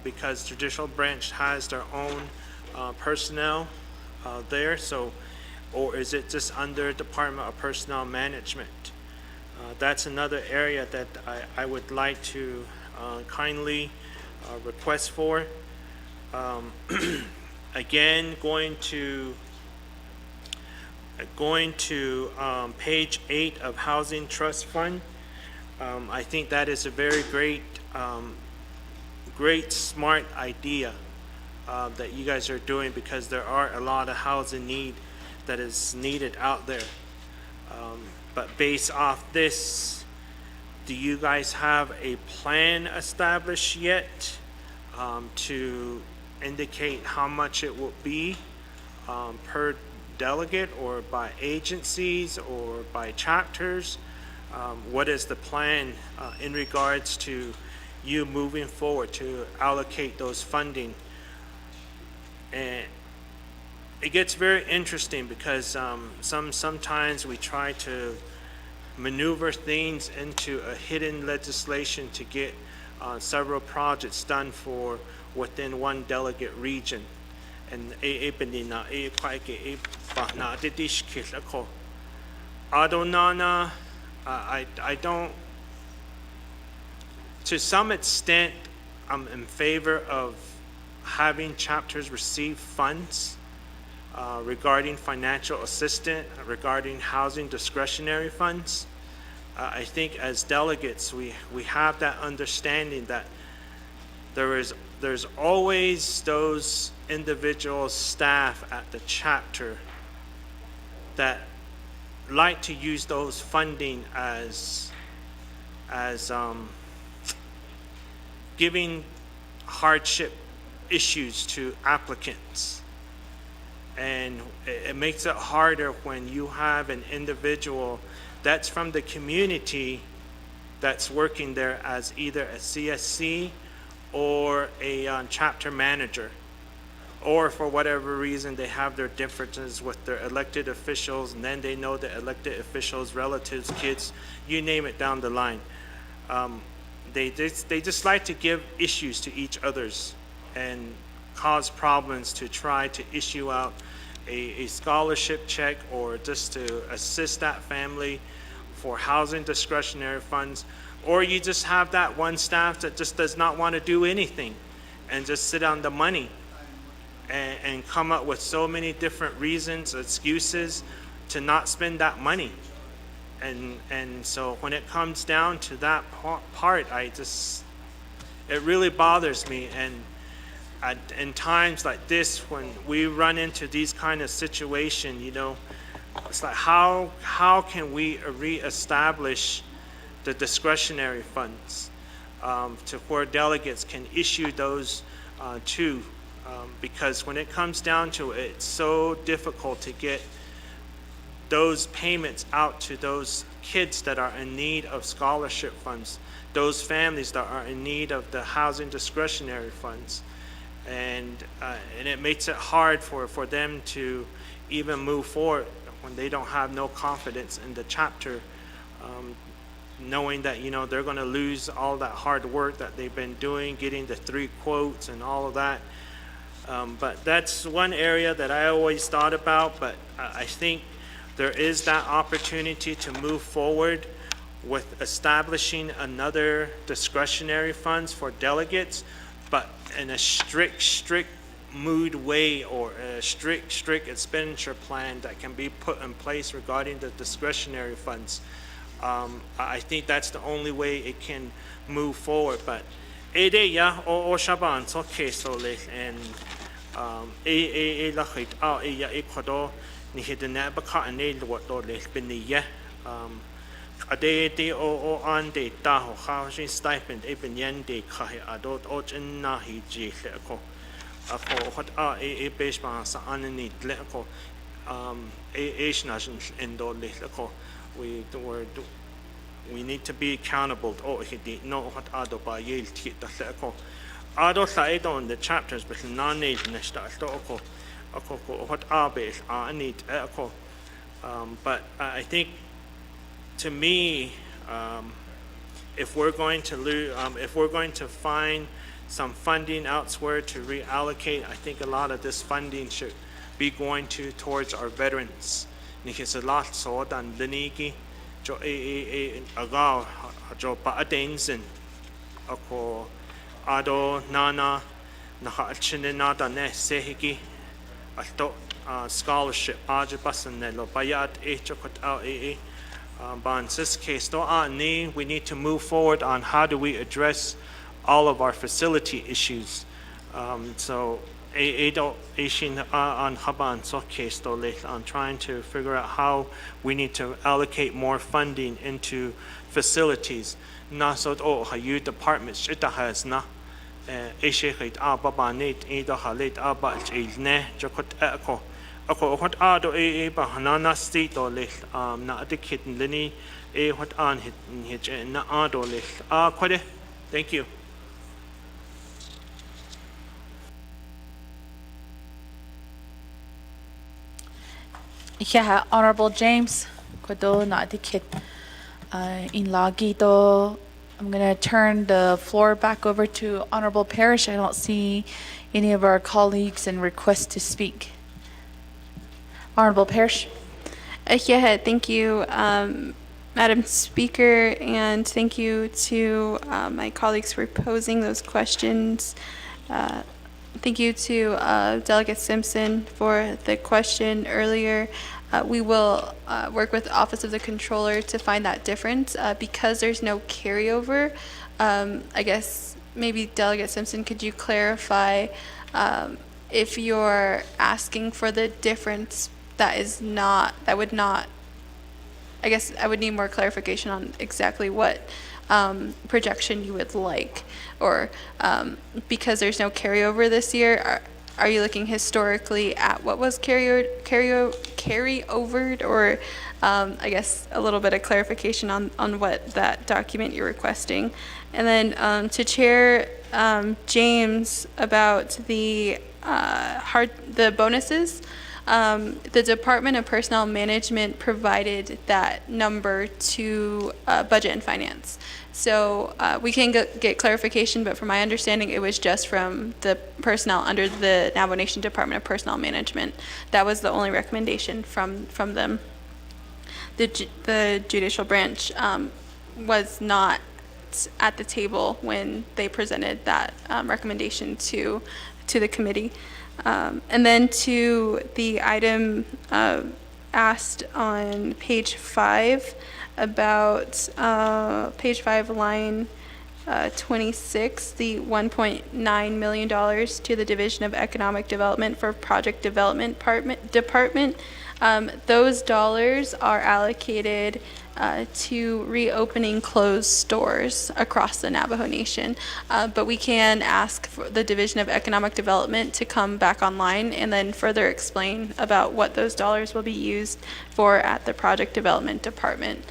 because traditional branch has their own personnel there, so, or is it just under Department of Personnel Management? That's another area that I would like to kindly request for. Again, going to page 8 of Housing Trust Fund. I think that is a very great, smart idea that you guys are doing, because there are a lot of housing need that is needed out there. But based off this, do you guys have a plan established yet to indicate how much it will be per delegate, or by agencies, or by chapters? What is the plan in regards to you moving forward to allocate those funding? And it gets very interesting, because sometimes we try to maneuver things into a hidden legislation to get several projects done for within one delegate region. And I don't, to some extent, I'm in favor of having chapters receive funds regarding financial assistance, regarding housing discretionary funds. I think as delegates, we have that understanding that there's always those individual staff at the chapter that like to use those funding as giving hardship issues to applicants. And it makes it harder when you have an individual that's from the community that's working there as either a CSC or a chapter manager, or for whatever reason they have their differences with their elected officials, and then they know the elected officials, relatives, kids, you name it down the line. They just like to give issues to each others and cause problems to try to issue out a scholarship check or just to assist that family for housing discretionary funds. Or you just have that one staff that just does not want to do anything and just sit on the money and come up with so many different reasons, excuses to not spend that money. And so when it comes down to that part, it really bothers me. And in times like this, when we run into these kind of situations, you know, it's like how can we reestablish the discretionary funds to where delegates can issue those too? Because when it comes down to it, it's so difficult to get those payments out to those kids that are in need of scholarship funds, those families that are in need of the housing discretionary funds. And it makes it hard for them to even move forward when they don't have no confidence in the chapter, knowing that, you know, they're going to lose all that hard work that they've been doing, getting the 3 quotes and all of that. But that's one area that I always thought about, but I think there is that opportunity to move forward with establishing another discretionary funds for delegates, but in a strict mood way, or a strict expenditure plan that can be put in place regarding the discretionary funds. I think that's the only way it can move forward. But o shaban so keso le and la khit e khodo ni hit na ba kha ne lo to le biniya ade o an de ta ho kha shin stipend e binyan de kha adot o chen na hi ji le ko ako hot e base ba sa an ni le ko national endo le ko we need to be accountable. Oh, he did no what ado ba yel ti ta le ko ado sa e don the chapters but non need nesta to ko what base need ko but I think, to me, if we're going to find some funding elsewhere to reallocate, I think a lot of this funding should be going towards our veterans. Because a lot so than liniki jo aga jo pa atensin ako ado nana na chinina da ne sehiki alto scholarship aje pasan ne lo bayat e chokot out but in this case, we need to move forward on how do we address all of our facility issues. So, on trying to figure out how we need to allocate more funding into facilities. Na so hayu departments ita has na baba net halet ilne jokot eko. Ako what ado ba hanana state or le na adikit lini what an hit na ado le kwade. Thank you. Yeah, Honorable James Kodo na adikit in lagito. I'm going to turn the floor back over to Honorable Parrish. I don't see any of our colleagues in request to speak. Honorable Parrish. Yeah, thank you, Madam Speaker, and thank you to my colleagues for posing those questions. Thank you to Delegate Simpson for the question earlier. We will work with the Office of the Controller to find that difference. Because there's no carryover, I guess maybe Delegate Simpson, could you clarify if you're asking for the difference that would not, I guess I would need more clarification on exactly what projection you would like, or because there's no carryover this year, are you looking historically at what was carryovered, or I guess a little bit of clarification on what that document you're requesting. And then to Chair James about the bonuses. The Department of Personnel Management provided that number to Budget and Finance. So we can get clarification, but from my understanding, it was just from the personnel under the Navajo Nation Department of Personnel Management. That was the only recommendation from them. The judicial branch was not at the table when they presented that recommendation to the committee. And then to the item asked on page 5 about page 5, line 26, the $1.9 million to the Division of Economic Development for Project Development Department. Those dollars are allocated to reopening closed stores across the Navajo Nation. But we can ask for the Division of Economic Development to come back online and then further explain about what those dollars will be used for at the Project Development Department.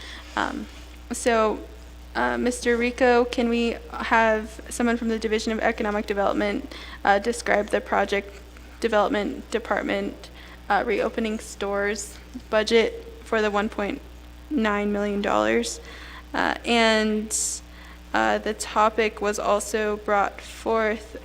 Mr. Rico, can we have someone from the Division of Economic Development describe the Project Development Department reopening stores budget for the $1.9 million? The topic was also brought forth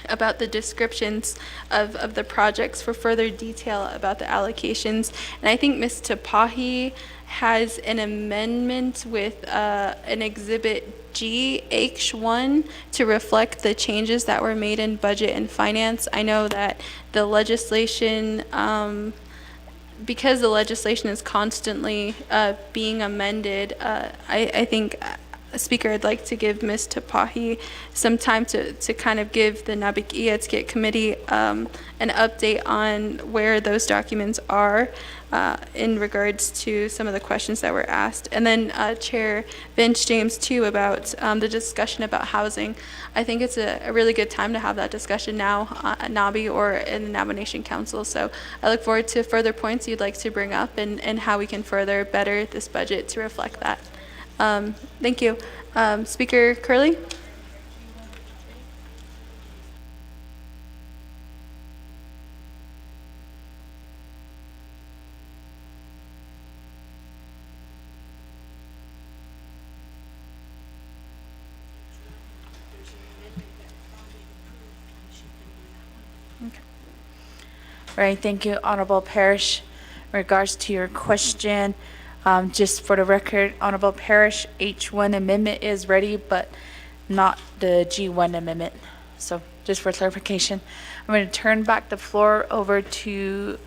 about the descriptions of the projects for further detail about the allocations. And I think Ms. Tapahi has an amendment with an Exhibit G, H1, to reflect the changes that were made in Budget and Finance. I know that the legislation, because the legislation is constantly being amended, I think, Speaker, I'd like to give Ms. Tapahi some time to kind of give the Naa'bik'iyati committee an update on where those documents are in regards to some of the questions that were asked. And then Chair Vince James, too, about the discussion about housing. I think it's a really good time to have that discussion now at NABI or in the Navajo Nation Council. So I look forward to further points you'd like to bring up and how we can further better this budget to reflect that. Thank you. Speaker Curley? All right, thank you, Honorable Parrish. In regards to your question, just for the record, Honorable Parrish, H1 amendment is ready, but not the G1 amendment. So just for clarification, I'm going to turn back the floor over to,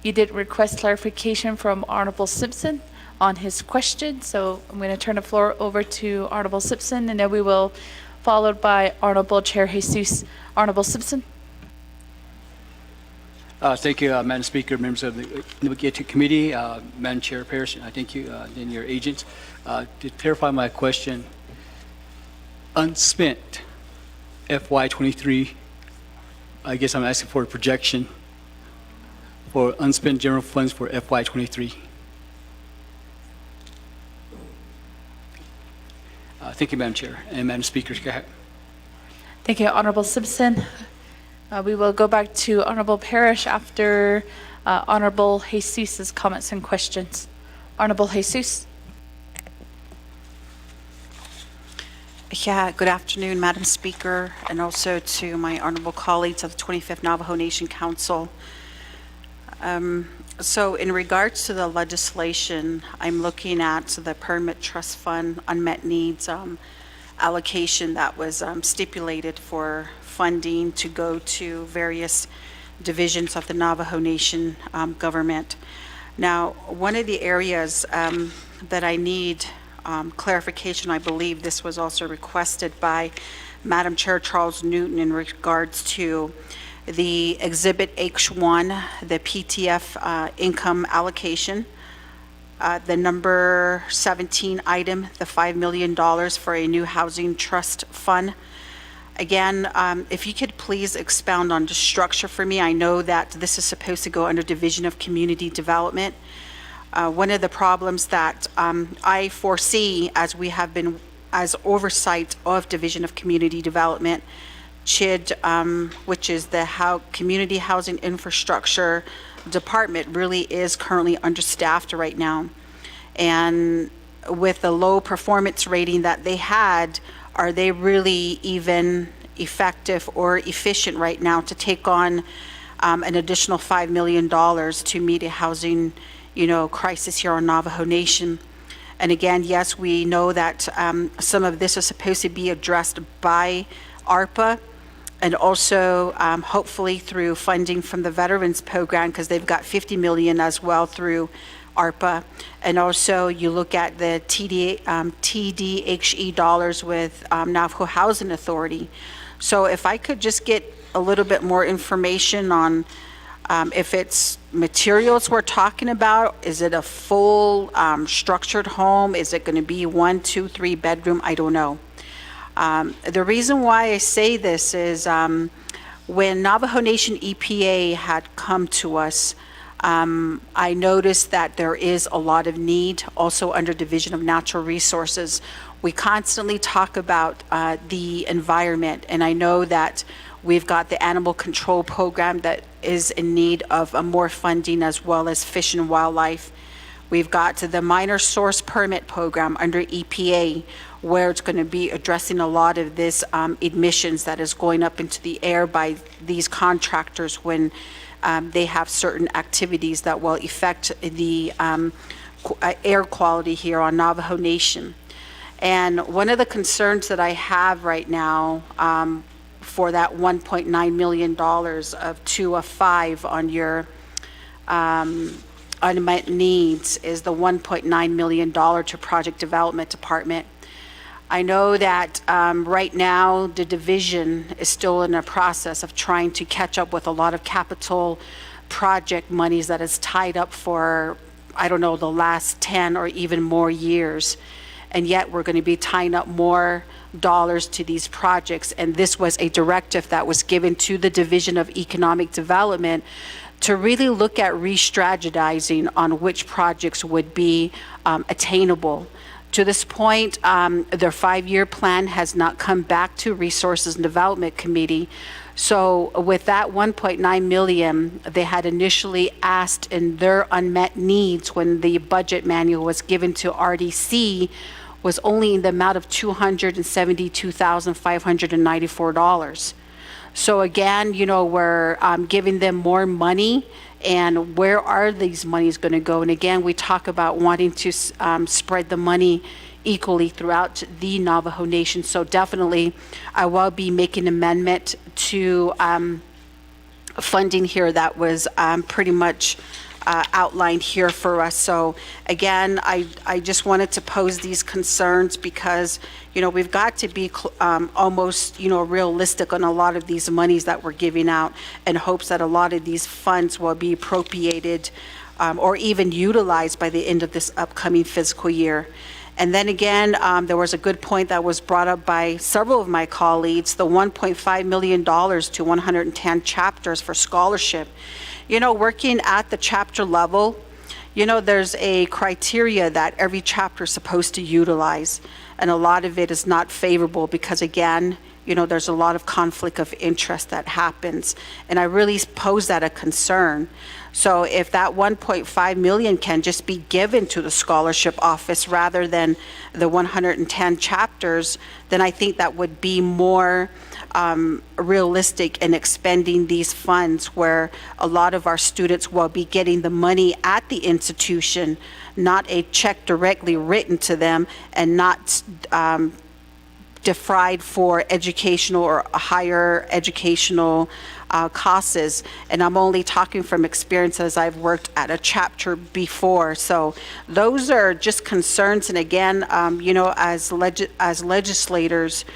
you did request clarification from Honorable Simpson on his question. So I'm going to turn the floor over to Honorable Simpson, and then we will followed by Honorable Chair Jesus. Honorable Simpson. Thank you, Madam Speaker, members of the Naa'bik'iyati Committee, Madam Chair Parrish, and I thank you and your agents. To clarify my question, unspent FY23, I guess I'm asking for a projection for unspent general funds for FY23. Thank you, Madam Chair and Madam Speaker. Go ahead. Thank you, Honorable Simpson. We will go back to Honorable Parrish after Honorable Jesus's comments and questions. Honorable Jesus. Yeah, good afternoon, Madam Speaker, and also to my honorable colleagues of the 25th Navajo Nation Council. So in regards to the legislation, I'm looking at the Permit Trust Fund Unmet Needs allocation that was stipulated for funding to go to various divisions of the Navajo Nation government. Now, one of the areas that I need clarification, I believe this was also requested by Madam Chair Charles Newton in regards to the Exhibit H1, the PTF income allocation, the number 17 item, the $5 million for a new housing trust fund. Again, if you could please expound on the structure for me. I know that this is supposed to go under Division of Community Development. One of the problems that I foresee as we have been as oversight of Division of Community Development, CHID, which is the Community Housing Infrastructure Department, really is currently understaffed right now. And with the low performance rating that they had, are they really even effective or efficient right now to take on an additional $5 million to meet a housing, crisis here on Navajo Nation? And again, yes, we know that some of this is supposed to be addressed by ARPA, and also hopefully through funding from the Veterans Program, because they've got $50 million as well through ARPA. And also you look at the TDHE dollars with Navajo Housing Authority. So if I could just get a little bit more information on if it's materials we're talking about, is it a full structured home? Is it going to be 1, 2, 3 bedroom? I don't know. The reason why I say this is when Navajo Nation EPA had come to us, I noticed that there is a lot of need also under Division of Natural Resources. We constantly talk about the environment, and I know that we've got the animal control program that is in need of more funding, as well as fish and wildlife. We've got the minor source permit program under EPA, where it's going to be addressing a lot of this emissions that is going up into the air by these contractors when they have certain activities that will affect the air quality here on Navajo Nation. And one of the concerns that I have right now for that $1.9 million of 2 of 5 on your unmet needs is the $1.9 million to Project Development Department. I know that right now the division is still in a process of trying to catch up with a lot of capital project monies that is tied up for, I don't know, the last 10 or even more years. And yet we're going to be tying up more dollars to these projects. And this was a directive that was given to the Division of Economic Development to really look at re-strategizing on which projects would be attainable. To this point, their 5-year plan has not come back to Resources and Development Committee. So with that 1.9 million, they had initially asked in their unmet needs when the budget manual was given to RDC was only in the amount of $272,594. So again, we're giving them more money, and where are these monies going to go? And again, we talk about wanting to spread the money equally throughout the Navajo Nation. So definitely, I will be making an amendment to funding here that was pretty much outlined here for us. So again, I just wanted to pose these concerns because, we've got to be almost, realistic on a lot of these monies that we're giving out in hopes that a lot of these funds will be appropriated or even utilized by the end of this upcoming fiscal year. And then again, there was a good point that was brought up by several of my colleagues, the $1.5 million to 110 chapters for scholarship. Working at the chapter level, there's a criteria that every chapter is supposed to utilize, and a lot of it is not favorable because, again, there's a lot of conflict of interest that happens, and I really pose that a concern. So if that 1.5 million can just be given to the scholarship office rather than the 110 chapters, then I think that would be more realistic in expending these funds, where a lot of our students will be getting the money at the institution, not a check directly written to them, and not defrayed for educational or higher educational costs. And I'm only talking from experience as I've worked at a chapter before. So those are just concerns. And again, as legislators,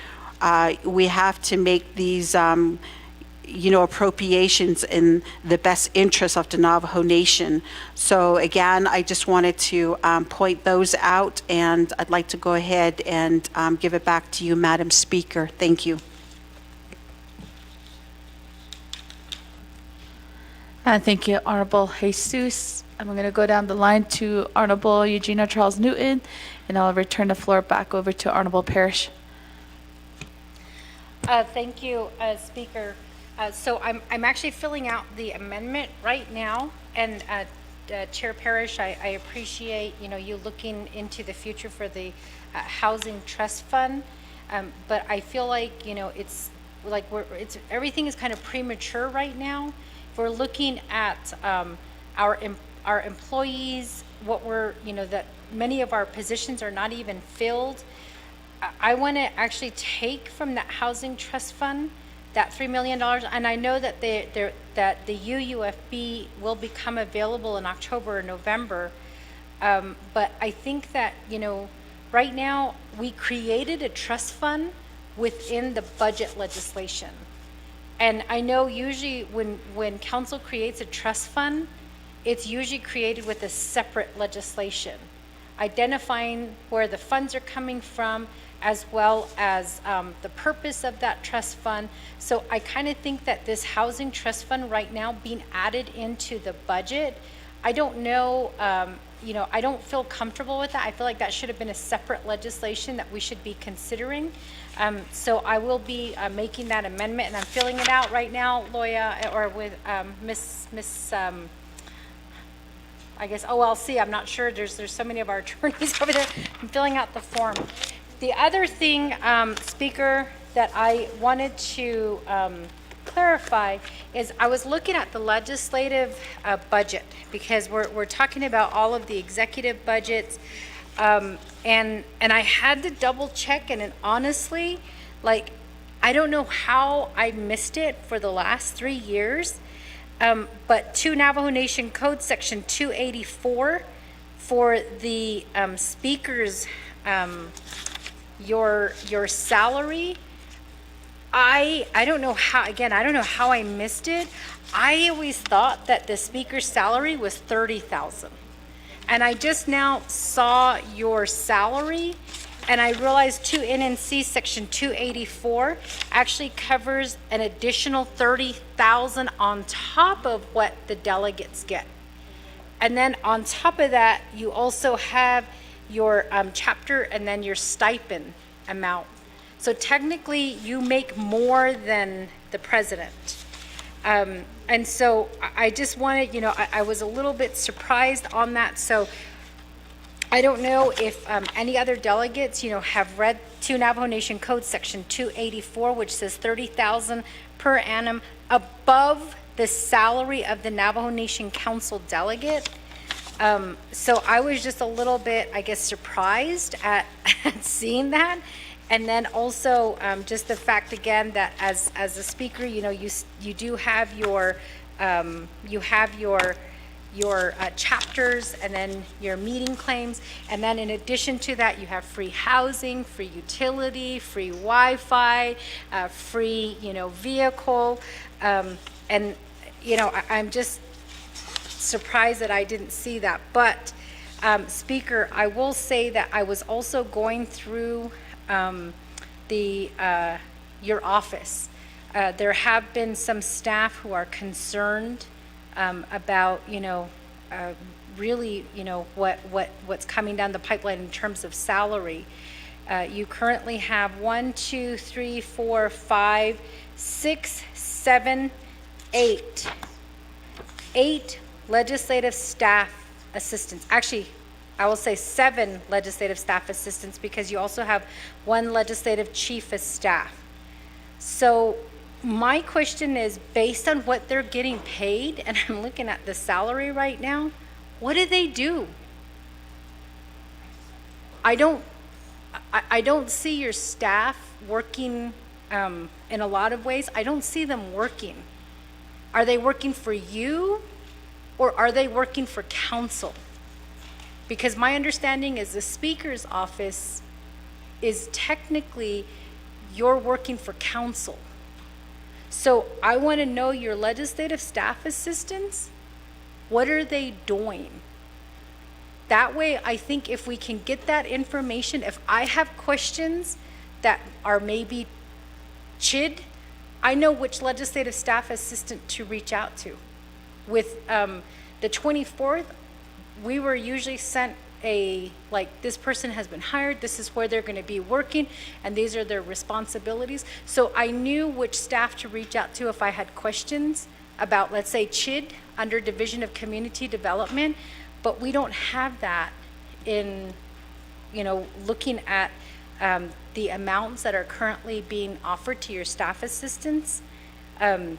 we have to make these appropriations in the best interest of the Navajo Nation. So again, I just wanted to point those out, and I'd like to go ahead and give it back to you, Madam Speaker. Thank you. Thank you, Honorable Jesus. I'm going to go down the line to Honorable Eugenia Charles Newton, and I'll return the floor back over to Honorable Parrish. Thank you, Speaker. So I'm actually filling out the amendment right now, and Chair Parrish, I appreciate, you looking into the future for the Housing Trust Fund, but I feel like, it's like everything is kind of premature right now. If we're looking at our employees, that many of our positions are not even filled. I want to actually take from that housing trust fund that $3 million, and I know that that the UUFB will become available in October or November, but I think that, right now we created a trust fund within the budget legislation. And I know usually when council creates a trust fund, it's usually created with a separate legislation, identifying where the funds are coming from, as well as the purpose of that trust fund. So I kind of think that this housing trust fund right now being added into the budget, I don't know, I don't feel comfortable with that. I feel like that should have been a separate legislation that we should be considering. So I will be making that amendment, and I'm filling it out right now, Loya, or with Miss I guess OLC. I'm not sure. There's so many of our attorneys over there. I'm filling out the form. The other thing, Speaker, that I wanted to clarify is I was looking at the legislative budget, because we're talking about all of the executive budgets, and I had to double check, and honestly, like, I don't know how I missed it for the last 3 years, but 2 Navajo Nation Code Section 284 for the speakers, your salary, I don't know how, again, I don't know how I missed it. I always thought that the speaker's salary was $30,000. And I just now saw your salary, and I realized 2 NNC Section 284 actually covers an additional $30,000 on top of what the delegates get. And then on top of that, you also have your chapter and then your stipend amount. So technically, you make more than the president. And so I just wanted, I was a little bit surprised on that. So I don't know if any other delegates, have read 2 Navajo Nation Code Section 284, which says $30,000 per annum above the salary of the Navajo Nation Council delegate. So I was just a little bit, I guess, surprised at seeing that. And then also just the fact again that as a speaker, you do have your chapters and then your meeting claims, and then in addition to that, you have free housing, free utility, free Wi-Fi, free vehicle, and I'm just surprised that I didn't see that. But Speaker, I will say that I was also going through your office. There have been some staff who are concerned about, really, what's coming down the pipeline in terms of salary. You currently have 8 legislative staff assistants. Actually, I will say 7 legislative staff assistants, because you also have 1 legislative chief of staff. So my question is, based on what they're getting paid, and I'm looking at the salary right now, what do they do? I don't see your staff working in a lot of ways. I don't see them working. Are they working for you, or are they working for council? Because my understanding is the speaker's office is technically you're working for council. So I want to know your legislative staff assistants, what are they doing? That way, I think if we can get that information, if I have questions that are maybe chid, I know which legislative staff assistant to reach out to. With the 24th, we were usually sent like, this person has been hired, this is where they're going to be working, and these are their responsibilities. So I knew which staff to reach out to if I had questions about, let's say, CHID under Division of Community Development, but we don't have that in, looking at the amounts that are currently being offered to your staff assistants. And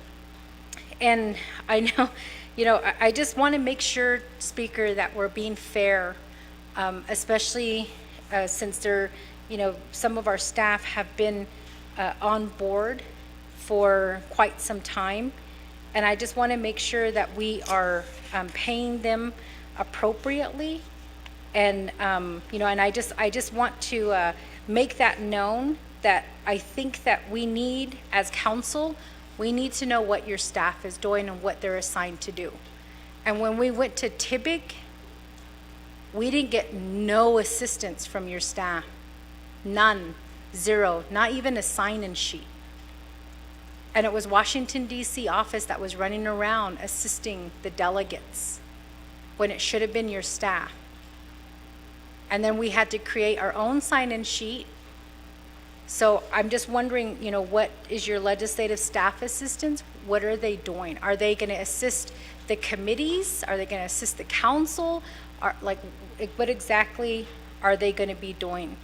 I know, I just want to make sure, Speaker, that we're being fair, especially since some of our staff have been on board for quite some time. And I just want to make sure that we are paying them appropriately. And, and I just want to make that known that I think that we need, as council, we need to know what your staff is doing and what they're assigned to do. And when we went to TIBIC, we didn't get no assistance from your staff. None, zero, not even a sign-in sheet. And it was Washington, D.C. office that was running around assisting the delegates when it should have been your staff. And then we had to create our own sign-in sheet. So I'm just wondering, what is your legislative staff assistants? What are they doing? Are they going to assist the committees? Are they going to assist the council? What exactly are they going to be doing?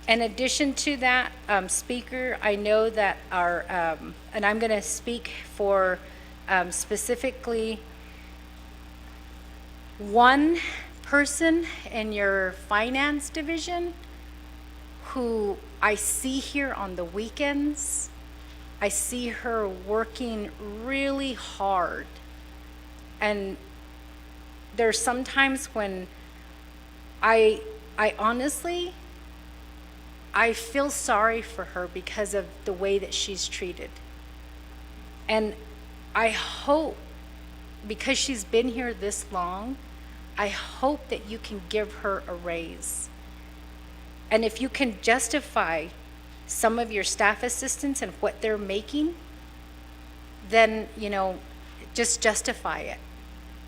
In addition to that, Speaker, I know that and I'm going to speak for specifically one person in your finance division who I see here on the weekends. I see her working really hard. And there's sometimes when I honestly, I feel sorry for her because of the way that she's treated. And I hope, because she's been here this long, I hope that you can give her a raise. And if you can justify some of your staff assistants and what they're making, then, just justify it.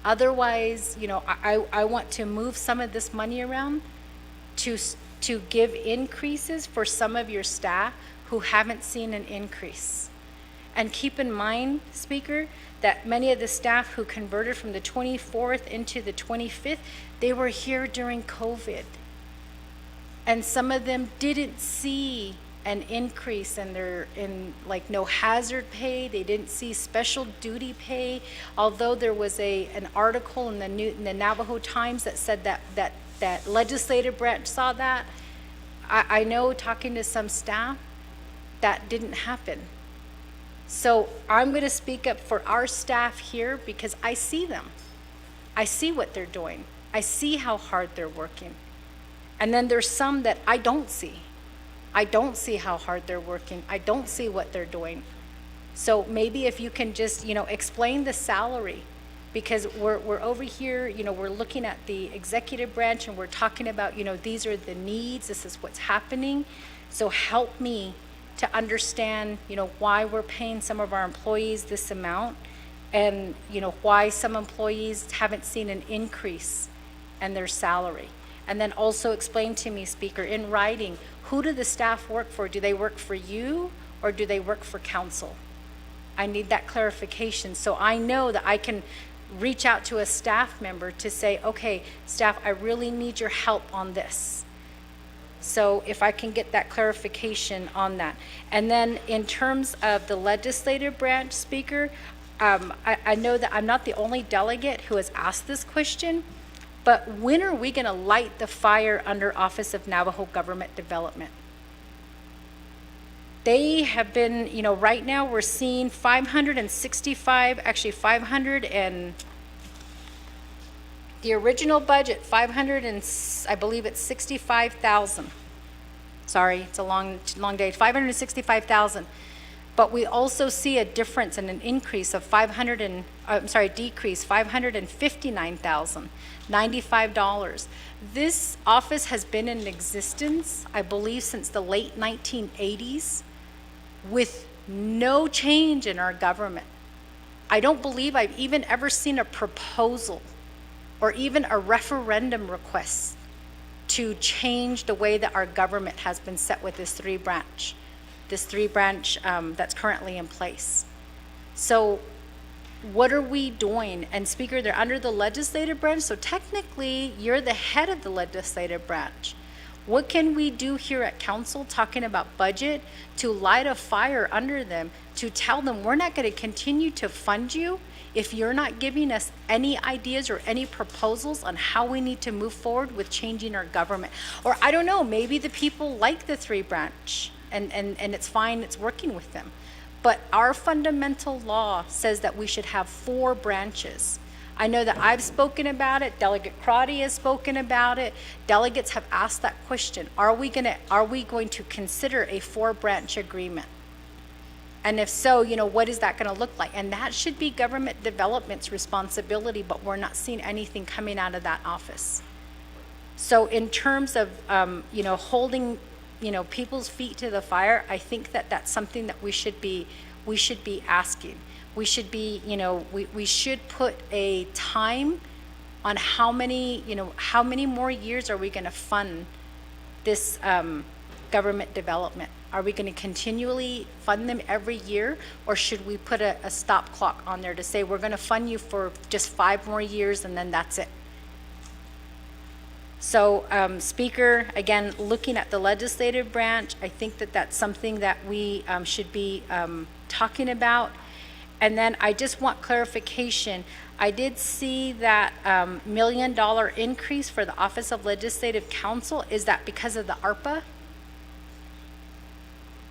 Otherwise, I want to move some of this money around to give increases for some of your staff who haven't seen an increase. And keep in mind, Speaker, that many of the staff who converted from the 24th into the 25th, they were here during COVID. And some of them didn't see an increase in no hazard pay. They didn't see special duty pay. Although there was an article in the Navajo Times that said that legislative branch saw that. I know, talking to some staff, that didn't happen. So I'm going to speak up for our staff here because I see them. I see what they're doing. I see how hard they're working. And then there's some that I don't see. I don't see how hard they're working. I don't see what they're doing. So maybe if you can just, explain the salary, because we're over here, we're looking at the executive branch and we're talking about, these are the needs, this is what's happening. So help me to understand, why we're paying some of our employees this amount and, why some employees haven't seen an increase in their salary. And then also explain to me, Speaker, in writing, who do the staff work for? Do they work for you or do they work for council? I need that clarification so I know that I can reach out to a staff member to say, okay, staff, I really need your help on this. So if I can get that clarification on that. And then in terms of the legislative branch, Speaker, I know that I'm not the only delegate who has asked this question, but when are we going to light the fire under Office of Navajo Government Development? They have been, right now we're seeing 565, actually 500 and the original budget, 500 and I believe it's 65,000. Sorry, it's a long day, 565,000. But we also see a difference in an increase of decrease, 559,000, $95. This office has been in existence, I believe, since the late 1980s with no change in our government. I don't believe I've even ever seen a proposal or even a referendum request to change the way that our government has been set with this three branch that's currently in place. So what are we doing? And Speaker, they're under the legislative branch, so technically you're the head of the legislative branch. What can we do here at council talking about budget to light a fire under them, to tell them we're not going to continue to fund you if you're not giving us any ideas or any proposals on how we need to move forward with changing our government? Or I don't know, maybe the people like the three branch and it's fine, it's working with them. But our fundamental law says that we should have 4 branches. I know that I've spoken about it, Delegate Crotty has spoken about it, delegates have asked that question. Are we going to consider a 4-branch agreement? And if so, what is that going to look like? And that should be government development's responsibility, but we're not seeing anything coming out of that office. So in terms of, holding, people's feet to the fire, I think that that's something that we should be asking. We should be, we should put a time on how many more years are we going to fund this government development? Are we going to continually fund them every year, or should we put a stop clock on there to say we're going to fund you for just 5 more years and then that's it? So, Speaker, again, looking at the legislative branch, I think that that's something that we should be talking about. And then I just want clarification. I did see that $1 million increase for the Office of Legislative Counsel. Is that because of the ARPA?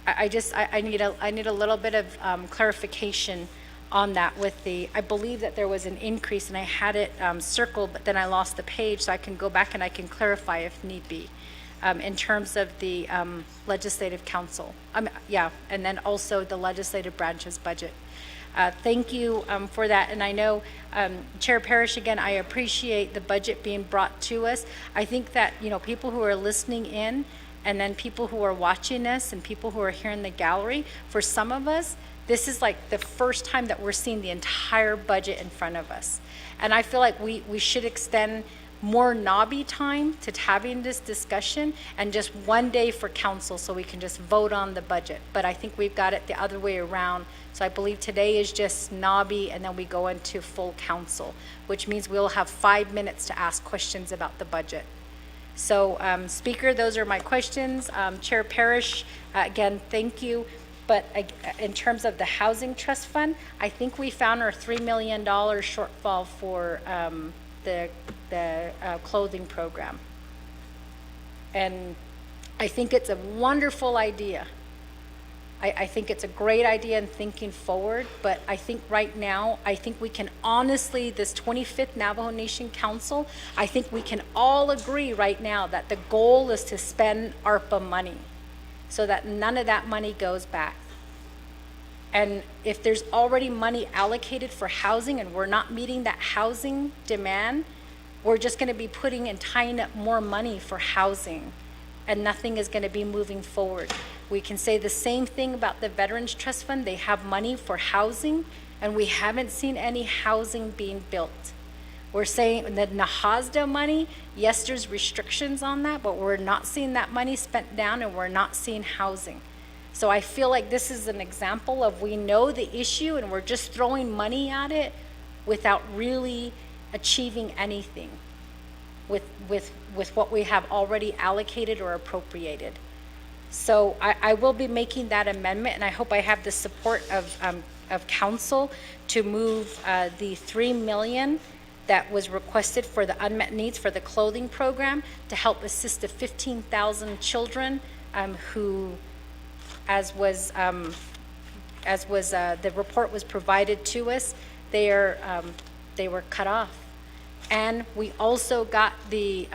I need a little bit of clarification on that with I believe that there was an increase and I had it circled, but then I lost the page, so I can go back and I can clarify if need be in terms of the Legislative Council. Yeah, and then also the legislative branch's budget. Thank you for that. And I know, Chair Parrish, again, I appreciate the budget being brought to us. I think that, people who are listening in and then people who are watching us and people who are here in the gallery, for some of us, this is like the first time that we're seeing the entire budget in front of us. And I feel like we should extend more Naa'bi time to having this discussion and just one day for council so we can just vote on the budget. But I think we've got it the other way around. So I believe today is just Naa'bi and then we go into full council, which means we'll have 5 minutes to ask questions about the budget. So Speaker, those are my questions. Chair Parrish, again, thank you. But in terms of the Housing Trust Fund, I think we found our $3 million shortfall for the clothing program. And I think it's a wonderful idea. I think it's a great idea in thinking forward, but I think right now, I think we can honestly, this 25th Navajo Nation Council, I think we can all agree right now that the goal is to spend ARPA money so that none of that money goes back. And if there's already money allocated for housing and we're not meeting that housing demand, we're just going to be putting and tying up more money for housing and nothing is going to be moving forward. We can say the same thing about the Veterans Trust Fund. They have money for housing and we haven't seen any housing being built. We're saying the Nahasda money, yes, there's restrictions on that, but we're not seeing that money spent down and we're not seeing housing. So I feel like this is an example of we know the issue and we're just throwing money at it without really achieving anything with what we have already allocated or appropriated. So I will be making that amendment and I hope I have the support of council to move the $3 million that was requested for the unmet needs for the clothing program to help assist the 15,000 children who, as was the report was provided to us, they were cut off. And we also got the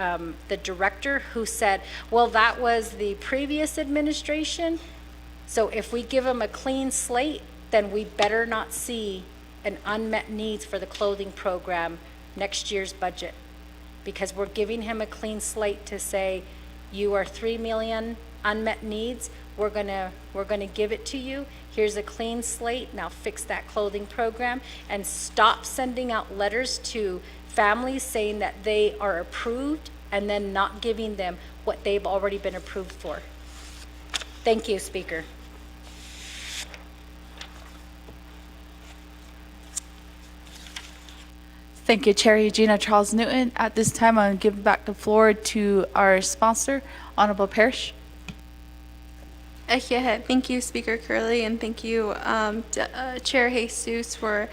director who said, well, that was the previous administration, so if we give them a clean slate, then we better not see an unmet needs for the clothing program next year's budget, because we're giving him a clean slate to say, you are 3 million unmet needs, we're gonna give it to you. Here's a clean slate, now fix that clothing program and stop sending out letters to families saying that they are approved and then not giving them what they've already been approved for. Thank you, Speaker. Thank you, Chair Eugenia Charles Newton. At this time, I'm going to give back the floor to our sponsor, Honorable Parrish. Yeah, thank you, Speaker Curley, and thank you, Chair Jesus, for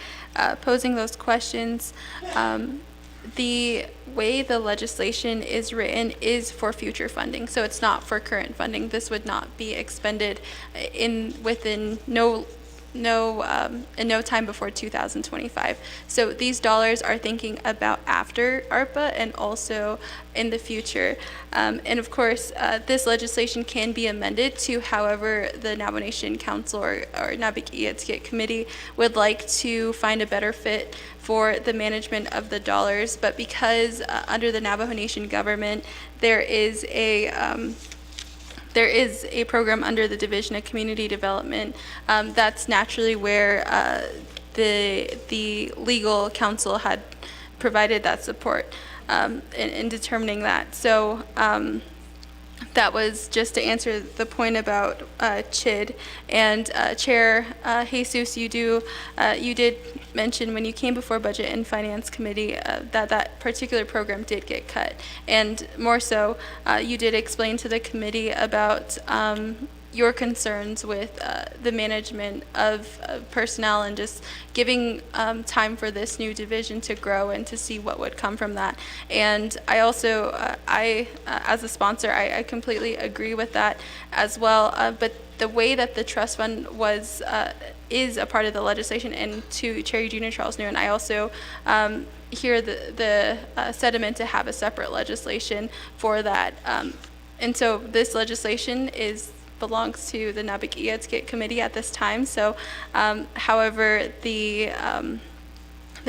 posing those questions. The way the legislation is written is for future funding, so it's not for current funding. This would not be expended in no time before 2025. So these dollars are thinking about after ARPA and also in the future. And of course, this legislation can be amended to however the Navajo Nation Council or Naa'bik'iyati committee would like to find a better fit for the management of the dollars. But because under the Navajo Nation government, there is a program under the Division of Community Development. That's naturally where the legal counsel had provided that support in determining that. So that was just to answer the point about CHID. And Chair Jesus, you did mention when you came before Budget and Finance Committee that particular program did get cut. And more so, you did explain to the committee about your concerns with the management of personnel and just giving time for this new division to grow and to see what would come from that. And I also, as a sponsor, I completely agree with that as well. But the way that the trust fund is a part of the legislation, and to Chair Eugenia Charles Newton, I also hear the sentiment to have a separate legislation for that. And so this legislation belongs to the Naa'bik'iyati committee at this time. So, however, the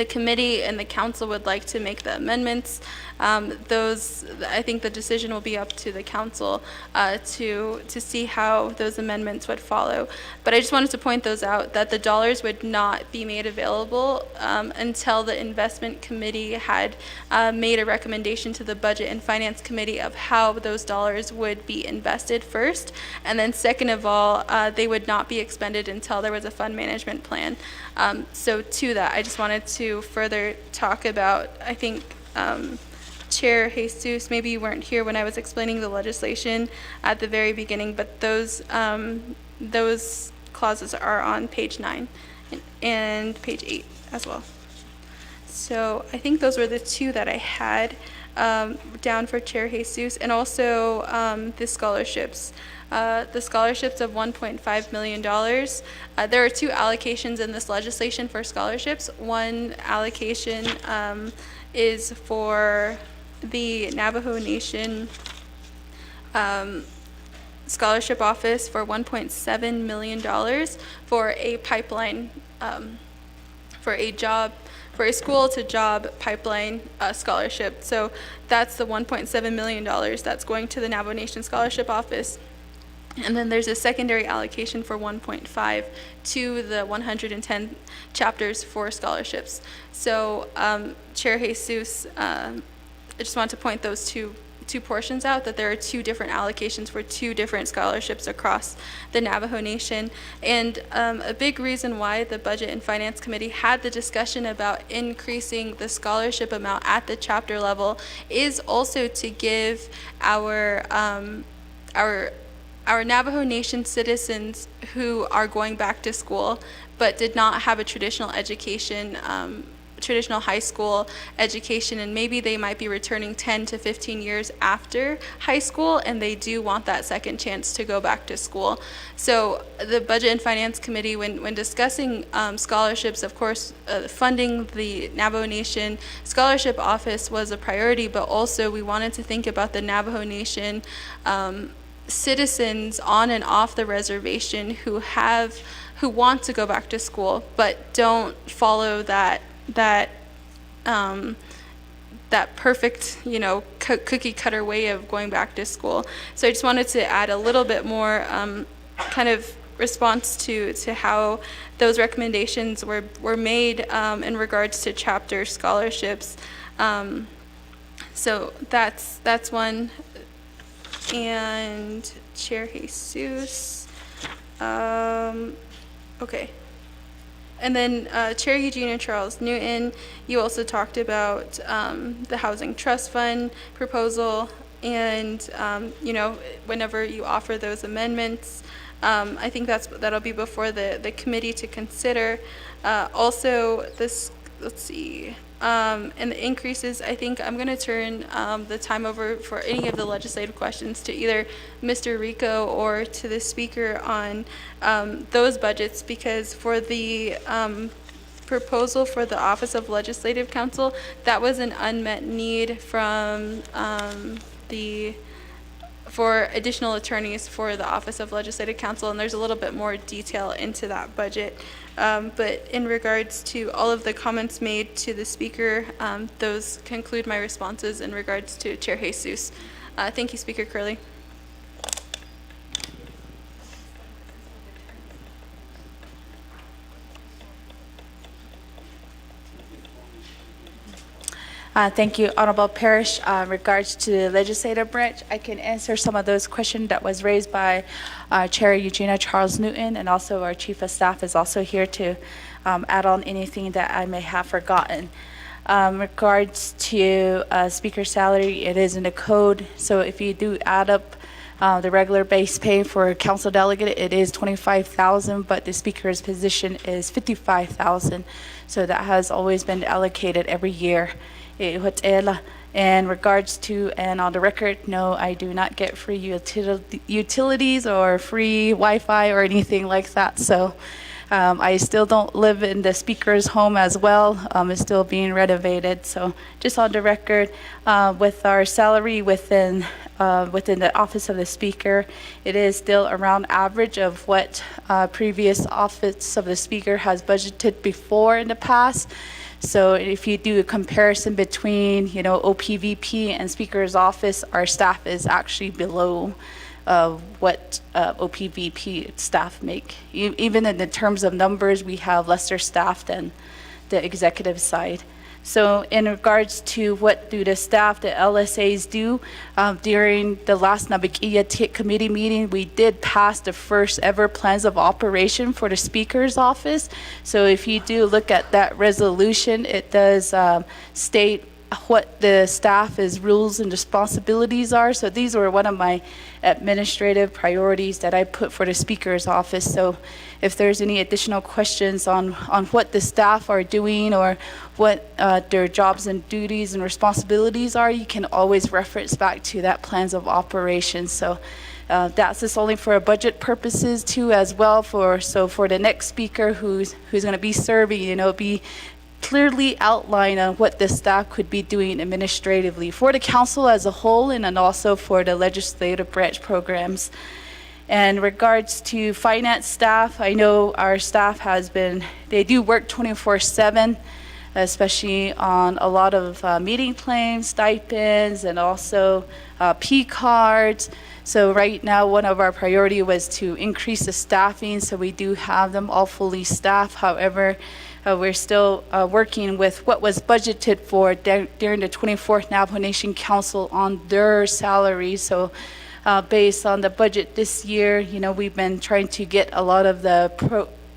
committee and the council would like to make the amendments. I think the decision will be up to the council to see how those amendments would follow. But I just wanted to point those out, that the dollars would not be made available until the investment committee had made a recommendation to the Budget and Finance Committee of how those dollars would be invested first. And then second of all, they would not be expended until there was a fund management plan. So to that, I just wanted to further talk about, I think, Chair Jesus, maybe you weren't here when I was explaining the legislation at the very beginning, but those clauses are on page 9 and page 8 as well. So I think those were the two that I had down for Chair Jesus, and also the scholarships. The scholarships of $1.5 million. There are two allocations in this legislation for scholarships. One allocation is for the Navajo Nation Scholarship Office for $1.7 million for a pipeline, for a school-to-job pipeline scholarship. So that's the $1.7 million that's going to the Navajo Nation Scholarship Office. And then there's a secondary allocation for 1.5 to the 110 chapters for scholarships. So, Chair Jesus, I just want to point those two portions out, that there are two different allocations for two different scholarships across the Navajo Nation. And a big reason why the Budget and Finance Committee had the discussion about increasing the scholarship amount at the chapter level is also to give our Navajo Nation citizens who are going back to school but did not have a traditional education, traditional high school education, and maybe they might be returning 10 to 15 years after high school, and they do want that second chance to go back to school. So the Budget and Finance Committee, when discussing scholarships, of course, funding the Navajo Nation Scholarship Office was a priority, but also we wanted to think about the Navajo Nation citizens on and off the reservation who want to go back to school but don't follow that perfect, cookie cutter way of going back to school. So I just wanted to add a little bit more kind of response to how those recommendations were made in regards to chapter scholarships. So that's one. And Chair Jesus. Okay. And then Chair Eugenia Charles Newton, you also talked about the Housing Trust Fund proposal, and whenever you offer those amendments, I think that'll be before the committee to consider. Also, this, let's see, and the increases, I think I'm going to turn the time over for any of the legislative questions to either Mr. Rico or to the speaker on those budgets, because for the proposal for the Office of Legislative Counsel, that was an unmet need from for additional attorneys for the Office of Legislative Counsel, and there's a little bit more detail into that budget. But in regards to all of the comments made to the speaker, those conclude my responses in regards to Chair Jesus. Thank you, Speaker Curley. Thank you, Honorable Parrish. In regards to the legislative branch, I can answer some of those questions that was raised by Chair Eugenia Charles Newton, and also our Chief of Staff is also here to add on anything that I may have forgotten. Regards to speaker's salary, it is in the code, so if you do add up the regular base pay for a council delegate, it is $25,000, but the speaker's position is $55,000. So that has always been allocated every year. In regards to, and on the record, no, I do not get free utilities or free Wi-Fi or anything like that. So I still don't live in the speaker's home as well. It's still being renovated. So just on the record, with our salary within the office of the speaker, it is still around average of what previous office of the speaker has budgeted before in the past. So if you do a comparison between, OPVP and speaker's office, our staff is actually below what OPVP staff make. Even in the terms of numbers, we have lesser staff than the executive side. So in regards to what do the staff, the LSAs do, during the last Naa'bik'iyati committee meeting, we did pass the first ever plans of operation for the speaker's office. So if you do look at that resolution, it does state what the staff's rules and responsibilities are. So these were one of my administrative priorities that I put for the speaker's office. So if there's any additional questions on what the staff are doing or what their jobs and duties and responsibilities are, you can always reference back to that plans of operations. So that's just only for budget purposes too, as well. So for the next speaker who's going to be serving, be clearly outline on what the staff could be doing administratively for the council as a whole, and then also for the legislative branch programs. And regards to finance staff, I know our staff they do work 24/7, especially on a lot of meeting claims, stipends, and also P cards. So right now, one of our priority was to increase the staffing, so we do have them all fully staffed. However, we're still working with what was budgeted for during the 24th Navajo Nation Council on their salaries. So based on the budget this year, we've been trying to get a lot of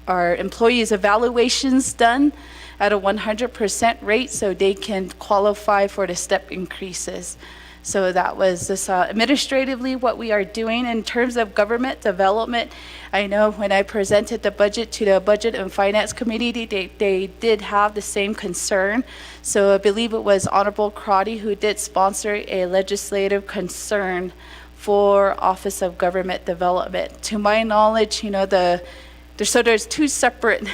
our employees' evaluations done at a 100% rate so they can qualify for the step increases. So that was just administratively what we are doing. In terms of government development, I know when I presented the budget to the Budget and Finance Committee, they did have the same concern. So I believe it was Honorable Crotty who did sponsor a legislative concern for Office of Government Development. To my knowledge, there's two separate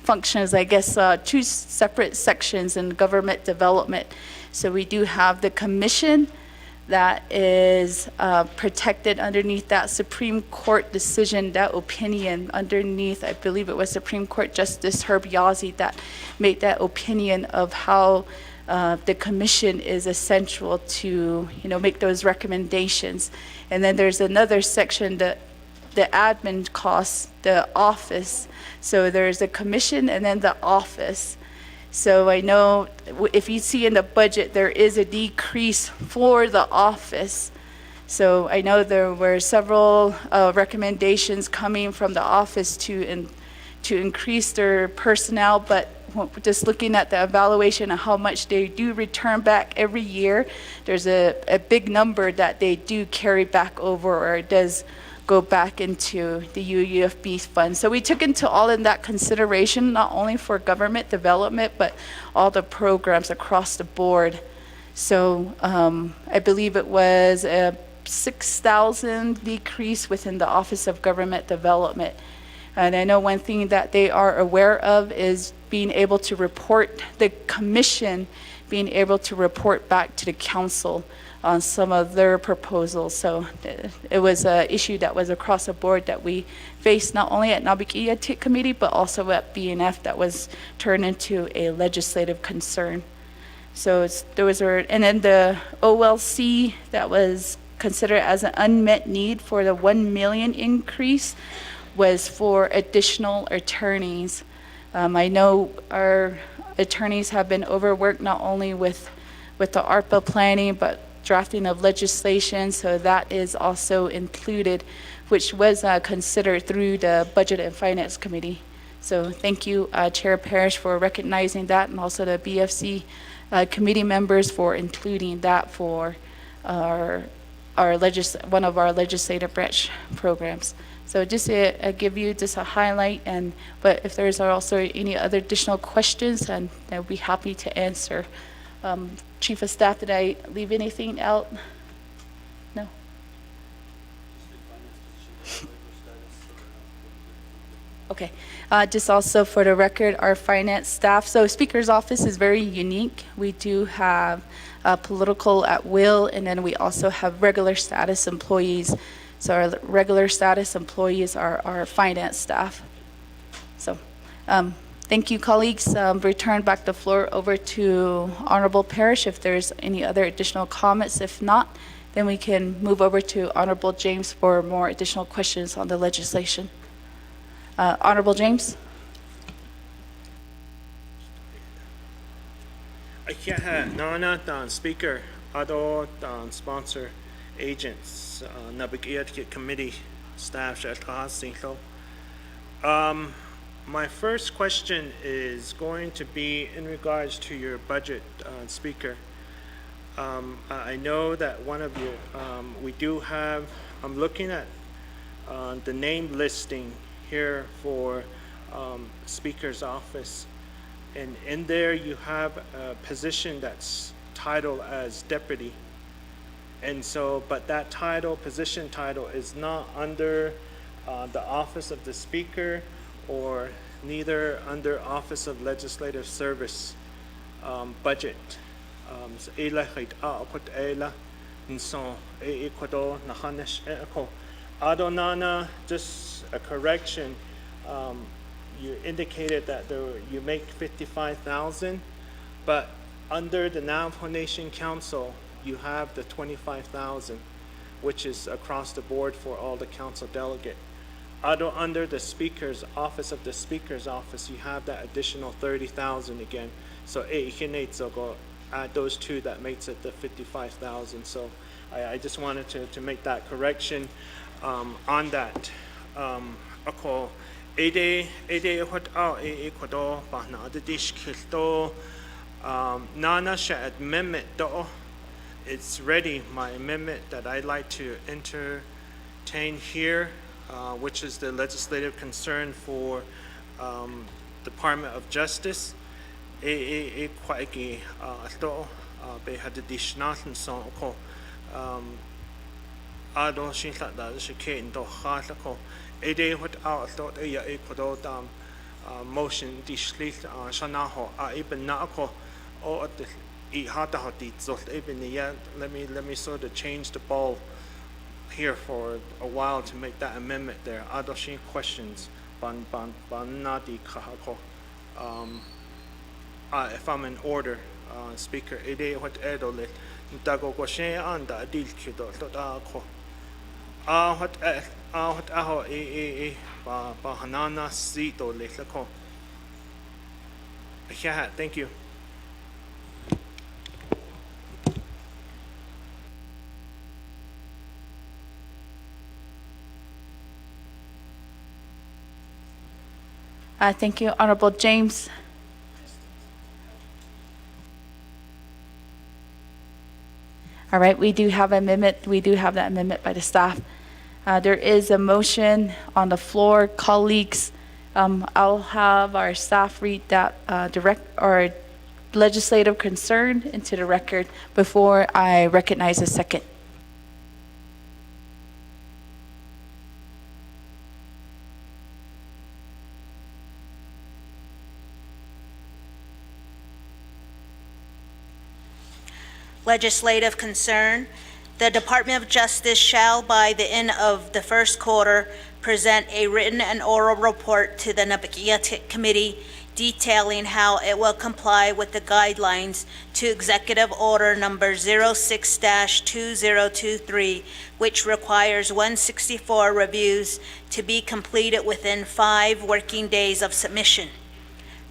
functions, I guess, two separate sections in government development. So we do have the commission that is protected underneath that Supreme Court decision, that opinion underneath, I believe it was Supreme Court Justice Herb Yazzie that made that opinion of how the commission is essential to, make those recommendations. And then there's another section, the admin costs, the office. So there's the commission and then the office. So I know if you see in the budget, there is a decrease for the office. So I know there were several recommendations coming from the office to increase their personnel, but just looking at the evaluation of how much they do return back every year, there's a big number that they do carry back over, or it does go back into the UUFB fund. So we took into all in that consideration, not only for government development, but all the programs across the board. So I believe it was a 6,000 decrease within the Office of Government Development. And I know one thing that they are aware of is being able to report, the commission being able to report back to the council on some of their proposals. So it was an issue that was across the board that we faced not only at Naa'bik'iyati committee, but also at BNF, that was turned into a legislative concern. So there was, and then the OLC that was considered as an unmet need for the 1 million increase was for additional attorneys. I know our attorneys have been overworked not only with the ARPA planning, but drafting of legislation, so that is also included, which was considered through the Budget and Finance Committee. So thank you, Chair Parrish, for recognizing that, and also the BFC committee members for including that for one of our legislative branch programs. So just to give you just a highlight, but if there's also any other additional questions, and I'll be happy to answer. Chief of Staff, did I leave anything out? No? Okay, just also for the record, our finance staff, so Speaker's office is very unique. We do have political at will, and then we also have regular status employees. So our regular status employees are our finance staff. So thank you, colleagues. Return back the floor over to Honorable Parrish if there's any other additional comments. If not, then we can move over to Honorable James for more additional questions on the legislation. Honorable James. Speaker, other sponsor agents, Naa'bik'iyati committee staff. My first question is going to be in regards to your budget, Speaker. I know that one of you, we do have, I'm looking at the name listing here for Speaker's office, and in there you have a position that's titled as deputy. And so, but that position title is not under the Office of the Speaker, or neither under Office of Legislative Service budget. Adonana, just a correction. You indicated that you make 55,000, but under the Navajo Nation Council, you have the 25,000, which is across the board for all the council delegate. Under the Speaker's office of the Speaker's office, you have that additional 30,000 again. So add those two, that makes it the 55,000. So I just wanted to make that correction on that. It's ready, my amendment that I'd like to entertain here, which is the legislative concern for Department of Justice. Motion let me sort of change the ball here for a while to make that amendment there. Questions? If I'm in order, Speaker, Yeah, thank you. Thank you, Honorable James. All right, we do have amendment. We do have that amendment by the staff. There is a motion on the floor, colleagues. I'll have our staff read that direct or legislative concern into the record before I recognize a second. Legislative concern. The Department of Justice shall, by the end of the first quarter, present a written and oral report to the Naa'bik'iyati Committee detailing how it will comply with the guidelines to Executive Order Number 06-2023, which requires 164 reviews to be completed within 5 working days of submission.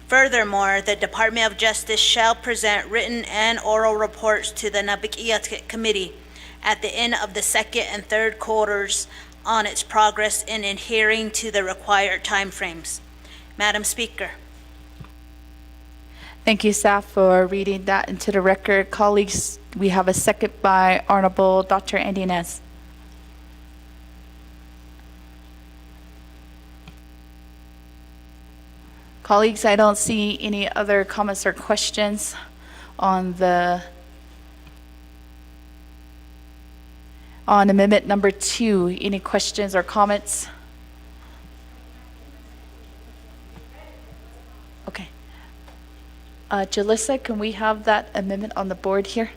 Furthermore, the Department of Justice shall present written and oral reports to the Naa'bik'iyati Committee at the end of the second and third quarters on its progress in adhering to the required timeframes. Madam Speaker. Thank you, staff, for reading that into the record. Colleagues, we have a second by Honorable Dr. Andy Nez. Colleagues, I don't see any other comments or questions on amendment number 2. Any questions or comments? Okay. Jalissa, can we have that amendment on the board here?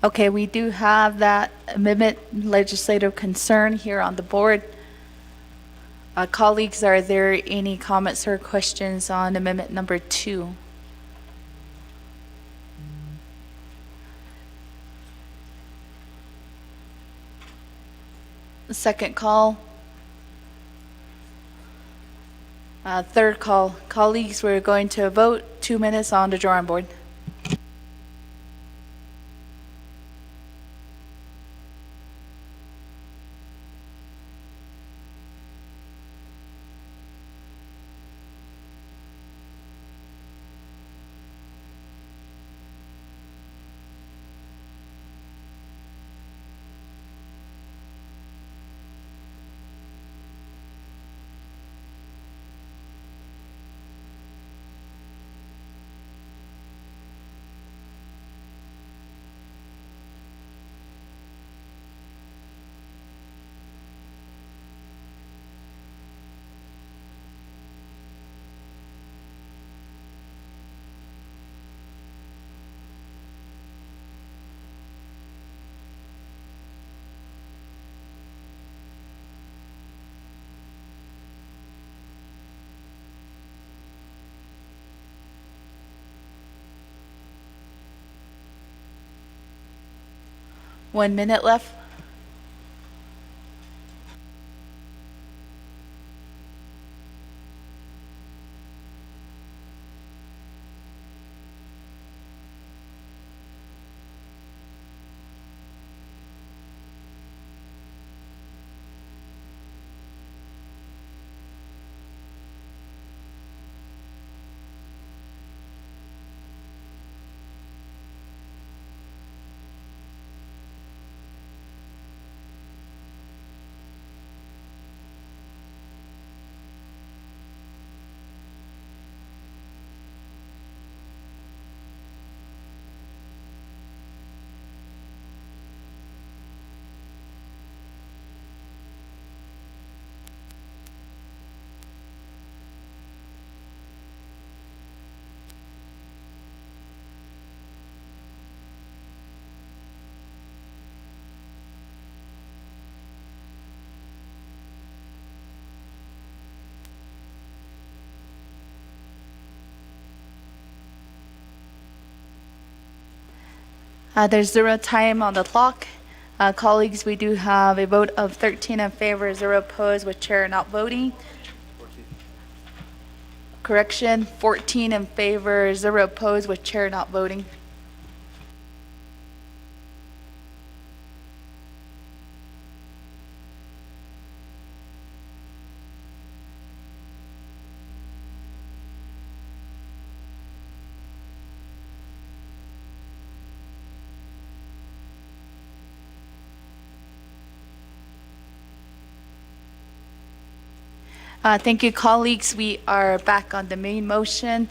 Okay, we do have that amendment legislative concern here on the board. Colleagues, are there any comments or questions on amendment number 2? Second call. Third call. Colleagues, we're going to vote. 2 minutes on the drawing board. One minute left. There's 0 time on the clock. Colleagues, we do have a vote of 13 in favor, 0 opposed, with chair not voting. Correction, 14 in favor, 0 opposed, with chair not voting. Thank you, colleagues. We are back on the main motion.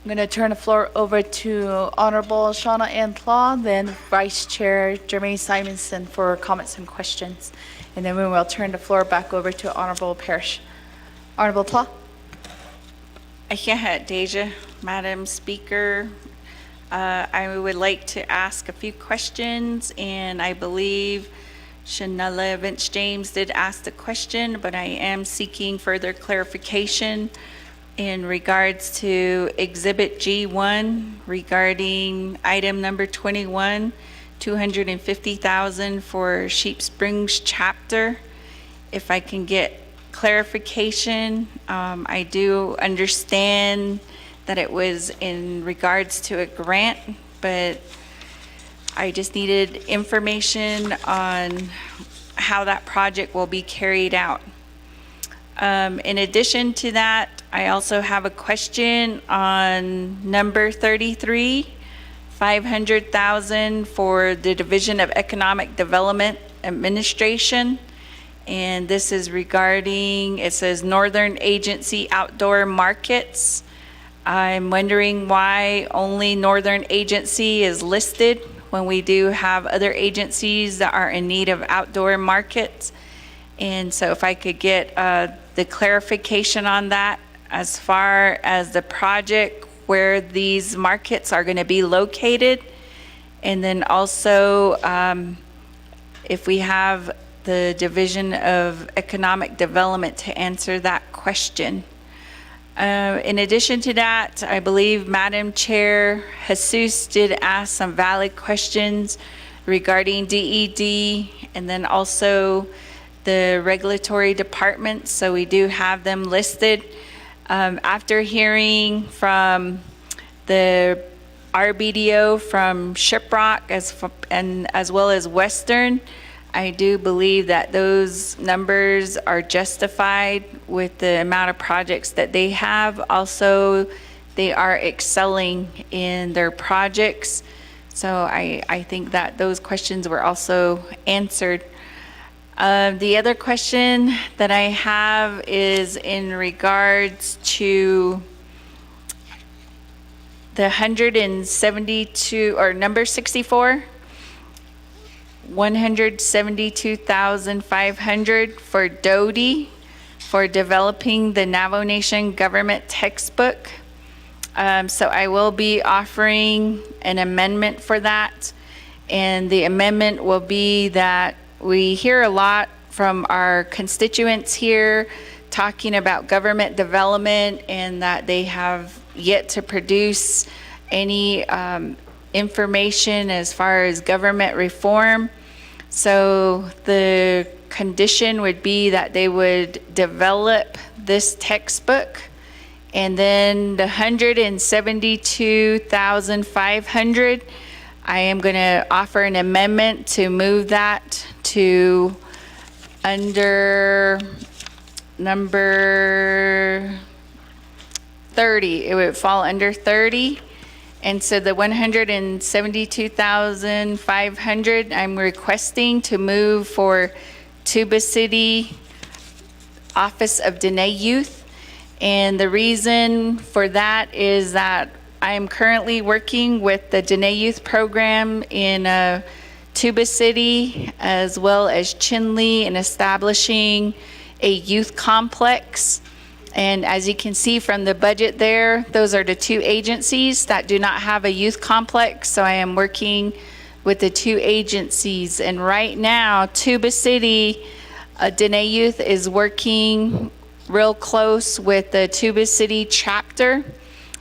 I'm going to turn the floor over to Honorable Shauna Ann Claw, then Vice Chair Jermaine Simonson for comments and questions. And then we will turn the floor back over to Honorable Parrish. Honorable Claw. Deja, Madam Speaker, I would like to ask a few questions, and I believe Shanella Vince James did ask the question, but I am seeking further clarification in regards to Exhibit G1 regarding item number 21, $250,000 for Sheep Springs chapter. If I can get clarification, I do understand that it was in regards to a grant, but I just needed information on how that project will be carried out. In addition to that, I also have a question on number 33, $500,000 for the Division of Economic Development Administration. And this is regarding, it says Northern Agency Outdoor Markets. I'm wondering why only Northern Agency is listed when we do have other agencies that are in need of outdoor markets. And so if I could get the clarification on that as far as the project, where these markets are going to be located. And then also if we have the Division of Economic Development to answer that question. In addition to that, I believe Madam Chair Jesus did ask some valid questions regarding DED and then also the regulatory departments. So we do have them listed. After hearing from the RBDO from Shiprock as well as Western, I do believe that those numbers are justified with the amount of projects that they have. Also, they are excelling in their projects. So I think that those questions were also answered. The other question that I have is in regards to the 172, or number 64, $172,500 for Doty for developing the Navajo Nation government textbook. So I will be offering an amendment for that. And the amendment will be that we hear a lot from our constituents here talking about government development and that they have yet to produce any information as far as government reform. So the condition would be that they would develop this textbook, and then the $172,500, I am going to offer an amendment to move that to under number 30. It would fall under 30. And so the $172,500, I'm requesting to move for Tuba City Office of Dene Youth. And the reason for that is that I am currently working with the Dene Youth program in Tuba City as well as Chinle in establishing a youth complex. And as you can see from the budget there, those are the two agencies that do not have a youth complex. So I am working with the two agencies. And right now, Tuba City Dene Youth is working real close with the Tuba City chapter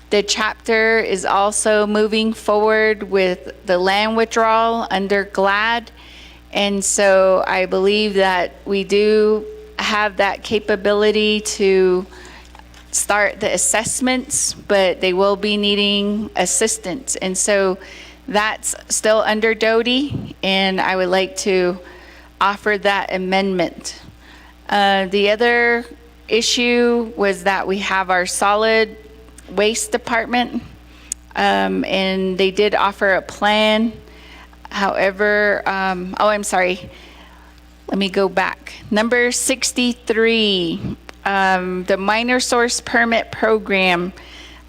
The chapter is also moving forward with the land withdrawal under GLAD. And so I believe that we do have that capability to start the assessments, but they will be needing assistance. And so that's still under Doty, and I would like to offer that amendment. The other issue was that we have our solid waste department, and they did offer a plan. However, I'm sorry. Let me go back. Number 63, the minor source permit program.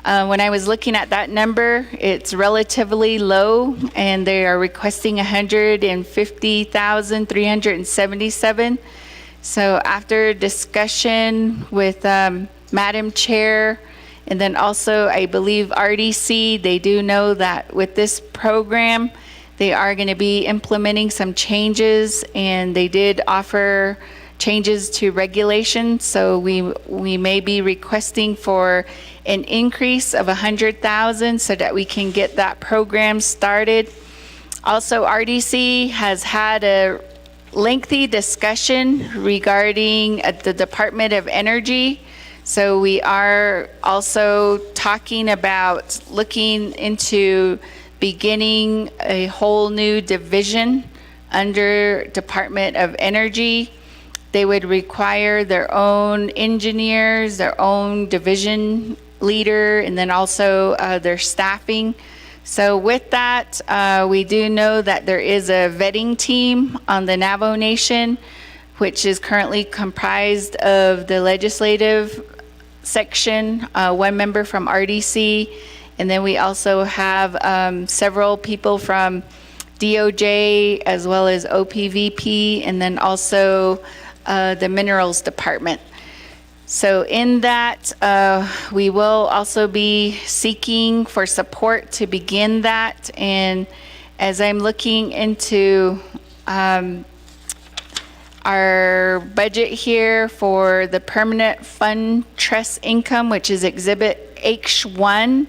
When I was looking at that number, it's relatively low, and they are requesting $150,377. So after discussion with Madam Chair, and then also I believe RDC, they do know that with this program, they are going to be implementing some changes, and they did offer changes to regulations. So we may be requesting for an increase of 100,000 so that we can get that program started. Also, RDC has had a lengthy discussion regarding the Department of Energy. So we are also talking about looking into beginning a whole new division under Department of Energy. They would require their own engineers, their own division leader, and then also their staffing. So with that, we do know that there is a vetting team on the Navajo Nation, which is currently comprised of the legislative section, one member from RDC, and then we also have several people from DOJ as well as OPVP, and then also the Minerals Department. So in that, we will also be seeking for support to begin that. And as I'm looking into our budget here for the permanent fund trust income, which is Exhibit H1,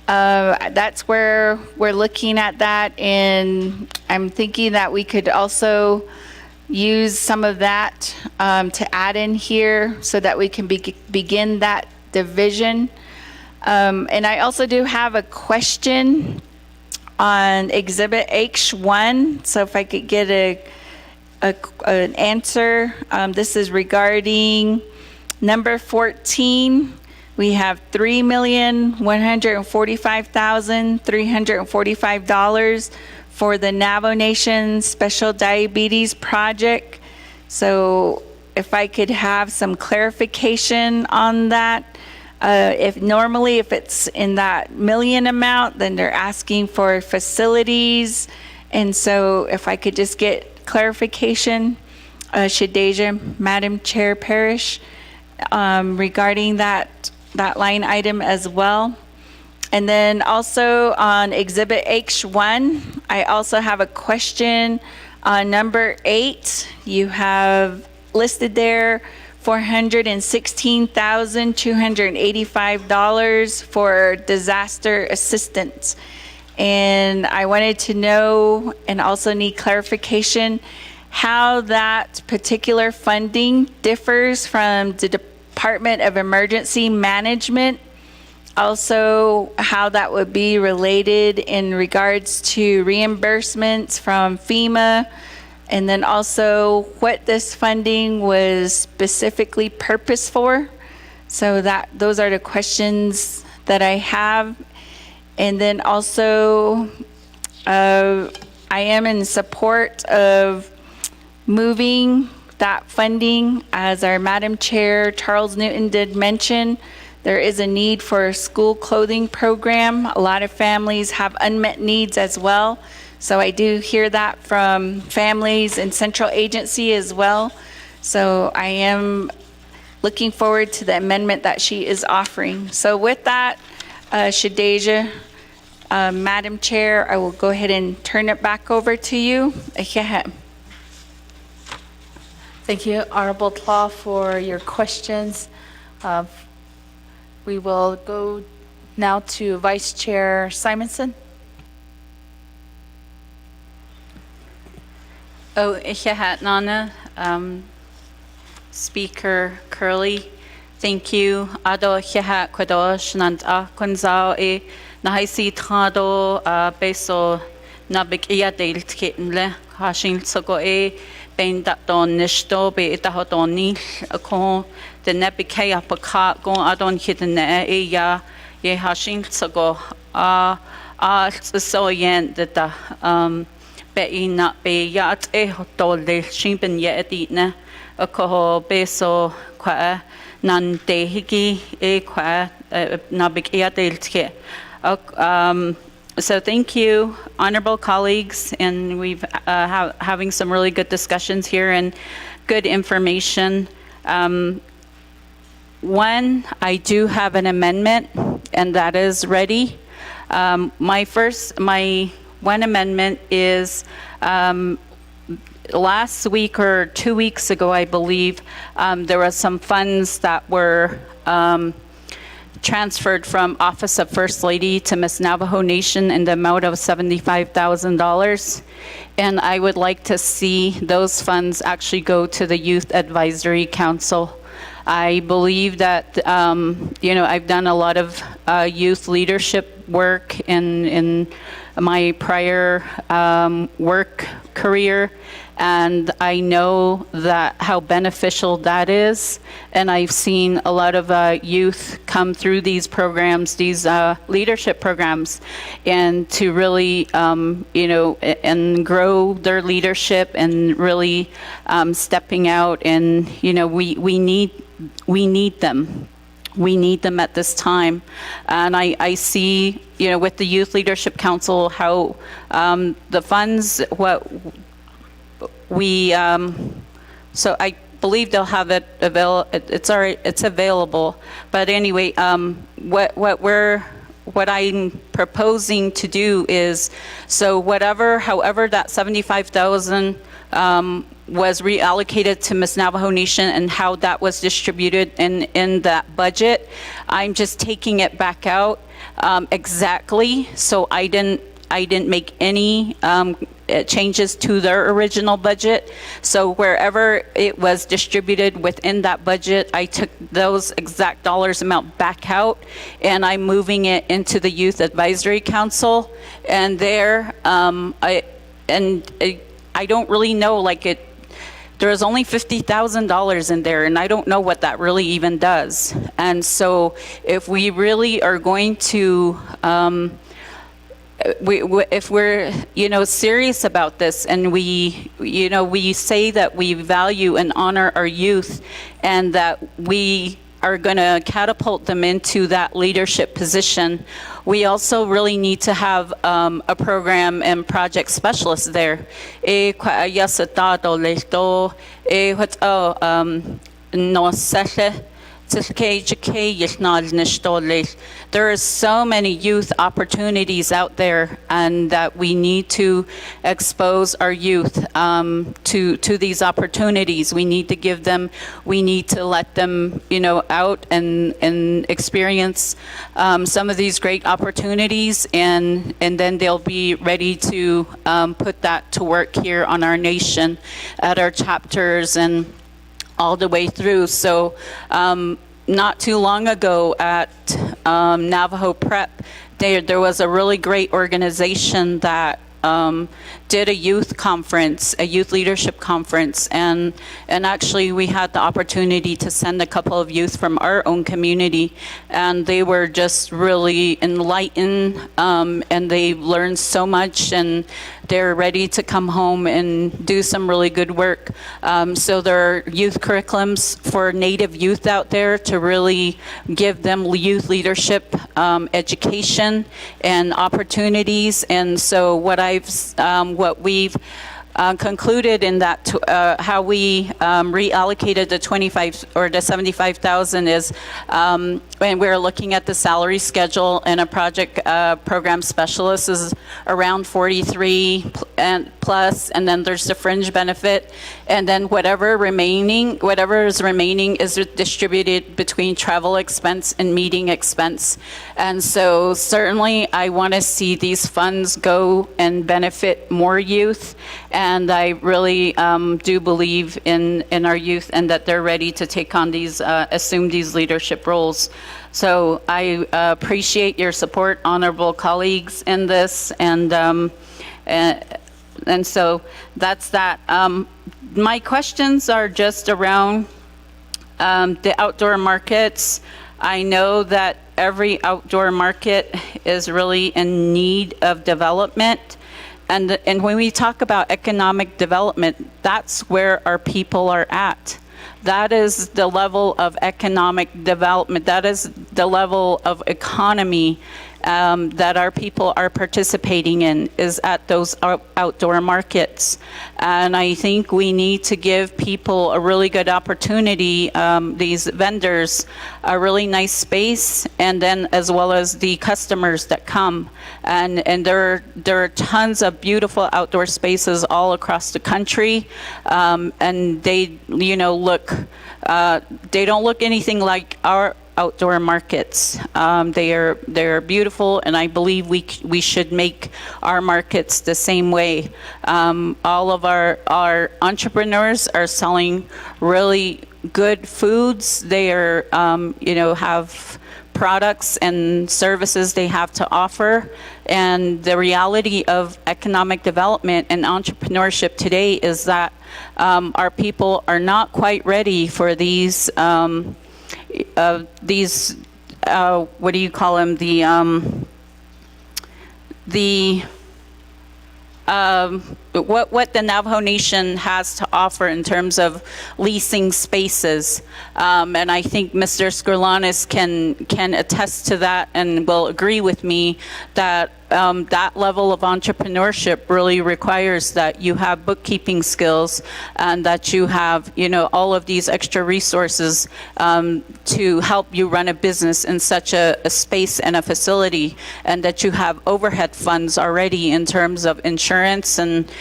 that's where we're looking at that. And I'm thinking that we could also use some of that to add in here so that we can begin that division. And I also do have a question on Exhibit H1. So if I could get an answer. This is regarding number 14. We have $3,145,345 for the Navajo Nation Special Diabetes Project. So if I could have some clarification on that. If it's in that million amount, then they're asking for facilities. And so if I could just get clarification, Shadeja, Madam Chair Parrish, regarding that line item as well. And then also on Exhibit H1, I also have a question on number 8. You have listed there $416,285 for disaster assistance. And I wanted to know, and also need clarification, how that particular funding differs from the Department of Emergency Management. Also, how that would be related in regards to reimbursements from FEMA, and then also what this funding was specifically purposed for. So those are the questions that I have. And then also, I am in support of moving that funding. As our Madam Chair Charles Newton did mention, there is a need for a school clothing program. A lot of families have unmet needs as well. So I do hear that from families in Central Agency as well. So I am looking forward to the amendment that she is offering. So with that, Shadeja, Madam Chair, I will go ahead and turn it back over to you. Thank you, Honorable Tlaw, for your questions. We will go Now to Vice Chair Simonson. Oh, Nana, Speaker Curley, thank you. Ado Hihat Kwadosh Nant Akwanzao e Nahaisi Trado Beso Naa'bik'iyati Tkitnle Hashin Sogo e Ben Daton Nishto Be Itahotoni Ako the Naa'bik'iyati Pakat Gon Adon Hitne e Ya Ye Hashin Sogo so yen that be na be yat e hotol de shimpen ye editna a coho beso qua nan de higi e qua Naa'bik'iyati. So thank you, honorable colleagues, and we've having some really good discussions here and good information. One, I do have an amendment, and that is ready. My one amendment is last week or 2 weeks ago, I believe, there were some funds that were transferred from Office of First Lady to Miss Navajo Nation in the amount of $75,000. And I would like to see those funds actually go to the Youth Advisory Council. I believe that, I've done a lot of youth leadership work in my prior work career, and I know that how beneficial that is. And I've seen a lot of youth come through these programs, these leadership programs, and to really, and grow their leadership and really stepping out. And we need them. We need them at this time. And I see, with the Youth Leadership Council, how the funds, so I believe they'll have it available. It's available. But anyway, what I'm proposing to do is, so however that 75,000 was reallocated to Miss Navajo Nation and how that was distributed in that budget, I'm just taking it back out exactly. So I didn't make any changes to their original budget. So wherever it was distributed within that budget, I took those exact dollars amount back out, and I'm moving it into the Youth Advisory Council. And there, I don't really know, there's only $50,000 in there, and I don't know what that really even does. And so if we really are going to, if we're, serious about this, and we say that we value and honor our youth, and that we are going to catapult them into that leadership position, we also really need to have a program and project specialist there. There are so many youth opportunities out there, and that we need to expose our youth to these opportunities. We need to give them, we need to let them, out and experience some of these great opportunities, and then they'll be ready to put that to work here on our nation, at our chapters, and all the way through. So not too long ago at Navajo Prep, there was a really great organization that did a youth conference, a youth leadership conference, and actually we had the opportunity to send a couple of youth from our own community, and they were just really enlightened, and they learned so much, and they're ready to come home and do some really good work. So there are youth curriculums for Native youth out there to really give them youth leadership education and opportunities. And so what we've concluded in that how we reallocated the 25 or the 75,000 is when we're looking at the salary schedule, and a project program specialist is around 43 and plus, and then there's the fringe benefit, and then whatever is remaining is distributed between travel expense and meeting expense. And so certainly I want to see these funds go and benefit more youth, and I really do believe in our youth and that they're ready to take on these, assume these leadership roles. So I appreciate your support, honorable colleagues, in this, and so that's that. My questions are just around the outdoor markets. I know that every outdoor market is really in need of development. And when we talk about economic development, that's where our people are at. That is the level of economic development. That is the level of economy that our people are participating in, is at those outdoor markets. And I think we need to give people a really good opportunity, these vendors, a really nice space, and then as well as the customers that come. And there are tons of beautiful outdoor spaces all across the country, and they, they don't look anything like our outdoor markets. They are beautiful, and I believe we should make our markets the same way. All of our entrepreneurs are selling really good foods. They are have products and services they have to offer. And the reality of economic development and entrepreneurship today is that our people are not quite ready for these what do you call them? What the Navajo Nation has to offer in terms of leasing spaces. And I think Mr. Skurlanis can attest to that and will agree with me that that level of entrepreneurship really requires that you have bookkeeping skills and that you have, all of these extra resources to help you run a business in such a space and a facility, and that you have overhead funds already in terms of insurance and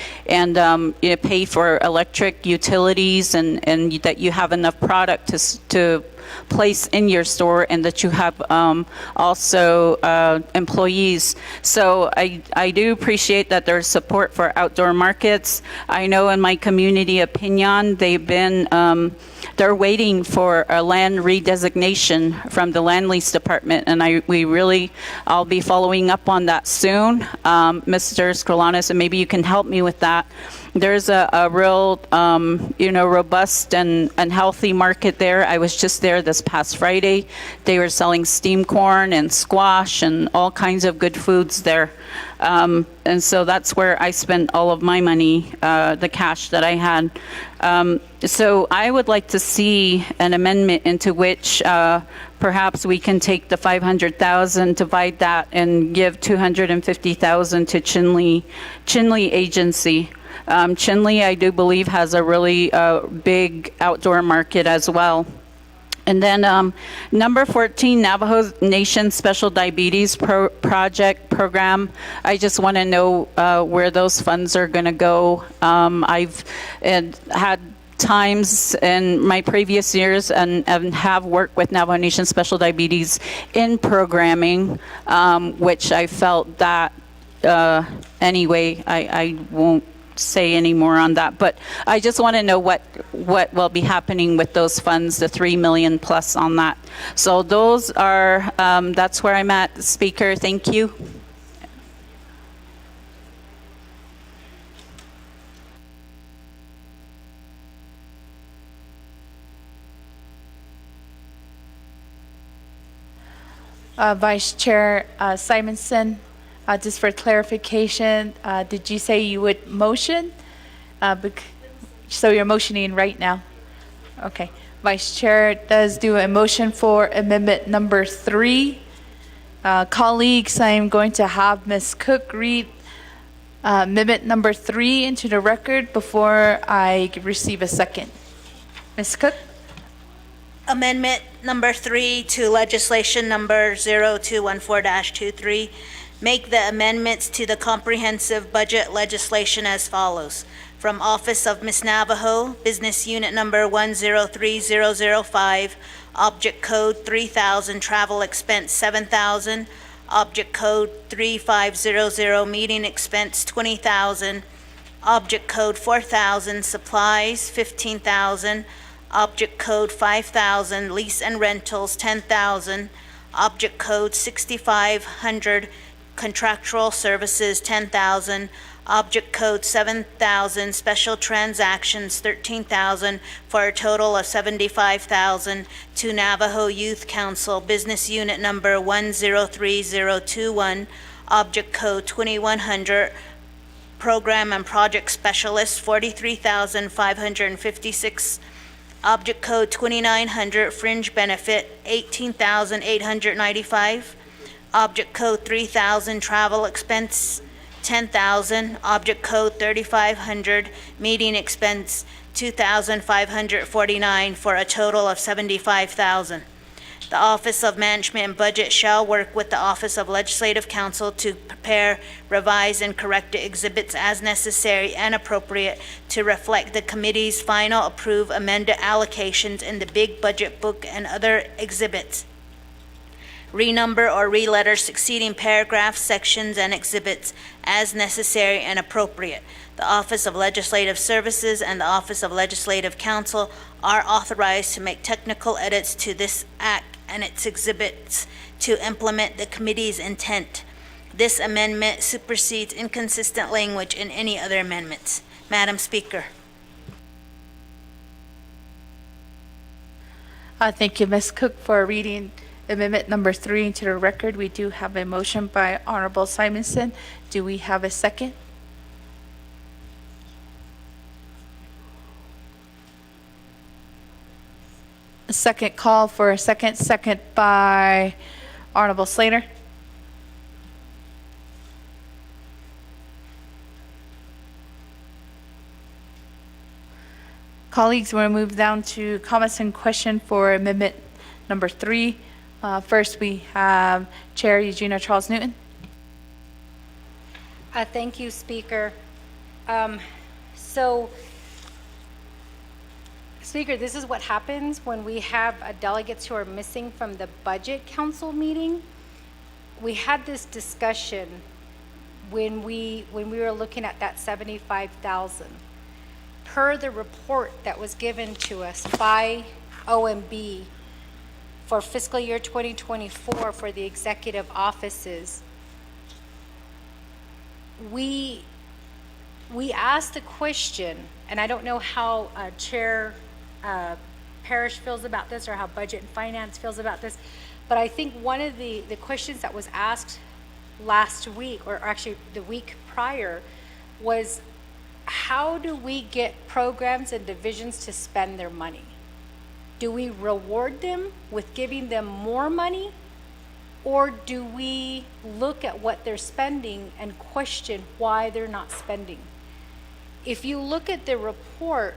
pay for electric utilities, and that you have enough product to place in your store, and that you have also employees. So I do appreciate that there's support for outdoor markets. I know in my community of Pinon, they're waiting for a land redesignation from the land lease department, and I'll be following up on that soon. Mr. Skurlanis, and maybe you can help me with that. There's a real, robust and healthy market there. I was just there this past Friday. They were selling steamed corn and squash and all kinds of good foods there. And so that's where I spent all of my money, the cash that I had. So I would like to see an amendment into which perhaps we can take the 500,000, divide that, and give 250,000 to Chinle Agency. Chinle, I do believe, has a really big outdoor market as well. And then number 14, Navajo Nation Special Diabetes Program. I just want to know where those funds are going to go. I've had times in my previous years and have worked with Navajo Nation Special Diabetes in programming, which I felt that anyway, I won't say any more on that, but I just want to know what will be happening with those funds, the 3 million plus on that. So those are, that's where I'm at, Speaker. Thank you. Vice Chair Simonson, just for clarification, did you say you would motion? So you're motioning right now? Okay. Vice Chair does do a motion for amendment number 3. Colleagues, I am going to have Ms. Cook read Amendment number 3 into the record before I receive a second. Ms. Cook? Amendment number 3 to legislation number 0214-23. Make the amendments to the comprehensive budget legislation as follows. From Office of Ms. Navajo, Business Unit number 103005, Object Code 3000, Travel Expense 7,000, Object Code 3500, Meeting Expense 20,000, Object Code 4000, Supplies 15,000, Object Code 5000, Lease and Rentals 10,000, Object Code 6500, Contractual Services 10,000, Object Code 7,000, Special Transactions 13,000, for a total of 75,000 to Navajo Youth Council, Business Unit Number 103021, Object Code 2100, Program and Project Specialist 43,556, Object Code 2900, Fringe Benefit 18,895, Object Code 3000, Travel Expense 10,000, Object Code 3500, Meeting Expense 2,549, for a total of 75,000. The Office of Management and Budget shall work with the Office of Legislative Counsel to prepare, revise, and correct the exhibits as necessary and appropriate to reflect the committee's final approved amended allocations in the Big Budget Book and other exhibits. Renumber or re-letter succeeding paragraphs, sections, and exhibits as necessary and appropriate. The Office of Legislative Services and the Office of Legislative Counsel are authorized to make technical edits to this act and its exhibits to implement the committee's intent. This amendment supersedes inconsistent language in any other amendments. Madam Speaker. Thank you, Ms. Cook, for reading Amendment number 3 into the record. We do have a motion by Honorable Simonson. Do we have a second? A second call for a second by Honorable Slater. Colleagues, we'll move down to comments and question for Amendment number 3. First, we have Chair Eugenia Charles Newton. Thank you, Speaker. So, Speaker, this is what happens when we have delegates who are missing from the Budget Council meeting. We had this discussion when we were looking at that 75,000. Per the report that was given to us by OMB for fiscal year 2024 for the executive offices, we asked the question, and I don't know how Chair Parrish feels about this or how Budget and Finance feels about this, but I think one of the questions that was asked last week, or actually the week prior, was how do we get programs and divisions to spend their money? Do we reward them with giving them more money? Or do we look at what they're spending and question why they're not spending? If you look at the report,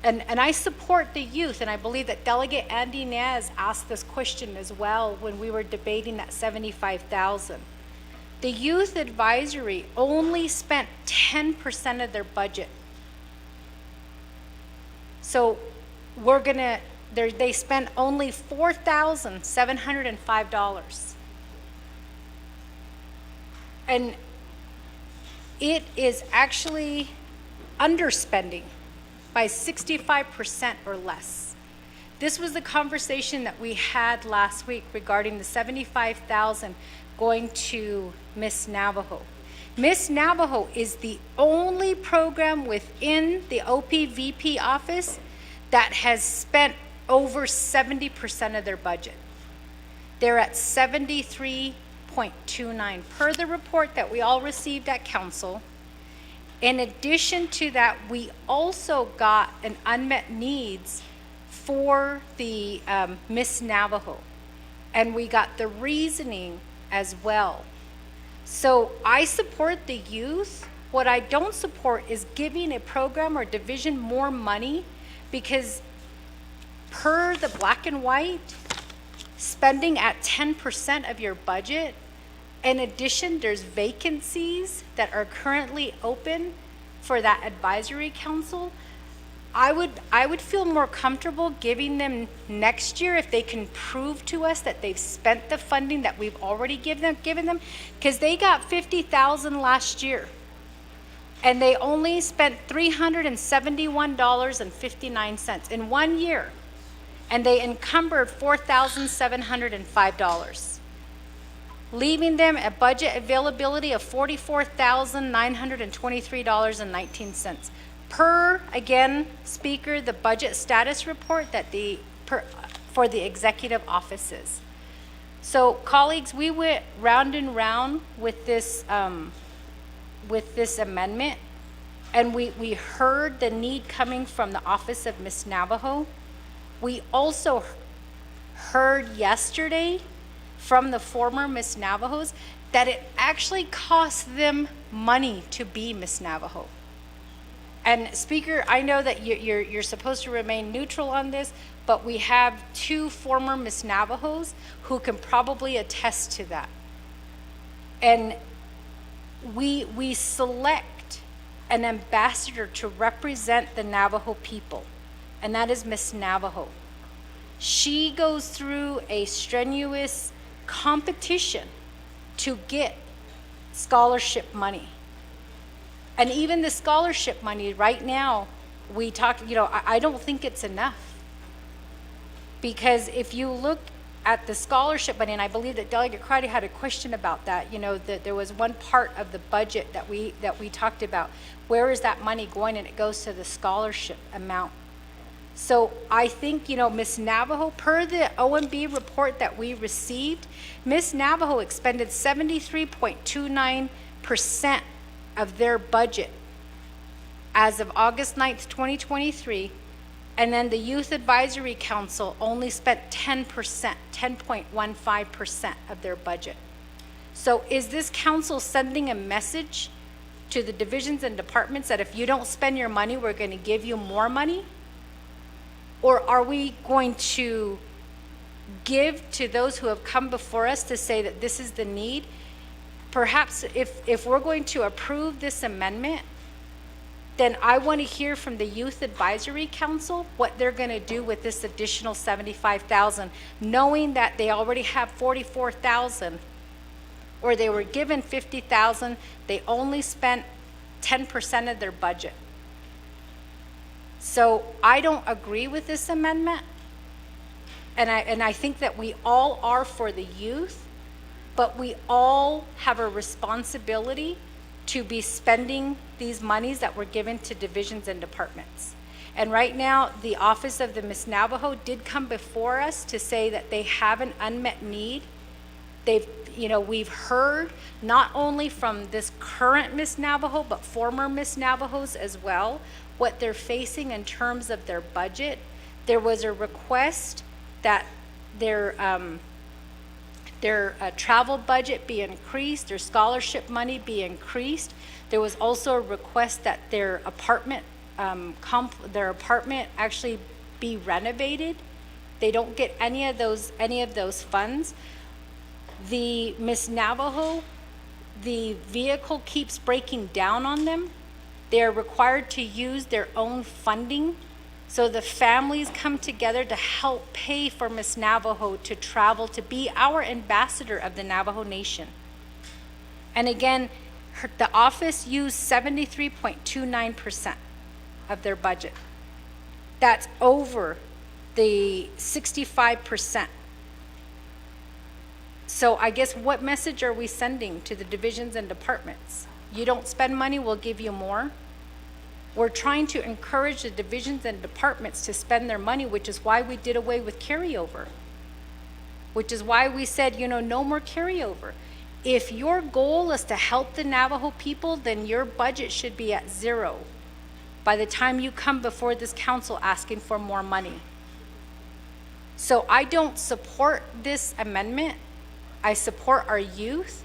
and I support the youth, and I believe that Delegate Andy Naz asked this question as well when we were debating that 75,000. The Youth Advisory only spent 10% of their budget. So they spent only $4,705. And it is actually underspending by 65% or less. This was the conversation that we had last week regarding the 75,000 going to Miss Navajo. Miss Navajo is the only program within the OPVP office that has spent over 70% of their budget. They're at 73.29 per the report that we all received at council. In addition to that, we also got an unmet needs for the Miss Navajo, and we got the reasoning as well. So I support the youth What I don't support is giving a program or division more money, because per the black and white, spending at 10% of your budget. In addition, there's vacancies that are currently open for that advisory council. I would feel more comfortable giving them next year if they can prove to us that they've spent the funding that we've already given them, because they got $50,000 last year. And they only spent $371.59 in 1 year. And they encumbered $4,705, leaving them a budget availability of $44,923.19. Per, again, Speaker, the budget status report that for the executive offices. So, colleagues, we went round and round with this amendment, and we heard the need coming from the office of Ms. Navajo. We also heard yesterday from the former Ms. Navajos that it actually costs them money to be Ms. Navajo. And Speaker, I know that you're supposed to remain neutral on this, but we have two former Ms. Navajos who can probably attest to that. And we select an ambassador to represent the Navajo people, and that is Ms. Navajo. She goes through a strenuous competition to get scholarship money. And even the scholarship money right now, we talk, I don't think it's enough. Because if you look at the scholarship money, and I believe that Delegate Crowdy had a question about that, that there was one part of the budget that we talked about. Where is that money going? And it goes to the scholarship amount. So I think, Ms. Navajo, per the OMB report that we received, Ms. Navajo expended 73.29% of their budget as of August 9th, 2023, and then the Youth Advisory Council only spent 10%, 10.15% of their budget. So is this council sending a message to the divisions and departments that if you don't spend your money, we're going to give you more money? Or are we going to give to those who have come before us to say that this is the need? Perhaps if we're going to approve this amendment, then I want to hear from the Youth Advisory Council what they're going to do with this additional $75,000, knowing that they already have $44,000, or they were given $50,000, they only spent 10% of their budget. So I don't agree with this amendment, and I think that we all are for the youth, but we all have a responsibility to be spending these monies that were given to divisions and departments. And right now, the office of the Ms. Navajo did come before us to say that they have an unmet need. We've heard not only from this current Ms. Navajo, but former Ms. Navajos as well, what they're facing in terms of their budget. There was a request that their travel budget be increased, their scholarship money be increased. There was also a request that their apartment actually be renovated. They don't get any of those funds. The Ms. Navajo, the vehicle keeps breaking down on them. They're required to use their own funding. So the families come together to help pay for Ms. Navajo to travel to be our ambassador of the Navajo Nation. And again, the office used 73.29% of their budget. That's over the 65%. So I guess what message are we sending to the divisions and departments? You don't spend money, we'll give you more. We're trying to encourage the divisions and departments to spend their money, which is why we did away with carryover. Which is why we said, no more carryover. If your goal is to help the Navajo people, then your budget should be at zero by the time you come before this council asking for more money. So I don't support this amendment. I support our youth,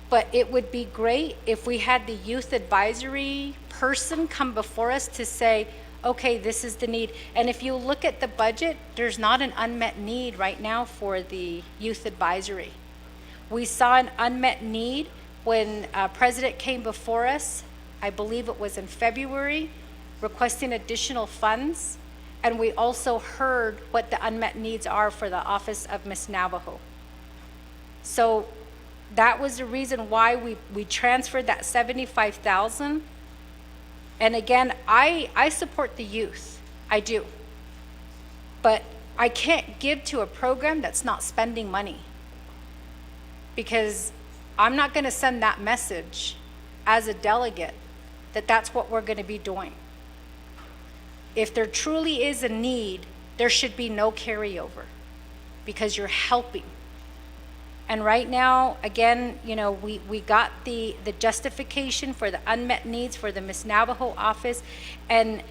but it would be great if we had the youth advisory person come before us to say, okay, this is the need. And if you look at the budget, there's not an unmet need right now for the youth advisory. We saw an unmet need when President came before us, I believe it was in February, requesting additional funds. And we also heard what the unmet needs are for the office of Miss Navajo. So that was the reason why we transferred that 75,000. And again, I support the youth, I do. But I can't give to a program that's not spending money, because I'm not going to send that message as a delegate that that's what we're going to be doing. If there truly is a need, there should be no carryover, because you're helping. And right now, again, you know, we got the justification for the unmet needs for the Miss Navajo office. And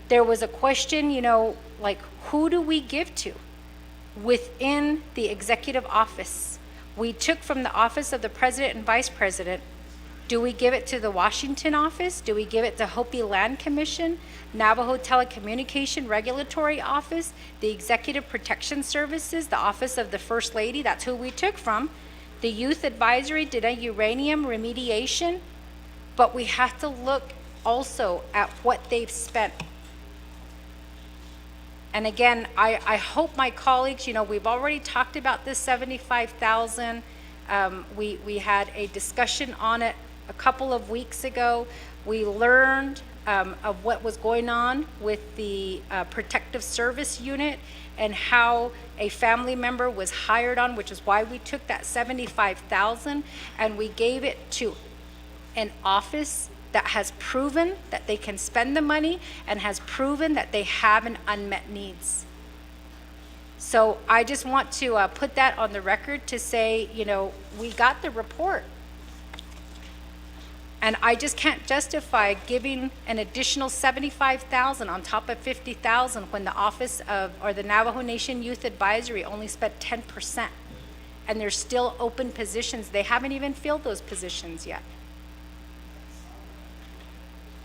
there was a question, you know, like, who do we give to within the executive office? We took from the office of the president and vice president. Do we give it to the Washington office? Do we give it to Hopi Land Commission, Navajo Telecommunication Regulatory Office, the Executive Protection Services, the Office of the First Lady? That's who we took from. The Youth Advisory did a uranium remediation, but we have to look also at what they've spent. And again, I hope my colleagues, you know, we've already talked about this 75,000. We had a discussion on it a couple of weeks ago. We learned of what was going on with the protective service unit and how a family member was hired on, which is why we took that 75,000 and we gave it to an office that has proven that they can spend the money and has proven that they have an unmet needs. So I just want to put that on the record to say, you know, we got the report. And I just can't justify giving an additional 75,000 on top of 50,000 when the office of, or the Navajo Nation Youth Advisory only spent 10%. And there's still open positions. They haven't even filled those positions yet.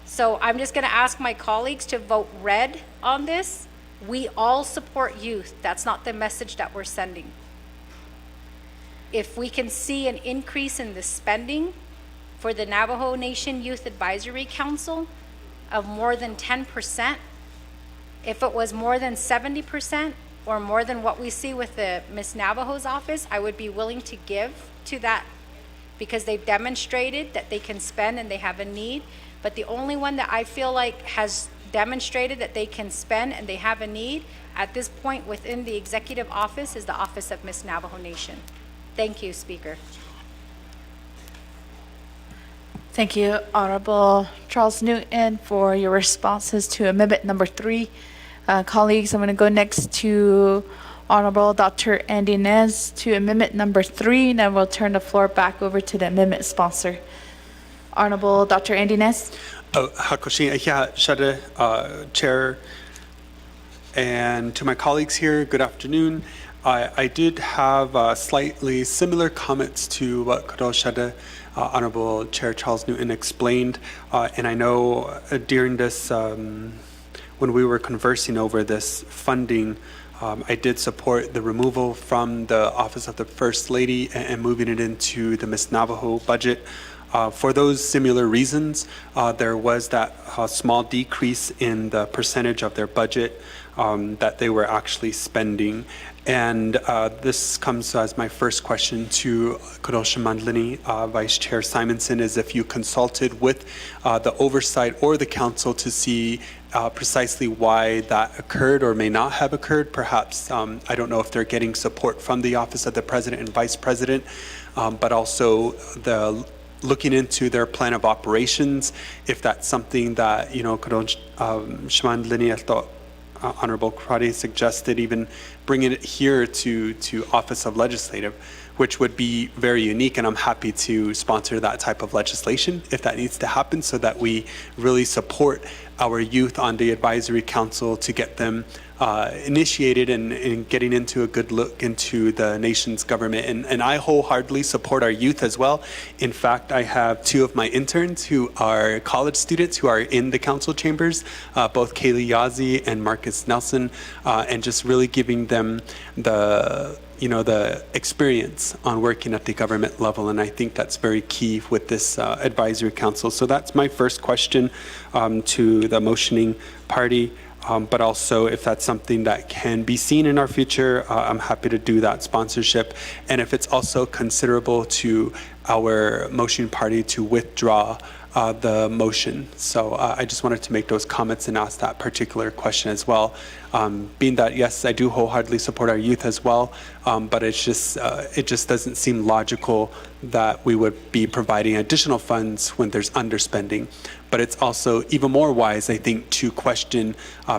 So I'm just going to ask my colleagues to vote red on this. We all support youth. That's not the message that we're sending. If we can see an increase in the spending for the Navajo Nation Youth Advisory Council of more than 10%, if it was more than 70% or more than what we see with the Miss Navajo's office, I would be willing to give to that, because they've demonstrated that they can spend and they have a need. But the only one that I feel like has demonstrated that they can spend and they have a need at this point within the executive office is the office of Miss Navajo Nation. Thank you, Speaker. Thank you, Honorable Charles Newton, for your responses to Amendment number 3. Colleagues, I'm going to go next to Honorable Dr. Andy Nez to Amendment number 3, and then we'll turn the floor back over to the amendment sponsor. Honorable Dr. Andy Nez. Chair, and to my colleagues here, good afternoon. I did have slightly similar comments to what Kadoshada Honorable Chair Charles Newton explained, and I know during this, when we were conversing over this funding, I did support the removal from the Office of the First Lady and moving it into the Miss Navajo budget. For those similar reasons, there was that small decrease in the percentage of their budget that they were actually spending. And this comes as my first question to Kadosha Mandlini, Vice Chair Simonson, is if you consulted with the oversight or the council to see precisely why that occurred or may not have occurred. Perhaps, I don't know if they're getting support from the Office of the President and Vice President, but also the looking into their plan of operations, if that's something that, you know, Shmandlini, I thought Honorable Crotty suggested even bringing it here to Office of Legislative, which would be very unique, and I'm happy to sponsor that type of legislation if that needs to happen, so that we really support our youth on the advisory council to get them initiated and getting into a good look into the nation's government. And I wholeheartedly support our youth as well. In fact, I have two of my interns who are college students who are in the council chambers, both Kaylee Yazzie and Marcus Nelson, and just really giving them the experience on working at the government level. And I think that's very key with this advisory council. So that's my first question to the motioning party. But also, if that's something that can be seen in our future, I'm happy to do that sponsorship. And if it's also considerable to our motion party to withdraw the motion. So I just wanted to make those comments and ask that particular question as well. Being that, yes, I do wholeheartedly support our youth as well, but it just doesn't seem logical that we would be providing additional funds when there's underspending. But it's also even more wise, I think, to question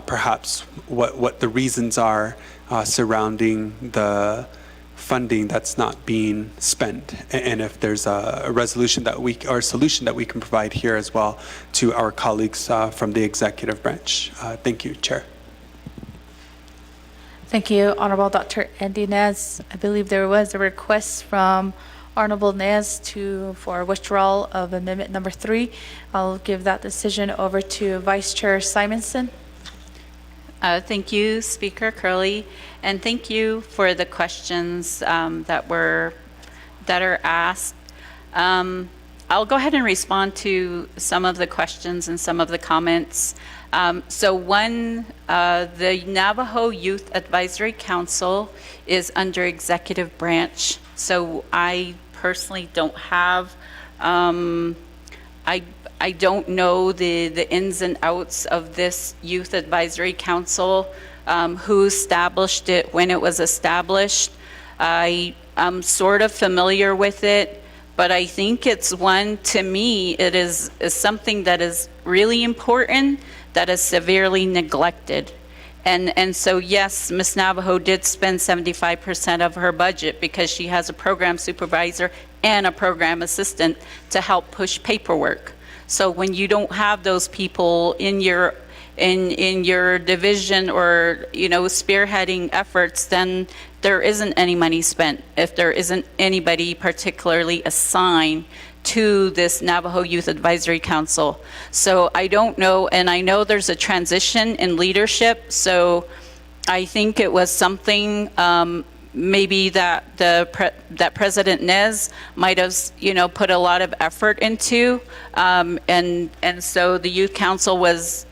perhaps what the reasons are surrounding the funding that's not being spent, and if there's a resolution that or a solution that we can provide here as well to our colleagues from the executive branch. Thank you, Chair. Thank you, Honorable Dr. Andy Nez. I believe there was a request from Honorable Nez for withdrawal of amendment number 3. I'll give that decision over to Vice Chair Simonson. Thank you, Speaker Curley, and thank you for the questions that are asked. I'll go ahead and respond to some of the questions and some of the comments. So one, the Navajo Youth Advisory Council is under executive branch. So I personally don't have, I don't know the ins and outs of this Youth Advisory Council, who established it, when it was established. I'm sort of familiar with it, but I think it's one, to me, it is something that is really important, that is severely neglected. And so, yes, Ms. Navajo did spend 75% of her budget because she has a program supervisor and a program assistant to help push paperwork. So when you don't have those people in your division or, spearheading efforts, then there isn't any money spent if there isn't anybody particularly assigned to this Navajo Youth Advisory Council. So I don't know, and I know there's a transition in leadership, so I think it was something maybe that President Nez might have, put a lot of effort into, and so the Youth Council was,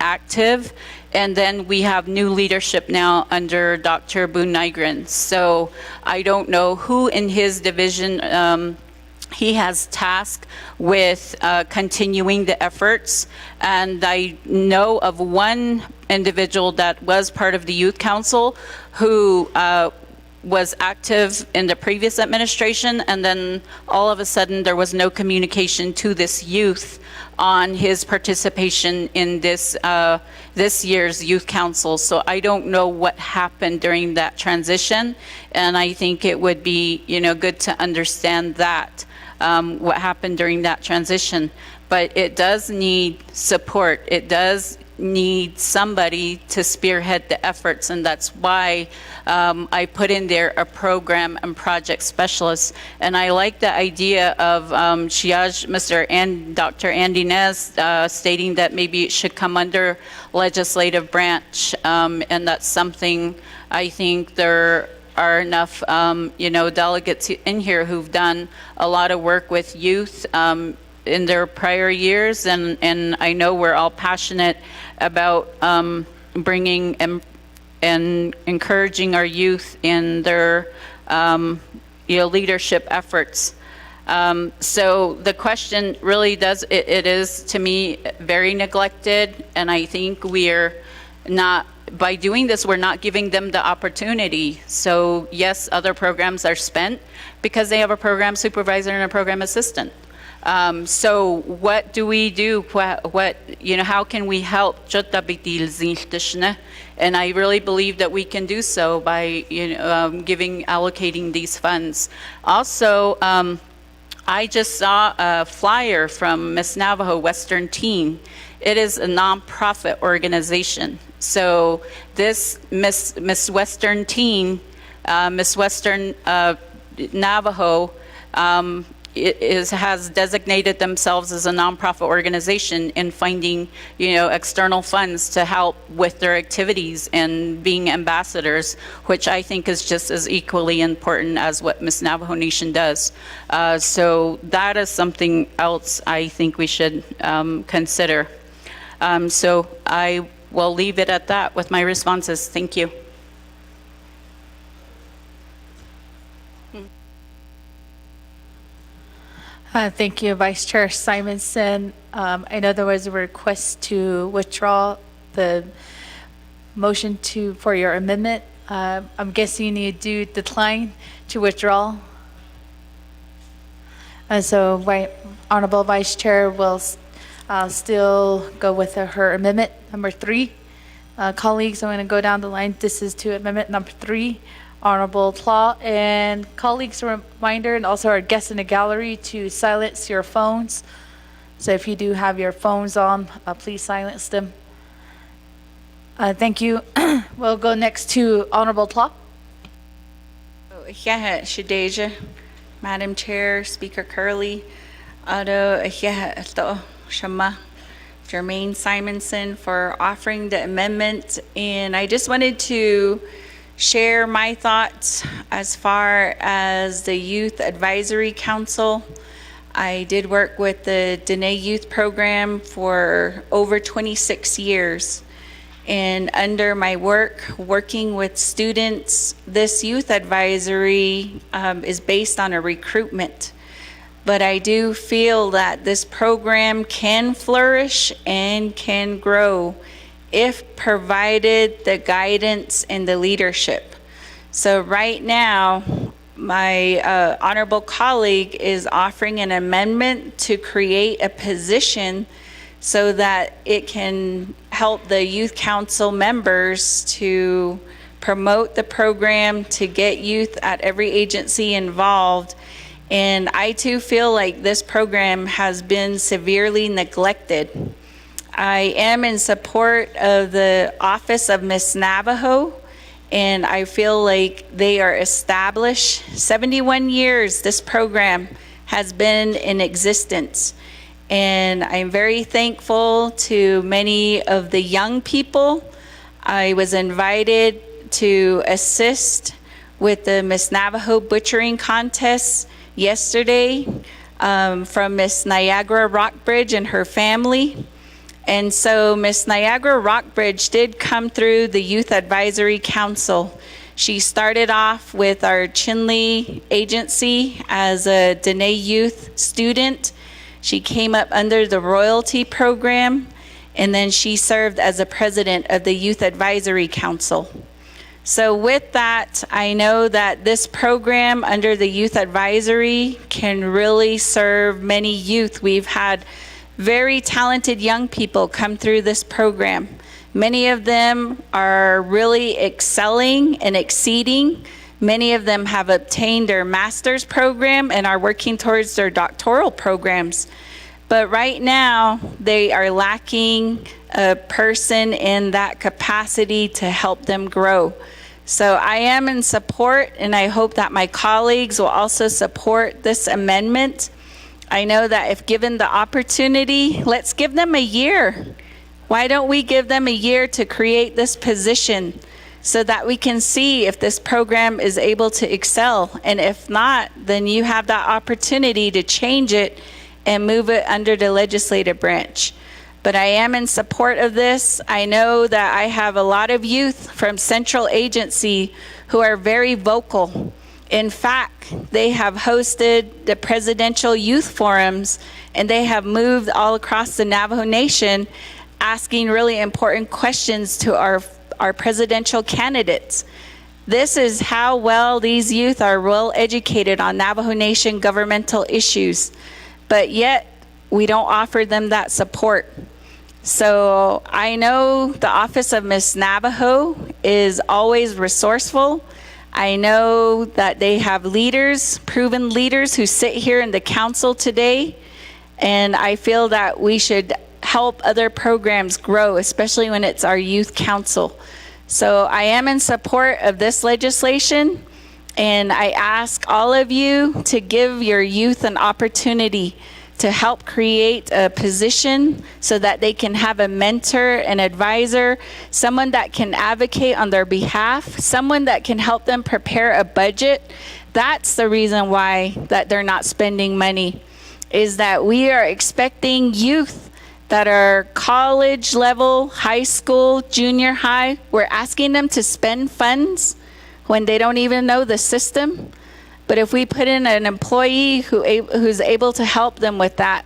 active. And then we have new leadership now under Dr. Boone Nygren. So I don't know who in his division he has tasked with continuing the efforts. And I know of one individual that was part of the Youth Council who was active in the previous administration, and then all of a sudden there was no communication to this youth on his participation in this year's Youth Council. So I don't know what happened during that transition, and I think it would be good to understand that, what happened during that transition. But it does need support. It does need somebody to spearhead the efforts, and that's why I put in there a program and project specialist. And I like the idea of Dr. Andy Nez stating that maybe it should come under legislative branch, and that's something I think there are enough delegates in here who've done a lot of work with youth in their prior years, and I know we're all passionate about bringing and encouraging our youth in their leadership efforts. So the question really it is to me very neglected, and I think we're not, by doing this, we're not giving them the opportunity. So yes, other programs are spent because they have a program supervisor and a program assistant. So what do we do? What how can we help? And I really believe that we can do so by allocating these funds. Also, I just saw a flyer from Miss Navajo Western Teen. It is a nonprofit organization. So this Miss Western Teen, Miss Western Navajo, has designated themselves as a nonprofit organization in finding, external funds to help with their activities and being ambassadors, which I think is just as equally important as what Miss Navajo Nation does. So that is something else I think we should consider. So I will leave it at that with my responses. Thank you. Thank you, Vice Chair Simonson. I know there was a request to withdraw the motion for your amendment. I'm guessing you do decline to withdraw. So Honorable Vice Chair will still go with her amendment number 3. Colleagues, I'm going to go down the line. This is to amendment number 3. Honorable Tlaw, and colleagues, a reminder, and also our guests in the gallery, to silence your phones. So if you do have your phones on, please silence them. Thank you. We'll go next to Honorable Tlaw. Shadeja, Madam Chair, Speaker Curley, Shama, Jermaine Simonson for offering the amendment. And I just wanted to share my thoughts as far as the Youth Advisory Council. I did work with the Dene Youth Program for over 26 years. And under my working with students, this Youth Advisory is based on a recruitment. But I do feel that this program can flourish and can grow if provided the guidance and the leadership. So right now, my honorable colleague is offering an amendment to create a position so that it can help the youth council members to promote the program, to get youth at every agency involved. And I too feel like this program has been severely neglected. I am in support of the Office of Miss Navajo, and I feel like they are established. 71 years this program has been in existence. And I'm very thankful to many of the young people. I was invited to assist with the Miss Navajo Butchering Contest yesterday from Miss Niagara Rockbridge and her family. And so Miss Niagara Rockbridge did come through the Youth Advisory Council. She started off with our Chinle agency as a Dene Youth student. She came up under the royalty program, and then she served as a president of the Youth Advisory Council. So with that, I know that this program under the Youth Advisory can really serve many youth. We've had very talented young people come through this program. Many of them are really excelling and exceeding. Many of them have obtained their master's program and are working towards their doctoral programs. But right now, they are lacking a person in that capacity to help them grow. So I am in support, and I hope that my colleagues will also support this amendment. I know that if given the opportunity, let's give them a year. Why don't we give them a year to create this position so that we can see if this program is able to excel? And if not, then you have that opportunity to change it and move it under the legislative branch. But I am in support of this. I know that I have a lot of youth from Central Agency who are very vocal. In fact, they have hosted the presidential youth forums, and they have moved all across the Navajo Nation asking really important questions to our presidential candidates. This is how well these youth are well educated on Navajo Nation governmental issues. but yet we don't offer them that support. So I know the Office of Miss Navajo is always resourceful. I know that they have leaders, proven leaders, who sit here in the council today, and I feel that we should help other programs grow, especially when it's our youth council. So I am in support of this legislation, and I ask all of you to give your youth an opportunity to help create a position so that they can have a mentor, an advisor, someone that can advocate on their behalf, someone that can help them prepare a budget. That's the reason why that they're not spending money, is that we are expecting youth that are college level, high school, junior high. We're asking them to spend funds when they don't even know the system. But if we put in an employee who's able to help them with that,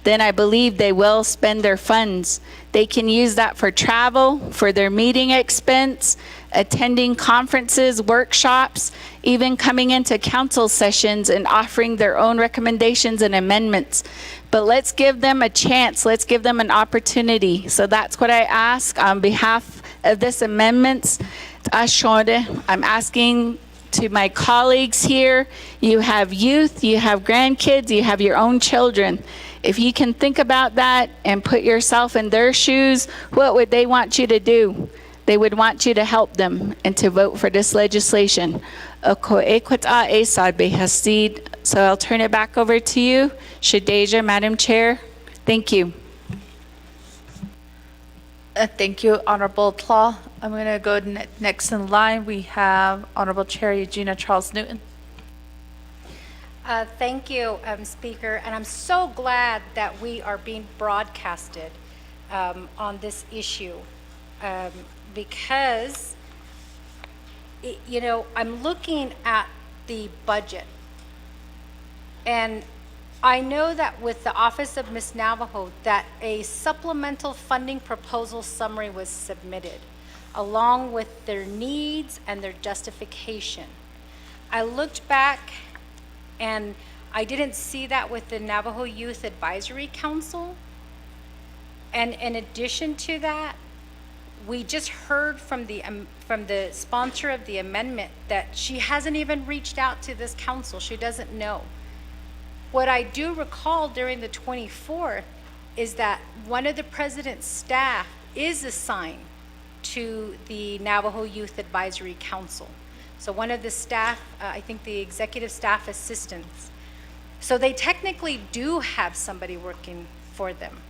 then I believe they will spend their funds. They can use that for travel, for their meeting expense, attending conferences, workshops, even coming into council sessions and offering their own recommendations and amendments. But let's give them a chance. Let's give them an opportunity. So that's what I ask on behalf of this amendment. I'm asking to my colleagues here, you have youth, you have grandkids, you have your own children. If you can think about that and put yourself in their shoes, what would they want you to do? They would want you to help them and to vote for this legislation. So I'll turn it back over to you, Shadeja, Madam Chair. Thank you. Thank you, Honorable Tlaw. I'm going to go next in line. We have Honorable Chair Eugenia Charles Newton. Thank you, Speaker, and I'm so glad that we are being broadcasted on this issue because, you know, I'm looking at the budget, and I know that with the Office of Miss Navajo that a supplemental funding proposal summary was submitted along with their needs and their justification. I looked back and I didn't see that with the Navajo Youth Advisory Council. And in addition to that, we just heard from the sponsor of the amendment that she hasn't even reached out to this council. She doesn't know. What I do recall during the 24th is that one of the president's staff is assigned to the Navajo Youth Advisory Council. So one of the staff, I think the executive staff assistants. So they technically do have somebody working for them.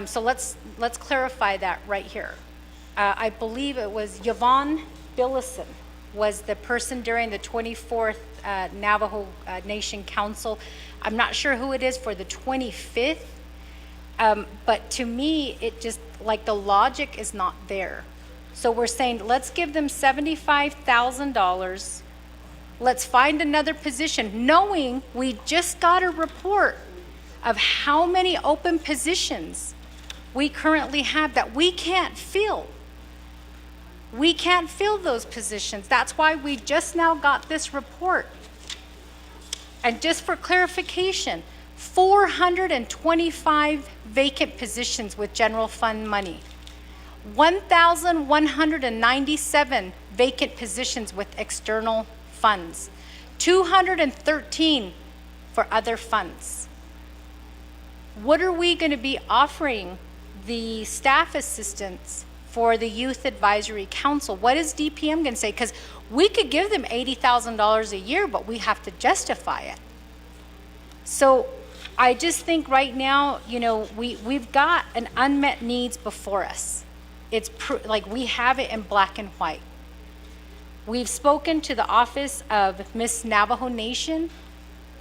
So let's clarify that right here. I believe it was Yvonne Billison was the person during the 24th Navajo Nation Council. I'm not sure who it is for the 25th, but to me, it just, like, the logic is not there. So we're saying, let's give them $75,000. Let's find another position, knowing we just got a report of how many open positions we currently have that we can't fill. We can't fill those positions. That's why we just now got this report. And just for clarification, 425 vacant positions with general fund money, 1,197 vacant positions with external funds, 213 for other funds. What are we going to be offering the staff assistants for the Youth Advisory Council? What is DPM going to say? Because we could give them $80,000 a year, but we have to justify it. So I just think right now, you know, we've got an unmet needs before us. It's like we have it in black and white. We've spoken to the Office of Miss Navajo Nation,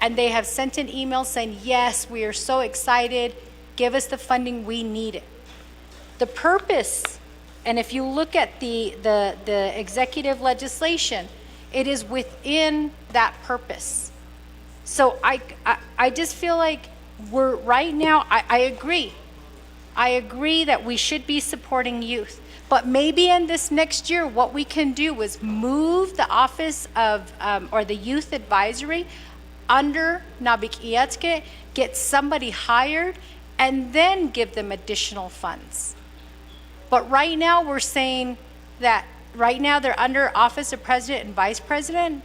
and they have sent an email saying, yes, we are so excited. Give us the funding, we need it. The purpose, and if you look at the executive legislation, it is within that purpose. So I just feel like we're right now, I agree. I agree that we should be supporting youth, but maybe in this next year, what we can do is move the Office of, or the Youth Advisory under Naa'bik'iyati get somebody hired, and then give them additional funds. But right now, we're saying that right now they're under Office of President and Vice President,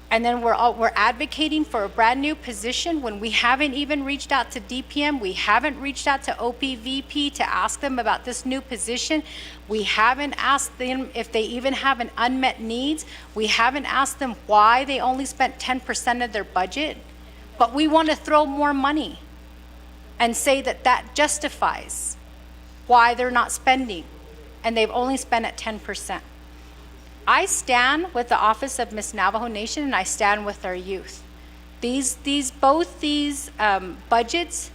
and then we're advocating for a brand new position when we haven't even reached out to DPM, we haven't reached out to OPVP to ask them about this new position. We haven't asked them if they even have an unmet needs. We haven't asked them why they only spent 10% of their budget. But we want to throw more money and say that that justifies why they're not spending, and they've only spent at 10%. I stand with the Office of Miss Navajo Nation, and I stand with our youth. Both these budgets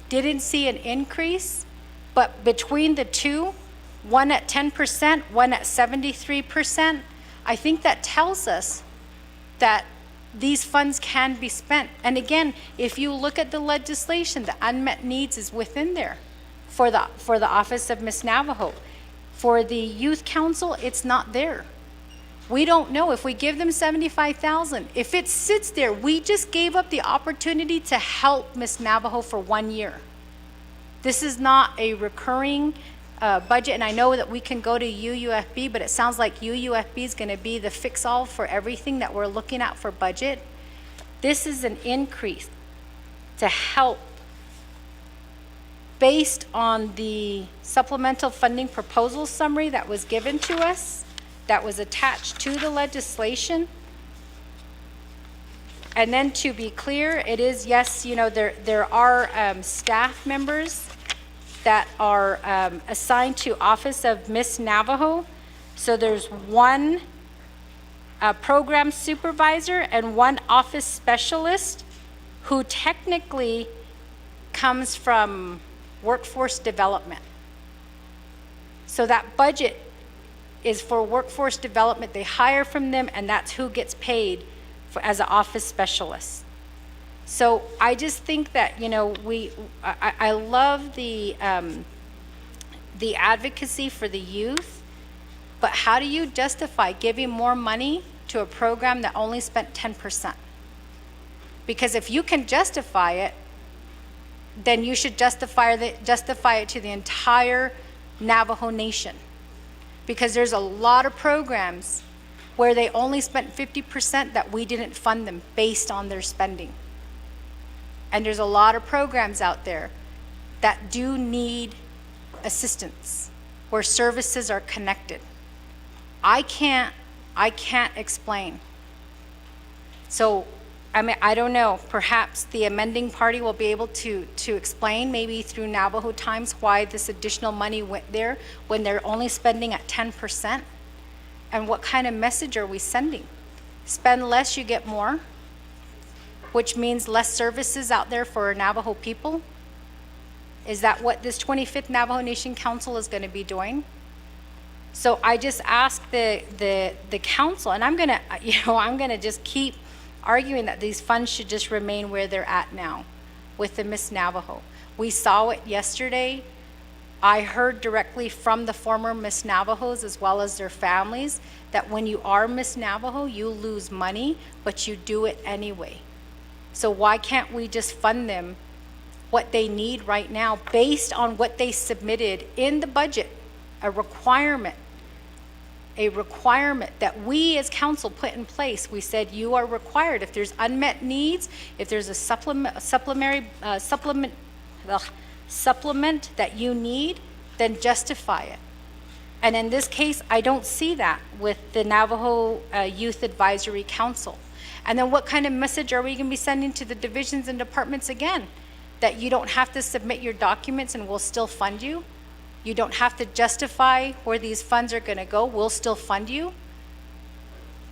didn't see an increase, but between the two, one at 10%, one at 73%, I think that tells us that these funds can be spent. And again, if you look at the legislation, the unmet needs is within there for the Office of Miss Navajo. For the Youth Council, it's not there. We don't know if we give them $75,000. If it sits there, we just gave up the opportunity to help Miss Navajo for 1 year. This is not a recurring budget, and I know that we can go to UUFB, but it sounds like UUFB is going to be the fix-all for everything that we're looking at for budget. This is an increase to help based on the supplemental funding proposal summary that was given to us, that was attached to the legislation. And then to be clear, it is, yes, you know, there are staff members that are assigned to Office of Miss Navajo. So there's one program supervisor and one office specialist who technically comes from workforce development. So that budget is for workforce development. They hire from them, and that's who gets paid as an office specialist. So I just think that, you know, I love the advocacy for the youth, but how do you justify giving more money to a program that only spent 10%? Because if you can justify it, then you should justify it to the entire Navajo Nation. Because there's a lot of programs where they only spent 50% that we didn't fund them based on their spending. And there's a lot of programs out there that do need assistance, where services are connected. I can't explain. So, I mean, I don't know, perhaps the amending party will be able to explain, maybe through Navajo Times, why this additional money went there when they're only spending at 10%. And what kind of message are we sending? Spend less, you get more, which means less services out there for Navajo people? Is that what this 25th Navajo Nation Council is going to be doing? So I just ask the council, and I'm gonna just keep arguing that these funds should just remain where they're at now with the Miss Navajo. We saw it yesterday. I heard directly from the former Miss Navajos as well as their families that when you are Miss Navajo, you lose money, but you do it anyway. So why can't we just fund them what they need right now based on what they submitted in the budget, a requirement that we as council put in place. We said you are required, if there's unmet needs, if there's a supplement that you need, then justify it. And in this case, I don't see that with the Navajo Youth Advisory Council. And then what kind of message are we going to be sending to the divisions and departments again? That you don't have to submit your documents and we'll still fund you? You don't have to justify where these funds are going to go. We'll still fund you.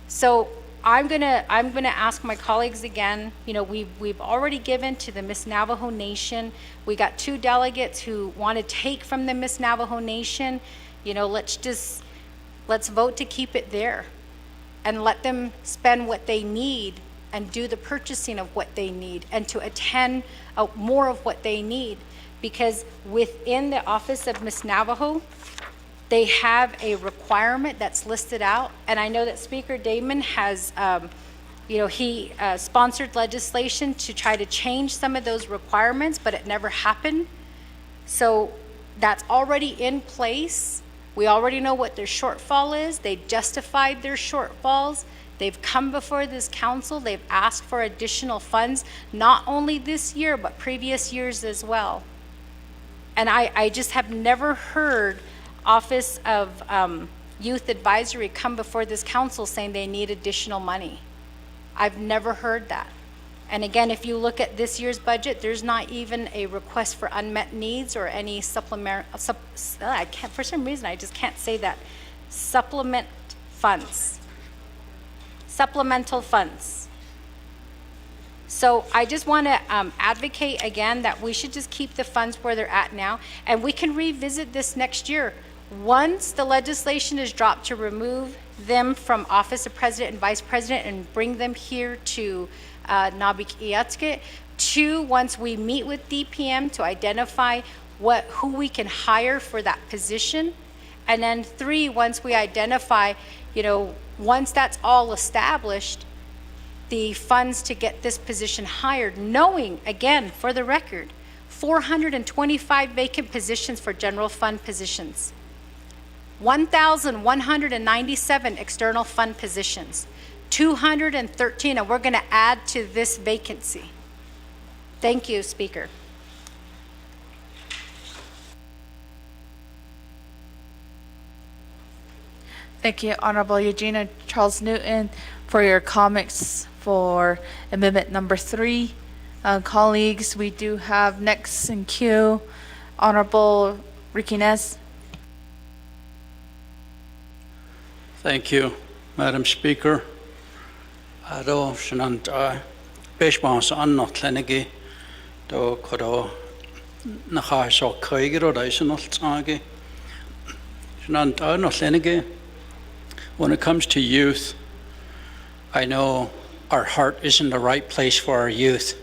So I'm gonna ask my colleagues again. You know, we've already given to the Miss Navajo Nation. We got 2 delegates who want to take from the Miss Navajo Nation. You know, let's vote to keep it there, and let them spend what they need and do the purchasing of what they need, and to attend more of what they need. Because within the Office of Miss Navajo, they have a requirement that's listed out. And I know that Speaker Damon has He sponsored legislation to try to change some of those requirements, but it never happened. So that's already in place. We already know what their shortfall is. They justified their shortfalls. They've come before this council. They've asked for additional funds, not only this year, but previous years as well. And I just have never heard Office of Youth Advisory come before this council saying they need additional money. I've never heard that. And again, if you look at this year's budget, there's not even a request for unmet needs or any for some reason, I just can't say that. Supplemental funds. So I just want to advocate again that we should just keep the funds where they're at now, and we can revisit this next year. Once the legislation is dropped to remove them from Office of President and Vice President and bring them here to Naa'bik'iyati. 2, once we meet with DPM to identify who we can hire for that position. And then 3, once we identify, once that's all established, the funds to get this position hired, knowing, again, for the record, 425 vacant positions for general fund positions, 1,197 external fund positions, 213, and we're going to add to this vacancy. Thank you, Speaker. Thank you, Honorable Eugenia Charles Newton, for your comments for amendment number 3. Colleagues, we do have next in queue, Honorable Riquinez. Thank you, Madam Speaker. Ado shananta beshbans anno tlenegi do kodo nakasho kaigiro daisenol tsagi shananta no tlenegi. When it comes to youth, I know our heart is in the right place for our youth.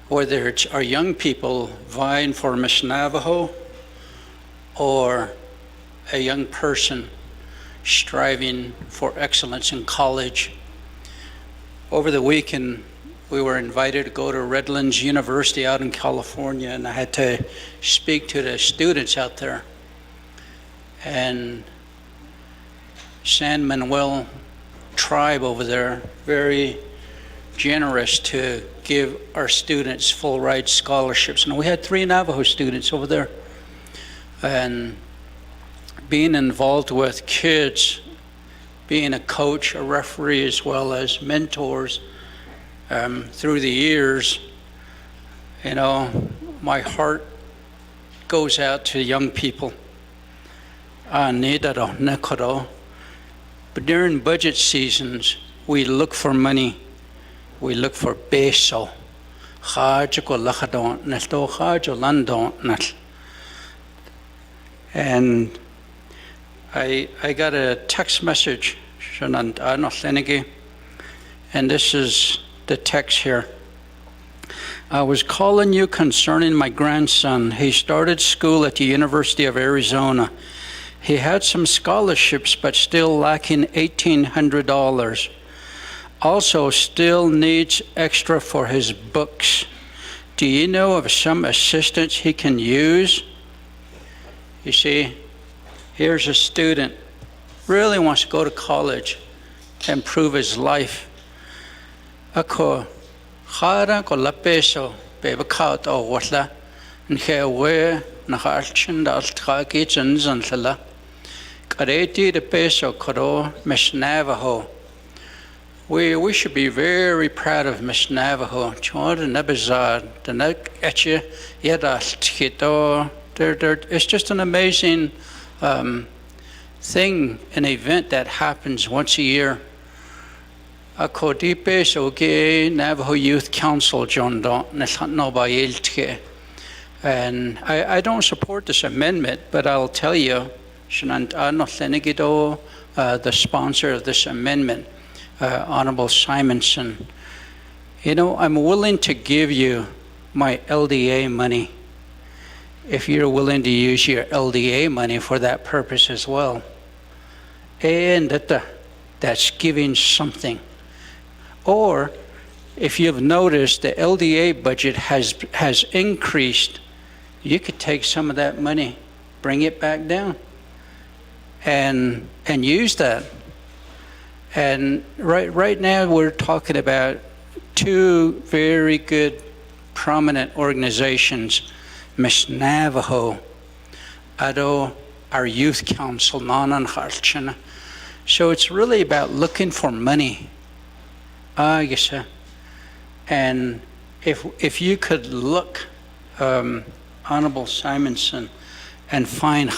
Whether it's our young people vying for Miss Navajo or a young person striving for excellence in college. Over the weekend, we were invited to go to Redlands University out in California, and I had to speak to the students out there. And San Manuel tribe over there, very generous to give our students full ride scholarships. And we had 3 Navajo students over there. And being involved with kids, being a coach, a referee, as well as mentors through the years, my heart goes out to young people. But during budget seasons, we look for money. We look for peso. And I got a text message, and this is the text here. I was calling you concerning my grandson. He started school at the University of Arizona. He had some scholarships, but still lacking $1,800. Also still needs extra for his books. Do you know of some assistance he can use? You see, here's a student, really wants to go to college, improve his life. Ako, khara ko la peso, beba kaut o watla, nhewe nahalchin dal traki zanzala. Kareti de peso koro Miss Navajo. We should be very proud of Miss Navajo. It's just an amazing thing, an event that happens once a year. Navajo Youth Council, and I don't support this amendment, but I'll tell you, the sponsor of this amendment, Honorable Simonson, I'm willing to give you my LDA money if you're willing to use your LDA money for that purpose as well. And that's giving something. Or if you've noticed, the LDA budget has increased. You could take some of that money, bring it back down, and use that. And right now we're talking about two very good, prominent organizations, Miss Navajo, Ado, our youth council, Nanan Harchana. So it's really about looking for money. Yes, and if you could look, Honorable Simonson, and find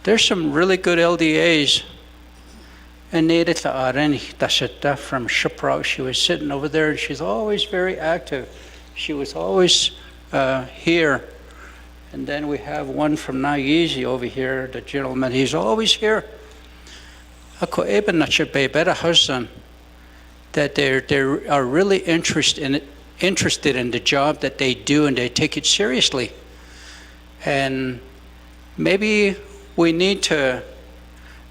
there's some really good LDAs. And Neda from Shiprock, she was sitting over there, and she's always very active. She was always here. And then we have one from Naa'bik'iyati over here, the gentleman, he's always here. Ako eben na siya better husband, that they are really interested in the job that they do, and they take it seriously. And maybe we need to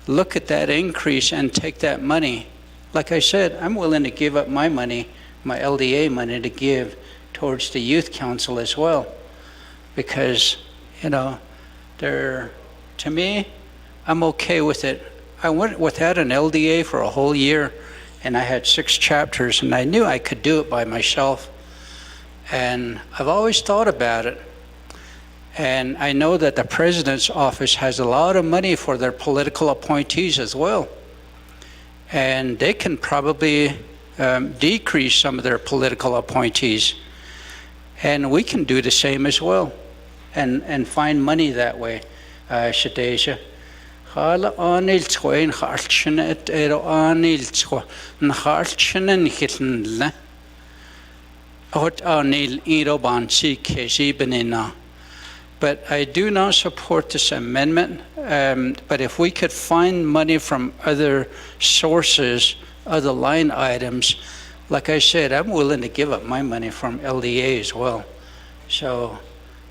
look at that increase and take that money. Like I said, I'm willing to give up my money, my LDA money, to give towards the youth council as well. Because, you know, to me, I'm okay with it. I went without an LDA for a whole year, and I had 6 chapters, and I knew I could do it by myself. And I've always thought about it. And I know that the president's office has a lot of money for their political appointees as well. And they can probably decrease some of their political appointees. And we can do the same as well, and find money that way. Shadeja. Hala anil twain harchina et ero anil twa harchina nikitnla. Ot anil iro bansi kesi benina. But I do not support this amendment. But if we could find money from other sources, other line items, like I said, I'm willing to give up my money from LDA as well. So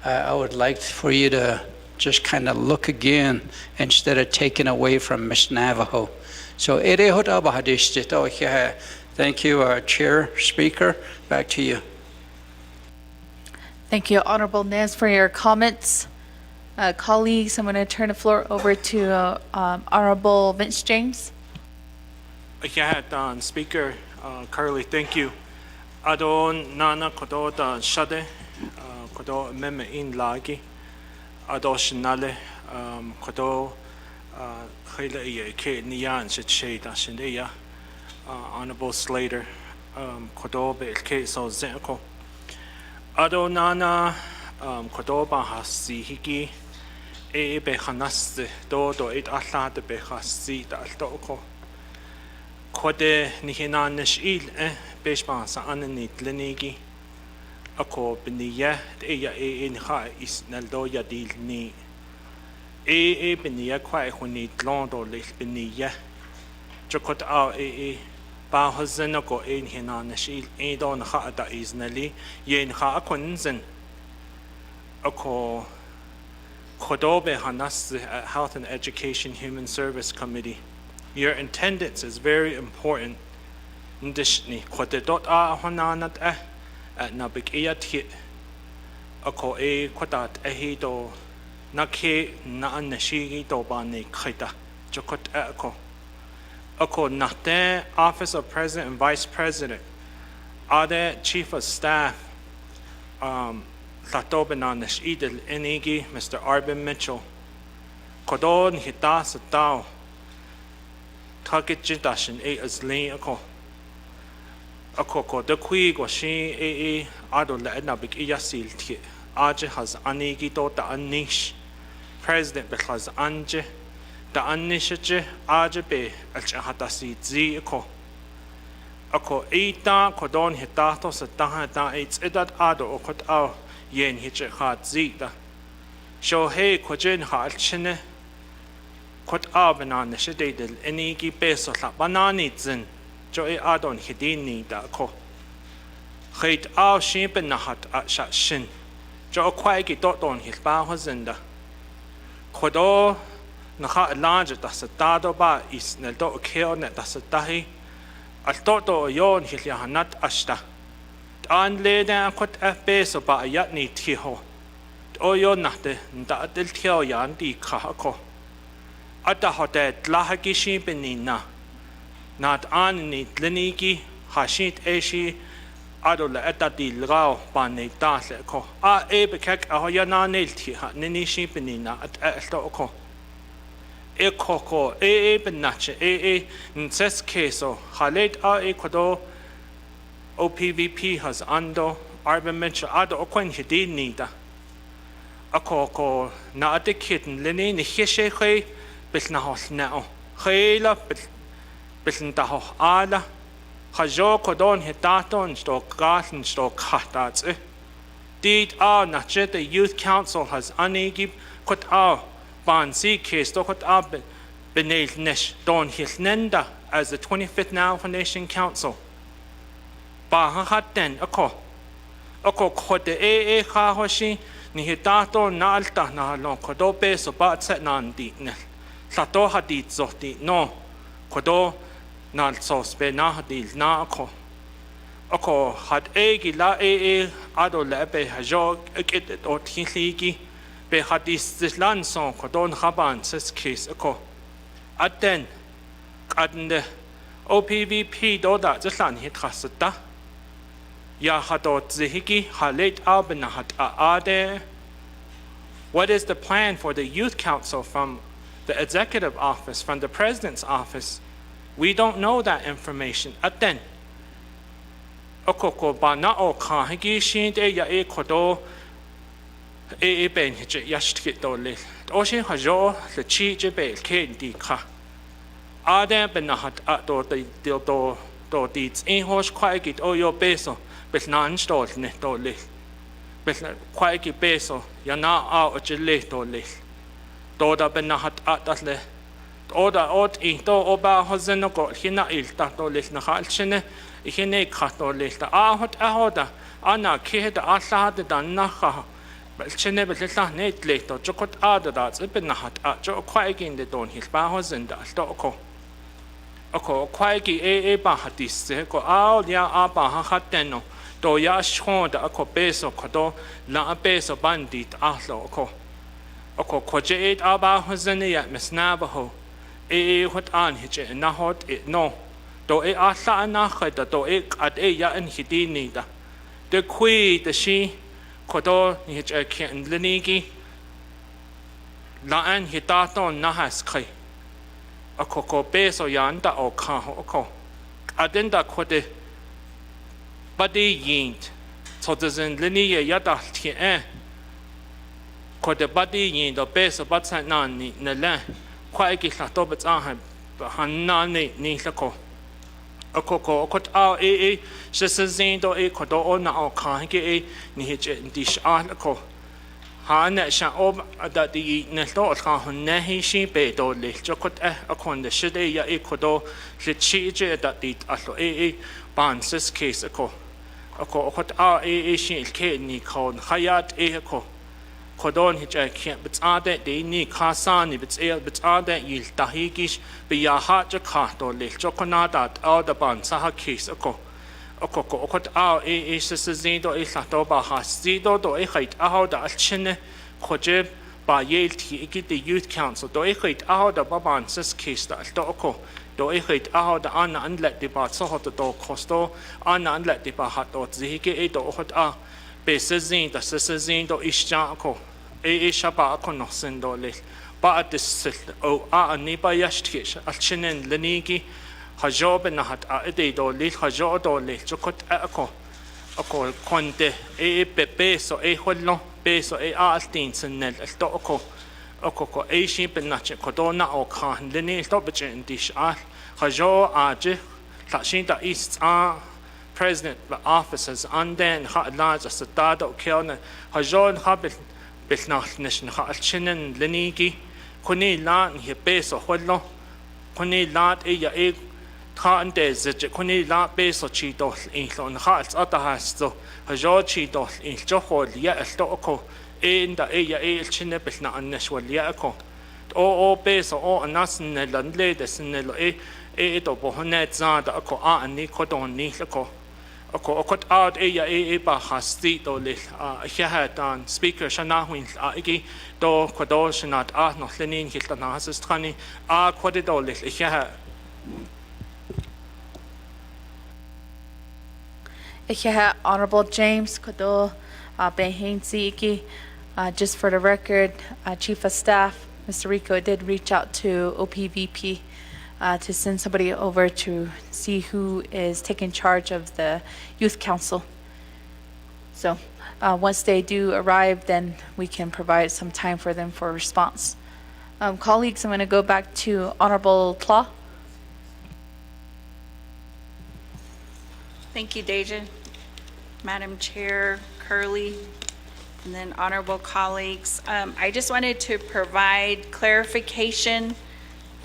I would like for you to just kind of look again instead of taking away from Miss Navajo. So thank you, Chair, Speaker. Back to you. Thank you, Honorable Nez, for your comments. Colleagues, I'm going to turn the floor over to Honorable Vince James. Speaker Curley, thank you. Adon nana kodo da shade kodo meme in lagi ado shinale kodo khayla ye ke niyan shit da shindeya Honorable Slater kodo be ke so zeko ado nana kodo ba hasi hiki e be khanas do it alla de be hasi da alto ko Kode nihina nishil beshban sa anani tlenigi ako biniya eya nikha is naldo yadil ni biniya kwa khuni tlondo le biniya chokot a ba hazen ako nihina nishil do nakha da iznali yen kha akunzen ako kodobe hanas Health and Education Human Service Committee. Your attendance is very important. Ndishni kwadedot honanat at Naa'bik'iyati ako kwadat ehido nake na anashigi do bani khita jokot ako nate Office of President and Vice President ade Chief of Staff Latobenan Nashidel Enigi Mr. Arvin Mitchell kodon hita satao target jidashin as lean ako the qui goshi ado la Naa'bik'iyati ti aje has anigi to the anish president because anje the anishaje aje be alchahatasi zi ako ita kodon hitato sa tahata it's edat ado okot au yen hiche hat zi da show hey kojen ha alchine Kot abenan shedel enigi peso la banani zin jo adon hidini da ko khait aw shimpen na hat sha shin jo kwai ki dot don his ba hozinda kodo Naha large tasatado ba is neldo keo net tasatahi. Altoto yon hilyahanat ashta. An leden kot FB ba yat ni tiho. O yon nahte nda del tio yan di kahako. Ata hotet lahagishi benina. Not an ni lenigi hashit eshi adola eta di rao bane dasle ko. A ebekek ahoyana nelti ha ninishi benina at elto ko. E koko e benache nses keso halet a kodo OPVP has ando arbimencha ado okwen hidi nida a koko na adikitten lene ni hishe khe bil na hos nao khela bil da ho ala khajo kodon hitaton sto gaten sto khatats did a na the youth council has anigib kot a ban si case to kot ab benel nesh don hilnenda as the 25th Navajo Nation Council ba hat den ako khode e kha hoshi ni hitato na alta na lo kodo pe so ba set nan di ne sato hadit zoti no kodo na so spe na hadil na ako had e gila e ado lebe hajo ekit o tinligi be hadis zlan son kodon haban ses case ako aten kadne OPVP do da zlan hit khasta ya hadot zihiki halet abnahat ade. What is the plan for the youth council from the executive office, from the president's office? We don't know that information. Aten okoko bana o khahigi shinde ya e kodo e ben je yashtkit dole oshin hajo le chi je bel ken di kha ade benahat do do dits in hosh kwaigit o yo peso bel nan stol ne dole bel kwaigi peso ya na a o jele dole do da benahat atle oda ot in to oba hozen ko hina il ta dole na khalchene ihene khatole ta ahot ahoda ana kheda asad dan na kha belchene belta net leto chokot adada zibna hat a jo kwaigin de don hil ba hozen da to ko kwaigi e ba hadis ko ao ya aba ha khateno to ya shonda ko peso kodo la peso bandit ahlo ko koje et aba hozen ya mesnabaho hot an hije na hot no do e asa na khada do e at e ya an hidini da de kui de shi kodo ni je ken lenigi la an hitato na has khai akoko peso yanda o kha ko adenda khode badi yint so dozen leni ya da ti kode badi yin do peso batsa na ni na la kwai ki la to batsa han na ni la ko akoko kot a shesezin do e kodo ona o kha ke ni je dish a ko ha na sha o da di ne to kha hun ne hi shi be do le chokot akon de shide ya e kodo le chi je da di a lo ban ses case ko kot a shi ke ni kon hayat ko kodon hija kien bitsade de ni khasani bitsade yil tahigish be ya ha je khato le chokonada au da ban sa ha kis ko a sezido lato ba hasido do khait a da alchine khoje ba yel ti the youth council do khait a da ban ses kis da to ko do khait a da ana anlet de ba so hot do kosto ana anlet de ba hat do zige do hot a besezin da sesezin do ishja ko shaba ko no sendo le ba dis o a ni ba yashtish alchinen lenigi hajob na hat a de do le hajo do le chokot ko konte peso hollo peso altin senel to ko shi benache ko do na o khan leni to bechen dish a hajo aje ta shin da is president offices and then large as dado kelna hajon habil bilnach nation halchinen lenigi kuni lan he peso hollo kuni lat ya than de ze kuni la peso chi dol in lon hals ata hasto hajo chi dol in jo hol ya to ko in da ya chine bilna annes wal ya ko o peso o anas ne landle des ne lo e to bohnet za da ko a ani ko don ni ko ako akot out e ba hasti to le a tan speaker shana huin igi to ko do shnat no lenin hiltan hasst khani a ko de do le Honorable James Kodo Behainsi. Just for the record, Chief of Staff, Mr. Rico did reach out to OPVP to send somebody over to see who is taking charge of the Youth Council. So once they do arrive, then we can provide some time for them for response. Colleagues, I'm going to go back to Honorable Tlaw. Thank you, Deja. Madam Chair, Curley, and then honorable colleagues. I just wanted to provide clarification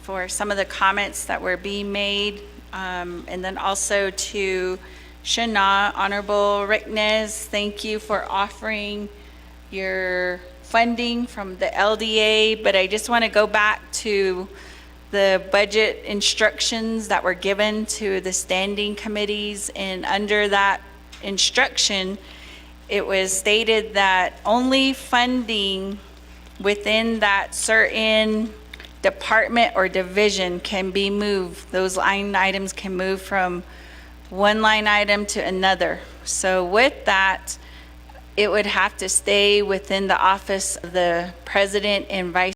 for some of the comments that were being made, and then also to Shana, Honorable Rickness, thank you for offering your funding from the LDA, but I just want to go back to the budget instructions that were given to the standing committees, and under that instruction, it was stated that only funding within that certain department or division can be moved. Those line items can move from one line item to another. So with that, it would have to stay within the office of the president and vice